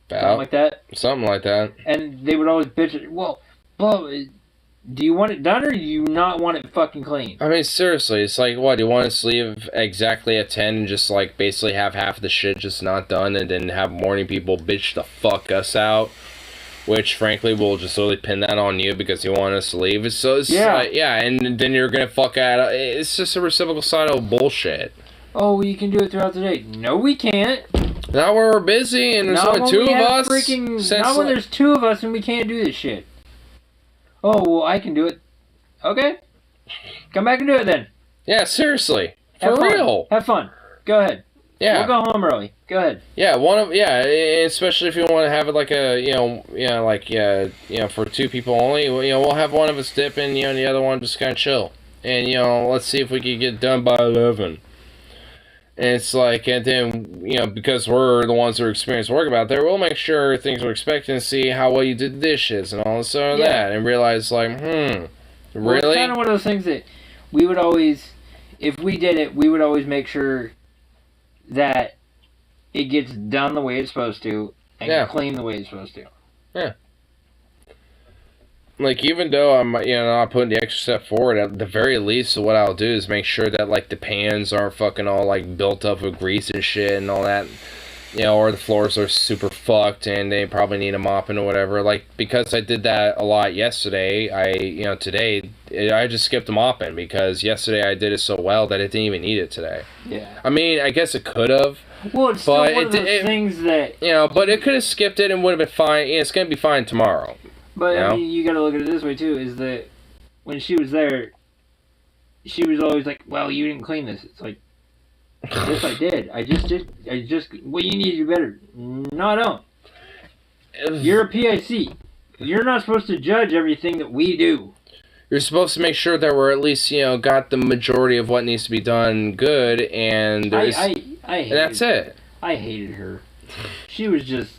Speaker 2: About,
Speaker 1: something like that?
Speaker 2: Something like that.
Speaker 1: And they would always bitch, well, do you want it done or do you not want it fucking clean?
Speaker 2: I mean, seriously, it's like, what, do you want us to leave exactly at 10 and just, like, basically have half of the shit just not done and then have morning people bitch the fuck us out? Which, frankly, we'll just really pin that on you because you want us to leave. It's like, and then you're gonna fuck out. It's just a reciprocal side of bullshit.
Speaker 1: Oh, well, you can do it throughout the day. No, we can't.
Speaker 2: Not when we're busy and there's only two of us.
Speaker 1: Not when there's two of us and we can't do this shit. Oh, well, I can do it. Okay. Come back and do it then.
Speaker 2: Yeah, seriously. For real.
Speaker 1: Have fun. Go ahead.
Speaker 2: Yeah.
Speaker 1: We'll go home early. Go ahead.
Speaker 2: Yeah, especially if you want to have it like for two people only, we'll have one of us dip and, the other one just kind of chill. And, let's see if we can get done by 11. And it's like, and then, because we're the ones who are experienced work about there, we'll make sure things are expected and see how well you did the dishes and all this and that. And realize, like, really?
Speaker 1: Well, it's kind of one of those things that we would always, if we did it, we would always make sure that it gets done the way it's supposed to and clean the way it's supposed to.
Speaker 2: Yeah. Like, even though I'm, not putting the extra step forward, at the very least, what I'll do is make sure that, like, the pans aren't fucking all, like, built up with grease and shit and all that, or the floors are super fucked and they probably need a mopping or whatever. Like, because I did that a lot yesterday, today, I just skipped the mopping because yesterday I did it so well that it didn't even need it today.
Speaker 1: Yeah.
Speaker 2: I mean, I guess it could have.
Speaker 1: Well, it's still one of those things that...
Speaker 2: but it could have skipped it and would have been fine. It's going to be fine tomorrow.
Speaker 1: But, I mean, you gotta look at it this way, too, is that when she was there, she was always like, well, you didn't clean this. It's like, yes, I did. Well, you need to do better. No, I don't. You're a PIC. You're not supposed to judge everything that we do.
Speaker 2: You're supposed to make sure that we're at least, got the majority of what needs to be done good, and there's... and that's it.
Speaker 1: I hated her. She was just...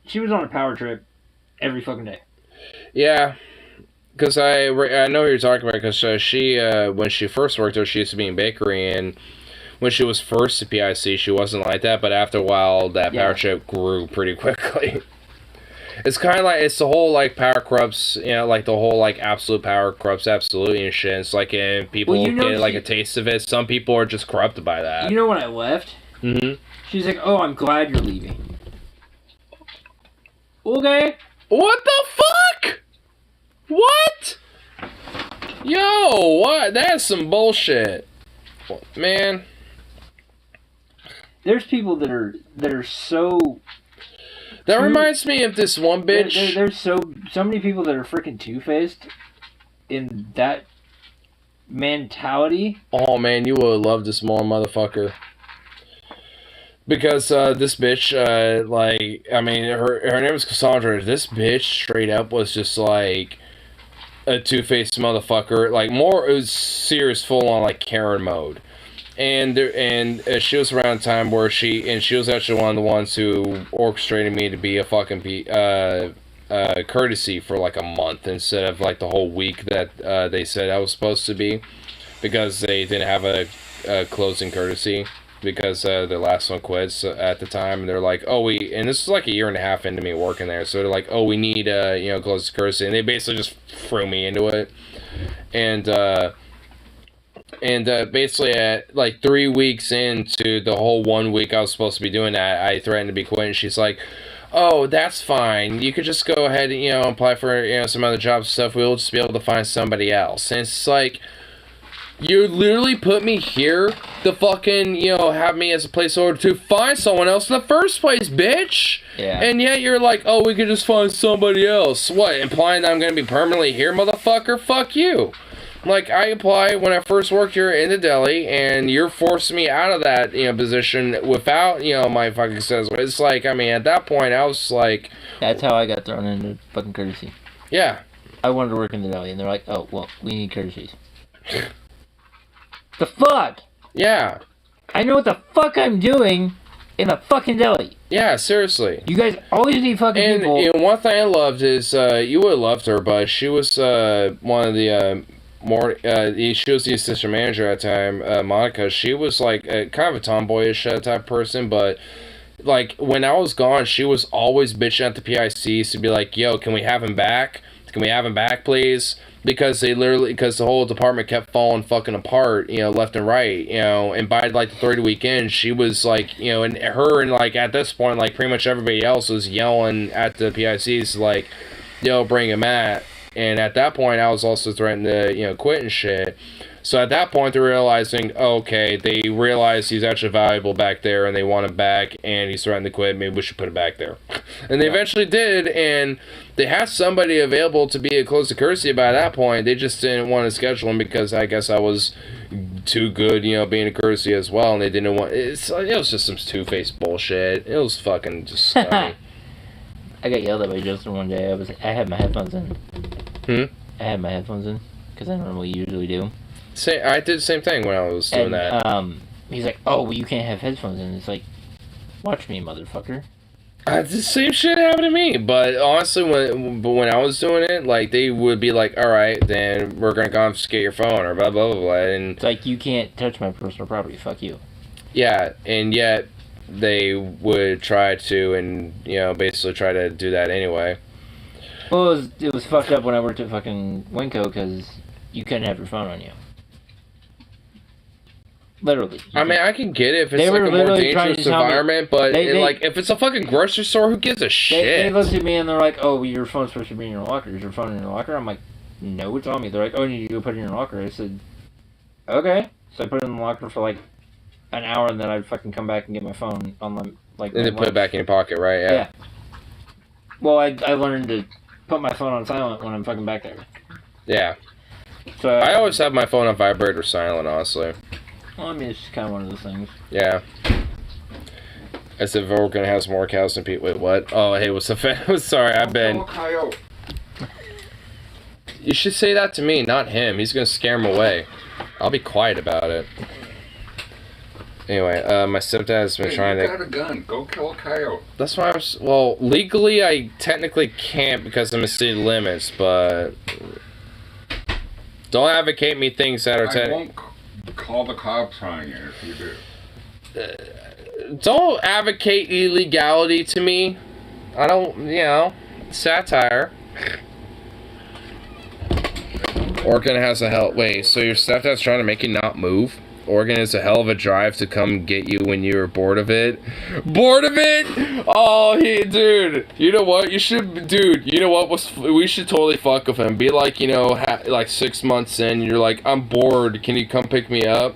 Speaker 1: She was on a power trip every fucking day. Yeah,
Speaker 2: because I know what you're talking about, because she, when she first worked there, she used to be in bakery, and when she was first at PIC, she wasn't like that, but after a while, that power trip grew pretty quickly. It's kind of like, it's the whole, like, power corrupts, like, the whole, like, absolute power corrupts absolutely and shit. It's like, people get, like, a taste of it. Some people are just corrupted by that.
Speaker 1: You know when I left?
Speaker 2: Mm-hmm.
Speaker 1: She's like, oh, I'm glad you're leaving. Okay.
Speaker 2: What the fuck? What? Yo, what? That's some bullshit. Man.
Speaker 1: There's people that are so...
Speaker 2: That reminds me of this one bitch.
Speaker 1: There's so many people that are freaking two-faced in that mentality.
Speaker 2: Oh, man, you would love this more motherfucker. Because this bitch, like, I mean, her name was Cassandra. This bitch straight up was just like a two-faced motherfucker. Like, more, it was serious, full-on, like, Karen mode. And she was around a time where she was actually one of the ones who orchestrated me to be a fucking courtesy for like a month instead of like the whole week that they said I was supposed to be, because they didn't have a closing courtesy because their last one quit at the time, and they're like, oh, and this was like a year and a half into me working there, so they're like, oh, we need closing courtesy, and they basically just threw me into it, and basically at like 3 weeks into the whole 1 week I was supposed to be doing that, I threatened to be quitting. She's like, oh, that's fine. You could just go ahead and, apply for, some other jobs and stuff. We'll just be able to find somebody else. And it's like, you literally put me here to fucking, have me as a placeholder to find someone else in the first place, bitch.
Speaker 1: Yeah.
Speaker 2: And yet you're like, oh, we could just find somebody else. What, implying that I'm going to be permanently here, motherfucker? Fuck you. Like, I applied when I first worked here in the deli, and you're forcing me out of that, position without, my fucking success. It's like, I mean, at that point, I was like...
Speaker 1: That's how I got thrown into fucking courtesy.
Speaker 2: Yeah.
Speaker 1: I wanted to work in the deli, and they're like, oh, well, we need courtesies. The fuck?
Speaker 2: Yeah.
Speaker 1: I know what the fuck I'm doing in a fucking deli.
Speaker 2: Yeah, seriously.
Speaker 1: You guys always need fucking people.
Speaker 2: And one thing I loved is, you would have loved her, but she was one of the... she was the assistant manager at the time, Monica. She was like kind of a tomboyish type person, but like when I was gone, she was always bitching at the PICs to be like, yo, can we have him back? Can we have him back, please? Because because the whole department kept falling fucking apart, left and right, and by like the third weekend, she was like, and her and like at this point, like pretty much everybody else was yelling at the PICs like, yo, bring him back. And at that point, I was also threatened to, quit and shit. So at that point, they're realizing, okay, they realized he's actually valuable back there, and they want him back, and he's threatened to quit. Maybe we should put him back there. And they eventually did, and they had somebody available to be a close to courtesy by that point. They just didn't want to schedule him because I guess I was too good, being a courtesy as well, and they didn't want... It was just some two-faced bullshit. It was fucking just... I
Speaker 1: got yelled at by Justin one day. I had my headphones in. I had my headphones in because I normally usually do.
Speaker 2: I did the same thing when I was doing that.
Speaker 1: He's like, "Oh, well, you can't have headphones in." It's like, watch me, motherfucker.
Speaker 2: The same shit happened to me, but honestly, when I was doing it, like they would be like, "All right, then we're gonna confiscate your phone," or blah blah blah blah. And
Speaker 1: it's like, you can't touch my personal property. Fuck you.
Speaker 2: Yeah, and yet they would try to, and basically try to do that anyway.
Speaker 1: Well, it was fucked up when I worked at fucking Winco because you couldn't have your phone on you. Literally.
Speaker 2: I mean, I can get it if it's like a more dangerous environment, but if it's a fucking grocery store, who gives a shit?
Speaker 1: They looked at me and they're like, "Oh, your phone's supposed to be in your locker. Is your phone in your locker?" I'm like, "No, it's on me." They're like, "Oh, you need to go put it in your locker." I said, "Okay." So I put it in the locker for like an hour, and then I'd fucking come back and get my phone on my like.
Speaker 2: And then put it back in your pocket, right? Yeah.
Speaker 1: Well, I learned to put my phone on silent when I'm fucking back there.
Speaker 2: Yeah.
Speaker 1: So
Speaker 2: I always have my phone on vibrate or silent, honestly.
Speaker 1: Well, I mean, it's just kind of one of those things.
Speaker 2: Yeah. As if we're gonna have some more cows and people. Wait, what? Oh, hey, what's the Sorry, I've been. You should say that to me, not him. He's gonna scare him away. I'll be quiet about it. Anyway, my stepdad's been trying to...
Speaker 6: You got a gun. Go kill a coyote.
Speaker 2: That's why I was... Well, legally I technically can't because I'm in city limits, but... Don't advocate me things that are...
Speaker 6: I won't call the cops on you if you do.
Speaker 2: Don't advocate illegality to me. I don't, satire. Oregon has a hell... Wait, so your stepdad's trying to make you not move? Oregon is a hell of a drive to come get you when you're bored of it. Bored of it? Oh, dude. You know what? We should totally fuck with him. Be like, like 6 months in, you're like, I'm bored. Can you come pick me up?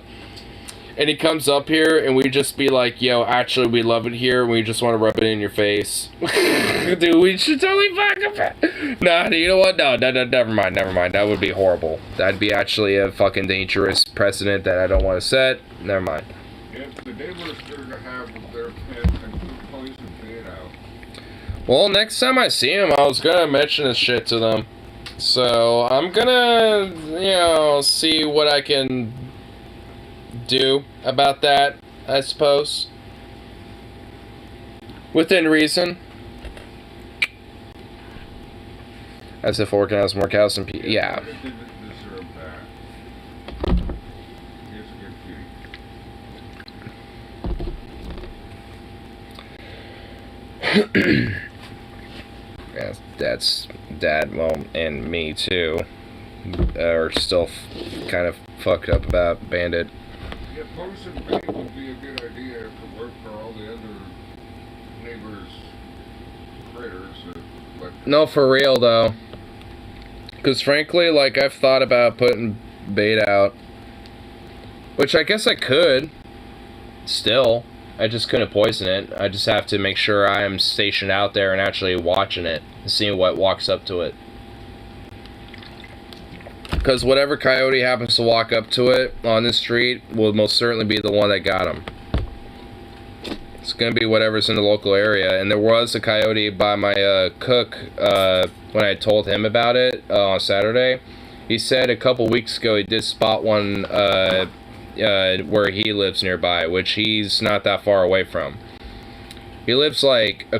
Speaker 2: And he comes up here, and we just be like, yo, actually, we love it here, and we just want to rub it in your face. Dude, we should totally fuck him. Nah, you know what? No, never mind. That would be horrible. That'd be actually a fucking dangerous precedent that I don't want to set. Never mind.
Speaker 6: If the neighbors are to have their pets and keep poison bait out.
Speaker 2: Well, next time I see him, I was gonna mention this shit to them. So, I'm gonna, you know, see what I can do about that, I suppose. Within reason. As if Orkin has more cows than people. Yeah.
Speaker 6: It didn't deserve that. Here's a good feed.
Speaker 2: Yeah, that's Dad, well, and me too, are still kind of fucked up about Bandit.
Speaker 6: Yeah, poison bait would be a good idea to work for all the other neighbors' critters.
Speaker 2: No, for real though. Because frankly, like, I've thought about putting bait out, which I guess I could. Still, I just couldn't poison it. I just have to make sure I am stationed out there and actually watching it and seeing what walks up to it. Because whatever coyote happens to walk up to it on the street will most certainly be the one that got him. It's going to be whatever's in the local area. And there was a coyote by my cook when I told him about it on Saturday. He said a couple weeks ago he did spot one where he lives nearby, which he's not that far away from. He lives like a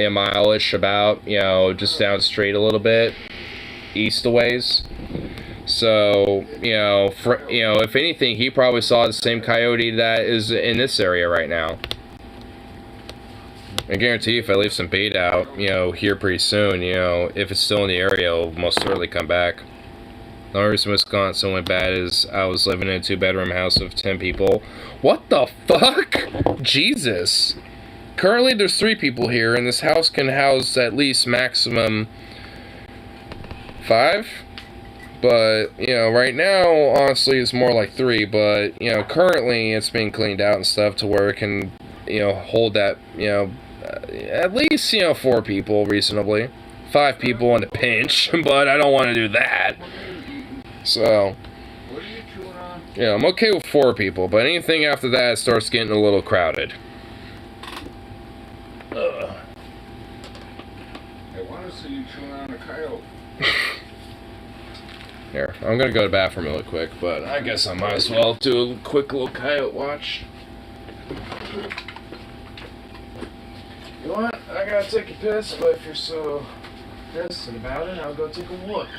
Speaker 2: mile-ish about, you know, just down the street a little bit, east a ways. So, you know, if anything, he probably saw the same coyote that is in this area right now. I guarantee if I leave some bait out, you know, here pretty soon, you know, if it's still in the area, it'll most certainly come back. The only reason Wisconsin went bad is I was living in a 2-bedroom house of 10 people. What the fuck? Jesus. Currently there's 3 people here, and this house can house at least maximum 5. But, you know, right now, honestly, it's more like 3. But, you know, currently it's being cleaned out and stuff to where it can, you know, hold that, you know, at least, you know, 4 people reasonably. 5 people in a pinch, but I don't want to do that. So, yeah, I'm okay with 4 people, but anything after that starts getting a little crowded.
Speaker 6: I want to see you chewing on a coyote.
Speaker 2: Here, I'm gonna go to the bathroom really quick, but I guess I might as well do a quick little coyote watch. You know what? I gotta take a piss, but if you're so pissed about it, I'll go take a look.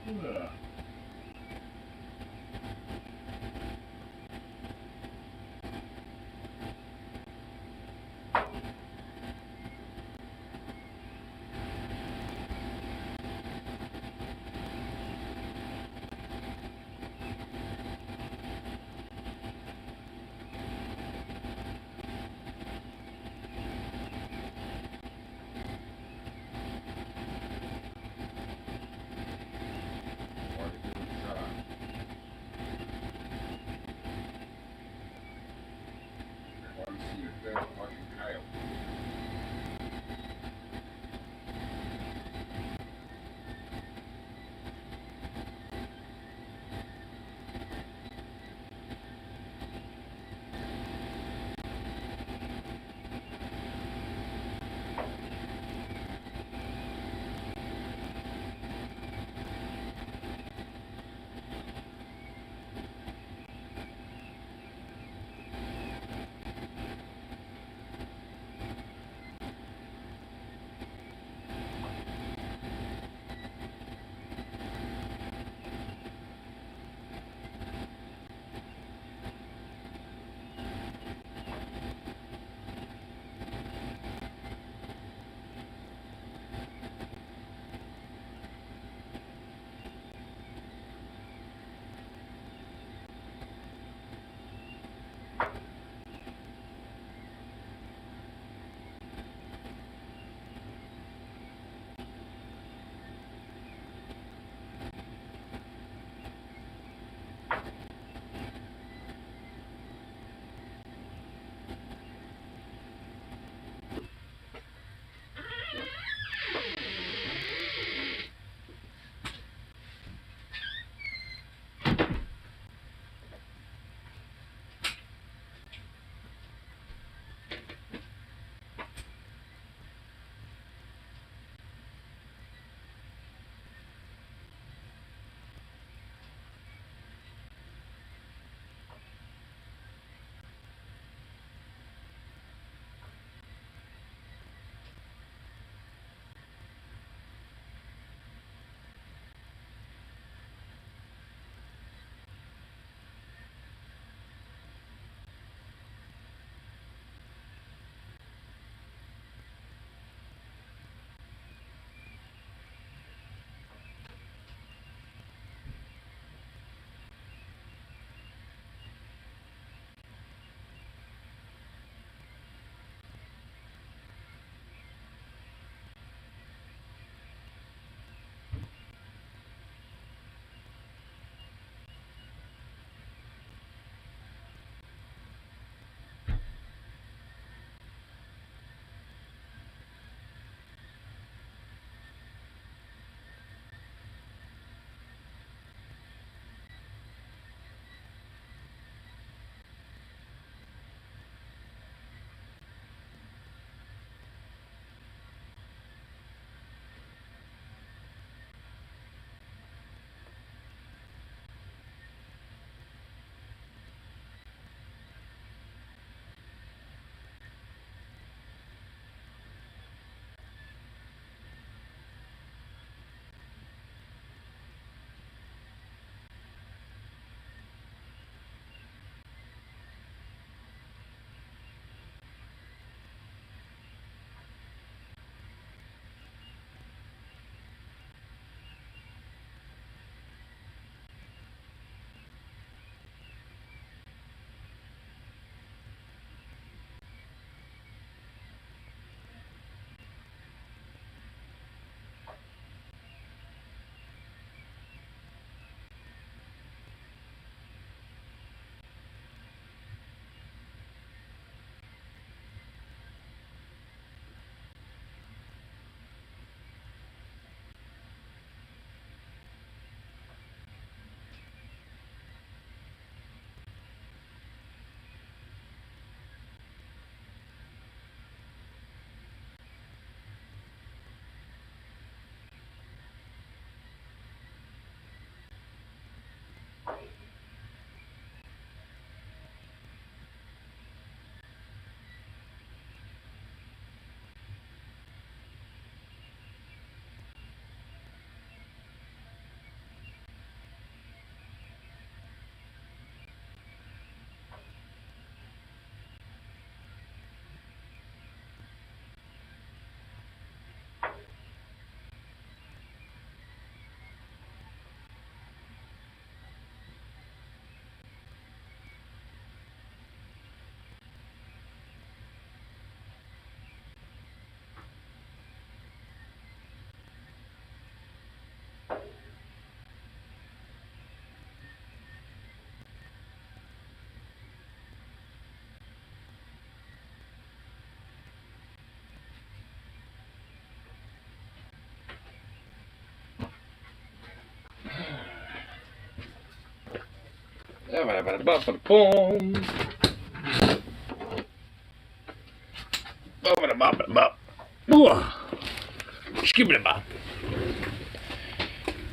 Speaker 6: Hello.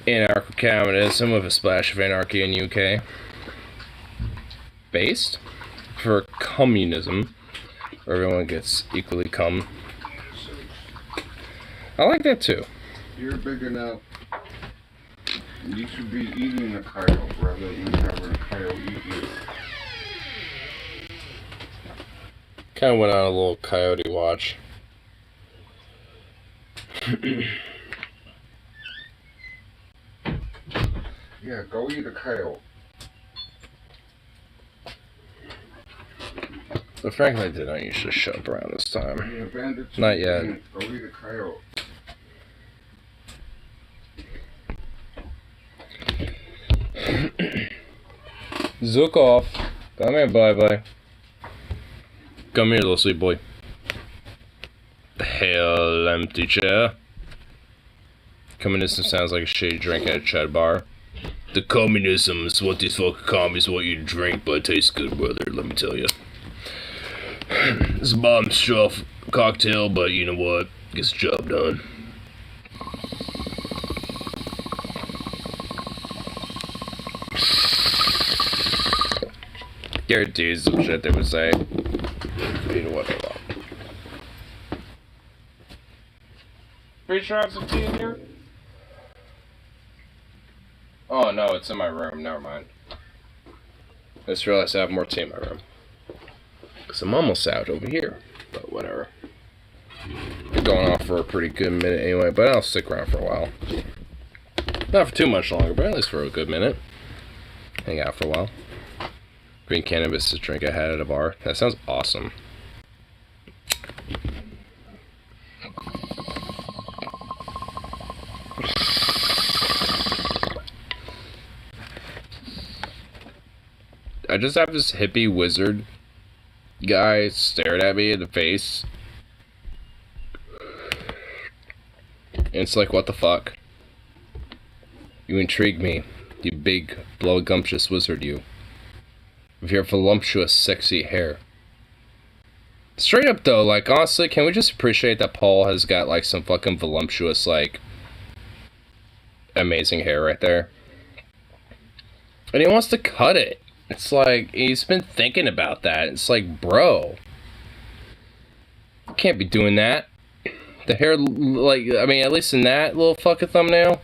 Speaker 2: Anarcho-communism with a splash of anarchy in UK. Based for communism, where everyone gets equally cum. I like that too.
Speaker 6: You're big enough. You should be eating a coyote rather than having a coyote eat you.
Speaker 2: Kind of went on a little coyote watch.
Speaker 6: Yeah, go eat a coyote.
Speaker 2: But frankly, they don't usually show up around this time.
Speaker 6: Yeah, bandits.
Speaker 2: Not yet.
Speaker 6: Go eat a coyote.
Speaker 2: Zook off. Come here, bye-bye. Come here, little sweet boy. The hell, empty chair. Communism sounds like a shitty drink at a Chad bar. The communism is what these fucking commies want you to drink, but it tastes good, brother, let me tell you. It's a bomb stuff cocktail, but you know what? Gets the job done. Guarantee some shit they would say. You know what? Hold on. Pretty sure I have some tea in here? Oh no, it's in my room. Never mind. I just realized I have more tea in my room. Because I'm almost out over here. But whatever. We're going off for a pretty good minute anyway, but I'll stick around for a while. Not for too much longer, but at least for a good minute. Hang out for a while. Green cannabis is a drink I had at a bar. That sounds awesome. I just have this hippie wizard guy stared at me in the face. And it's like, what the fuck? You intrigue me, you big, blow-gumptious wizard, you. With your voluptuous, sexy hair. Straight up, though, like, honestly, can we just appreciate that Paul has got, like, some fucking voluptuous, like, amazing hair right there? And he wants to cut it. It's like, he's been thinking about that. It's like, bro. You can't be doing that. The hair, like, I mean, at least in that little fucking thumbnail,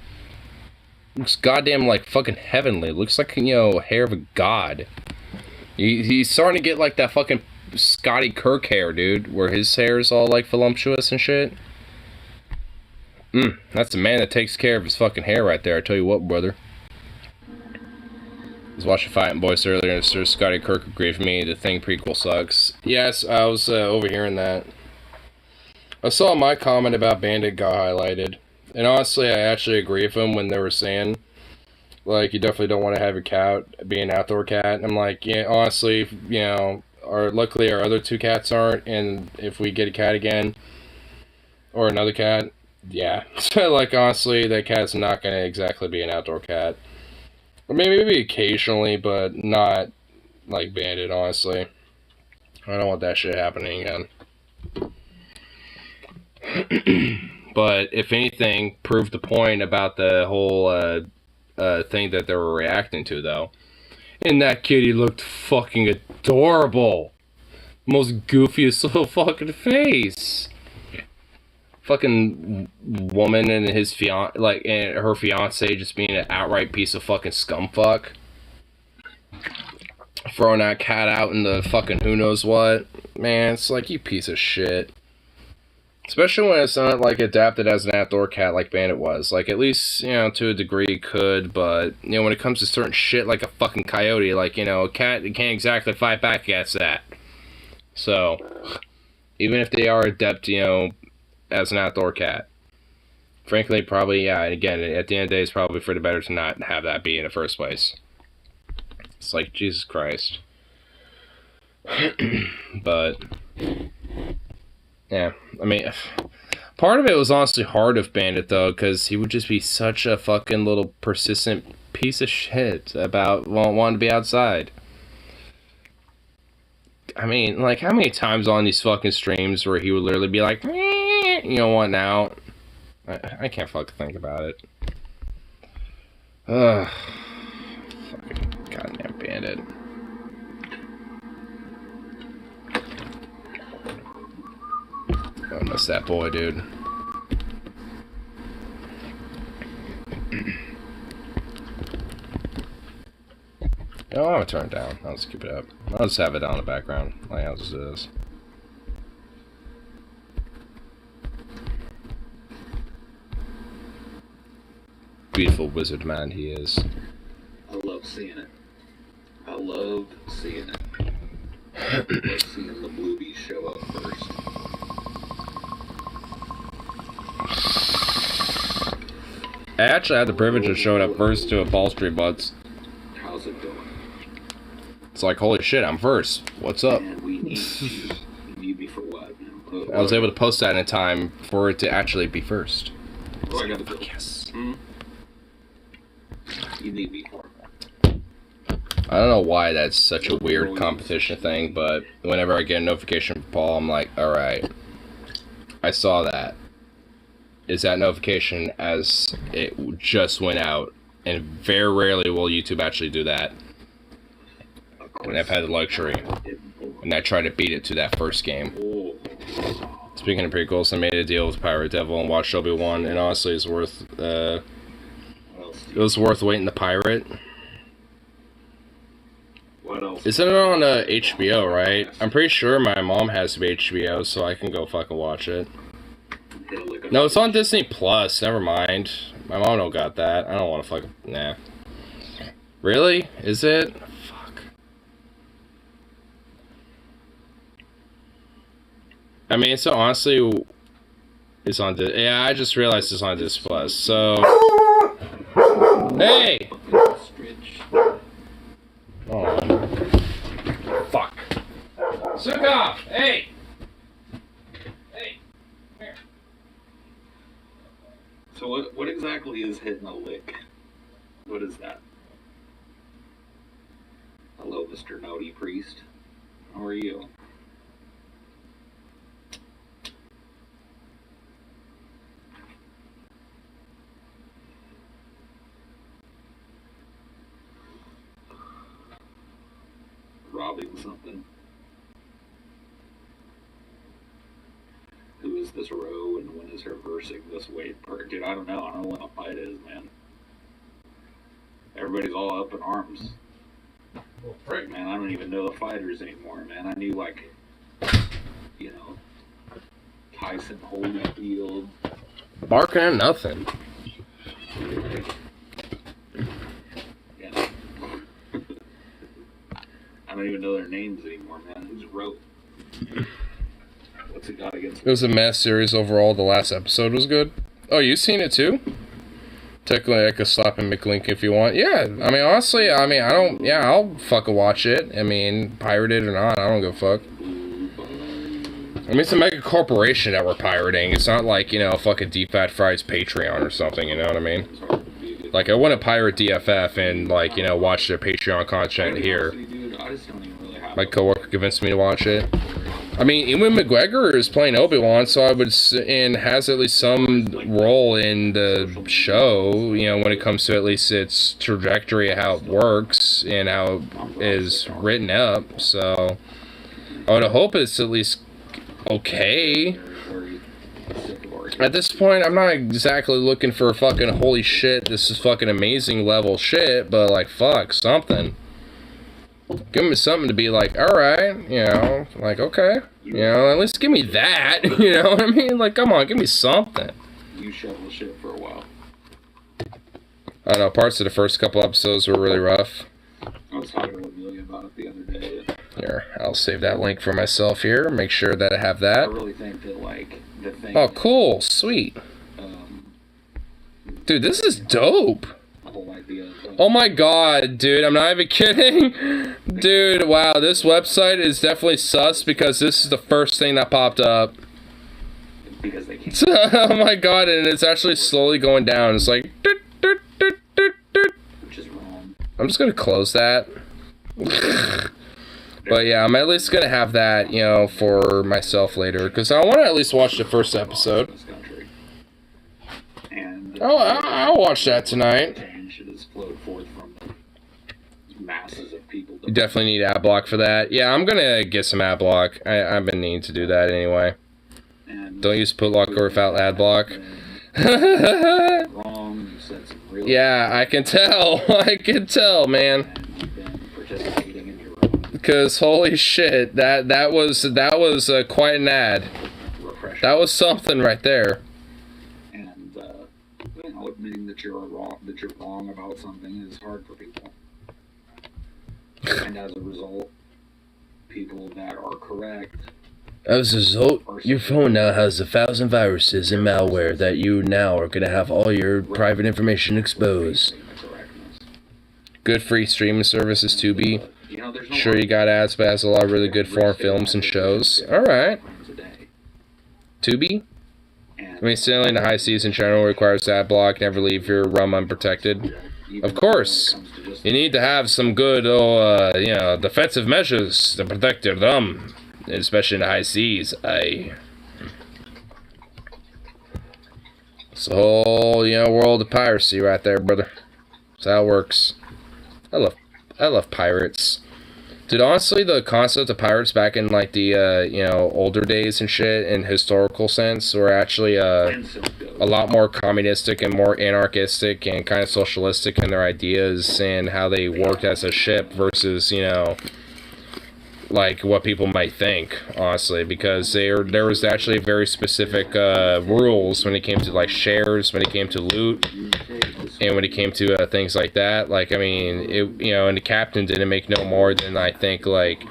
Speaker 2: looks goddamn, like, fucking heavenly. Looks like, you know, hair of a god. He's starting to get, like, that fucking Scotty Kirk hair, dude, where his hair is all, like, voluptuous and shit. That's a man that takes care of his fucking hair right there, I tell you what, brother. I was watching Fighting Boys earlier, and Sir Scotty Kirk agreed with me, the Thing prequel sucks. Yes, I was overhearing that. I saw my comment about Bandit got highlighted. And honestly, I actually agree with him when they were saying, like, you definitely don't want to have your cat be an outdoor cat. And I'm like, yeah, honestly, you know, luckily our other two cats aren't, and if we get a cat again, or another cat, yeah. So, like, honestly, that cat's not going to exactly be an outdoor cat. Or maybe occasionally, but not like Bandit, honestly. I don't want that shit happening again. But if anything, proved the point about the whole thing that they were reacting to, though. And that kitty looked fucking adorable. Most goofiest little fucking face. Fucking woman and his and her fiance just being an outright piece of fucking scumfuck. Throwing that cat out in the fucking who knows what. Man, it's like, you piece of shit. Especially when it's not, like, adapted as an outdoor cat like Bandit was. Like, at least, you know, to a degree it could, but, you know, when it comes to certain shit like a fucking coyote, like, you know, a cat can't exactly fight back against that. So, even if they are adept, you know, as an outdoor cat, frankly, probably, yeah, and again, at the end of the day, it's probably for the better to not have that be in the first place. It's like, Jesus Christ. But, yeah, I mean, part of it was honestly hard of Bandit, though, because he would just be such a fucking little persistent piece of shit about wanting to be outside. I mean, like, how many times on these fucking streams where he would literally be like, "Meh," you know, wanting out? I can't fucking think about it. Ugh. Fucking goddamn bandit. I miss that boy, dude. Oh, I'm gonna turn it down. I'll just keep it up. I'll just have it on in the background, like how this is. Beautiful wizard man he is.
Speaker 9: I love seeing it. I love seeing it. I love seeing the bluebies show up first.
Speaker 2: I actually had the privilege of showing up first to a Ball Street Butts.
Speaker 9: How's it going?
Speaker 2: It's like, holy shit, I'm first. What's up?
Speaker 9: Man, we need you. You need me for what?
Speaker 2: I was able to post that in time for it to actually be first.
Speaker 9: Oh, I got the
Speaker 2: yes.
Speaker 9: You need me for.
Speaker 2: I don't know why that's such a weird competition thing, but whenever I get a notification from Paul, I'm like, alright, I saw that. Is that notification as it just went out? And very rarely will YouTube actually do that. And I've had the luxury. And I try to beat it to that first game. Speaking of prequels, I made a deal with Pirate Devil and watched Obi-Wan, and honestly it's worth it was worth waiting to pirate.
Speaker 9: What else?
Speaker 2: Isn't it on HBO, right? I'm pretty sure my mom has HBO, so I can go fucking watch it. No, it's on Disney Plus. Never mind. My mom don't got that. I don't want to fucking... Nah. Really? Is it? Fuck. I mean, so honestly... It's on... Yeah, I just realized it's on Disney Plus, so... Hey! Oh. Fuck. Sukov! Hey! Hey! Here.
Speaker 9: So what exactly is hitting a lick? What is that? Hello, Mr. Naughty Priest. How are you? Robbing something. Who is this row and when is her versing this weight part? Dude, I don't know. I don't know when a fight is, man. Everybody's all up in arms. Well, frick, man, I don't even know the fighters anymore, man. I knew, like, you know, Tyson Holyfield.
Speaker 2: Barking at nothing.
Speaker 9: Yeah. I don't even know their names anymore, man. Who's wrote? What's it got against?
Speaker 2: It was a mess series overall. The last episode was good. Oh, you seen it too? Technically, I could slap and make a link if you want. Yeah, I mean, honestly, I mean, I don't... Yeah, I'll fucking watch it. I mean, pirated or not, I don't give a fuck. I mean, it's a mega corporation that we're pirating. It's not like, you know, fucking Deep Fat Fry's Patreon or something, you know what I mean? Like, I wouldn't pirate DFF and, like, you know, watch their Patreon content here. My coworker convinced me to watch it. I mean, Ewan McGregor is playing Obi-Wan, so I would, and has at least some role in the show, you know, when it comes to at least its trajectory of how it works and how it is written up, so I would hope it's at least okay. At this point, I'm not exactly looking for fucking holy shit, this is fucking amazing level shit, but like, fuck, something. Give me something to be like, alright, you know, like, okay, you know, at least give me that, you know what I mean? Like, come on, give me something.
Speaker 9: You shovel shit for a while.
Speaker 2: I don't know, parts of the first couple episodes were really rough.
Speaker 9: I was talking to Amelia about it the other day.
Speaker 2: Here, I'll save that link for myself here, make sure that I have that.
Speaker 9: I really think that, like, the thing...
Speaker 2: Oh, cool, sweet. Dude, this is dope. Oh my god, dude, I'm not even kidding. Dude, wow, this website is definitely sus because this is the first thing that popped up.
Speaker 9: Because they can't.
Speaker 2: Oh my god, and it's actually slowly going down. It's like... Which
Speaker 9: is wrong.
Speaker 2: I'm just gonna close that. But But yeah, I'm at least gonna have that, you know, for myself later, because I want to at least watch the first episode.
Speaker 9: And
Speaker 2: I'll watch that tonight.
Speaker 9: should explode forth from the masses of people.
Speaker 2: You definitely need ad block for that. Yeah, I'm gonna get some ad block. I've been needing to do that anyway. Don't use putlocker without ad block.
Speaker 9: Wrong. You said some real
Speaker 2: Yeah, I can tell. I can tell, man.
Speaker 9: participating in your own
Speaker 2: Because holy shit, that was quite an ad.
Speaker 9: refreshing.
Speaker 2: That was something right there.
Speaker 9: And you know, admitting that you're wrong about something is hard for people. And as a result, people that are correct.
Speaker 2: As a result, your phone now has 1,000 viruses and malware that you now are gonna have all your private information exposed. Good free streaming services to be.
Speaker 9: You know, there's no
Speaker 2: Sure, you got ads, but it has a lot of really good foreign films and shows. Alright. Tubi? I mean, sailing the high seas in general requires ad block. Never leave your rum unprotected. Of course. You need to have some good, you know, defensive measures to protect your rum. Especially in the high seas. It's the whole, you know, world of piracy right there, brother. That's how it works. I love pirates. Dude, honestly, the concept of pirates back in, like, the, you know, older days and shit, in historical sense, were actually, a lot more communistic and more anarchistic and kind of socialistic in their ideas and how they worked as a ship versus, you know, like, what people might think, honestly, because there was actually very specific, rules when it came to, like, shares, when it came to loot, and when it came to, things like that. Like, I mean, you know, and the captain didn't make no more than, I think, like,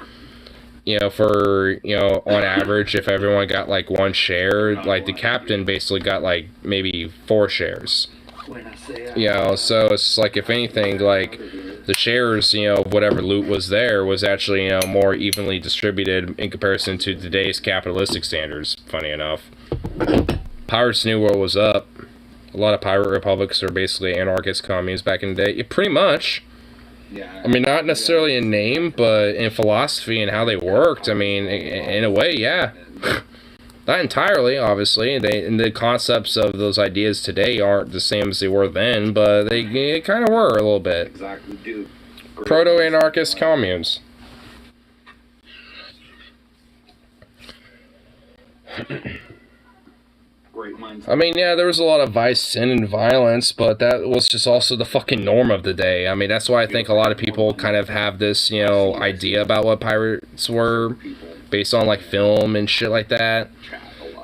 Speaker 2: you know, for, you know, on average, if everyone got, like, one share, like, the captain basically got, like, maybe 4 shares. You know, so it's like, if anything, like, the shares, you know, whatever loot was there was actually, you know, more evenly distributed in comparison to today's capitalistic standards, funny enough. Pirates knew what was up. A lot of pirate republics are basically anarchist communes back in the day. Pretty much. I mean, not necessarily in name, but in philosophy and how they worked. I mean, in a way, yeah. Not entirely, obviously. And the concepts of those ideas today aren't the same as they were then, but they kind of were a little bit.
Speaker 9: Exactly, dude.
Speaker 2: Proto-anarchist communes.
Speaker 9: Great minds.
Speaker 2: I mean, yeah, there was a lot of vice, sin, and violence, but that was just also the fucking norm of the day. I mean, that's why I think a lot of people kind of have this, you know, idea about what pirates were, based on, like, film and shit like that.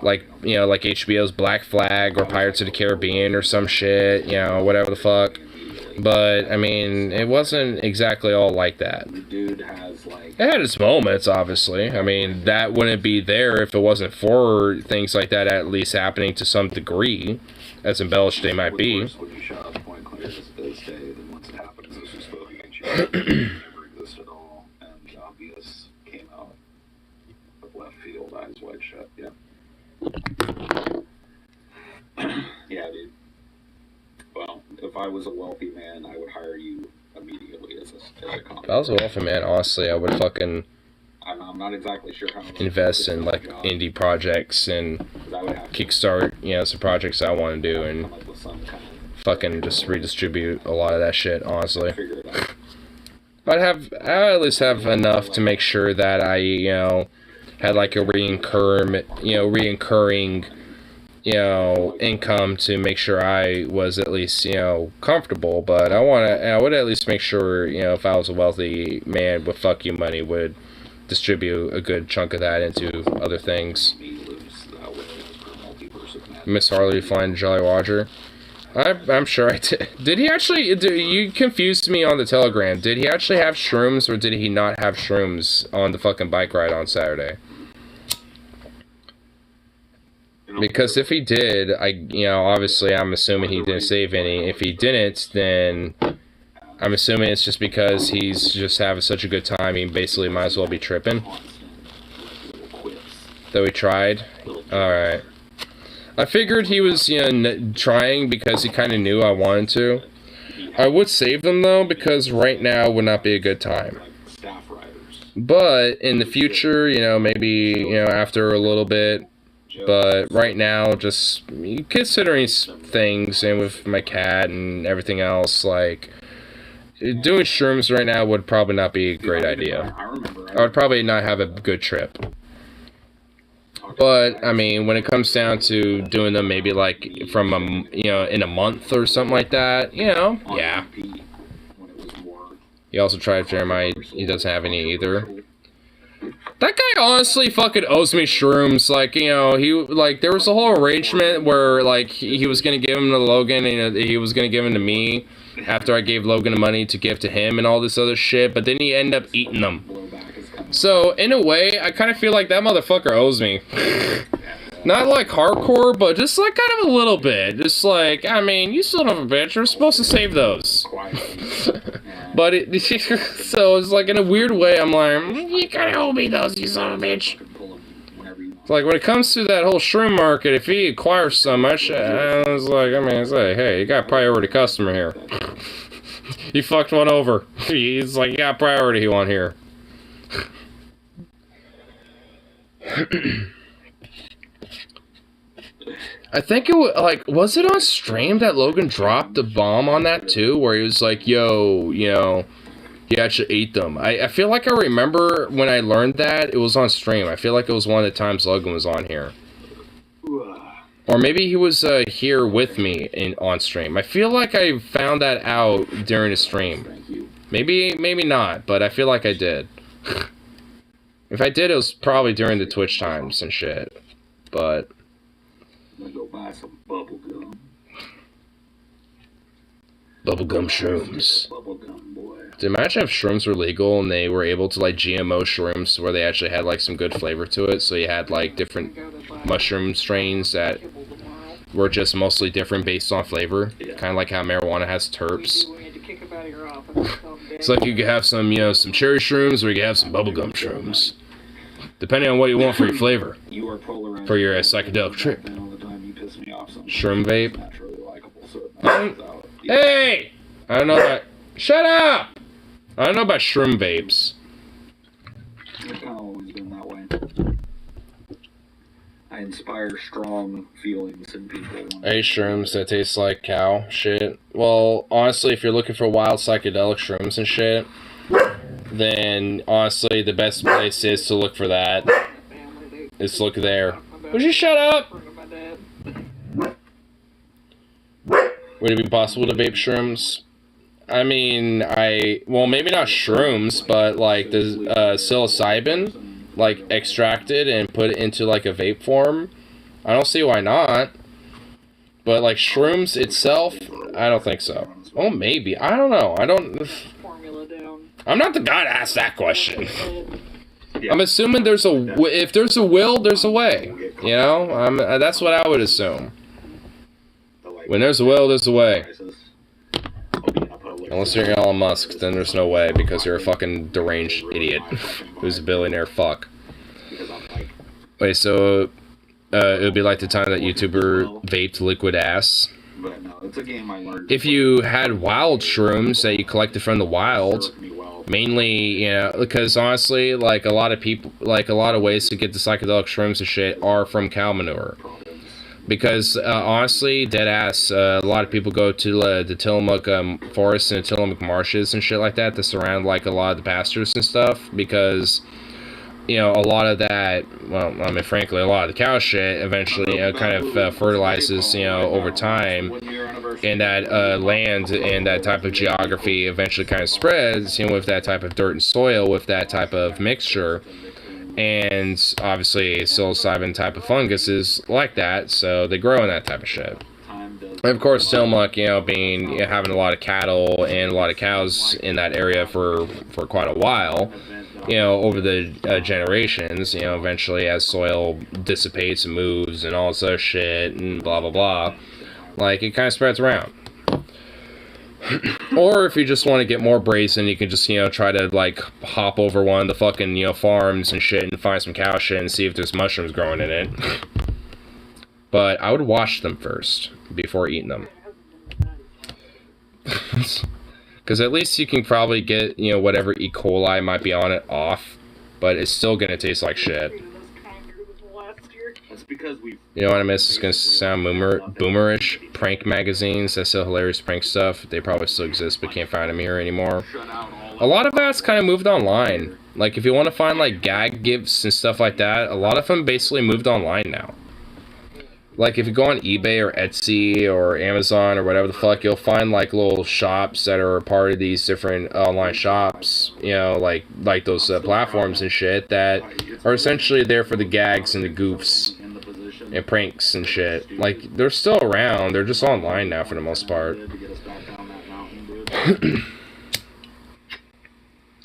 Speaker 2: Like, you know, like HBO's Black Flag or Pirates of the Caribbean or some shit, you know, whatever the fuck. But, I mean, it wasn't exactly all like that.
Speaker 9: The dude has, like,
Speaker 2: It had its moments, obviously. I mean, that wouldn't be there if it wasn't for things like that at least happening to some degree, as embellished they might be.
Speaker 9: when you shot out point clear as it does today, then once it happens, this was spoken against you. Never exist at all, and the obvious came out of left field, eyes wide shut. Yeah. Yeah, dude. Well, if I was a wealthy man, I would hire you immediately as a comic.
Speaker 2: If I was a wealthy man, honestly, I would fucking
Speaker 9: I'm not exactly sure how
Speaker 2: invest in, like, indie projects and kickstart, you know, some projects I want to do and
Speaker 9: come up with some kind of
Speaker 2: fucking just redistribute a lot of that shit, honestly.
Speaker 9: figure it out.
Speaker 2: I'd at least have enough to make sure that I, you know, had, like, a reoccurring, you know, income to make sure I was at least, you know, comfortable. But I would at least make sure, you know, if I was a wealthy man with fuck you money, would distribute a good chunk of that into other things. Miss Harley flying Jolly Roger. I'm sure I did. Did he actually? You confused me on the Telegram. Did he actually have shrooms, or did he not have shrooms on the fucking bike ride on Saturday? Because if he did, you know, obviously I'm assuming he didn't save any. If he didn't, then I'm assuming it's just because he's just having such a good time, he basically might as well be tripping. Though he tried. Alright. I figured he was, you know, trying because he kind of knew I wanted to. I would save them, though, because right now would not be a good time.
Speaker 9: Staff riders.
Speaker 2: But in the future, you know, maybe, you know, after a little bit. But right now, just considering things, and with my cat and everything else, like, doing shrooms right now would probably not be a great idea. I would probably not have a good trip. But, I mean, when it comes down to doing them maybe, like, from, you know, in a month or something like that, you know, yeah. He also tried Jeremiah. He doesn't have any either. That guy honestly fucking owes me shrooms. Like, you know, there was a whole arrangement where, like, he was gonna give him to Logan, and he was gonna give him to me after I gave Logan the money to give to him and all this other shit, but then he ended up eating them. So, in a way, I kind of feel like that motherfucker owes me. Not like hardcore, but just like kind of a little bit. Just like, I mean, you son of a bitch, you're supposed to save those. But so it's like in a weird way, I'm like, you gotta owe me those, you son of a bitch. It's like when it comes to that whole shroom market, if he acquires so much, I was like, I mean, it's like, hey, you got a priority customer here. He fucked one over. He's like, you got priority one here. I think it was, like, was it on stream that Logan dropped the bomb on that too? Where he was like, yo, you know, you actually ate them. I feel like I remember when I learned that, it was on stream. I feel like it was one of the times Logan was on here. Or maybe he was here with me on stream. I feel like I found that out during the stream. Maybe not, but I feel like I did. If I did, it was probably during the Twitch times and shit. But...
Speaker 9: I'm gonna go buy some bubble gum.
Speaker 2: Bubblegum shrooms.
Speaker 9: Bubblegum, boy.
Speaker 2: Imagine if shrooms were legal and they were able to, like, GMO shrooms where they actually had, like, some good flavor to it. So you had, like, different mushroom strains that were just mostly different based on flavor. Kind of like how marijuana has terps. It's like you could have some, you know, some cherry shrooms or you could have some bubblegum shrooms. Depending on what you want for your flavor. For your psychedelic trip. Shroom vape. Hey! I don't know about... Shut up! I don't know about shroom vapes.
Speaker 9: It's kind of always been that way. I inspire strong feelings in people.
Speaker 2: I hate shrooms that taste like cow shit. Well, honestly, if you're looking for wild psychedelic shrooms and shit, then honestly, the best place is to look for that. Is look there. Would you shut up? Would it be possible to vape shrooms? I mean, well, maybe not shrooms, but like the psilocybin, like extracted and put it into like a vape form. I don't see why not. But like shrooms itself, I don't think so. Oh, maybe. I don't know. I'm not the guy to ask that question. I'm assuming if there's a will, there's a way. You know, that's what I would assume. When there's a will, there's a way. Unless you're Elon Musk, then there's no way, because you're a fucking deranged idiot who's a billionaire fuck. Wait, so it would be like the time that YouTuber vaped liquid ass. If you had wild shrooms that you collected from the wild, mainly, you know, because honestly, like a lot of people, like a lot of ways to get the psychedelic shrooms and shit are from cow manure. Because, honestly, deadass, a lot of people go to the Tillamook forests and Tillamook marshes and shit like that to surround, like, a lot of the pastures and stuff. Because, you know, a lot of that, well, I mean, frankly, a lot of the cow shit eventually, you know, kind of fertilizes, you know, over time. And that land and that type of geography eventually kind of spreads, you know, with that type of dirt and soil, with that type of mixture. And obviously psilocybin type of fungus is like that, so they grow in that type of shit. And of course Tillamook, you know, being, you know, having a lot of cattle and a lot of cows in that area for quite a while, you know, over the generations, you know, eventually as soil dissipates and moves and all this other shit and blah blah blah, like it kind of spreads around. Or if you just want to get more brazen, you can just, you know, try to, like, hop over one of the fucking, you know, farms and shit and find some cow shit and see if there's mushrooms growing in it. But I would wash them first before eating them. Because at least you can probably get, you know, whatever E. coli might be on it off but it's still gonna taste like shit.
Speaker 9: That's because we.
Speaker 2: You know what I mean? It's gonna sound boomerish. Prank magazines that sell hilarious prank stuff. They probably still exist, but can't find them here anymore. A lot of that's kind of moved online. Like, if you want to find, like, gag gifts and stuff like that, a lot of them basically moved online now. Like, if you go on eBay or Etsy or Amazon or whatever the fuck, you'll find, like, little shops that are part of these different online shops, you know, like those platforms and shit that are essentially there for the gags and the goofs and pranks and shit. Like, they're still around. They're just online now for the most part.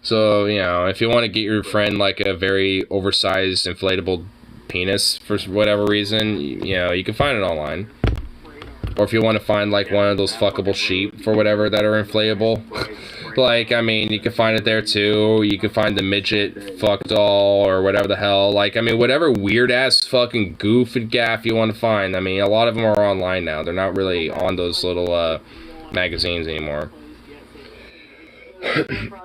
Speaker 2: So, you know, if you want to get your friend, like, a very oversized inflatable penis for whatever reason, you know, you can find it online. Or if you want to find, like, one of those fuckable sheep for whatever that are inflatable, like, I mean, you can find it there too. You can find the midget fuck doll or whatever the hell. Like, I mean, whatever weird ass fucking goof and gaff you want to find. I mean, a lot of them are online now. They're not really on those little magazines anymore.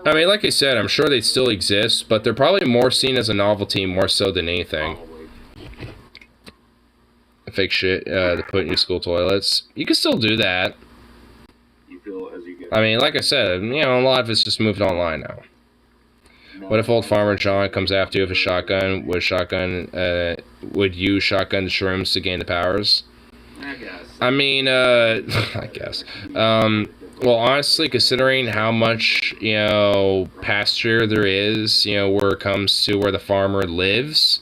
Speaker 2: I mean, like I said, I'm sure they still exist, but they're probably more seen as a novelty more so than anything. Fake shit to put in your school toilets. You can still do that. I mean, like I said, you know, a lot of it's just moved online now. What if old Farmer John comes after you with a shotgun? Would you shotgun the shrooms to gain the powers?
Speaker 9: I guess.
Speaker 2: I mean, I guess. Well, honestly, considering how much, you know, pasture there is, you know, where it comes to where the farmer lives,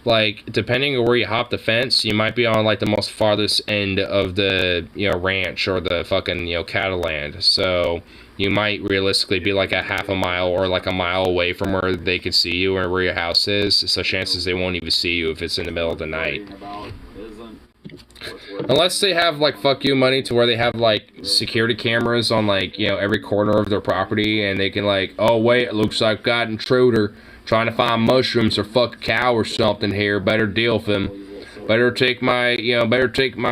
Speaker 2: like, depending on where you hop the fence, you might be on, like, the most farthest end of the, you know, ranch or the fucking, you know, cattle land. So, you might realistically be, like, a half a mile or, like, a mile away from where they can see you or where your house is. So, chances they won't even see you if it's in the middle of the night. Unless they have, like, fuck you money to where they have, like, security cameras on, like, you know, every corner of their property, and they can, like, oh, wait, it looks like got an intruder trying to find mushrooms or fuck a cow or something here. Better deal with him. Better take my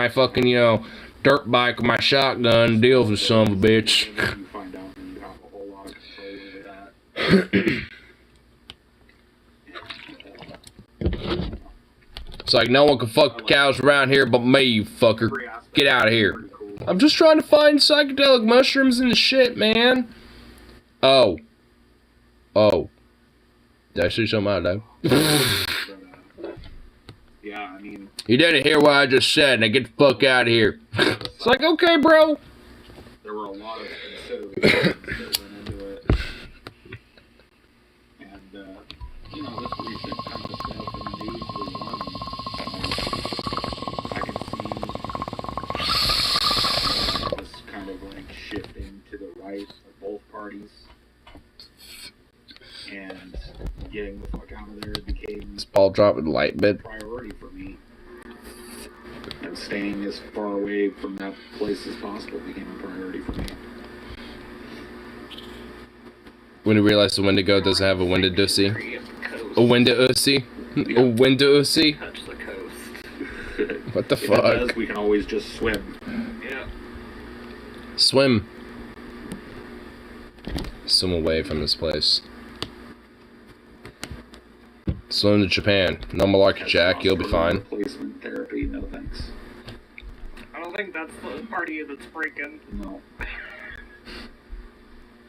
Speaker 2: fucking, you know, dirt bike or my shotgun and deal with the son of a bitch. It's like, no one can fuck the cows around here but me, you fucker. Get out of here. I'm just trying to find psychedelic mushrooms and the shit, man. Oh. Oh. Did I see something out of that?
Speaker 9: Yeah, I mean...
Speaker 2: You didn't hear what I just said. Now get the fuck out of here. It's like, okay, bro.
Speaker 9: There were a lot of considerations that went into it. And, you know, this recent kind of stuff in the news was one. I can see this kind of, like, shifting to the right of both parties. And getting the fuck out of there became
Speaker 2: This ball drop with the light bit.
Speaker 9: a priority for me. And staying as far away from that place as possible became a priority for me.
Speaker 2: When you realize the Wendigo doesn't have a window ussy. A window ussy? A window ussy?
Speaker 8: Touch the coast.
Speaker 2: What the
Speaker 9: If it
Speaker 2: fuck?
Speaker 9: does, we can always just swim.
Speaker 8: Yeah.
Speaker 2: Swim. Swim away from this place. Swim to Japan. No malarkey, Jack. You'll be fine.
Speaker 9: Replacement therapy, no thanks.
Speaker 8: I don't think that's the party that's breaking.
Speaker 9: No.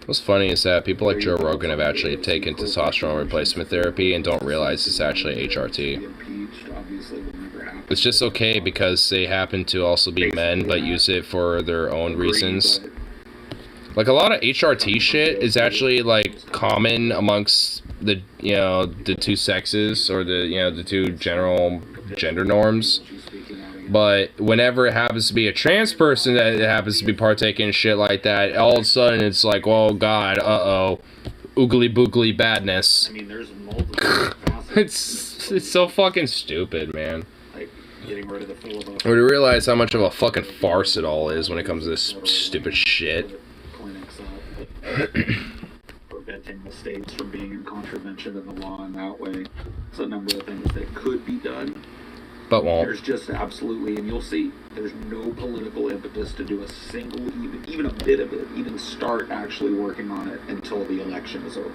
Speaker 2: What's funny is that people like Joe Rogan have actually taken testosterone replacement therapy and don't realize it's actually HRT.
Speaker 9: Impeached, obviously, will never happen.
Speaker 2: It's just okay because they happen to also be men but use it for their own reasons. Like, a lot of HRT shit is actually, like, common amongst the, you know, the two sexes or the, you know, the two general gender norms. But whenever it happens to be a trans person that happens to be partaking in shit like that, all of a sudden it's like, oh god, uh-oh, oogly boogly badness.
Speaker 9: I mean, there's multiple facets.
Speaker 2: It's so fucking stupid, man.
Speaker 9: Like, getting rid of the filibuster.
Speaker 2: Or to realize how much of a fucking farce it all is when it comes to this stupid shit.
Speaker 9: Clinics preventing the states from being in contravention of the law in that way. There's a number of things that could be done.
Speaker 2: But won't.
Speaker 9: There's just absolutely, and you'll see, there's no political impetus to do a single, even a bit of it, even start actually working on it until the election is over.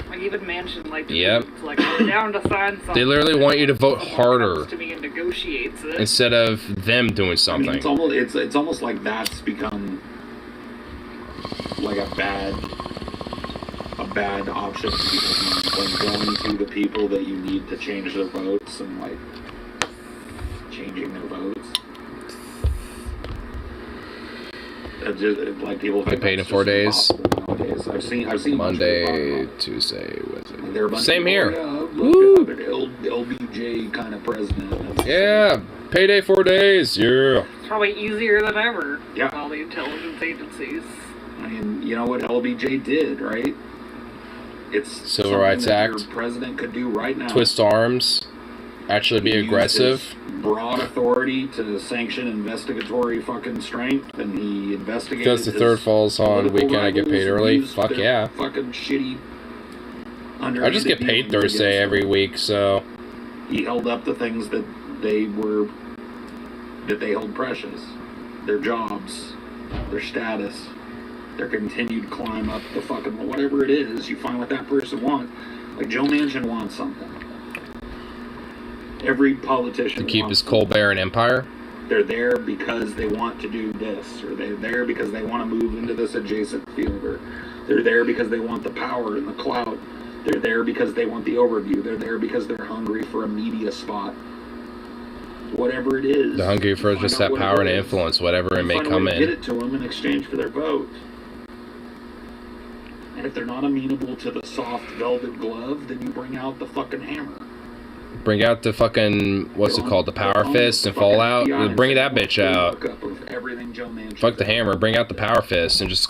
Speaker 10: Like even Manchin, like,
Speaker 2: Yep.
Speaker 10: it's like I'm down to sign something.
Speaker 2: They literally want you to vote
Speaker 10: Someone
Speaker 2: harder
Speaker 10: comes to me and negotiates it.
Speaker 2: instead of them doing something.
Speaker 9: I mean, it's almost like that's become like a bad option for people's minds. Like going to the people that you need to change their votes and like changing their votes. It's just, like people
Speaker 2: Get paid in 4 days.
Speaker 9: Nowadays. I've seen
Speaker 2: Monday, Tuesday, Wednesday.
Speaker 9: There are a bunch
Speaker 2: Same
Speaker 9: of
Speaker 2: here.
Speaker 9: people,
Speaker 2: Woo!
Speaker 9: look, LBJ kind of president.
Speaker 2: Yeah, payday 4 days. Yeah.
Speaker 10: It's probably easier than ever.
Speaker 9: Yeah.
Speaker 10: All the intelligence agencies.
Speaker 9: I mean, you know what LBJ did, right? It's
Speaker 2: Civil
Speaker 9: something
Speaker 2: Rights
Speaker 9: that
Speaker 2: Act.
Speaker 9: Your president could do right now.
Speaker 2: Twist arms. Actually be
Speaker 9: He used
Speaker 2: aggressive.
Speaker 9: his broad authority to sanction investigatory fucking strength, and he investigated.
Speaker 2: Because the
Speaker 9: his
Speaker 2: third falls on
Speaker 9: political
Speaker 2: weekend, I get paid
Speaker 9: rivals,
Speaker 2: early.
Speaker 9: used
Speaker 2: Fuck
Speaker 9: their
Speaker 2: yeah.
Speaker 9: Fucking shitty.
Speaker 2: I just get paid
Speaker 9: underhanded
Speaker 2: Thursday
Speaker 9: dealings
Speaker 2: every
Speaker 9: against
Speaker 2: week, so.
Speaker 9: them. He held up the things that they held precious: their jobs, their status, their continued climb up the fucking whatever it is. You find what that person wants. Like Joe Manchin wants something. Every politician
Speaker 2: To keep
Speaker 9: wants
Speaker 2: his Colbert and Empire.
Speaker 9: They're there because they want to do this, or they're there because they want to move into this adjacent field, or they're there because they want the power and the clout. They're there because they want the overview. They're there because they're hungry for a media spot. Whatever it is.
Speaker 2: They're hungry for
Speaker 9: you
Speaker 2: just
Speaker 9: find out
Speaker 2: that
Speaker 9: what
Speaker 2: power
Speaker 9: it
Speaker 2: and
Speaker 9: is.
Speaker 2: influence, whatever it
Speaker 9: You
Speaker 2: may
Speaker 9: find a
Speaker 2: come
Speaker 9: way to get
Speaker 2: in.
Speaker 9: it to them in exchange for their vote. And if they're not amenable to the soft velvet glove, then you bring out the fucking hammer.
Speaker 2: Bring out the fucking, what's it called, the power fist and Fallout. Bring that bitch out. Fuck the hammer. Bring out the power fist and just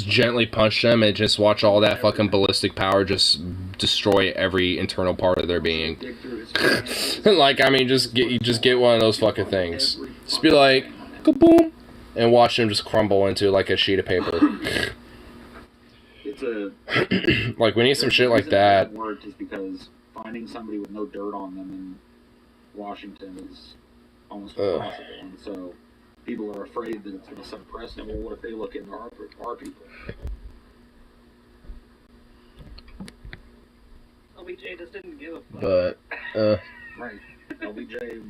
Speaker 2: gently punch them and just watch all that fucking ballistic power just destroy every internal part of their being. Like, I mean, just get one of those fucking things. Just be like, kaboom, and watch them just crumble into like a sheet of paper. Like, we need some shit like that.
Speaker 9: Worked is because finding somebody with no dirt on them in Washington is almost impossible, and so people are afraid that it's going to set a precedent. Well, what if they look into our people?
Speaker 10: LBJ just didn't give a fuck.
Speaker 2: But,
Speaker 9: Right. LBJ,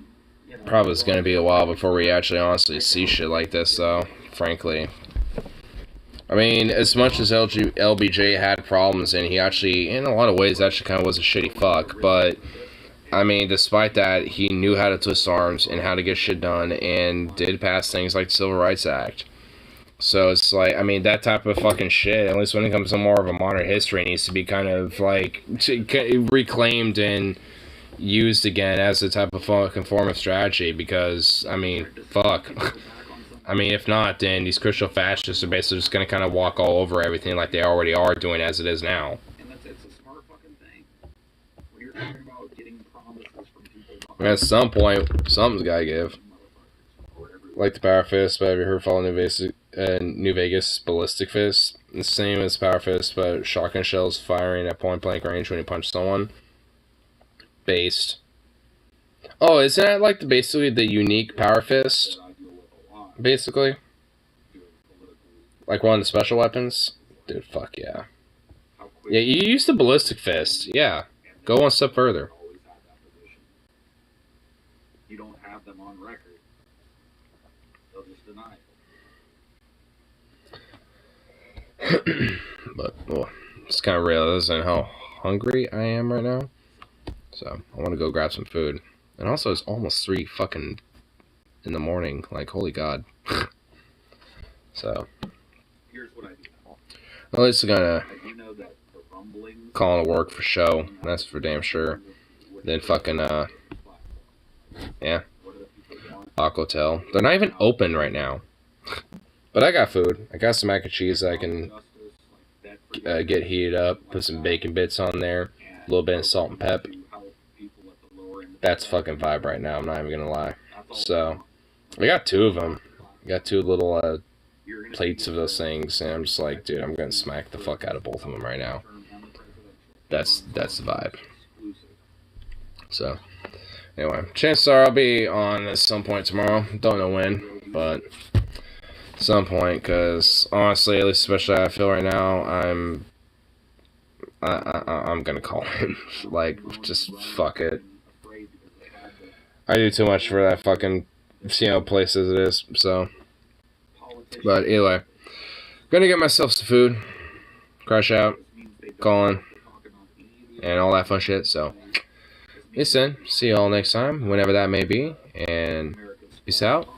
Speaker 2: probably it's gonna be a while before we actually honestly see shit like this, though, frankly. I mean, as much as LBJ had problems, and he actually, in a lot of ways, actually kind of was a shitty fuck, but, I mean, despite that, he knew how to twist arms and how to get shit done, and did pass things like the Civil Rights Act. So it's like, I mean, that type of fucking shit, at least when it comes to more of a modern history, needs to be kind of, like, reclaimed and used again as a type of fucking form of strategy, because, I mean, fuck. I mean, if not, then these Christian fascists are basically just going to kind of walk all over everything like they already are doing as it is now.
Speaker 9: It's a smart fucking thing. When you're talking about getting promises from people.
Speaker 2: At some point, something's got to give. Like the Power Fist, but have you heard follow New Vegas Ballistic Fist? The same as Power Fist, but shotgun shells firing at point blank range when you punch someone. Based. Oh, isn't that like basically the unique Power Fist? Basically. Like one of the special weapons? Dude, fuck yeah. Yeah, you use the Ballistic Fist. Yeah. Go one step further.
Speaker 9: You don't have them on record. They'll just deny it.
Speaker 2: But, oh, it's kind of realizing how hungry I am right now. So, I want to go grab some food. And also, it's almost 3 fucking in the morning. Like, holy god. So,
Speaker 9: Here's what I do.
Speaker 2: at least I'm gonna
Speaker 9: I do know that the rumblings.
Speaker 2: call to work for show. That's for damn sure. Then fucking, yeah. Aquatel. They're not even open right now. But I got food. I got some mac and cheese that I can get heated up. Put some bacon bits on there. A little bit of salt and pep. That's fucking vibe right now. I'm not even gonna lie. So, I got 2 of them. I got 2 little plates of those things, and I'm just like, dude, I'm gonna smack the fuck out of both of them right now. That's the vibe. So, anyway, chances are I'll be on at some point tomorrow. Don't know when, but some point, because honestly, at least especially how I feel right now, I'm gonna call him. Like, just fuck it. I do too much for that fucking, place as it is, so. But anyway, gonna get myself some food, crash out, calling, and all that fun shit, so. Listen, see y'all next time, whenever that may be, and peace out.